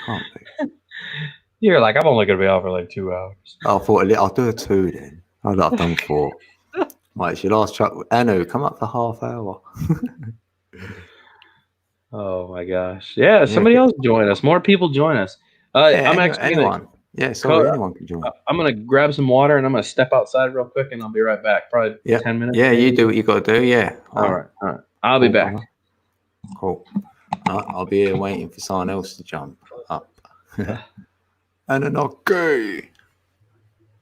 Can't be. You're like, I'm only going to be out for like 2 hours. I thought I'll do a 2 then. I've done 4. Right, it's your last truck. Anu, come up for half hour. Oh my gosh. Yeah, somebody else join us. More people join us. I'm actually anyone. Yeah, sorry, anyone can join. I'm gonna grab some water and I'm gonna step outside real quick and I'll be right back. Probably Yeah. 10 minutes. Yeah, you do what you got to do. Yeah. All right. I'll be Cool, back. brother. Cool. I'll be here waiting for someone else to jump up. And an okay.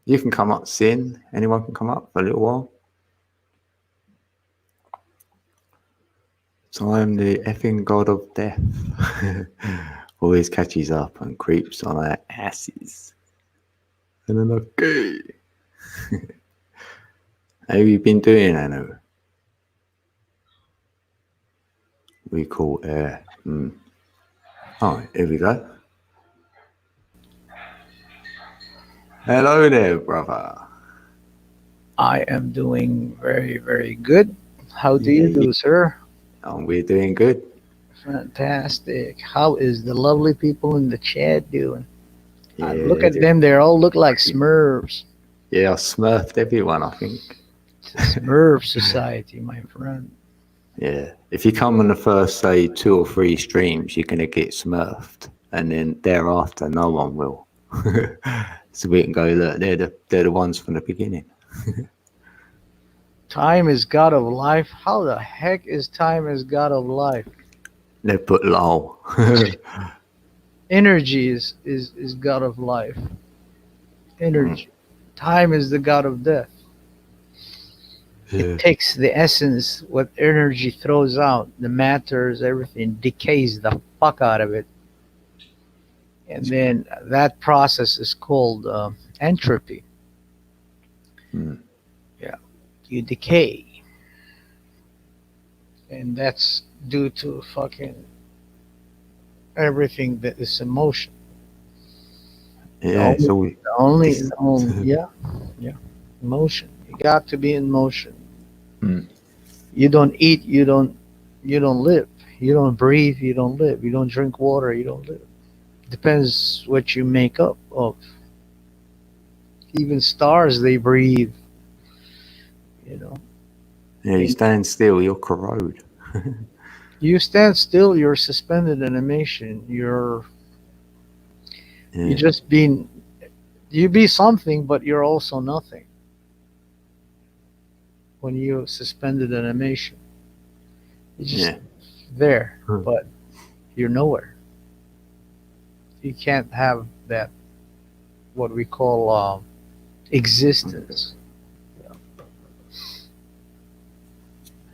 You can come up, Sin. Anyone can come up for a little while. So I'm the effing god of death. Always catches up and creeps on our asses. And an okay. How have you been doing, Anu? We call air. Oh, here we go. Hello there, brother. I am doing very, very good. How do you do, sir? We're doing good. Fantastic. How is the lovely people in the chat doing? Yeah, Look at them. They all look like Smurfs. Yeah, I smurfed everyone, I think. Smurf society, my friend. Yeah. If you come on the first, say, 2 or 3 streams, you're going to get smurfed. And then thereafter, no one will. So we can go, look, they're the ones from the beginning. Time is God of life. How the heck is time is God of life? They put lol. Energy is God of life. Energy. Time is the God of death. Yeah. It takes the essence, what energy throws out, the matters, everything, decays the fuck out of it. And then that process is called entropy. Yeah, you decay. And that's due to fucking everything that is emotion. Yeah, so we, The only yeah, emotion. You got to be in motion. You don't eat, you don't live. You don't breathe, you don't live. You don't drink water, you don't live. Depends what you make up of. Even stars, they breathe. You know. yeah, you stand still, you'll corrode. You stand still, you're suspended animation. You're Yeah. just being, you be something, but you're also nothing. When you suspended animation, you're just there, but you're nowhere. You can't have that, what we call existence.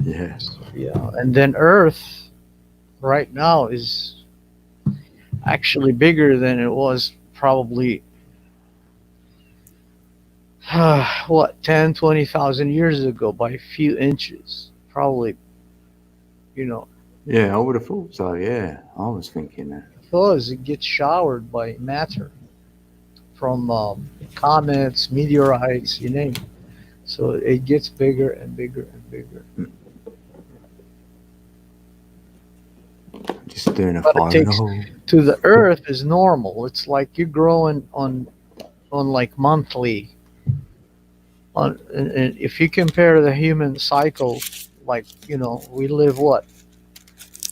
Yes. Yeah, and then Earth right now is actually bigger than it was probably 10,000-20,000 years ago by a few inches. Probably, you know, Yeah, I would have thought so, yeah. I was thinking that. because it gets showered by matter from comets, meteorites, you name it. So it gets bigger and bigger and bigger. Just doing a But it takes final. to the Earth is normal. It's like you're growing on like monthly. And if you compare the human cycle like, we live what?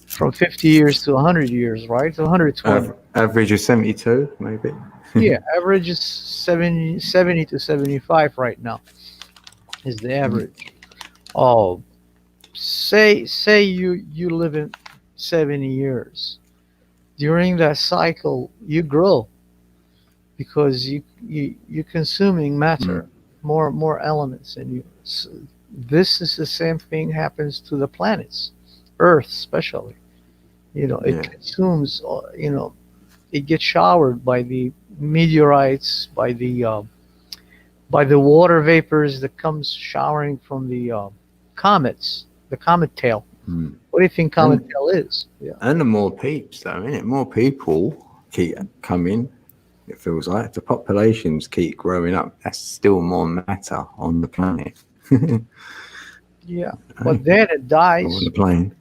From 50 years to 100 years, right? To 120. Average of 72, maybe. Yeah, average is 70 to 75 right now is the average. Oh, say you live in 70 years. During that cycle, you grow because you're consuming matter, more elements in you. So this is the same thing happens to the planets, Earth especially. It consumes. It gets showered by the meteorites, by the water vapors that comes showering from the comets, the comet tail. What do you think comet tail is? Yeah. And the more peeps, though, isn't it? More people keep coming. It feels like the populations keep growing up. That's still more matter on the planet. Yeah, but then it dies. On the plane.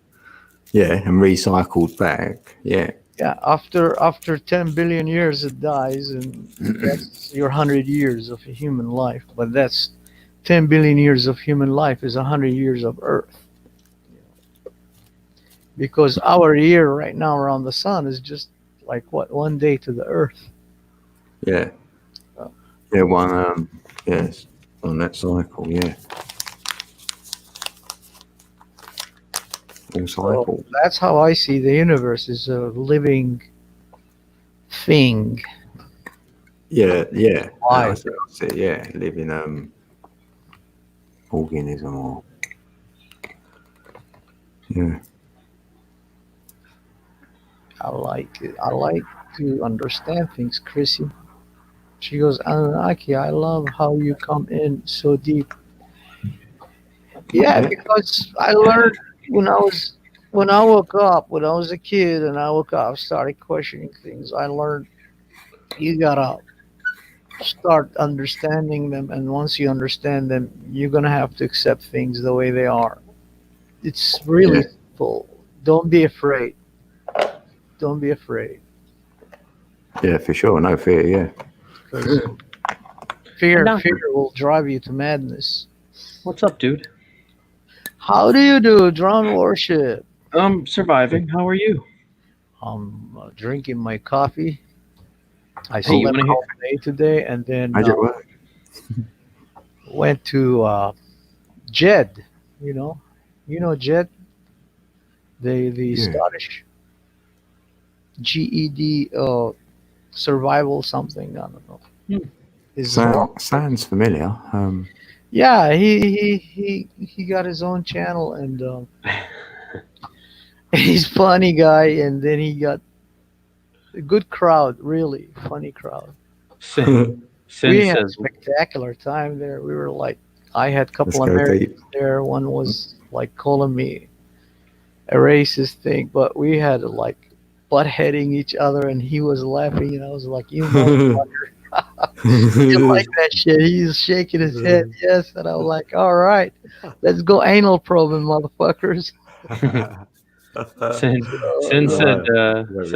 Yeah, and recycled back. Yeah. Yeah, after 10 billion years it dies, and that's your 100 years of a human life. But that's 10 billion years of human life is 100 years of Earth. Because our year right now around the sun is just like what, 1 day to the Earth. Yeah. Yeah, one yes, on that cycle, yeah. Full cycle. So that's how I see the universe is a living thing. Yeah, yeah. Why? I see, yeah, living organism or yeah. I like to understand things, Chrissy. She goes, Anunnaki, I love how you come in so deep. Yeah, because I learned when I woke up, when I was a kid and I woke up, started questioning things. I learned you gotta start understanding them, and once you understand them, you're gonna have to accept things the way they are. It's really simple. Don't be afraid. Don't be afraid. Yeah, for sure. No fear, yeah. Because fear will drive you to madness. What's up, dude? How do you do, Drone Worship? Surviving. How are you? I'm drinking my coffee. I Hey, you slept wanna all day today, and then How'd it work? went to Jed. You know Jed, the Scottish GED survival something. I don't know. His Sounds familiar. Yeah, he got his own channel, and he's funny guy, and then he got a good crowd, really funny crowd. Sin We had a says, spectacular time there. We were like, I had a couple Let's of go Americans there. One was like calling me a racist thing, but we had like butt heading each other, and he was laughing, and I was like, you motherfucker. You like that shit? He's shaking his head, yes, and I was like, all right, let's go anal probing, motherfuckers. Sin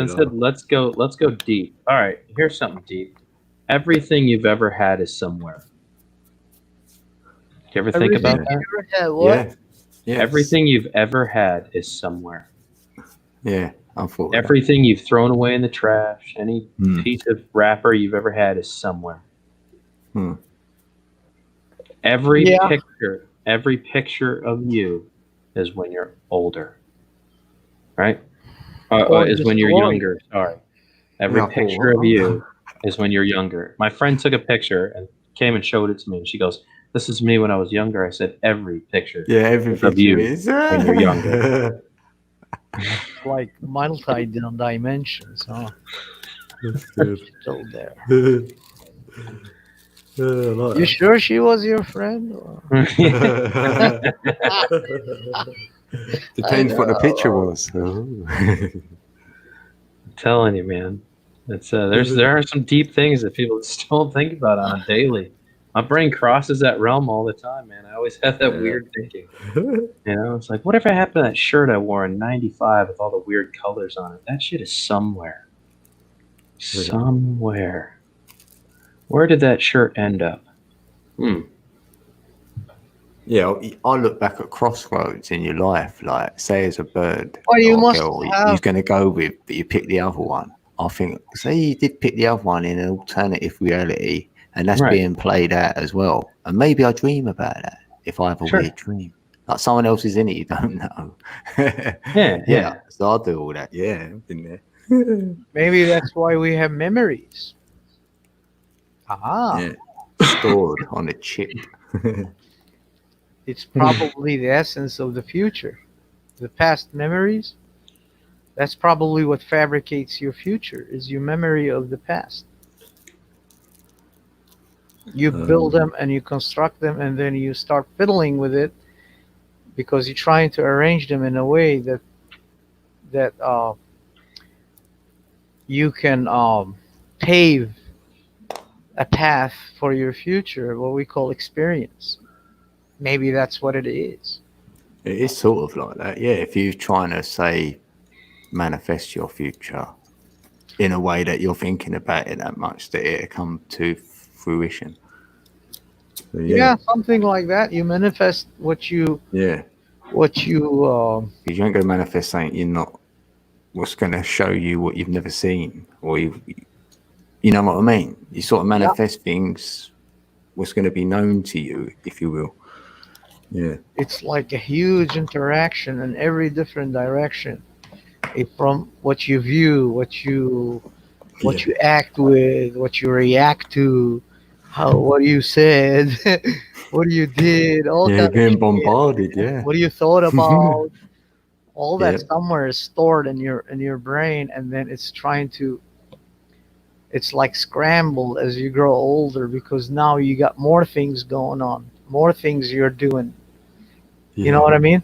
said, let's go deep. All right, here's something deep. Everything you've ever had is somewhere. Do you ever think about that? You ever had what? Yeah. Yes. Everything you've ever had is somewhere. Yeah, I thought Everything you've thrown away in the trash, any piece of wrapper you've ever had is somewhere. Every picture of you is when you're older, right? Is when you're younger. Sorry, every picture of you is when you're younger. My friend took a picture and came and showed it to me, and she goes, "This is me when I was younger." I said, "Every picture, every of you is when you're younger." Like multi-dimensions, huh? Still there. You sure she was your friend? Or? Depends what the picture was. I'm telling you, man. It's there are some deep things that people just don't think about on a daily. My brain crosses that realm all the time, man. I always have that weird thinking. It's like, whatever happened to that shirt I wore in '95 with all the weird colors on it? That shit is somewhere. Somewhere. Where did that shirt end up? Yeah, I look back at crossroads in your life, like say as a bird Well, you or must girl have. you're going to go with, but you pick the other one. I think, say you did pick the other one in an alternative reality, and that's Right. being played out as well. And maybe I dream about that if I have a Sure. weird dream. Like someone else is in it, you don't know. Yeah. So I'll do all that. Yeah, I've been there. Maybe that's why we have memories. Ah, Yeah, stored on a chip. it's probably the essence of the future. The past memories, that's probably what fabricates your future, is your memory of the past. You build them and you construct them, and then you start fiddling with it because you're trying to arrange them in a way that you can pave a path for your future, what we call experience. Maybe that's what it is. It is sort of like that, yeah. If you're trying to say manifest your future in a way that you're thinking about it that much that it'll come to fruition. So, Yeah, something like that. You manifest what you yeah. Because You ain't going to manifest something you're not. What's going to show you what you've never seen, or you know what I mean. You sort of manifest things. What's going to be known to you, if you will. Yeah. it's like a huge interaction in every different direction, from what you view, what you act with, what you react to, what you said, what you did, all Yeah, kind of being shit. bombarded. Yeah. What you thought about, all that Yeah. somewhere is stored in your brain, and then it's like scrambled as you grow older, because now you got more things going on, more things you're doing. You know what I mean?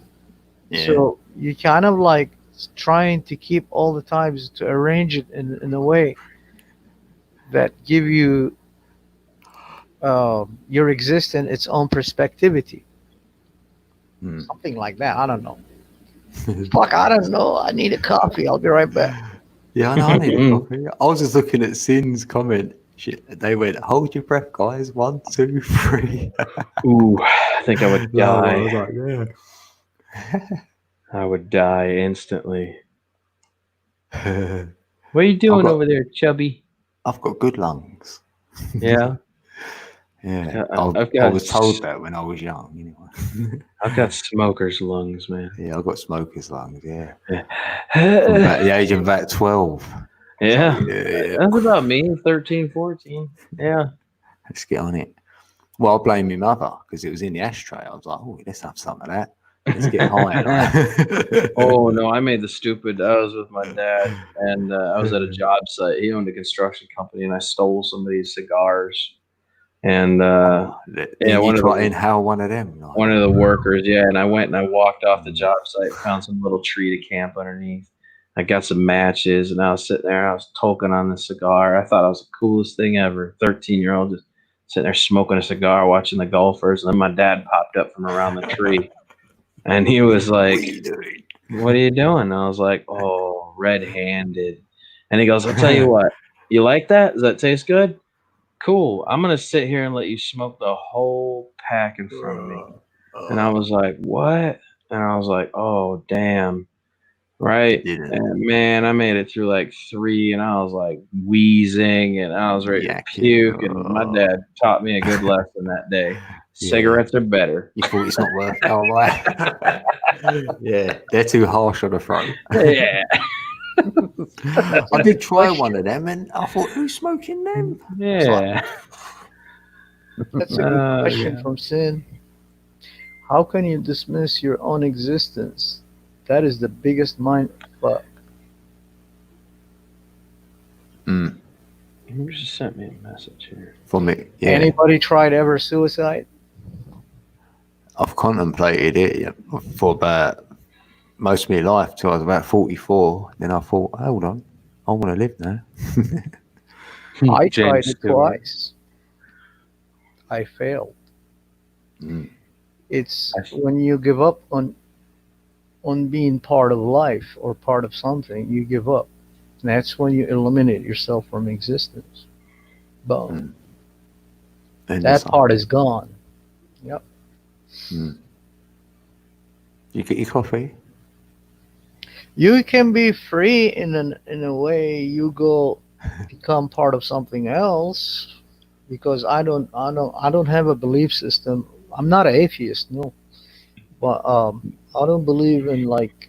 Yeah. So you kind of like trying to keep all the times to arrange it in a way that give you your existence its own perspectivity. Something like that. I don't know. Fuck, I don't know. I need a coffee. I'll be right back. Yeah, I know. I need a coffee. I was just looking at Sin's comment. Shit, they went, "Hold your breath, guys. 1, 2, 3." Ooh, I think I would No, I die. was like, yeah. I would die instantly. I've What are you doing got- over there, Chubby? got good lungs. Yeah. Yeah, I've I got- was told that when I was young. Anyway. I've got smoker's lungs, man. Yeah, I got smoker's lungs. Yeah, from Yeah. about the age of about 12. Yeah. Yeah. That's about me, 13, 14. Yeah. Let's get on it. Well, I blame my mother because it was in the ashtray. I was like, oh, let's have some of that. Let's get high. Oh no, I made the stupid. I was with my dad, and I was at a job site. He owned a construction company, and I stole somebody's cigars. And yeah, one you of try the- to inhale one of them. Like, one of the workers, yeah, and I went and I walked off the job site, found some little tree to camp underneath. I got some matches, and I was sitting there. I was toking on the cigar. I thought it was the coolest thing ever. 13-year-old just sitting there smoking a cigar, watching the golfers. And then my dad popped up from around the tree, and he was like, what are you doing? "What are you doing?" And I was like, "Oh, red-handed." And he goes, "I'll tell you what. You like that? Does that taste good? Cool. I'm gonna sit here and let you smoke the whole pack in front of me." And I was like, "What?" And I was like, "Oh, damn." Right. Didn't. And man, I made it through like 3, and I was like wheezing, and I was ready to Yakking. puke. And my dad taught me a good lesson that day. Yeah. Cigarettes are better. You thought it's not worth it. Oh, right. Yeah, they're too harsh on the throat. Yeah. I did try one of them, and I thought, who's smoking them? Yeah. That's a good question from Sin. How can you dismiss your own existence? That is the biggest mind fuck. Mm. You just sent me a message here. For me, yeah. Anybody tried ever suicide? I've contemplated it for about most of my life till I was about 44. Then I thought, hold on, I want to live now. I James tried it Stewart. twice. I failed. Mm. It's when you give up on being part of life or part of something, you give up. And that's when you eliminate yourself from existence. Boom. And That it's part is gone. Yep. You get your coffee. You can be free in a way. You go become part of something else, because I don't have a belief system. I'm not an atheist, no, but I don't believe in like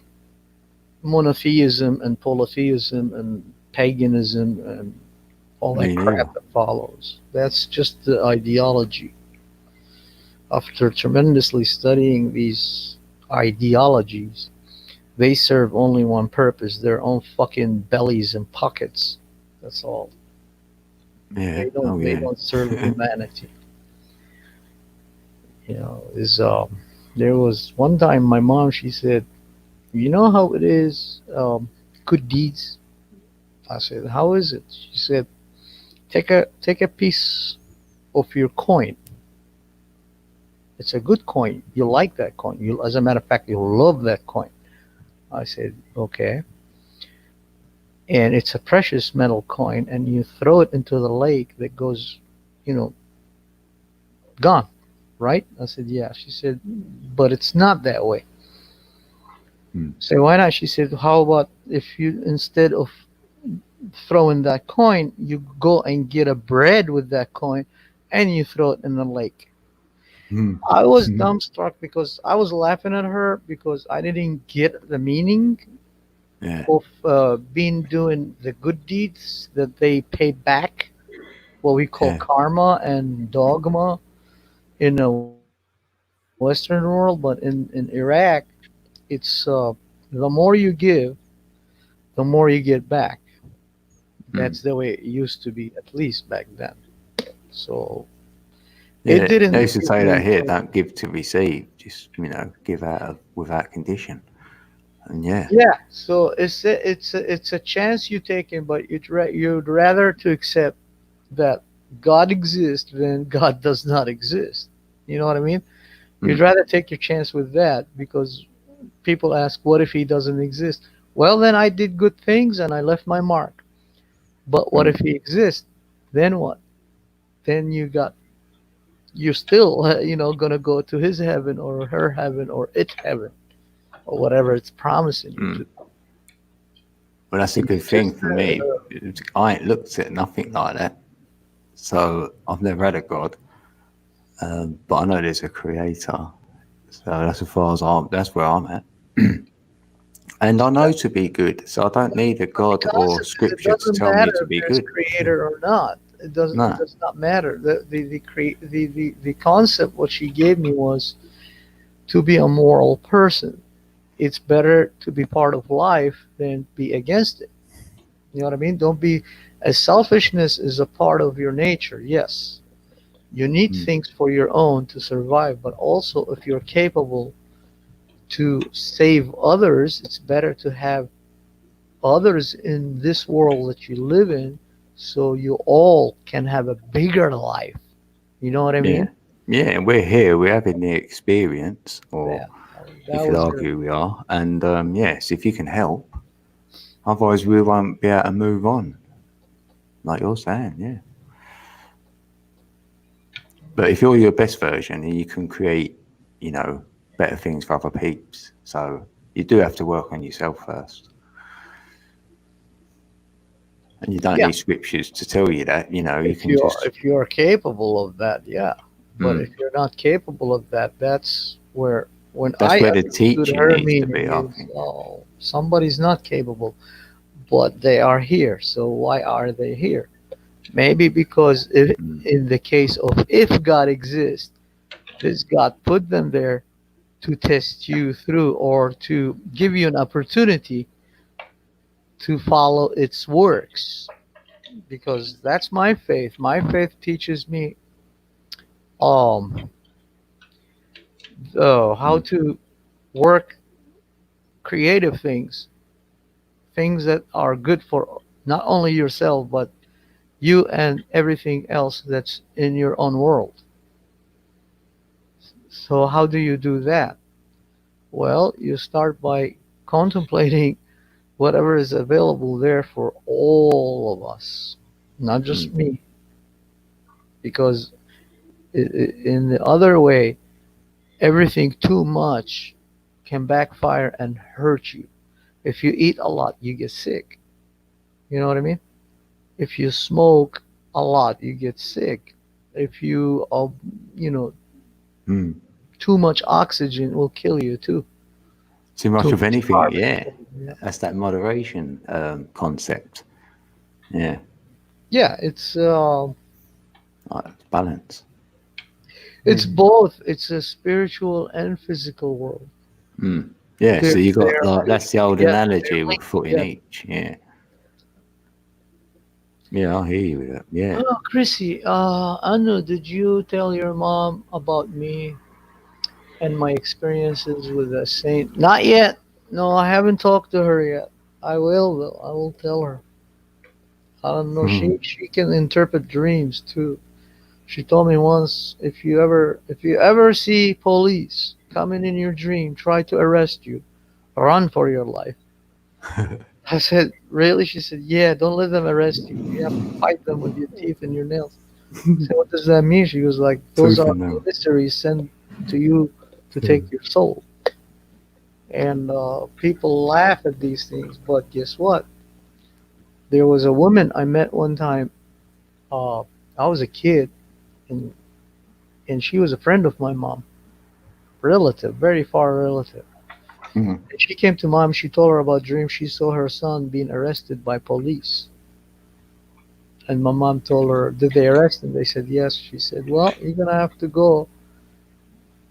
monotheism and polytheism and paganism and all Me that neither. crap that follows. That's just the ideology. After tremendously studying these ideologies, they serve only one purpose: their own fucking bellies and pockets. That's all. Yeah. They don't. Oh They yeah. don't serve humanity. You know, is there was one time my mom, she said, "You know how it is, good deeds." I said, "How is it?" She said, take a piece of your coin. It's a good coin. You like that coin. You, as a matter of fact, you love that coin. I said, okay. And it's a precious metal coin, and you throw it into the lake that goes, you know, gone, right? I said, yeah. She said, but it's not that way. So why not? She said, how about if you, instead of throwing that coin, you go and get a bread with that coin and you throw it in the lake. I was dumbstruck because I was laughing at her because I didn't get the meaning Yeah. of being doing the good deeds that they pay back, what we call Yeah. karma and dogma in the Western world, but in Iraq, it's the more you give, the more you get back. That's the way it used to be, at least back then. So Yeah. it didn't. They used to say that here. really- Don't give to receive. Just give out without condition. And yeah. Yeah, so it's a chance you taking, but you'd rather to accept that God exists than God does not exist. You know what I mean? You'd rather take your chance with that because people ask, what if he doesn't exist? Well, then I did good things and I left my mark. But what if he exists? Then what? Then you're still, gonna go to his heaven or her heaven or its heaven or whatever it's promising you to. Well, that's a good thing for me. I ain't looked at nothing like that. So I've never had a God. But I know there's a creator. So that's as far as that's where I'm at. And I know to be good. So I don't need a God or It scripture to doesn't tell me matter to if be there's good. creator or not. It doesn't. No. It does not matter. The concept what she gave me was to be a moral person. It's better to be part of life than be against it. You know what I mean? Don't be. As selfishness is a part of your nature. Yes, you need things for your own to survive. But also, if you're capable to save others, it's better to have others in this world that you live in, so you all can have a bigger life. You know what I mean? Yeah, and we're here, we're having the experience, or Yeah, you that could was argue we are. And yes, if you can help, otherwise we won't be able to move on, like you're saying, yeah. But if you're your best version, then you can create, better things for other peeps. So you do have to work on yourself first. And you don't Yeah. need scriptures to tell you that, you can just. if you are capable of that, yeah. But if you're not capable of that, that's where That's where the understood teaching her needs to meaning be, I is, think. oh, somebody's not capable, but they are here. So why are they here? Maybe because if, in the case of if God exists, does God put them there to test you through or to give you an opportunity to follow its works? Because that's my faith. My faith teaches me how to work creative things that are good for not only yourself but you and everything else that's in your own world. So how do you do that? Well, you start by contemplating whatever is available there for all of us, not just me. Because in the other way, Everything too much can backfire and hurt you. If you eat a lot, you get sick. You know what I mean? If you smoke a lot, you get sick. If you, you know, Mm. too much oxygen will kill you too. Too much Too of much anything, carbon. yeah. Yeah. That's that moderation concept. Yeah, Yeah, it's balance. both. It's a spiritual and physical world. Mm. Yeah, They're, so you got they're like that's the old yeah, analogy they're with linked foot in together. each. Yeah, yeah, I hear you with that. Yeah. Oh, Chrissy, Anu, did you tell your mom about me and my experiences with a saint? Not yet. No, I haven't talked to her yet. I will though. I will tell her. I don't know. Mm. She can interpret dreams too. She told me once, if you ever see police coming in your dream, try to arrest you, run for your life. I said, really? She said, yeah. Don't let them arrest you. You have to fight them with your teeth and your nails. I said, what does that mean? She was like, those Tooth are and nail. emissaries sent to you to take your soul. And people laugh at these things, but guess what? There was a woman I met one time. Uh, I was a kid, and she was a friend of my mom, relative, very far relative. Mhm. And she came to mom. She told her about dreams. She saw her son being arrested by police. And my mom told her, did they arrest him? They said yes. She said, well, you're gonna have to go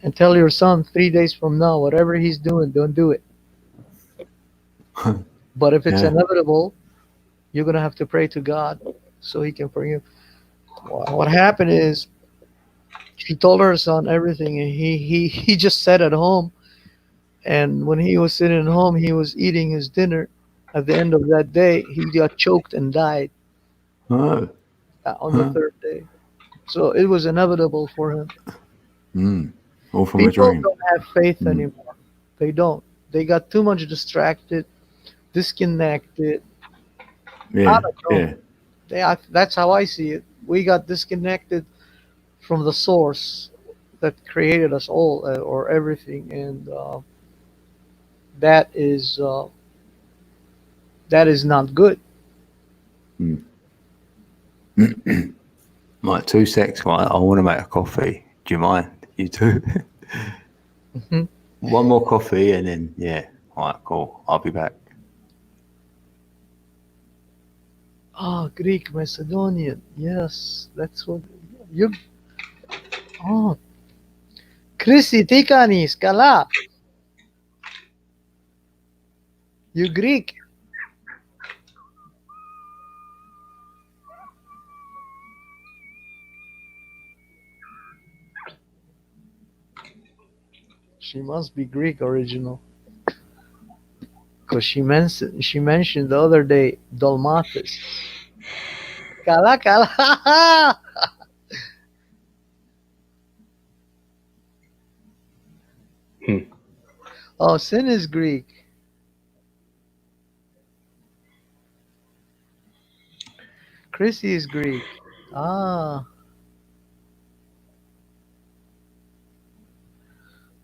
and tell your son 3 days from now, whatever he's doing, don't do it. But if it's Yeah. inevitable, you're gonna have to pray to God so He can forgive. What happened is she told her son everything, and he just sat at home. And when he was sitting at home, he was eating his dinner. At the end of that day, he got choked and died Oh. on the Huh. third day. So it was inevitable for him. Mm. All from a People dream. don't have faith Mm. anymore. They don't. They got too much distracted, disconnected. I Yeah. don't know. Yeah. That's how I see it. We got disconnected from the source that created us all, or everything, and that is uh, that is not good. Right, 2 secs, right? I want to make a coffee. Do you mind? You too? Mhm. One more coffee and then, yeah. All right, cool. I'll be back. Oh, Greek Macedonian. Yes, that's what you. Oh, Chrissy Tikanis, Kala. You Greek. She must be Greek original. Because she mentioned the other day Dalmatis. Kala Kala. Oh, Sin is Greek. Chrissy is Greek. Ah,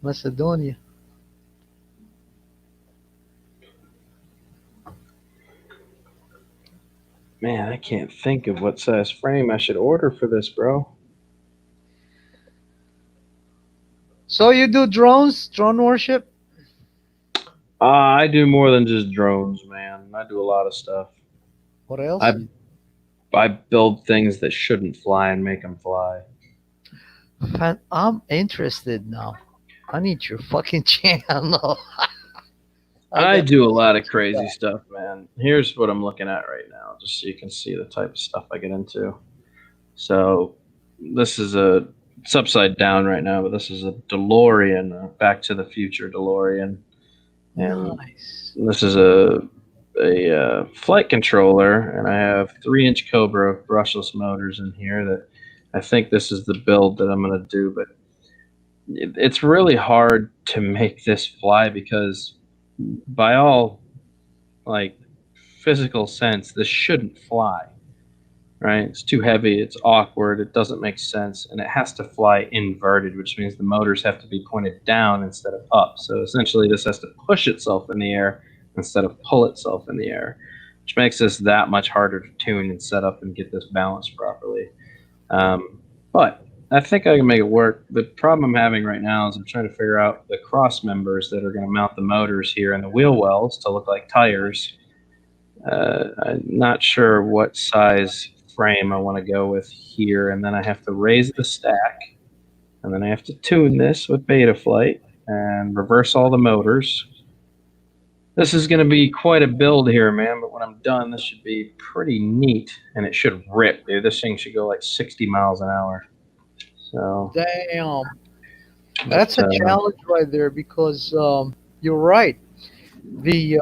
Macedonia. Man, I can't think of what size frame I should order for this, bro. So you do drones, drone worship? I do more than just drones, man. I do a lot of stuff. What else? I build things that shouldn't fly and make them fly. I'm interested now. I need your fucking channel. I got- do a lot of crazy stuff, man. Here's what I'm looking at right now, just so you can see the type of stuff I get into. So, this is it's upside down right now, but this is a DeLorean, a Back to the Future DeLorean. And Nice. this is a flight controller, and I have 3-inch Cobra brushless motors in here. That I think this is the build that I'm going to do, but it's really hard to make this fly because by all like physical sense, this shouldn't fly, right? It's too heavy. It's awkward. It doesn't make sense, and it has to fly inverted, which means the motors have to be pointed down instead of up. So essentially, this has to push itself in the air instead of pull itself in the air, which makes this that much harder to tune and set up and get this balanced properly. But I think I can make it work. The problem I'm having right now is I'm trying to figure out the cross members that are going to mount the motors here and the wheel wells to look like tires. I'm not sure what size frame I want to go with here, and then I have to raise the stack, and then I have to tune this with Betaflight and reverse all the motors. This is going to be quite a build here, man, but when I'm done, this should be pretty neat, and it should rip, dude. This thing should go like 60 miles an hour. So Damn. That's a challenge right there because you're right. The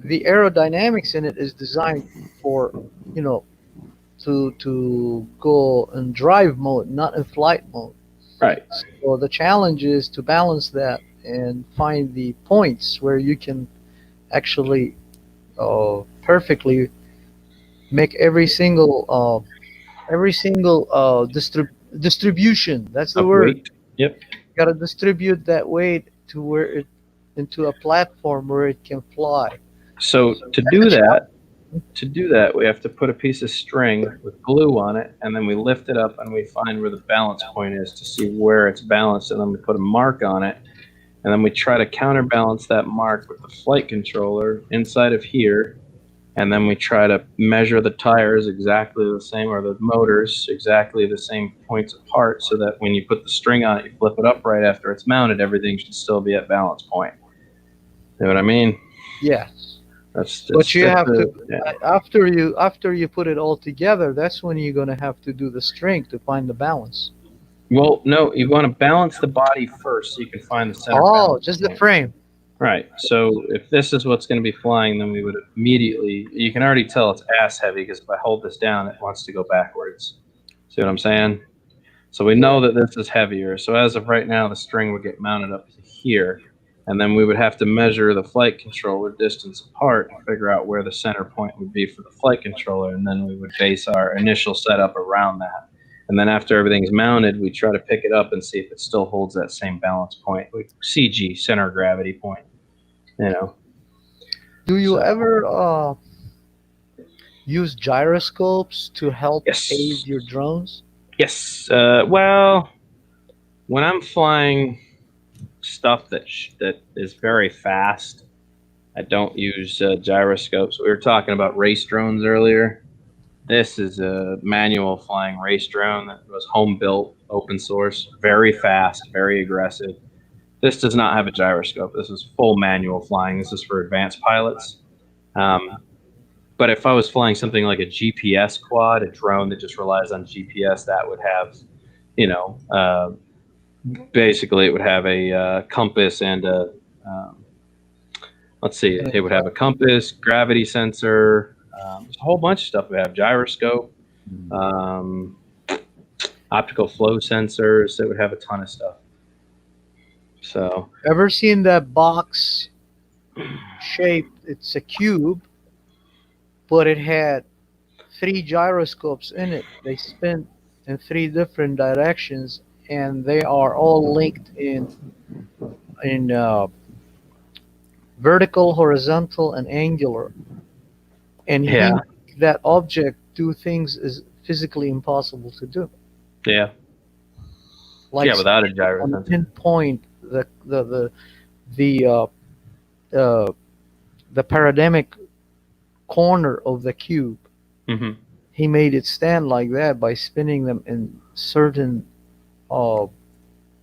aerodynamics in it is designed for, you know, to go in drive mode, not in flight mode. Right. So the challenge is to balance that and find the points where you can actually perfectly make every single distribution. That's the word. Weight. Yep. Got to distribute that weight to where it into a platform where it can fly. So to do that, we have to put a piece of string with glue on it, and then we lift it up and we find where the balance point is to see where it's balanced, and then we put a mark on it, and then we try to counterbalance that mark with the flight controller inside of here, and then we try to measure the tires exactly the same, or the motors exactly the same points apart, so that when you put the string on it, you flip it up right after it's mounted, everything should still be at balance point. You know what I mean? Yes. But you have to after you put it all together, that's when you're gonna have to do the string to find the balance. Well, no, you want to balance the body first so you can find the center. Oh, just the frame. Right. So if this is what's going to be flying, then we would immediately, you can already tell it's ass heavy because if I hold this down, it wants to go backwards. See what I'm saying? So we know that this is heavier. So as of right now, the string would get mounted up to here. And then we would have to measure the flight controller distance apart and figure out where the center point would be for the flight controller. And then we would base our initial setup around that. And then after everything's mounted, we try to pick it up and see if it still holds that same balance point, like CG, center of gravity point. You know. Do you ever use gyroscopes to help aid your drones? Yes. Well, when I'm flying stuff that is very fast, I don't use gyroscopes. We were talking about race drones earlier. This is a manual flying race drone that was home built, open source, very fast, very aggressive. This does not have a gyroscope. This is full manual flying. This is for advanced pilots. But if I was flying something like a GPS quad, a drone that just relies on GPS, that would have, you know, basically it would have a compass and a, let's see, it would have a compass, gravity sensor, there's a whole bunch of stuff. We have gyroscope, optical flow sensors. It would have a ton of stuff. So, ever seen that box shape? It's a cube, but it had 3 gyroscopes in it. They spin in 3 different directions, and they are all linked in vertical, horizontal, and angular. And that object do things is physically impossible to do. Yeah. Like without a gyro on sensor. pinpoint the paradigmic corner of the cube. Mm-hmm. He made it stand like that by spinning them in certain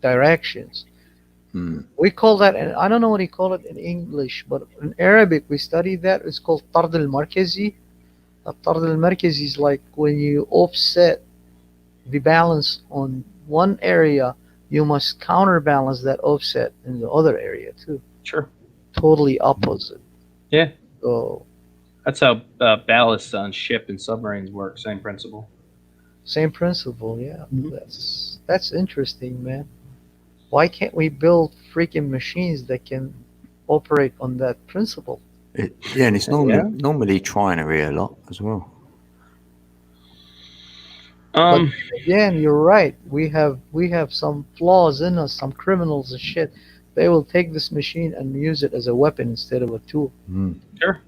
directions. We call that, and I don't know what he called it in English, but in Arabic we studied that. It's called Tard al-Markazi. Tard al-Markazi is like when you offset the balance on one area, you must counterbalance that offset in the other area too. Sure. Totally opposite. Yeah. So that's how ballast on ship and submarines work. Same principle. Same principle, yeah. That's interesting, man. Why can't we build freaking machines that can operate on that principle? And it's normally trinary a lot as well. Um, Again, you're right. We have some flaws in us, some criminals and shit. They will take this machine and use it as a weapon instead of a tool. sure.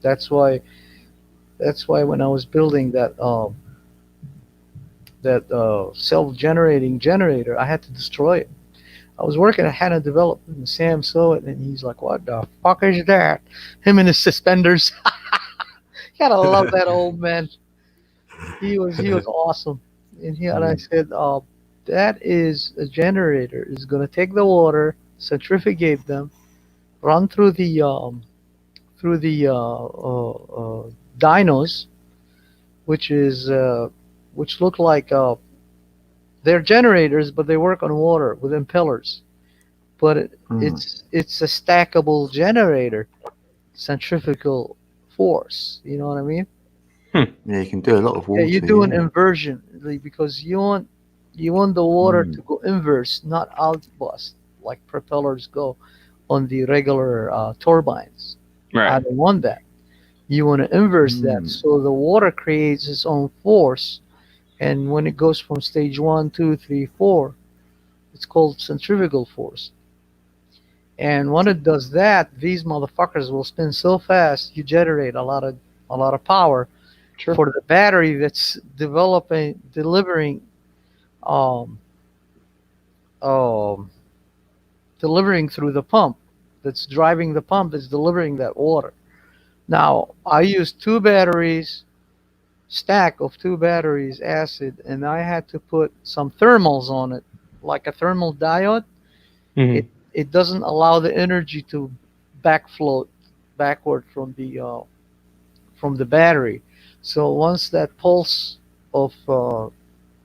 That's why. That's why when I was building that self-generating generator, I had to destroy it. I was working at Hannah Development, and Sam saw it, and he's like, "What the fuck is that?" Him and his suspenders. Gotta love that old man. He was awesome. And I said, that is a generator. Is gonna take the water, centrifugate them, run through the dynos, which look like they're generators, but they work on water with impellers. But it's a stackable generator, centrifugal force. You know what I mean? Yeah, you can do a lot of water. Yeah, you do an inversion because you want the water to go inverse, not outburst like propellers go on the regular turbines. I Right. don't want that. You want to inverse that so the water creates its own force, and when it goes from stage 1, 2, 3, 4, it's called centrifugal force. And when it does that, these motherfuckers will spin so fast you generate a lot of power Sure. for the battery that's delivering um, um, through the pump, that's driving the pump, that's delivering that water. Now I used stack of two batteries acid, and I had to put some thermals on it, like a thermal diode. Mhm. It doesn't allow the energy to backflow backward from the battery. So once that pulse of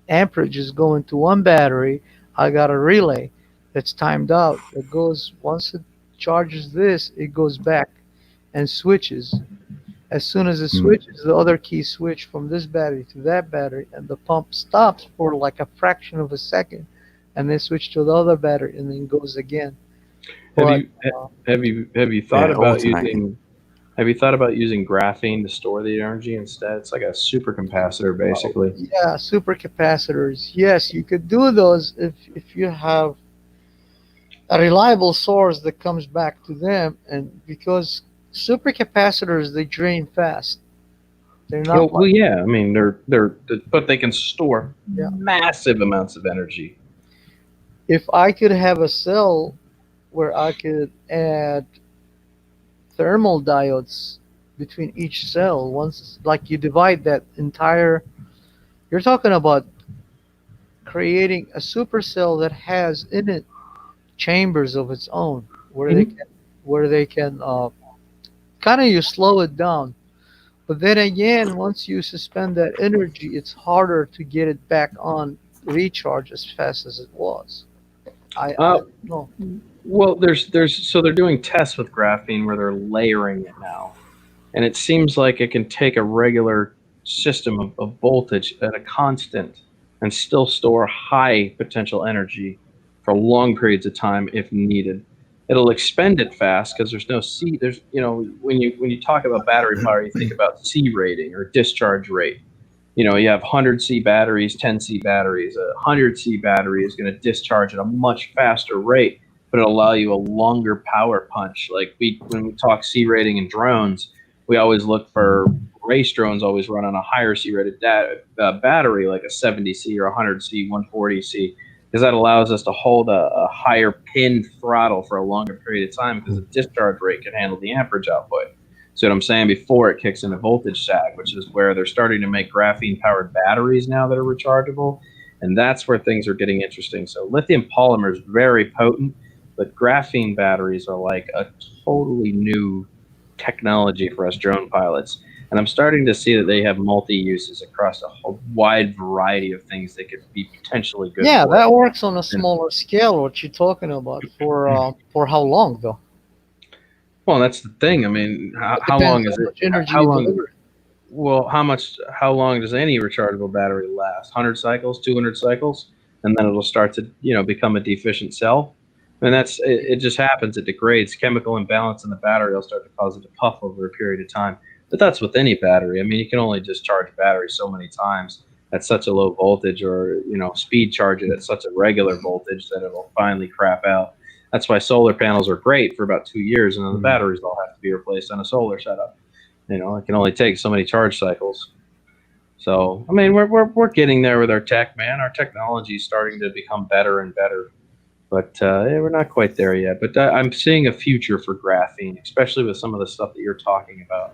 amperage is going to one battery, I got a relay that's timed out. It goes once it charges this, it goes back and switches. As soon as it switches, the other key switch from this battery to that battery, and the pump stops for like a fraction of a second, and then switch to the other battery, and then goes again. Have But, you thought Yeah, about alternating. using graphene to store the energy instead? It's like a supercapacitor, basically. yeah, supercapacitors. Yes, you could do those if you have a reliable source that comes back to them, and because supercapacitors, they drain fast. They're not Well, yeah. I mean, but they can store Yeah. massive amounts of energy. If I could have a cell where I could add thermal diodes between each cell, once like you divide that entire, you're talking about creating a supercell that has in it chambers of its own where they can kind of, you slow it down. But then again, once you suspend that energy, it's harder to get it back on recharge as fast as it was. I don't know. Well, so they're doing tests with graphene where they're layering it now, and it seems like it can take a regular system of voltage at a constant and still store high potential energy for long periods of time if needed. It'll expend it fast because there's no C. There's when you talk about battery power, you think about C rating or discharge rate. You have 100C batteries, 10C batteries. A 100C battery is going to discharge at a much faster rate, but it'll allow you a longer power punch. Like when we talk C rating in drones, we always look for race drones always run on a higher C rated battery, like a 70C or 100C, 140C, because that allows us to hold a higher pinned throttle for a longer period of time because the discharge rate can handle the amperage output. So what I'm saying, before it kicks into voltage sag, which is where they're starting to make graphene-powered batteries now that are rechargeable, and that's where things are getting interesting. So lithium polymer is very potent, but graphene batteries are like a totally new technology for us drone pilots. And I'm starting to see that they have multi-uses across a whole wide variety of things that could be potentially good. Yeah, for that works on a smaller scale. What you're talking about for how long though? Well, that's the thing. I mean, how Depends long is how much it? energy How you long? deliver. Well, how long does any rechargeable battery last? 100 cycles, 200 cycles, and then it'll start to become a deficient cell. And it just happens. It degrades. Chemical imbalance in the battery will start to cause it to puff over a period of time. But that's with any battery. I mean, you can only discharge a battery so many times at such a low voltage, or speed charge it at such a regular voltage that it'll finally crap out. That's why solar panels are great for about 2 years, and then the batteries all have to be replaced on a solar setup. It can only take so many charge cycles. So I mean, we're getting there with our tech, man. Our technology is starting to become better and better, but we're not quite there yet. But I'm seeing a future for graphene, especially with some of the stuff that you're talking about.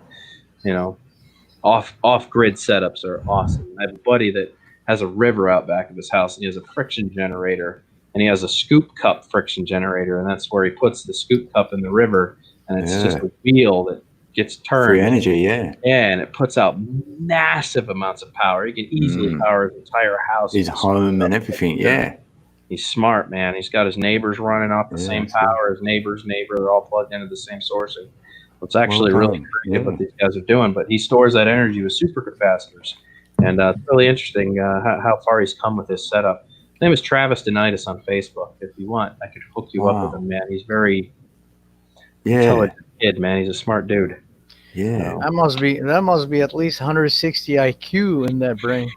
Off-grid setups are awesome. I have a buddy that has a river out back of his house, and he has a friction generator, and he has a scoop cup friction generator, and that's where he puts the scoop cup in the river, and it's just a wheel that gets turned. Free energy, yeah. Yeah, and it puts out massive amounts of power. He can easily power his entire house. His home and everything, yeah. He's smart, man. He's got his neighbors running off the same power. His neighbor's neighbor, they're all plugged into the same source. And it's actually really creative what these guys are doing. But he stores that energy with supercapacitors. And it's really interesting how far he's come with his setup. His name is Travis Denitis on Facebook. If you want, I could hook you up with him, man. He's very intelligent kid, man. He's a smart dude. Yeah. That must be at least 160 IQ in that brain.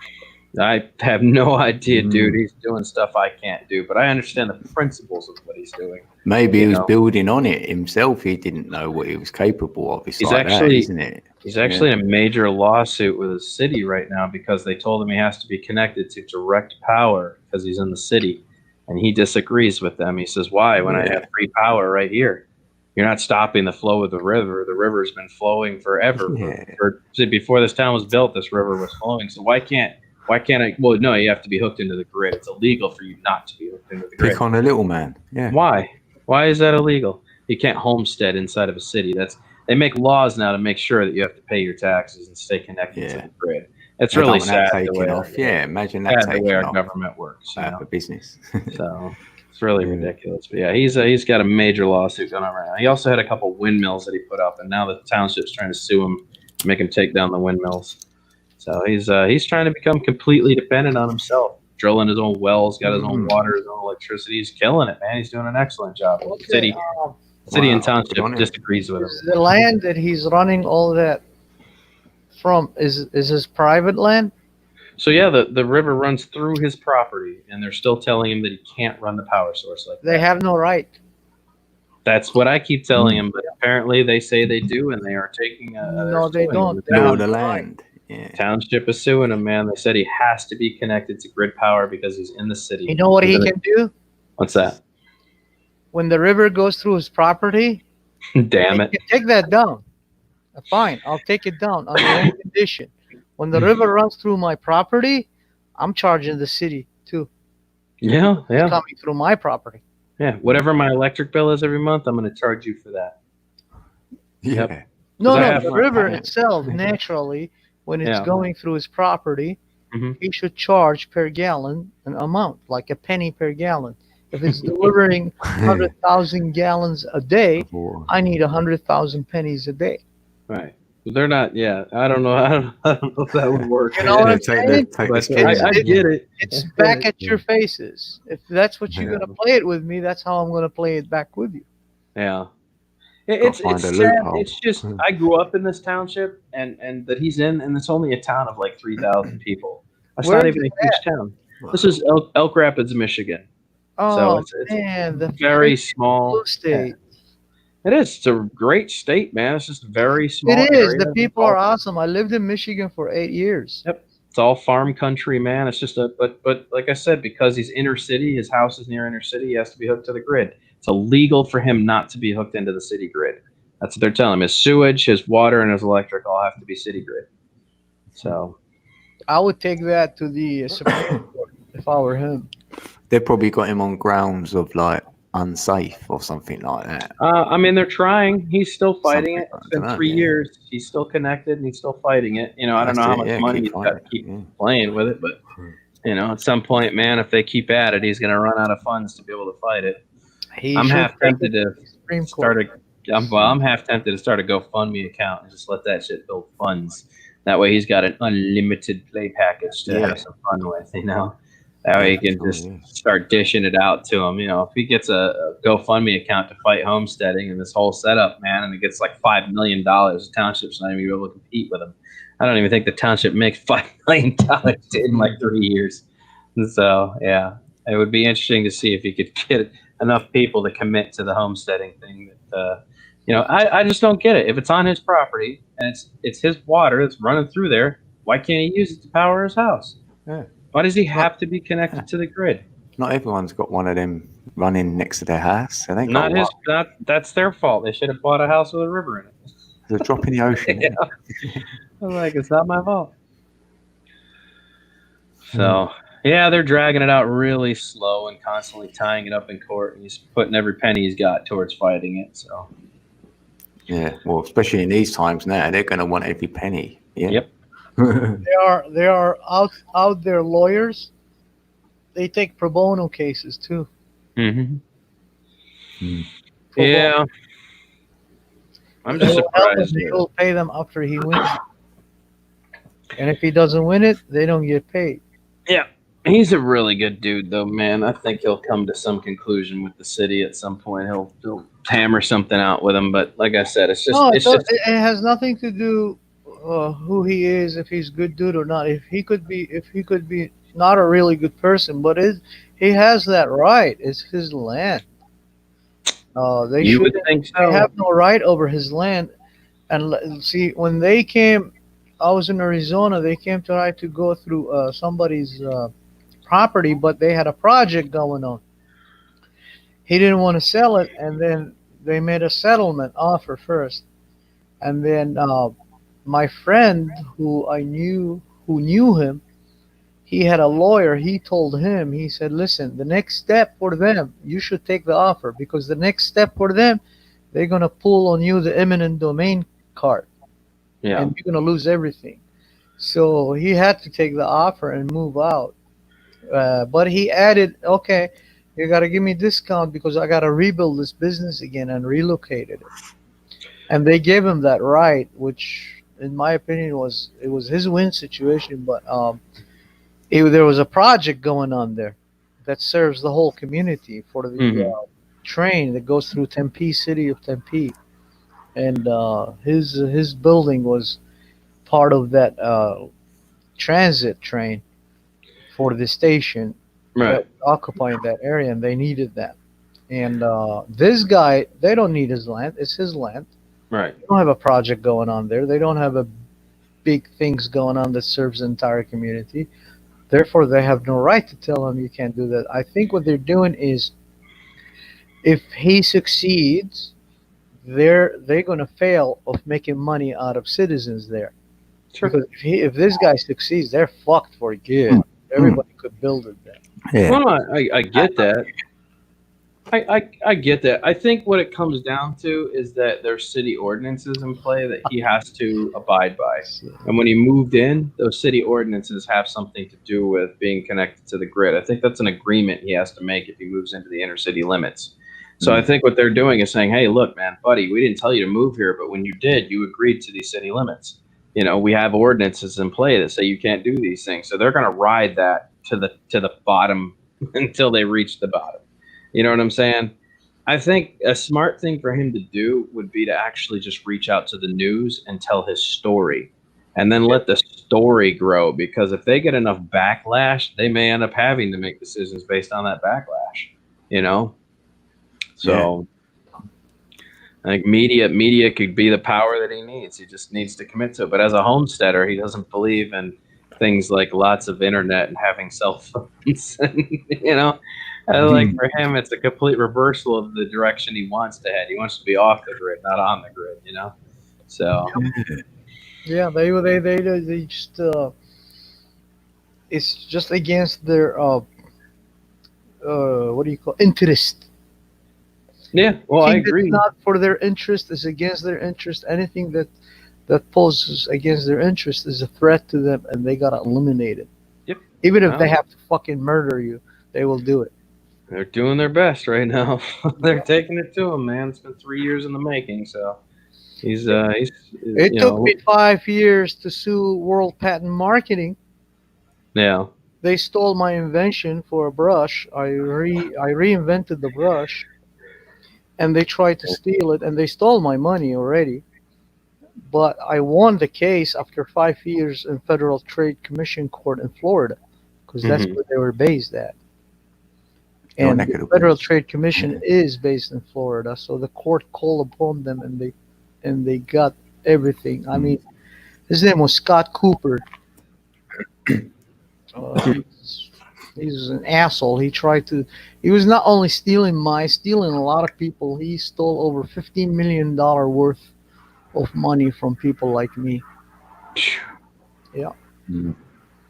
I have no idea, dude. He's doing stuff I can't do, but I understand the principles of what he's doing. Maybe he was building on it himself. He didn't know what he was capable of. It's like that, isn't it? He's actually in a major lawsuit with the city right now because they told him he has to be connected to direct power because he's in the city, and he disagrees with them. He says, "Why? When I have free power right here, you're not stopping the flow of the river. The river's been flowing forever. Before this town was built, this river was flowing. So why can't I? Well, no, you have to be hooked into the grid. It's illegal for you not to be hooked into the grid. Pick on a little man. Yeah. Why? Why is that illegal? You can't homestead inside of a city. They make laws now to make sure that you have to pay your taxes and stay connected to the grid. It's really sad the way imagine that the way our government works. For business. So it's really ridiculous. But yeah, he's got a major lawsuit going on right now. He also had a couple windmills that he put up, and now the township's trying to sue him to make him take down the windmills. So he's trying to become completely dependent on himself, drilling his own wells, got his own water, his own electricity. He's killing it, man. He's doing an excellent job. Okay, City and township disagrees with him. The land that he's running all that from is his private land? So yeah, the river runs through his property, and they're still telling him that he can't run the power source like that. They have no right. That's what I keep telling him, but apparently they say they do, and they are taking no, they don't. They have the land. Yeah. Township is suing him, man. They said he has to be connected to grid power because he's in the city. You know what he can do? What's that? When the river goes through his property, damn it, take that down. Fine, I'll take it down on one condition. When the river runs through my property, I'm charging the city too. Yeah. It's coming through my property. Yeah, whatever my electric bill is every month, I'm going to charge you for that. Yeah. Yep. No, the river itself, naturally, when it's going through his property, he should charge per gallon an amount, like a penny per gallon. If it's delivering 100,000 gallons a day, I need 100,000 pennies a day. Right. They're not. Yeah, I don't know. I don't know if that would work. You know what I'm saying? I get it. It's back at your faces. If that's what you're gonna play it with me, that's how I'm gonna play it back with you. Yeah. It's sad. It's just I grew up in this township and that he's in, and it's only a town of like 3,000 people. That's not even a huge town. This is Elk Rapids, Michigan. Oh, so it's man, the very small state. It is. It's a great state, man. It's just very small. It is. The people are awesome. I lived in Michigan for 8 years. Yep. It's all farm country, man. It's just but like I said, because he's inner city, his house is near inner city, he has to be hooked to the grid. It's illegal for him not to be hooked into the city grid. That's what they're telling him. His sewage, his water, and his electric all have to be city grid. So I would take that to the Supreme Court if I were him. They probably got him on grounds of like unsafe or something like that. I mean, they're trying. He's still fighting it. It's been 3 years. He's still connected and he's still fighting it. You know, I don't know how much money he's got to keep playing with it, but you know, at some point, man, if they keep at it, he's going to run out of funds to be able to fight it. I'm half tempted to start I'm half tempted to start a GoFundMe account and just let that shit build funds. That way, he's got an unlimited play package to have some fun with. You know. That way he can just start dishing it out to him. You know, if he gets a GoFundMe account to fight homesteading and this whole setup, man, and it gets like $5 million, the township's not even able to compete with him. I don't even think the township makes $5 million in like 3 years. So yeah, it would be interesting to see if he could get enough people to commit to the homesteading thing. That I just don't get it. If it's on his property and it's his water that's running through there, why can't he use it to power his house? Yeah. Why does he have to be connected to the grid? Not everyone's got one of them running next to their house. They ain't got That's their fault. They should have bought a house with a river in it. There's a drop in the ocean. Yeah. I'm like, it's not my fault. So yeah, they're dragging it out really slow and constantly tying it up in court, and he's putting every penny he's got towards fighting it. So Yeah, well, especially in these times now, they're going to want every penny. Yeah. Yep. There are out there lawyers. They take pro bono cases too. Mm-hmm. Pro Yeah. bono. I'm just They'll help him, surprised. they'll pay them after he wins. And if he doesn't win it, they don't get paid. Yeah. He's a really good dude, though, man. I think he'll come to some conclusion with the city at some point. He'll hammer something out with him. But like I said, it's just No, just it has nothing to do who he is, if he's a good dude or not. If he could be not a really good person, but he has that right. It's his land. They you would should. think They so. have no right over his land. And see, when they came, I was in Arizona. They came to try to go through somebody's property, but they had a project going on. He didn't want to sell it, and then they made a settlement offer first. And then my friend, who knew him, he had a lawyer. He told him, he said, listen, the next step for them, you should take the offer, because the next step for them, they're going to pull on you the eminent domain card, Yeah. and you're going to lose everything. So he had to take the offer and move out. But he added, okay, you got to give me a discount because I got to rebuild this business again, and relocated it. And they gave him that right, which in my opinion was his win situation. But there was a project going on there that serves the whole community for the train that goes through Tempe, city of Tempe. And his building was part of that transit train for the station Right. that occupying that area, and they needed that. And this guy, they don't need his land. It's his land. Right. They don't have a project going on there. They don't have a big things going on that serves the entire community. Therefore, they have no right to tell him you can't do that. I think what they're doing is, if he succeeds, they're going to fail of making money out of citizens there. Sure. Because if this guy succeeds, they're fucked for good. Everybody could build it there. Yeah. Well, I get that. I get that. I think what it comes down to is that there's city ordinances in play that he has to abide by. And when he moved in, those city ordinances have something to do with being connected to the grid. I think that's an agreement he has to make if he moves into the inner city limits. So I think what they're doing is saying, hey, look, man, buddy, we didn't tell you to move here, but when you did, you agreed to these city limits. You know, we have ordinances in play that say you can't do these things. So they're going to ride that to the bottom until they reach the bottom. You know what I'm saying? I think a smart thing for him to do would be to actually just reach out to the news and tell his story, and then let the story grow, because if they get enough backlash, they may end up having to make decisions based on that backlash, you know? So I think media could be the power that he needs. He just needs to commit to it. But as a homesteader, he doesn't believe in things like lots of internet and having cell phones, you know? Like for him, it's a complete reversal of the direction he wants to head. He wants to be off the grid, not on the grid, you know? So Yeah, they just it's just against their what do you call interest. yeah, well, I Anything that's agree. not for their interest is against their interest. Anything that poses against their interest is a threat to them, and they gotta eliminate it. Yep. Even if they Wow. have to fucking murder you, they will do it. They're doing their best right now. They're taking it to him, man. It's been 3 years in the making, so he's It you took know, me 5 years to sue World Patent Marketing. yeah. They stole my invention for a brush. I reinvented the brush, and they tried to steal it, and they stole my money already. but I won the case after 5 years in Federal Trade Commission Court in Florida, because that's Mhm. where they were based at. Your And neck the of the Federal woods. Trade Commission Yeah. is based in Florida, so the court called upon them, and they got everything. I mean, his name was Scott Cooper. He's an asshole. He was not only stealing a lot of people. He stole over $15 million worth of money from people like me. Yeah, Mm.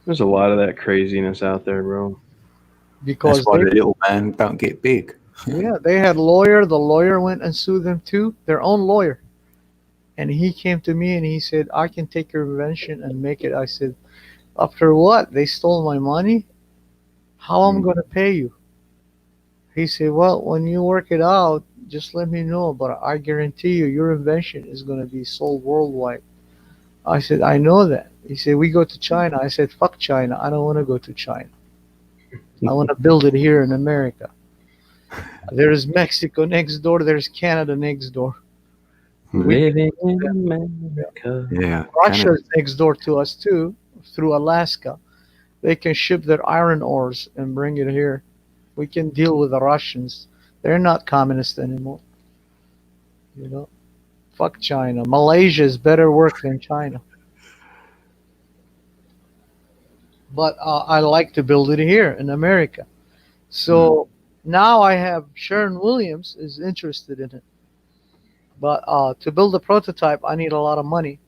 There's a lot of that craziness out there, bro. That's because why the little man don't get big. they had lawyer. The lawyer went and sued them too, their own lawyer. And he came to me and he said, "I can take your invention and make it." I said, "After what? They stole my money. How I'm going to pay you?" He said, "Well, when you work it out, just let me know. But I guarantee you, your invention is going to be sold worldwide." I said, "I know that." He said, "We go to China." I said, "Fuck China. I don't want to go to China. I want to build it here in America. There's Mexico next door. There's Canada next door. Living in America. Yeah. Russia's next door to us too, through Alaska. They can ship their iron ores and bring it here. We can deal with the Russians. They're not communist anymore. You know, fuck China. Malaysia is better work than China. But I like to build it here in America. So now I have Sharon Williams is interested in it. But to build a prototype, I need a lot of money.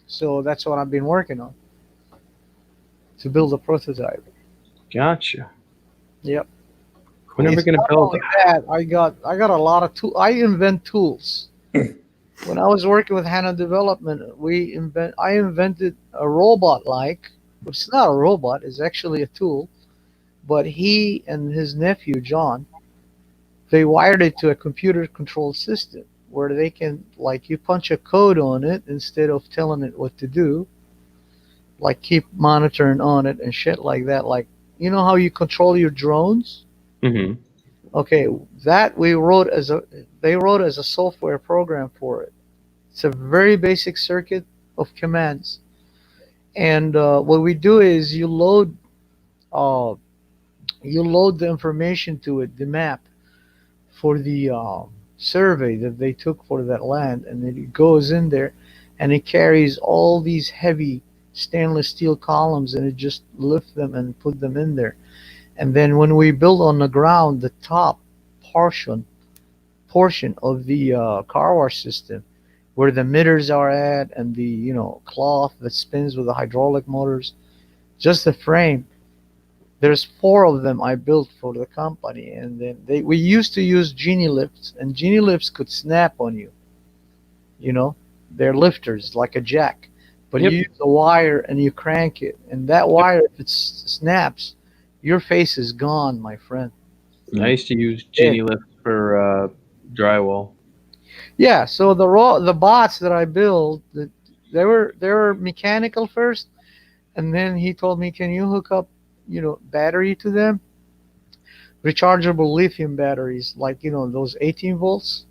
So that's what I've been working on, to build a prototype. Gotcha. Yep. We're never It's gonna not build only that, I got a lot of tools. I invent tools. When I was working with HANA development, I invented a robot like, which is not a robot, it's actually a tool. But he and his nephew John, they wired it to a computer controlled system where they can, like, you punch a code on it instead of telling it what to do, like keep monitoring on it and shit like that. Like, you know how you control your drones? Mm-hmm. Okay, that they wrote as a software program for it. It's a very basic circuit of commands, and what we do is uh, you load the information to it, the map for the survey that they took for that land, and then it goes in there, and it carries all these heavy stainless steel columns, and it just lifts them and put them in there. And then when we build on the ground, the top portion of the car wash system, where the mirrors are at, and the cloth that spins with the hydraulic motors, just the frame. There's four of them I built for the company, and then we used to use genie lifts, and genie lifts could snap on you. You know, they're lifters like a jack, but Yep. you use a wire and you crank it, and that wire, if it snaps, your face is gone, my friend. I used to use Genie Lift for drywall. Yeah, so the bots that I built, they were mechanical first, and then he told me, "Can you hook up, battery to them? Rechargeable lithium batteries, like those 18 volts."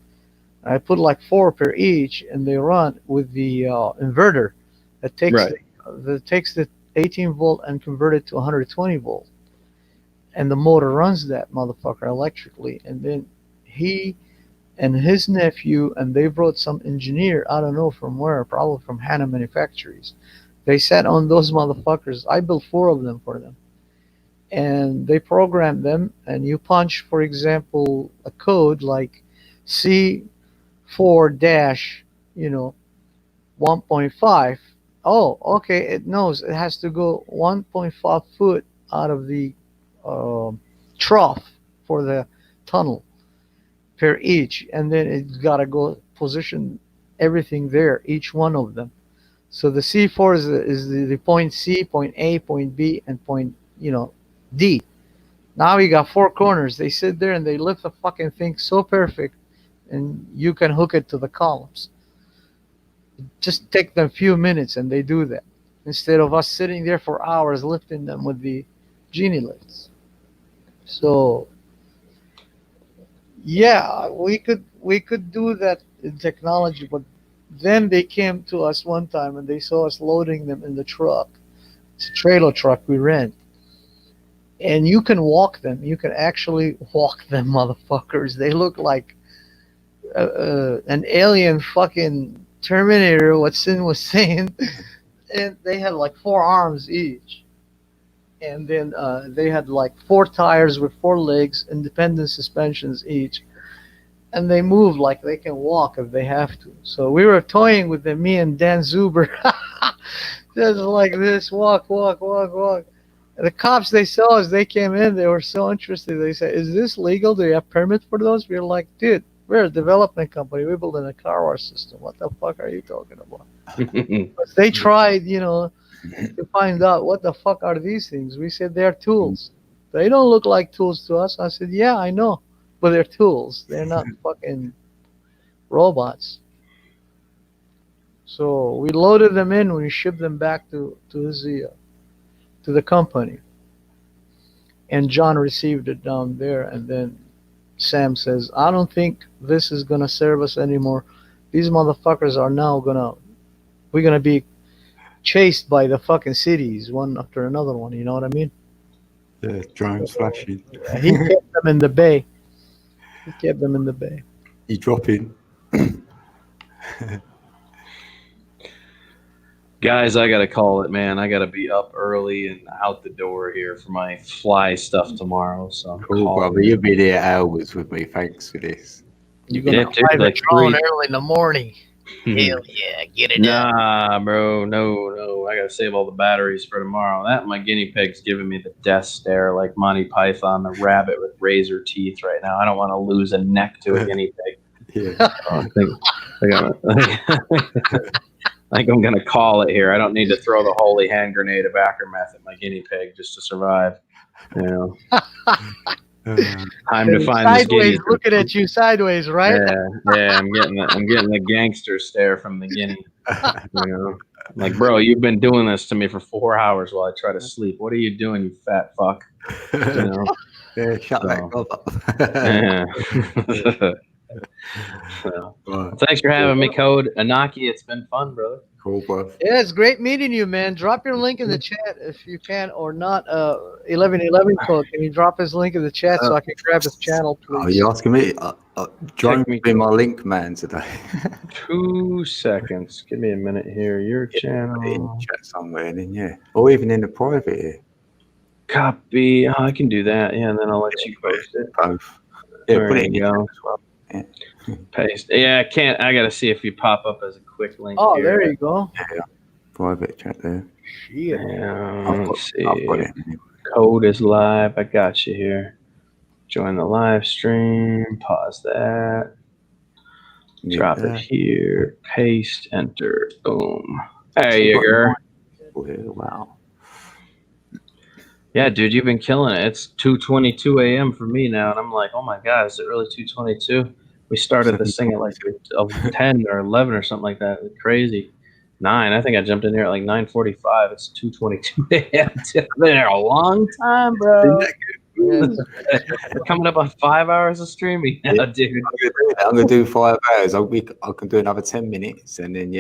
I put like four per each, and they run with the inverter that takes Right. the 18 volt and convert it to 120 volt, and the motor runs that motherfucker electrically. And then he and his nephew, and they brought some engineer, I don't know from where, probably from HANA Manufacturers. They sat on those motherfuckers. I built four of them for them, and they programmed them. And you punch, for example, a code like C4 dash, 1.5. Oh, okay, it knows it has to go 1.5 foot out of the trough for the tunnel per each, and then it's got to go position everything there, each one of them. So the C4 is the point C, point A, point B, and point D. Now we got four corners. They sit there and they lift the fucking thing so perfect, and you can hook it to the columns. Just take them a few minutes, and they do that instead of us sitting there for hours lifting them with the genie lifts. So yeah, we could do that in technology, but Then they came to us one time and they saw us loading them in the truck. It's a trailer truck we rent. And you can walk them. You can actually walk them, motherfuckers. They look like an alien fucking Terminator, what Sin was saying. And they had like 4 arms each. And then they had like 4 tires with 4 legs, independent suspensions each. And they move like they can walk if they have to. So we were toying with them, me and Dan Zuber. Just like this, walk. And the cops, they saw us, they came in, they were so interested. They said, is this legal? Do you have permit for those? We were like, dude, we're a development company. We're building a car wash system. What the fuck are you talking about? But they tried, to find out what the fuck are these things. We said they're tools. They don't look like tools to us. I said, yeah, I know. But they're tools. They're not fucking robots. So we loaded them in. We shipped them back to the company. And John received it down there. And then Sam says, I don't think this is going to serve us anymore. These motherfuckers are now we're going to be chased by the fucking cities, one after another one. You know what I mean? The drones flashing. He kept them in the bay. You drop in. Guys, I gotta call it, man. I gotta be up early and out the door here for my fly stuff tomorrow. So Cool, brother. You'll be there hours with me. Thanks for this. You're going to fly the drone early in the morning. Hell yeah, get it done. Nah, bro, no. I gotta save all the batteries for tomorrow. That my guinea pig's giving me the death stare like Monty Python, the rabbit with razor teeth right now. I don't want to lose a neck to a guinea pig. Yeah. I think I'm gonna call it here. I don't need to throw the holy hand grenade of Ackermath at my guinea pig just to survive. Time to find this guinea sideways, looking at you sideways, right? Yeah. I'm getting the gangster stare from the guinea. Like, bro, you've been doing this to me for 4 hours while I try to sleep. What are you doing, you fat fuck? Yeah, shut that up. Well, thanks for having me, Code Anaki. It's been fun, brother. Cool, bro. Yeah, it's great meeting you, man. Drop your link in the chat if you can, or not. 1111 Code, can you drop his link in the chat so I can grab his channel, please? Are you asking me? Join me be my link man today. 2 seconds. Give me a minute here. Your channel. Chat somewhere, and then yeah, or even in the private here. Copy. I can do that. Yeah, and then I'll let you post it. Both. Yeah, There put it you in go. as well. Yeah. Paste. Yeah, I can't. I gotta see if you pop up as a quick link. Oh, here. there you go. Private chat there. Shit. Let's see. I've got it. Code is live. I got you here. Join the live stream. Pause that. Yeah, Drop it here. Paste. Enter. Boom. There you go. Wow. Yeah, dude, you've been killing it. It's 2:22 a.m. for me now, and I'm like, oh my god, is it really 2:22? We started this thing at like 10 or 11 or something like that. Crazy. 9. I think I jumped in here at like 9:45. It's 2:22 a.m. I've been there a long time, bro. We're coming up on 5 hours of streaming now, dude. I'm gonna do 5 hours. I can do another 10 minutes, and then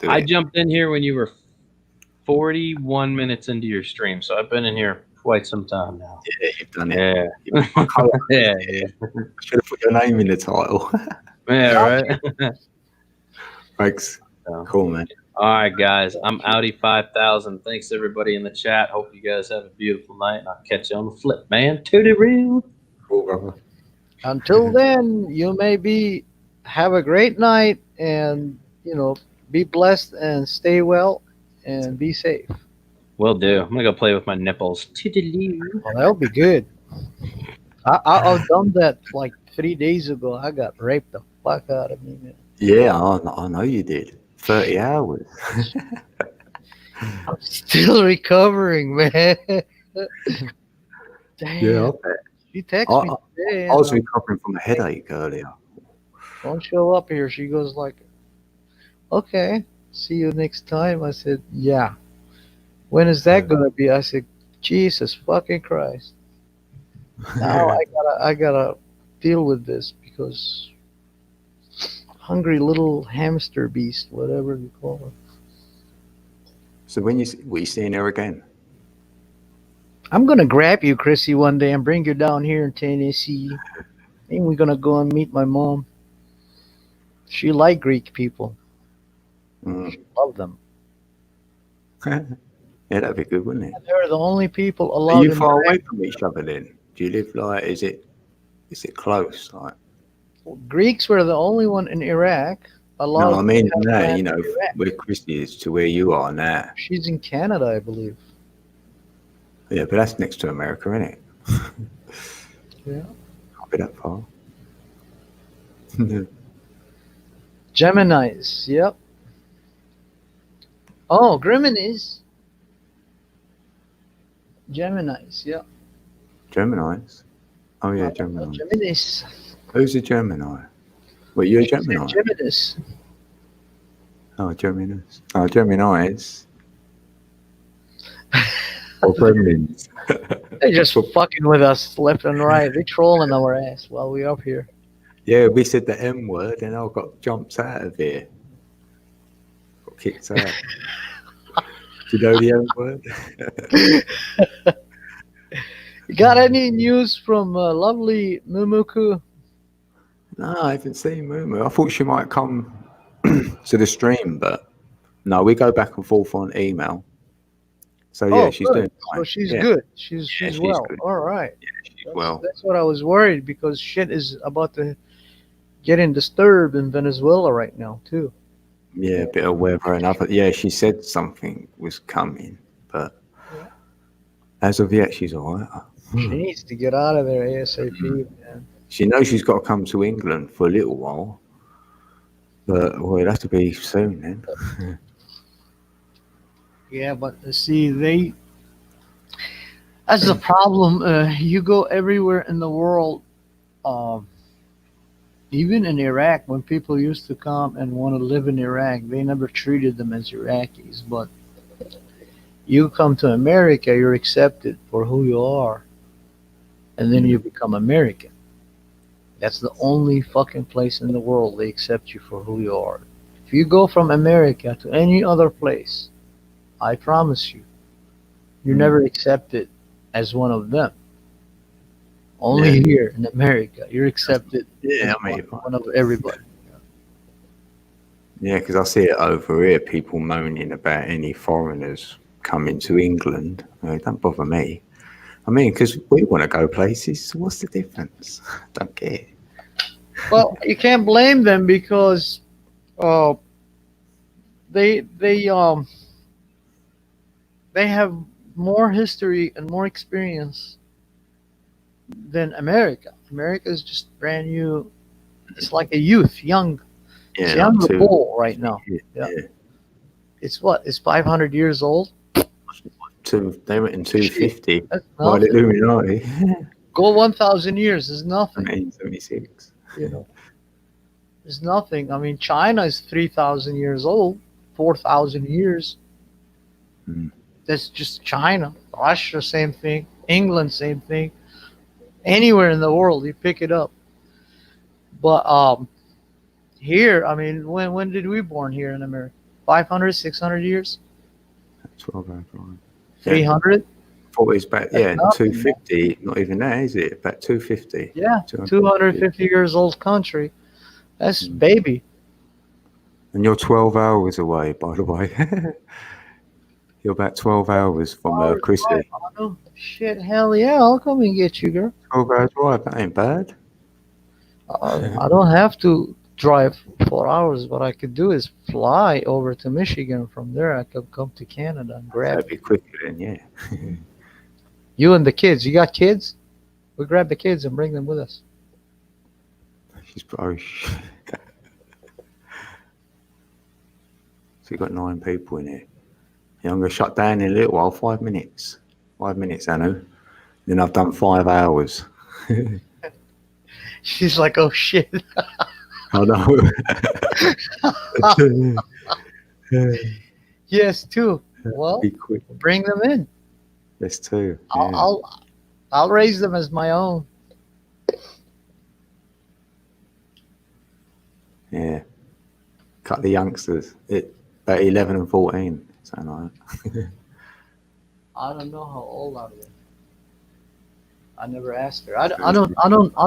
I jumped in here when you were 41 minutes into your stream, so I've been in here quite some time now. Yeah, you've done it. Yeah. Yeah. Should have put your name in the title. Yeah, right. Thanks. So, Cool, man. all right, guys. I'm Audi 5000. Thanks everybody in the chat. Hope you guys have a beautiful night, and I'll catch you on the flip, man. Toodaloo. Cool, brother. Until then, you may have a great night, and be blessed and stay well and be safe. Will do. I'm gonna go play with my nipples. Toodaloo. Well, that'll be good. I've done that like 3 days ago. I got raped the fuck out of me, man. Yeah, I know you did. 30 hours. I'm still recovering, man. Damn. Yeah, I bet. She texted me today. I was recovering from a headache earlier. Don't show up here. She goes like, okay, see you next time. I said, yeah. When is that gonna be? I said, Jesus fucking Christ. Now I gotta deal with this because Hungry little hamster beast, whatever you call it. So when you seeing her again? I'm gonna grab you, Chrissy, one day and bring you down here in Tennessee. And we're gonna go and meet my mom. She like Greek people. Mm. Love them. Yeah, that'd be good, wouldn't it? They're the only people Are allowed you in far Iraq. away from each other then? Do you live like? Is it close? Like, Greeks were the only one in Iraq allowed. no, I mean to have no. land You know, in Iraq. where Christy is to where you are now. She's in Canada, I believe. Yeah, but that's next to America, isn't it? Yeah. Can't be that far. Geminis, yep. Oh, Grimini's. Geminis, yep. Geminis. Oh yeah, Gemini. Geminis. Who's a Gemini? Well, you're a Gemini. Geminis. Oh, Geminis. Oh, Geminis. Or Gremlins. They're just fucking with us left and right. They're trolling our ass while we're up here. Yeah, we said the M word and I got jumped out of here. Got kicked out. Do you know the M word? You got any news from lovely Mumuku? No, I haven't seen Mumu. I thought she might come to the stream, but no, we go back and forth on email. So yeah, she's good. doing So fine. she's Yeah. good. She's she's well. good. All right. She's well. That's what I was worried because shit is about to getting disturbed in Venezuela right now too. Yeah, a bit of weather and other. Yeah, she said something was coming, but as of yet, she's all right. She needs to get out of there ASAP, man. She knows she's got to come to England for a little while, but well, it'll have to be soon then. Yeah, but see, that's the problem. You go everywhere in the world, even in Iraq, when people used to come and want to live in Iraq, they never treated them as Iraqis. But you come to America, you're accepted for who you are, and then you become American. That's the only fucking place in the world they accept you for who you are. If you go from America to any other place, I promise you, you're never accepted as one of them. Only Yeah. here in America, you're accepted Yeah, as I mean, one of everybody. yeah, because I see it over here, people moaning about any foreigners coming to England. It don't bother me. I mean, because we want to go places. So what's the difference? Don't care. Well, you can't blame them because they have more history and more experience than America. America is just brand new. It's like a youth, young. It's Yeah, young not too- bull right now. Yeah. It's what? It's 500 years old. They went in 250 That's by the nothing. Illuminati. Go 1,000 years is nothing. 1976. You know, it's nothing. I mean, China is 3,000 years old, 4,000 years. Mm. That's just China. Russia, same thing. England, same thing. Anywhere in the world, you pick it up. But here, I mean, when did we born here in America? 500, 600 years? 12 hours drive. 300? Thought it was back, yeah, That's nothing, 250. Not even that, is it? About 250. Yeah, 250 years old country. That's Mm. baby. And you're 12 hours away, by the way. You're about 12 hours from Chrissy. Oh, shit, hell yeah. I'll come and get you, girl. 12 hours drive, that ain't bad. I don't have to drive 4 hours. What I could do is fly over to Michigan. From there, I could come to Canada and grab That'd be quicker then, yeah. you and the kids. You got kids? We grab the kids and bring them with us. She's probably. So you got 9 people in here. Yeah, I'm going to shut down in a little while, 5 minutes. 5 minutes, Anu. Then I've done 5 hours. She's like, oh shit. I know. Yes, two. Well, Be quick. bring them in. There's 2. Yeah. I'll raise them as my own. Yeah. cut the youngsters. About 11 and 14, something like that. I don't know how old are they. I never asked her. I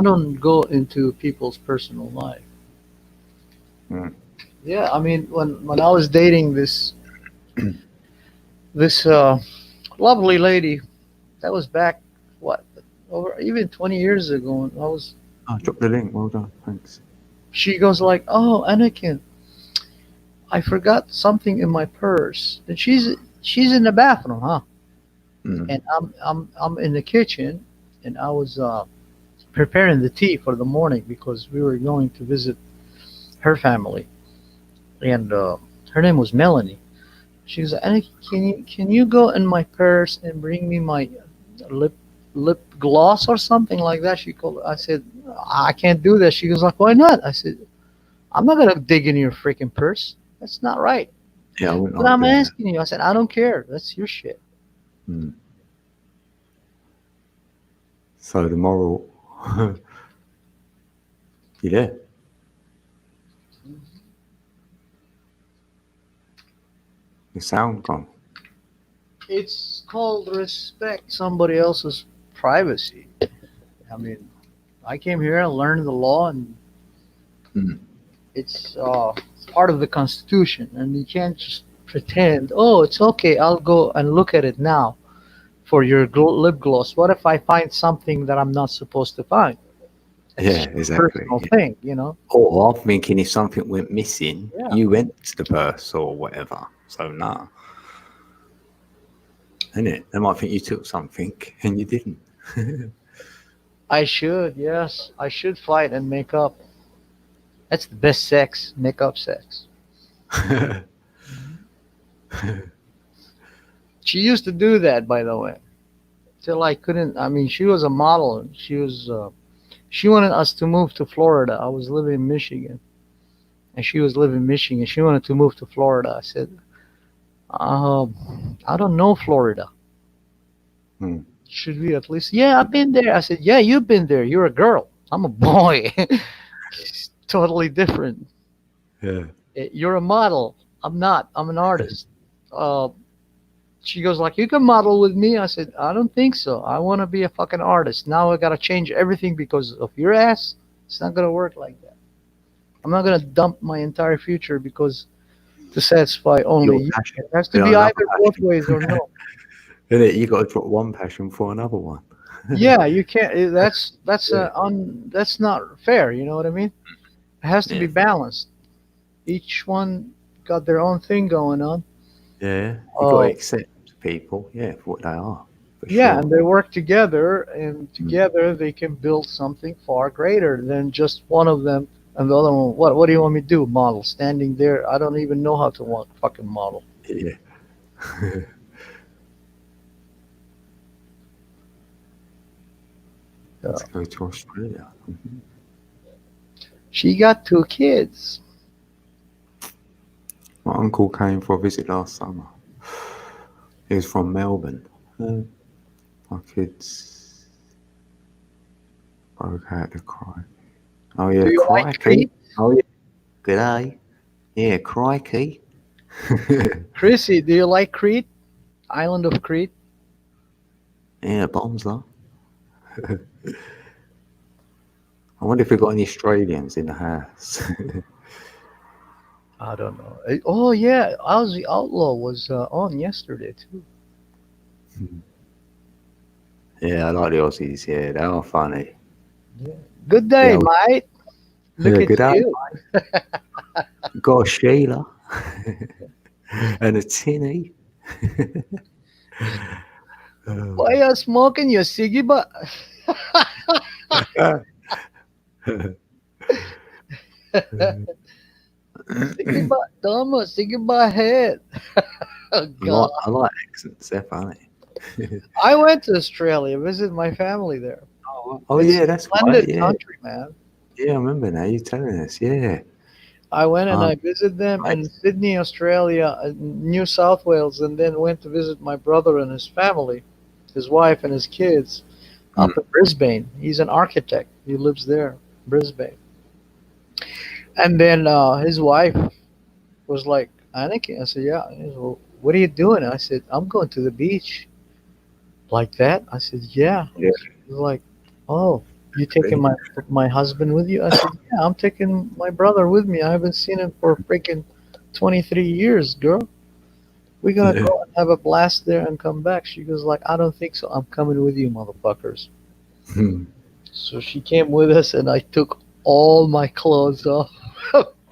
don't go into people's personal life. Yeah, I mean, when I was dating this lovely lady, that was back over even 20 years ago. And I was. Oh, drop the link. Well done. Thanks. She goes like, "Oh, Anakin, I forgot something in my purse." And she's in the bathroom, huh? And I'm in the kitchen, and I was preparing the tea for the morning because we were going to visit her family, and her name was Melanie. She was like, "Anakin, can you go in my purse and bring me my lip gloss or something like that?" She called. I said, "I can't do that." She goes like, "Why not?" I said, "I'm not gonna dig in your freaking purse. That's not right." Yeah, I wouldn't But like I'm doing that. asking you. I said, "I don't care. That's your shit." So the moral, you there? The sound gone. It's called respect somebody else's privacy. I mean, I came here and learned the law, and it's part of the Constitution, and you can't just pretend, "Oh, it's okay, I'll go and look at it now for your lip gloss." What if I find something that I'm not supposed to find? Yeah, It's a exactly. personal thing, you know? Or I'm thinking if something went missing, Yeah. you went to the purse or whatever. So nah. Innit? They might think you took something and you didn't. I should, yes. I should fight and make up. That's the best sex, make up sex. She used to do that, by the way. Till I couldn't. I mean, she was a model. And she wanted us to move to Florida. I was living in Michigan, and she was living in Michigan. She wanted to move to Florida. I said, I don't know Florida. Should we at least? Yeah, I've been there. I said, yeah, you've been there. You're a girl. I'm a boy. It's totally different. Yeah. You're a model. I'm not. I'm an artist. She goes like, you can model with me. I said, I don't think so. I want to be a fucking artist. Now I got to change everything because of your ass. It's not going to work like that. I'm not going to dump my entire future because to satisfy only you. It has to be either both ways or no. You got to drop one passion for another one. Yeah, you can't. That's not fair. You know what I mean? It has to be balanced. Each one got their own thing going on. Yeah, you got to accept people, for what they are. Yeah, and they work together, and together they can build something far greater than just one of them and the other one. What do you want me to do? Model, standing there. I don't even know how to fucking model. Yeah. Let's go to Australia. She got 2 kids. My uncle came for a visit last summer. He was from Melbourne. My kids broke out to cry. Oh yeah, Do you crikey. like Crete? Oh yeah. G'day. Yeah, crikey. Chrissy, do you like Crete? Island of Crete? Yeah, bombs though. I wonder if we got any Australians in the house. I don't know. Oh yeah, Aussie Outlaw was on yesterday too. Yeah, I like the Aussies. Yeah, they are funny. Yeah. Good day, mate. Look good at day, you. Got a Sheila and a tinny. Why are you smoking your ciggy butt? Ciggy butt, Thomas, ciggy butt head. Oh, God. I like accents. They're funny. I went to Australia, visited my family there. Oh It's yeah, that's a splendid right. Yeah. country, man. Yeah, I remember now. You telling us. Yeah. I went and I visited them in Sydney, Australia, New South Wales, and then went to visit my brother and his family, his wife and his kids, up in Brisbane. He's an architect. He lives there, Brisbane. And then his wife was like, Anakin. I said, yeah. He said, well, what are you doing? I said, I'm going to the beach. Like that? I said, yeah. Yeah. He was like, oh, you taking my husband with you? I said, yeah, I'm taking my brother with me. I haven't seen him for freaking 23 years, girl. We're gonna go and have a blast there and come back. She goes like, I don't think so. I'm coming with you, motherfuckers. So she came with us, and I took all my clothes off,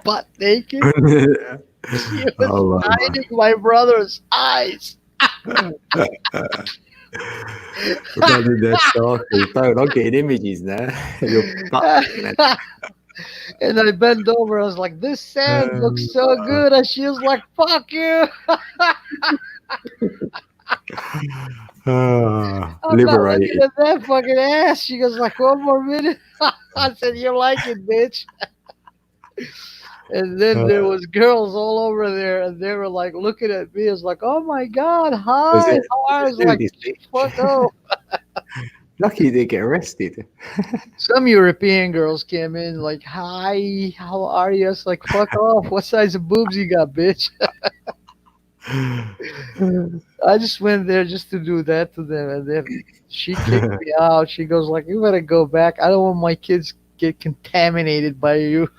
butt naked. She was Oh, wow. hiding my brother's eyes. Regarding that stalker, bro, I'm getting images now. Your butt, man. And I bent over. I was like, "This sand looks so good," and she was like, "Fuck you." I'm not Liberated. looking at that fucking ass. She goes like, "One more minute." I said, "You like it, bitch." And then there was girls all over there, and they were like looking at me. I was like, "Oh my god, hi!" I was like, "Fuck off." Lucky you didn't get arrested. Some European girls came in like, "Hi, how are you?" I was like, "Fuck off! What size of boobs you got, bitch?" I just went there just to do that to them, and then she kicked me out. She goes like, "You better go back. I don't want my kids get contaminated by you."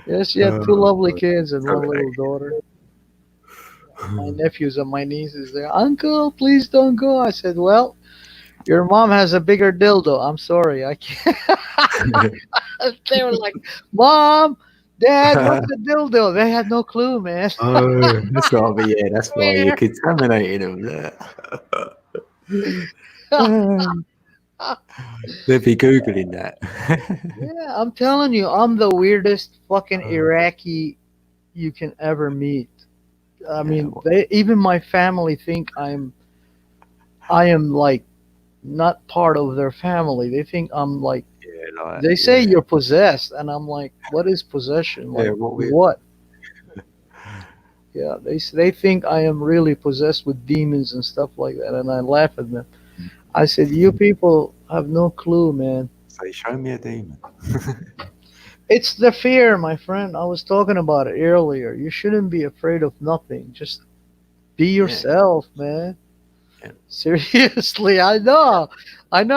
Yeah, she had two lovely kids and one little daughter. My nephews and my nieces there. Uncle, please don't go. I said, "Well, your mom has a bigger dildo. I'm sorry, I can't." They were like, "Mom, Dad, what's a dildo?" They had no clue, man. Oh, that's why, but yeah, that's why you're contaminating them. They'd be Googling that. Yeah, I'm telling you, I'm the weirdest fucking Iraqi you can ever meet. I mean, even my family think I am like not part of their family. They think I'm like, they say you're possessed, and I'm like, what is possession? Like, what? Yeah, they think I am really possessed with demons and stuff like that, and I laugh at them. I said, you people have no clue, man. Say, show me a demon. It's the fear, my friend. I was talking about it earlier. You shouldn't be afraid of nothing. Just be yourself, man. Yeah. Seriously, I know,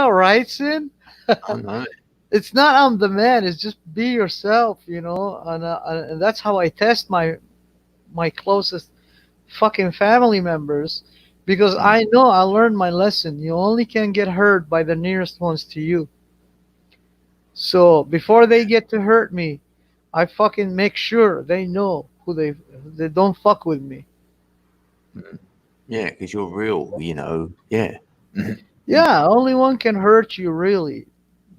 right, Sin? I know. It's not I'm the man. It's just be yourself, you know. And that's how I test my closest fucking family members, because I know I learned my lesson. You only can get hurt by the nearest ones to you. So before they get to hurt me, I fucking make sure they know who they don't fuck with me. Yeah, because you're real, you know. Yeah. Yeah, only one can hurt you, really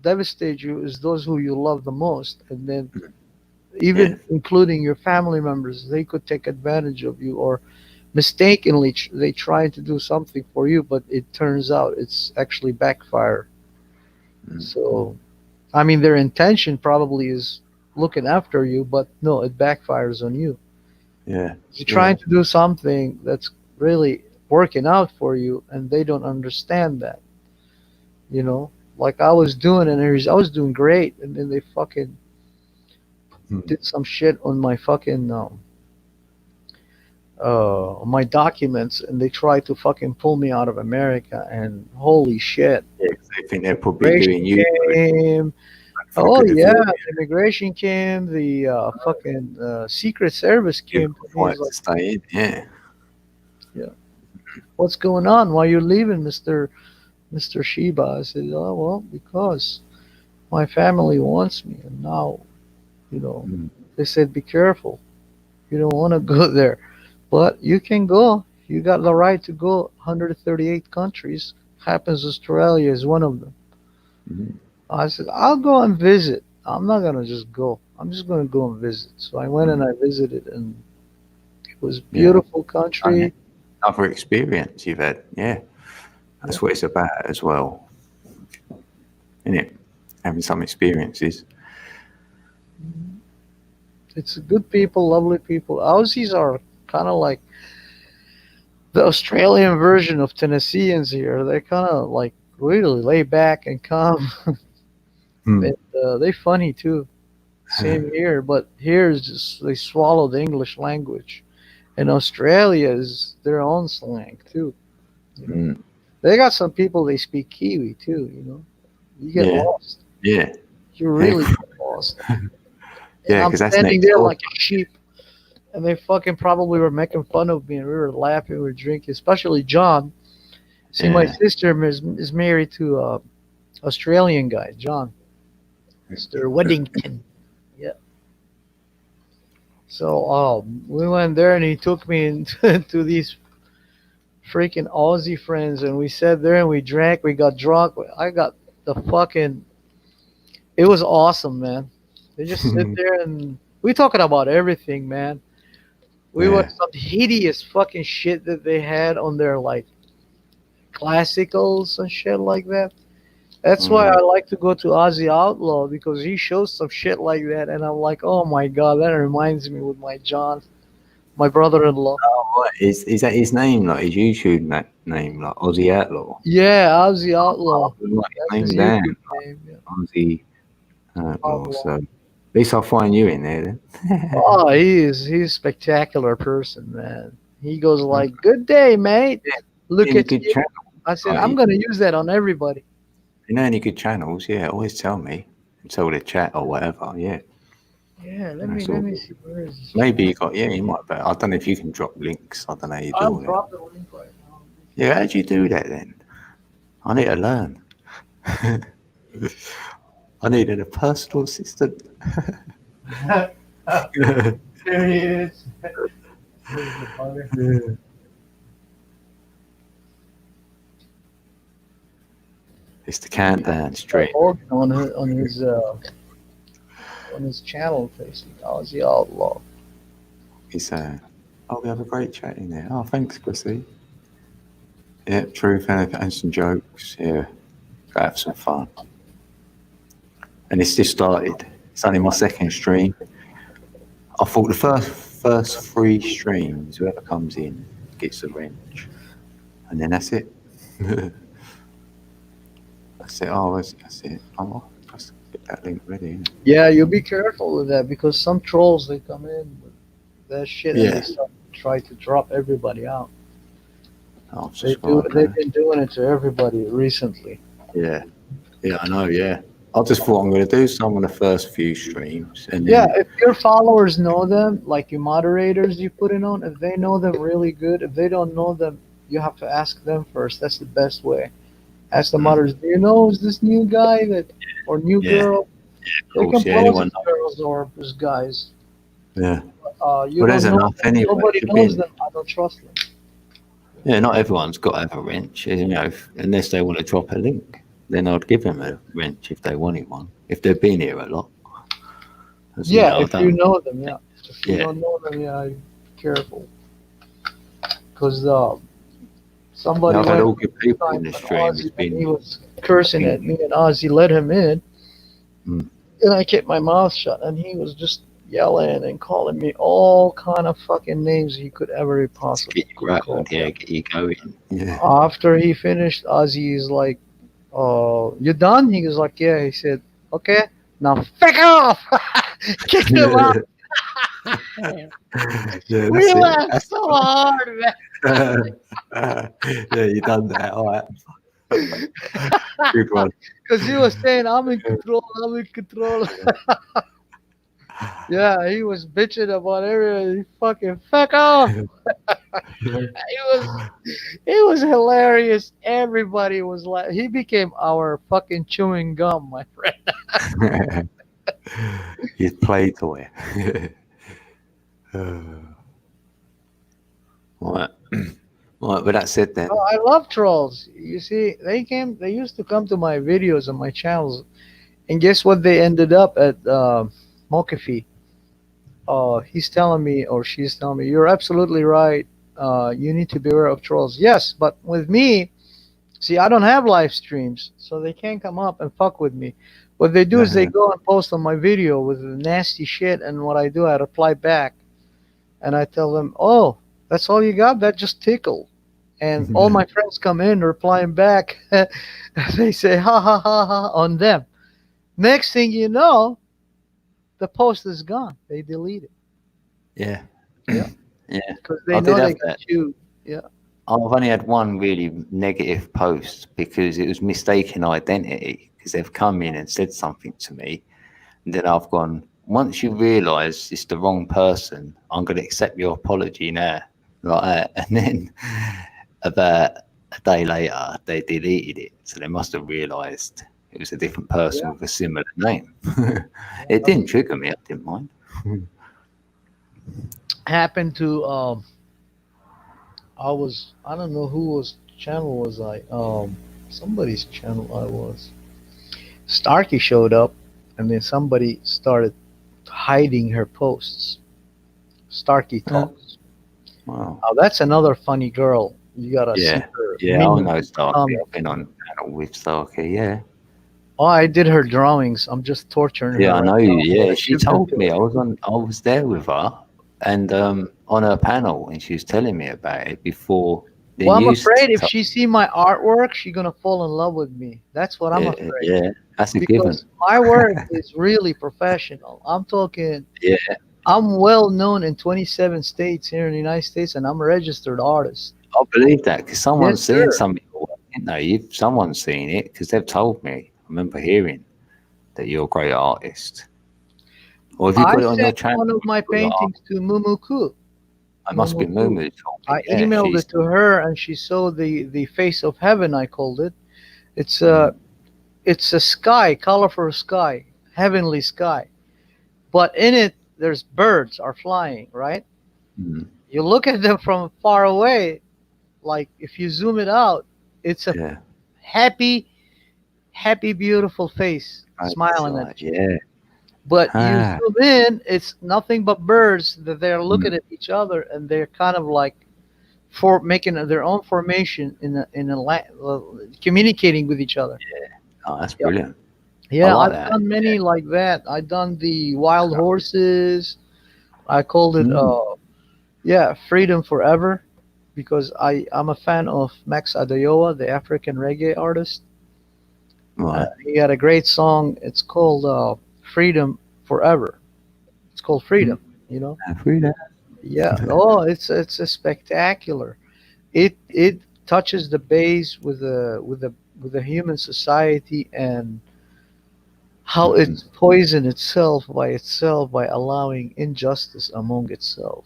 devastate you, is those who you love the most. And then even including your family members, they could take advantage of you, or mistakenly they try to do something for you, but it turns out it's actually backfire. So I mean, their intention probably is looking after you, but no, it backfires on you. Yeah. You're trying to do something that's really working out for you, and they don't understand that. You know, like I was doing, and I was doing great, and then they fucking did some shit on my fucking my documents, and they tried to fucking pull me out of America. And holy shit! Yeah, 'cause they think they're probably doing you. Came. Oh yeah, immigration came. The fucking Secret Service came. Like, to stay in. Yeah. Yeah. What's going on? Why are you leaving, Mr. Sheba? I said, oh well, because my family wants me, and now, you know, they said be careful. You don't want to go there, but you can go. You got the right to go. 138 countries. Happens Australia is one of them. I said, I'll go and visit. I'm not going to just go. I'm just going to go and visit. So I went and I visited, and it was a beautiful country. Another experience you've had. Yeah. That's what it's about as well. Isn't it? Having some experiences. It's good people, lovely people. Aussies are kind of like the Australian version of Tennesseans here. They're kind of like really laid back and calm. And, they're funny too. Same here, but here is just they swallow the English language. And Australia is their own slang too. You know? Mm. They got some people they speak Kiwi too, you know. You get Yeah. lost. Yeah. You really get lost. Yeah, I'm 'cause that's standing next there door. like a sheep. And they fucking probably were making fun of me and we were laughing, we were drinking, especially John. See, my Yeah. sister is married to Australian guy, John. Mr. Weddington. Yeah. So we went there and he took me into to these freaking Aussie friends and we sat there and we drank, we got drunk. I got the fucking it was awesome, man. They just sit there and we talking about everything, man. We Yeah. watched some hideous fucking shit that they had on their like classicals and shit like that. That's why I like to go to Ozzy Outlaw because he shows some shit like that, and I'm like, oh my god, that reminds me with my John, my brother-in-law. What, is that his name? Like his YouTube name, like Aussie Outlaw? Yeah, Ozzy Outlaw. Like That's his his name down, YouTube name. Yeah. Aussie Outlaw. Outlaw. So at least I'll find you in there then. Oh, he's a spectacular person, man. He goes like, "Good day, mate. Look Any at good you." channel? I said, Right. "I'm gonna use that on everybody." You know any good channels? Yeah, always tell me. Tell the chat or whatever. Yeah. Yeah, let That's me all. see. Where is this? Maybe you got, yeah, you might, but I don't know if you can drop links. I don't know how you I'll do it. drop the link right now. Yeah, how'd you do that then? I need to learn. I needed a personal assistant. There he is. Here's the bugger. It's the countdown stream. Organ on his channel facing Ozzy Outlaw. He's oh, we have a great chat in there. Oh, thanks, Chrissy. Yeah, truth and some jokes. Yeah, go have some fun. And it's just started. It's only my second stream. I thought the first 3 streams, whoever comes in gets a wrench, and then that's it. That's it. Oh, that's it. Oh, just get that link ready. Innit? Yeah, you be careful with that because some trolls they come in with that shit and Yeah. they start to try to drop everybody out. Oh, They've been doing it to everybody recently. yeah, yeah, I know. Yeah, I just thought I'm going to do some on the first few streams, and Yeah, then, if your followers know them, like your moderators you put it on, if they know them really good, if they don't know them, you have to ask them first. That's the best way. Ask the moderators, do you know who's this new guy that or new Yeah. girl? They course, can yeah, pose anyone as girls or as guys. yeah, You Well, there's don't know enough them, anyway. nobody You've knows been- them. I don't trust them. yeah. Not everyone's got to have a wrench, you know. Unless they want to drop a link, then I'd give them a wrench if they wanted one. If they've been here a lot. As you Yeah, know, I if don't- you know them, yeah. If you Yeah. don't know them, yeah, be careful. Because somebody Yeah, I've had went all good people in time the when stream. Ozzy, It's when he been was cursing at me and Ozzy let him in. Mm. And I kept my mouth shut and he was just yelling and calling me all kind of fucking names he could ever possibly get you rattled, call. yeah, get you going. Yeah. After he finished, Ozzy is like, "Oh, you done?" He was like, "Yeah." He said, "Okay, now fuck off!" Kicked him out. Yeah, We that's it. laughed so hard, man. Yeah, you done that. All right. Good one. Because he was saying, I'm in control, I'm in control. Yeah, he was bitching about everything. He fucking fuck off. It was hilarious. Everybody was like, he became our fucking chewing gum, my friend. His play toy. Right. Right, but that said then. Oh, I love trolls. You see, they used to come to my videos on my channels, and guess what? They ended up at Mokafi. He's telling me, or she's telling me, you're absolutely right. You need to beware of trolls. Yes, but with me, see, I don't have live streams, so they can't come up and fuck with me. What they do is they go and post on my video with nasty shit, and what I do, I reply back, and I tell them, "Oh, that's all you got? That just tickled." And all my friends come in replying back. They say, "Ha ha ha ha" on them. Next thing you know, the post is gone. They delete it Yeah. Yeah. Yeah. because they I know did they have got that. you. Yeah. I've only had one really negative post because it was mistaken identity because they've come in and said something to me. And then I've gone, once you realise it's the wrong person, I'm going to accept your apology now. Like that. And then about a day later, they deleted it. So they must have realised it was a different person Yeah. with a similar name. It didn't trigger me. I didn't mind. Happened to I don't know who was channel was I somebody's channel I was. Starkey showed up, and then somebody started hiding her posts. Starkey talks. Wow. Oh, that's another funny girl. You gotta see Yeah. her. Yeah, I minion. know Starkey. I've been on a panel with Starkey. Yeah. Oh, I did her drawings. I'm just torturing her. Yeah, I right know now. you. I'm Yeah, gonna she shoot them told to me. her. I was there with her, and on her panel, and she was telling me about it before. Then Well, I'm you afraid if she see my artwork, she's gonna fall in love with me. That's what I'm yeah, afraid. yeah, that's a given. Because my work is really professional. I'm talking. Yeah, I'm well known in 27 states here in the United States, and I'm a registered artist. I believe that because someone's Yes, seen sir. something. You know, you've someone's seen it because they've told me. I remember hearing that you're a great artist. Or have you I got it on your sent channel? one of my paintings to Mumuku. It must be Mumuku. Mumu. Told me. I Yeah, emailed she's it to her, and she saw the face of heaven. I called it. It's a sky, colorful sky, heavenly sky. But in it, there's birds are flying. Right? mm, You look at them from far away, like if you zoom it out, it's a yeah, happy, beautiful face right, smiling like, at you. yeah. But you Ah, zoom in, it's nothing but birds that they're looking mm, at each other, and they're kind of like for making their own formation communicating with each other. oh, that's Yep. brilliant. Yeah, like I've that. done many like that. I've done the wild horses. I called it Freedom Forever, because I'm a fan of Max Adeowa, the African reggae artist. Right. He had a great song. It's called Freedom Forever. It's called Freedom. You know. Freedom. Yeah. Oh, it's a spectacular. It touches the base with the human society, and how it's poisoned itself by allowing injustice among itself.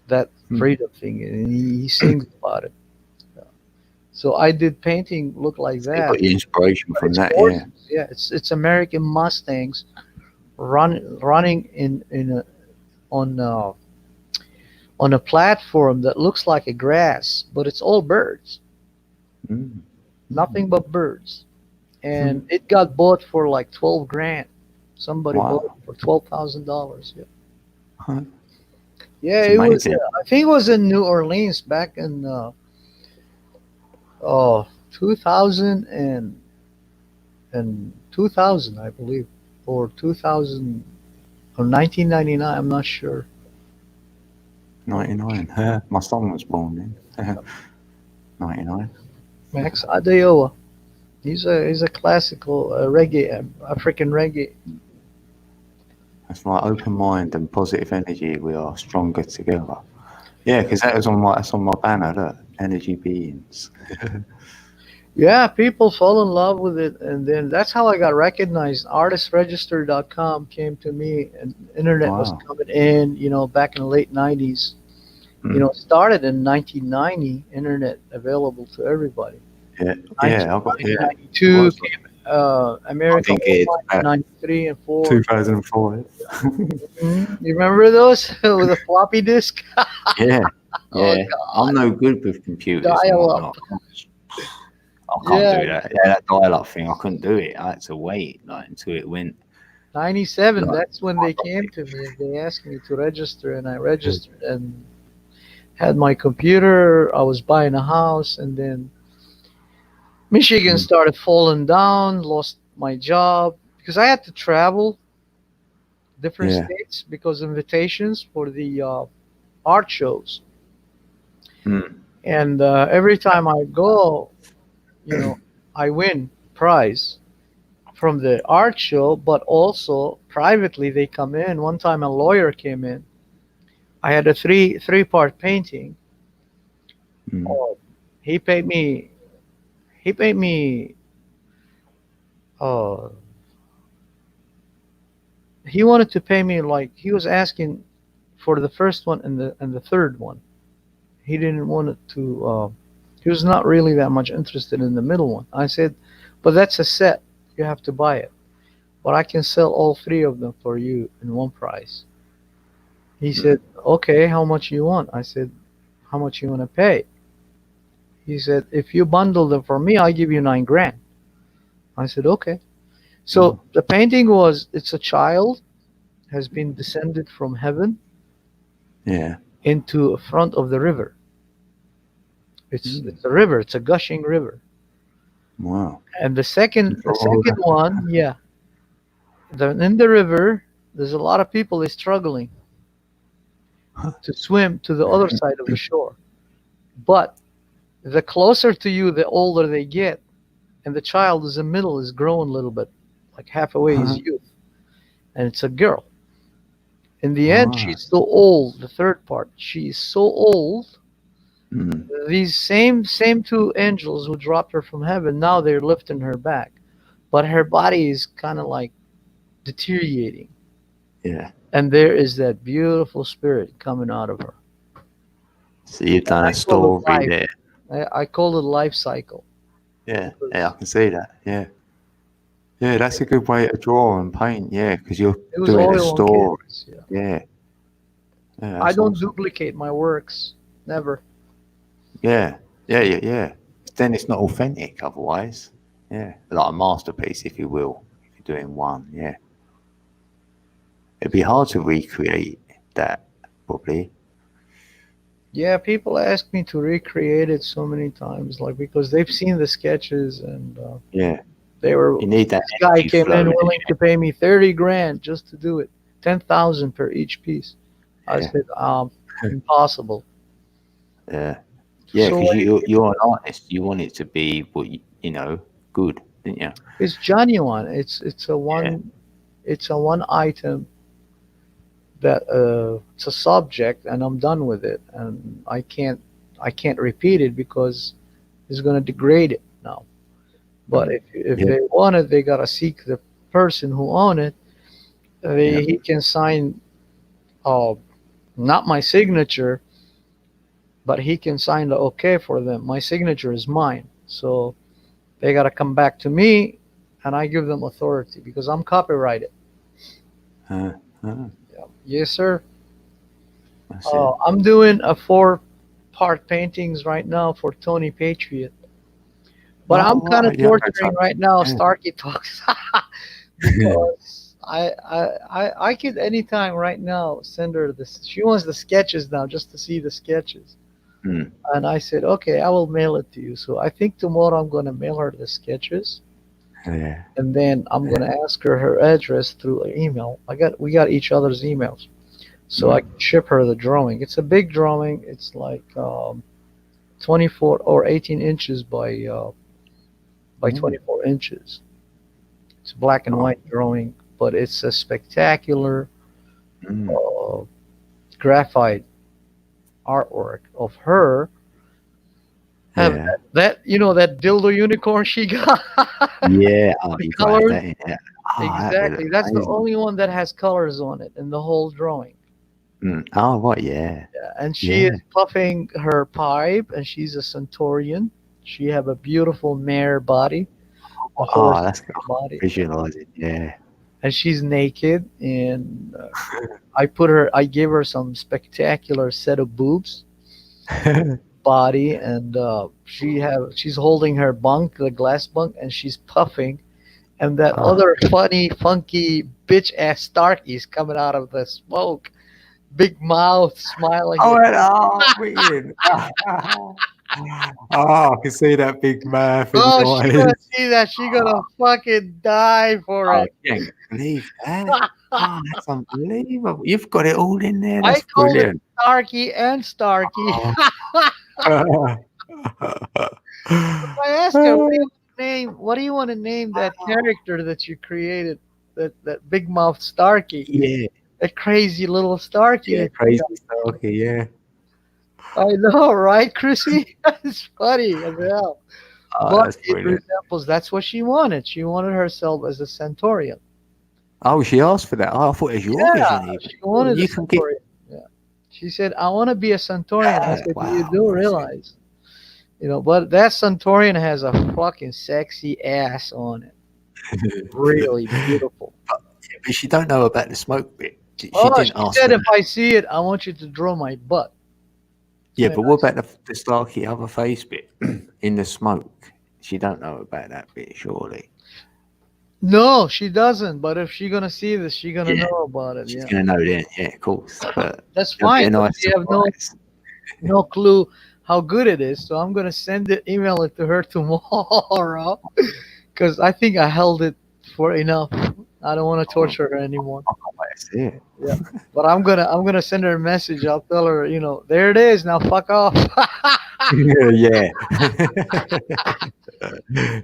That freedom thing, and he sings about it. So I did painting look like You that. got your inspiration But from it's that, horses. yeah. Yeah, it's American Mustangs running on a platform that looks like a grass, but it's all birds, Mm. nothing but birds. And it got bought for like 12 grand. Somebody Wow. bought it for $12,000. Yeah, Huh. yeah. It's It was. amazing. I think it was in New Orleans back in 2000 and 2000, I believe, or 2000 or 1999. I'm not sure. 99. My son was born then. 99. Max Adeowa. He's a classical reggae, African reggae. That's right. Open mind and positive energy. We are stronger together. Yeah, because that's on my banner. Look, energy beings. Yeah, people fall in love with it, and then that's how I got recognized. Artistregister.com came to me, and internet was Wow. coming in. Back in the late '90s. Started in 1990. Internet available to everybody. Yeah, yeah. I got 1992 Was came America I think it's Online, 93 and 4. 2004. You remember those with a floppy disk? Yeah, Oh, yeah. I'm no good with computers and Dial-up. whatnot. I can't Yeah. do that. Yeah, that dial-up thing, I couldn't do it. I had to wait until it went. 97. Right. That's when they came to me and they asked me to register, and I registered and had my computer. I was buying a house, and then Michigan started falling down. Lost my job because I had to travel different Yeah. states because of invitations for the art shows. And every time I go, I win prize from the art show, but also privately they come in. One time a lawyer came in. I had a three-part painting. Mm. Oh, he paid me. He paid me. Uh, he wanted to pay me like he was asking for the first one and the third one. He didn't want it to. He was not really that much interested in the middle one. I said, but that's a set. You have to buy it. But I can sell all three of them for you in one price. He said, okay, how much you want? I said, how much you want to pay? He said, if you bundle them for me, I'll give you $9,000. I said, okay. So the painting it's a child has been descended from heaven Yeah. into front of the river. It's a river. It's a gushing river. Wow. And the second one, yeah. In the river, there's a lot of people is struggling to swim to the other side of the shore. But the closer to you, the older they get, and the child is in the middle is growing a little bit, like half away his youth, and it's a girl. In the end, she's so old. The third part, she is so old. These same two angels who dropped her from heaven, now they're lifting her back, but her body is kind of like deteriorating. Yeah. And there is that beautiful spirit coming out of her. So you've done a story there. I call it life cycle. Yeah. Yeah, I can see that. Yeah. Yeah, that's a good way to draw and paint. Yeah, because you're It was doing a oil on story. canvas, yeah. Yeah. Yeah, I that's don't awesome. duplicate my works. Never. Yeah. Then it's not authentic otherwise. Yeah. Like a masterpiece, if you will. If you're doing one, yeah. It'd be hard to recreate that, probably. Yeah, people ask me to recreate it so many times, like because they've seen the sketches and Yeah. they were. You need that. This guy energy came in flowing willing to pay me $30,000 just to do it, 10,000 per each piece. I Yeah. said, impossible. Yeah. Yeah, So because you're an artist. You want it to be what you know, good, didn't you? it's genuine. It's a one item that it's a subject, and I'm done with it, and I can't repeat it because it's going to degrade it now. But if Yeah. they want it, they gotta seek the person who own it. Yeah. He can sign, not my signature, but he can sign the okay for them. My signature is mine, so they gotta come back to me, and I give them authority because I'm copyrighted. Yes, sir. That's it. I'm doing a 4-part paintings right now for Tony Patriot. But I'm kind of torturing right now Starkey Talks because I could anytime right now send her this. She wants the sketches now just to see the sketches. And I said, okay, I will mail it to you. So I think tomorrow I'm going to mail her the sketches. Yeah. And then I'm going to ask her address through an email. We got each other's emails. So I can ship her the drawing. It's a big drawing. It's like 24 or 18 inches by 24 inches. It's a black and white drawing, but it's a spectacular graphite artwork of her. Yeah. That that dildo unicorn she got. Yeah. Oh, you got colors. that in there. Oh, Exactly. That's the amazing. only one that has colors on it in the whole drawing. Oh, what? Yeah. Yeah, and she is puffing her pipe, and she's a centaurian. She have a beautiful mare body. Oh, that's body. visualizing. Yeah. And she's naked, and I gave her some spectacular set of boobs, body, and she's holding her bunk, the glass bunk, and she's puffing, and that other funny, funky bitch ass Starkey's coming out of the smoke, big mouth, smiling. Wicked. I can see that big mouth. Oh, she gonna see that. She gonna fucking die for it. I can't believe that. Oh, that's unbelievable. You've got it all in there. I That's called it brilliant. Starkey and Starkey. I asked her, what do you want to name that character that you created that big mouth Starkey, Yeah, that crazy little Starkey. yeah, that- crazy Starkey, yeah. I know, right, Chrissy? It's funny as hell. Oh, But that's it brilliant. resembles. That's what she wanted. She wanted herself as a Centaurian. Oh, she asked for that. Oh, I thought it was your Yeah, vision even. she wanted a You can get Centaurian. Yeah. She said, "I want to be a Centaurian." I said, "You wow. do realize, but that Centaurian has a fucking sexy ass on it. Really beautiful." But she don't know about the smoke bit. She Oh, didn't she ask said, for "If that. I see it, I want you to draw my butt." Yeah, Very but what nice. about the Starkey other face bit in the smoke? She don't know about that bit, surely. No, she doesn't. But if she's gonna see this, she's gonna Yeah. know about it. She's Yeah, gonna know then, yeah, of course. But that's it'll be a fine. But nice she have surprise. no clue how good it is. So I'm gonna send it, email it to her tomorrow, because I think I held it for enough. I don't want to torture her anymore. I can't wait to see it. Yeah, but I'm gonna send her a message. I'll tell her, there it is. Now fuck off. Yeah. In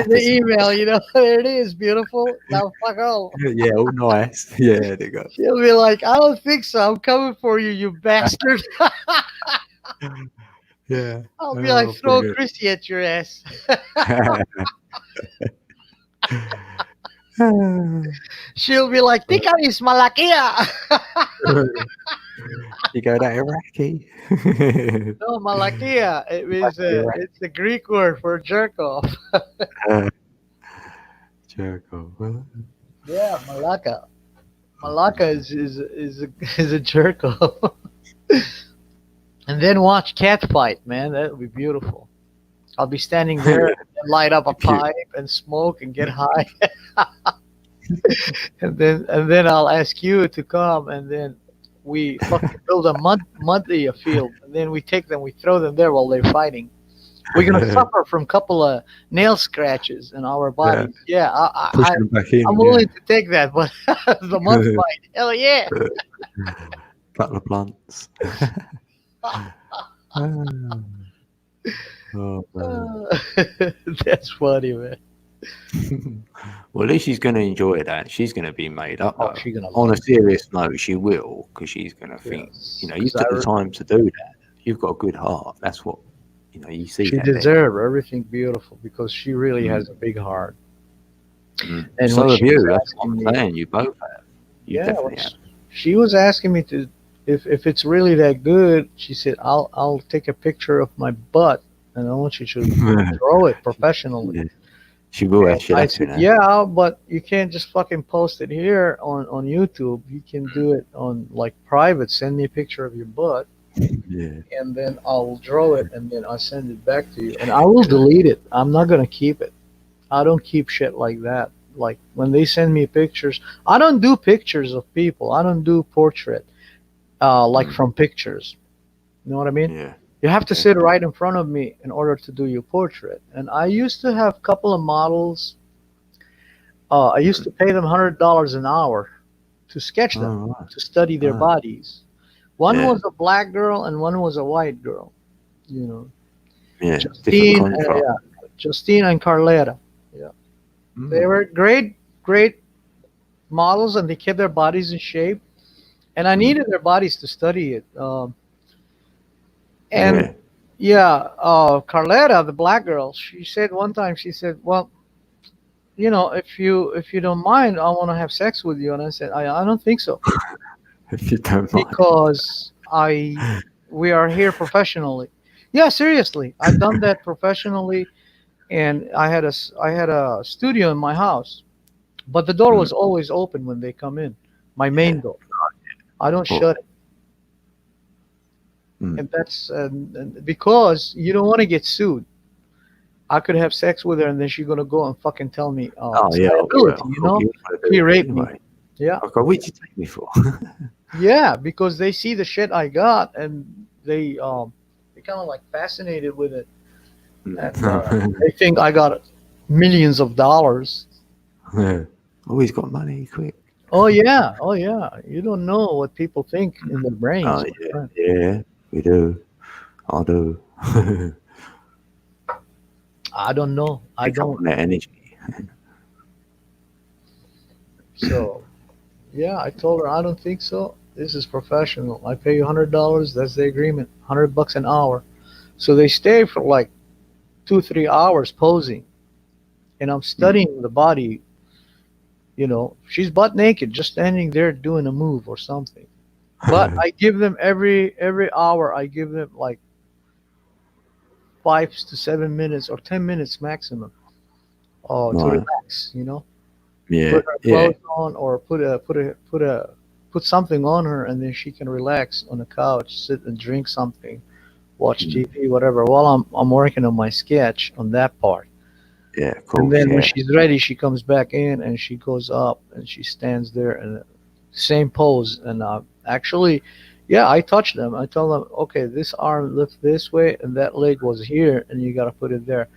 the email, there it is, beautiful. Now fuck off. Yeah, all nice. Yeah, there you go. She'll be like, I don't think so. I'm coming for you, you bastard. Yeah. I'll be like, Oh, throw brilliant. Chrissy at your ass. She'll be like, Tika is malakia. You go that Iraqi. No, malakia. It's the Greek word for jerk off. Jericho. Yeah, malaka. Malaka is a jerk off. And then watch cat fight, man. That would be beautiful. I'll be standing there and light up a pipe and smoke and get high. and then I'll ask you to come, and then we fucking build a muddy field, and then we take them, we throw them there while they're fighting. We're gonna suffer from a couple of nail scratches in our bodies. Yeah, Push them back in. I'm willing to take that, but the mud fight, hell yeah. Couple of blunts. Oh, man. That's funny, man. Well, at least she's going to enjoy that. She's going to be made up. Oh, though. she's gonna On love a serious note, she will, because she's going to think, Yes. you took the time to do that. You've got a good heart. That's what, you see. She that there. deserves everything beautiful because she really has a big heart. Mm. And So when have she was you. That's what asking I'm me- saying. You both have. You Yeah, definitely well, have. she was asking me to, if it's really that good, she said, I'll take a picture of my butt and I want you to draw it professionally. Yeah. She will actually. I said, yeah, but you can't just fucking post it here on YouTube. You can do it on like private. Send me a picture of your butt, Yeah. and then I'll draw it, and then I'll send it back to you. And I will delete it. I'm not gonna keep it. I don't keep shit like that. Like when they send me pictures, I don't do pictures of people. I don't do portrait, like from pictures. You know what I mean? Yeah. You have to sit right in front of me in order to do your portrait. And I used to have a couple of models. I used to pay them $100 an hour to sketch them, Oh, right. to study their Ah. bodies. One Yeah. was a black girl and one was a white girl. You know, Yeah. Justine, Different contrast. Justine and Carletta. Mm. They were great models, and they kept their bodies in shape. And I needed their bodies to study it. And Carletta, the black girl, she said one time, she said, well, if you don't mind, I want to have sex with you. And I said, I don't think so, If you don't mind. because we are here professionally. Yeah, seriously, I've done that professionally, and I had a studio in my house, but the door was always open when they come in, my main door. I don't shut it. And that's and because you don't want to get sued. I could have sex with her, and then she's gonna go and fucking tell me, Oh, yeah. liability, she raped me. Yeah, Okay, what did you take me for? yeah, because they see the shit I got, and they kind of like fascinated with it. And, they think I got millions of dollars. Yeah. Oh, he's got money, quick. Oh yeah. You don't know what people think in their brains. Oh, my friend. yeah, we do. I do. I don't know. I Pick up don't. on that energy. So, yeah, I told her I don't think so. This is professional. I pay you $100. That's the agreement. $100 an hour. So they stay for like 2-3 hours posing, and I'm studying the body. You know, she's butt naked, just standing there doing a move or something. But I give them every hour. I give them like 5 to 7 minutes or 10 minutes maximum. To Right. relax. You know, Yeah. put her Yeah. clothes on or put something on her, and then she can relax on the couch, sit and drink something, watch TV, whatever. While I'm working on my sketch on that part. Yeah. Of And course. then when Yeah. she's ready, she comes back in and she goes up and she stands there in same pose. And actually, yeah, I touch them. I tell them, okay, this arm lifts this way and that leg was here, and you got to put it there.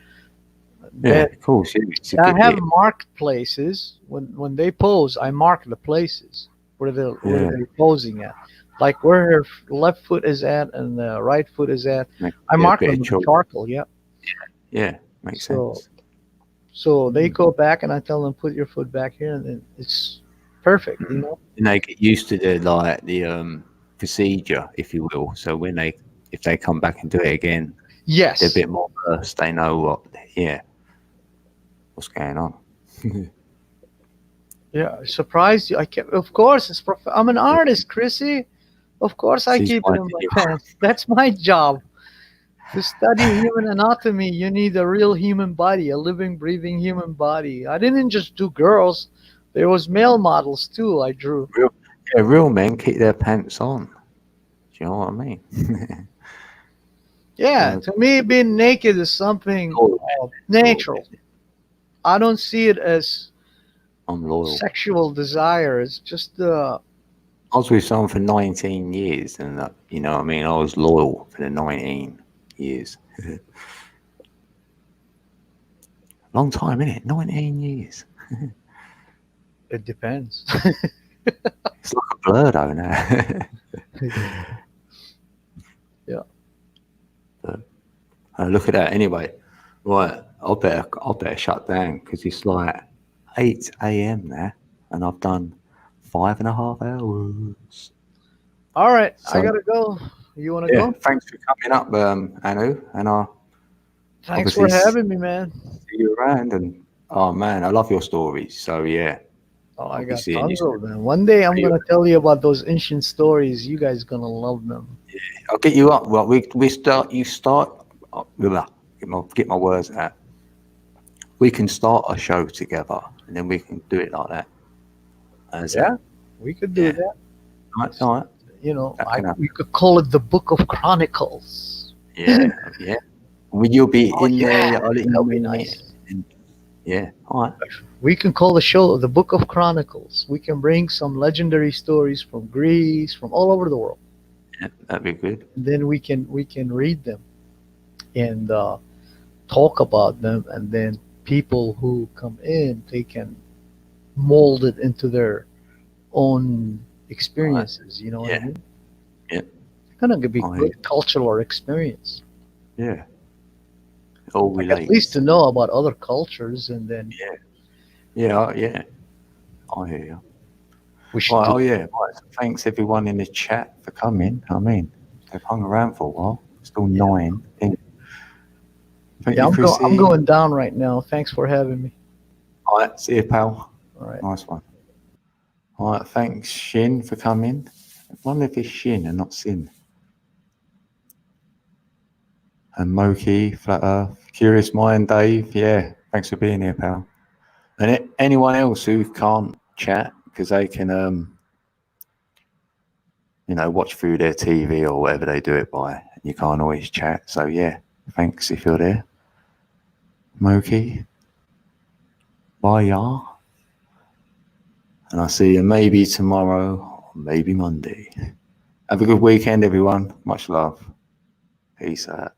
Yeah. Then Of course. Yeah. To I get have it. marked places when they pose. I mark the places where Yeah. they're posing at, like where her left foot is at and the right foot is at. Make I it a mark bit them of with choice. charcoal. Yeah. Yeah. Makes So sense. so they go back and I tell them put your foot back here, and then it's perfect. You know. And they get used to the procedure, if you will. So if they come back and do it again, Yes. they're a bit more versed. They know what's going on. Yeah, surprised you. I kept, of course, I'm an artist, Chrissy. Of course, I She's keep it in finding my you. pants. That's my job. To study human anatomy, you need a real human body, a living, breathing human body. I didn't just do girls. There was male models too. I drew. Yeah, real men keep their pants on. Do you know what I mean? Yeah, to me, being naked is something natural. I don't see it as I'm loyal. sexual desire. It's just I was with someone for 19 years, and you know what I mean. I was loyal for the 19 years. Long time, isn't it? 19 years. it depends. It's like a blur, though. Now. Yeah. But, look at that. Anyway, right. I better shut down because it's like 8 a.m. now, and I've done 5.5 hours. All right, So- I gotta go. You wanna Yeah. go? Thanks for coming up, Anu, and I'll Thanks for obviously having me, man. see you around. And oh man, I love your stories. So yeah. Oh, I'll I be got seeing tons you of them. One day I'm See you. gonna tell you about those ancient stories. You guys gonna love them. I'll get you up. Well, we start. You start. Get my words out. We can start a show together, and then we can do it like that. Yeah, we could do Yeah. that. All right. You know, That can happen. we could call it the Book of Chronicles. Yeah. Yeah. You'll be Oh, in yeah, there. I'll let you that'll know be in there. nice. Yeah. All right. We can call the show the Book of Chronicles. We can bring some legendary stories from Greece, from all over the world. Yeah, that'd be good. And then we can read them and talk about them, and then people who come in, they can mold it into their own experiences. You know what I Yeah. mean? Yeah. It's gonna be Oh, good cultural experience. Yeah. It all Like, relates. at least to know about other cultures, and then Yeah. Yeah. I hear you. we should Right, do oh yeah. Right. So thanks everyone in the chat for coming. I mean, they've hung around for a while. Still 9. Thank Yeah, you, Chrissy. I'm going down right now. Thanks for having me. All right, see you, pal. All right. Nice one. All right, thanks, Shin, for coming. I wonder if it's Shin and not Sin. And Moki, Flat Earth, Curious Mind, Dave. Yeah, thanks for being here, pal. And anyone else who can't chat because they can, watch through their TV or whatever they do it by. You can't always chat. So yeah, thanks if you're there. Moki. Bye, y'all. And I'll see you maybe tomorrow or maybe Monday. Have a good weekend, everyone. Much love. Peace out.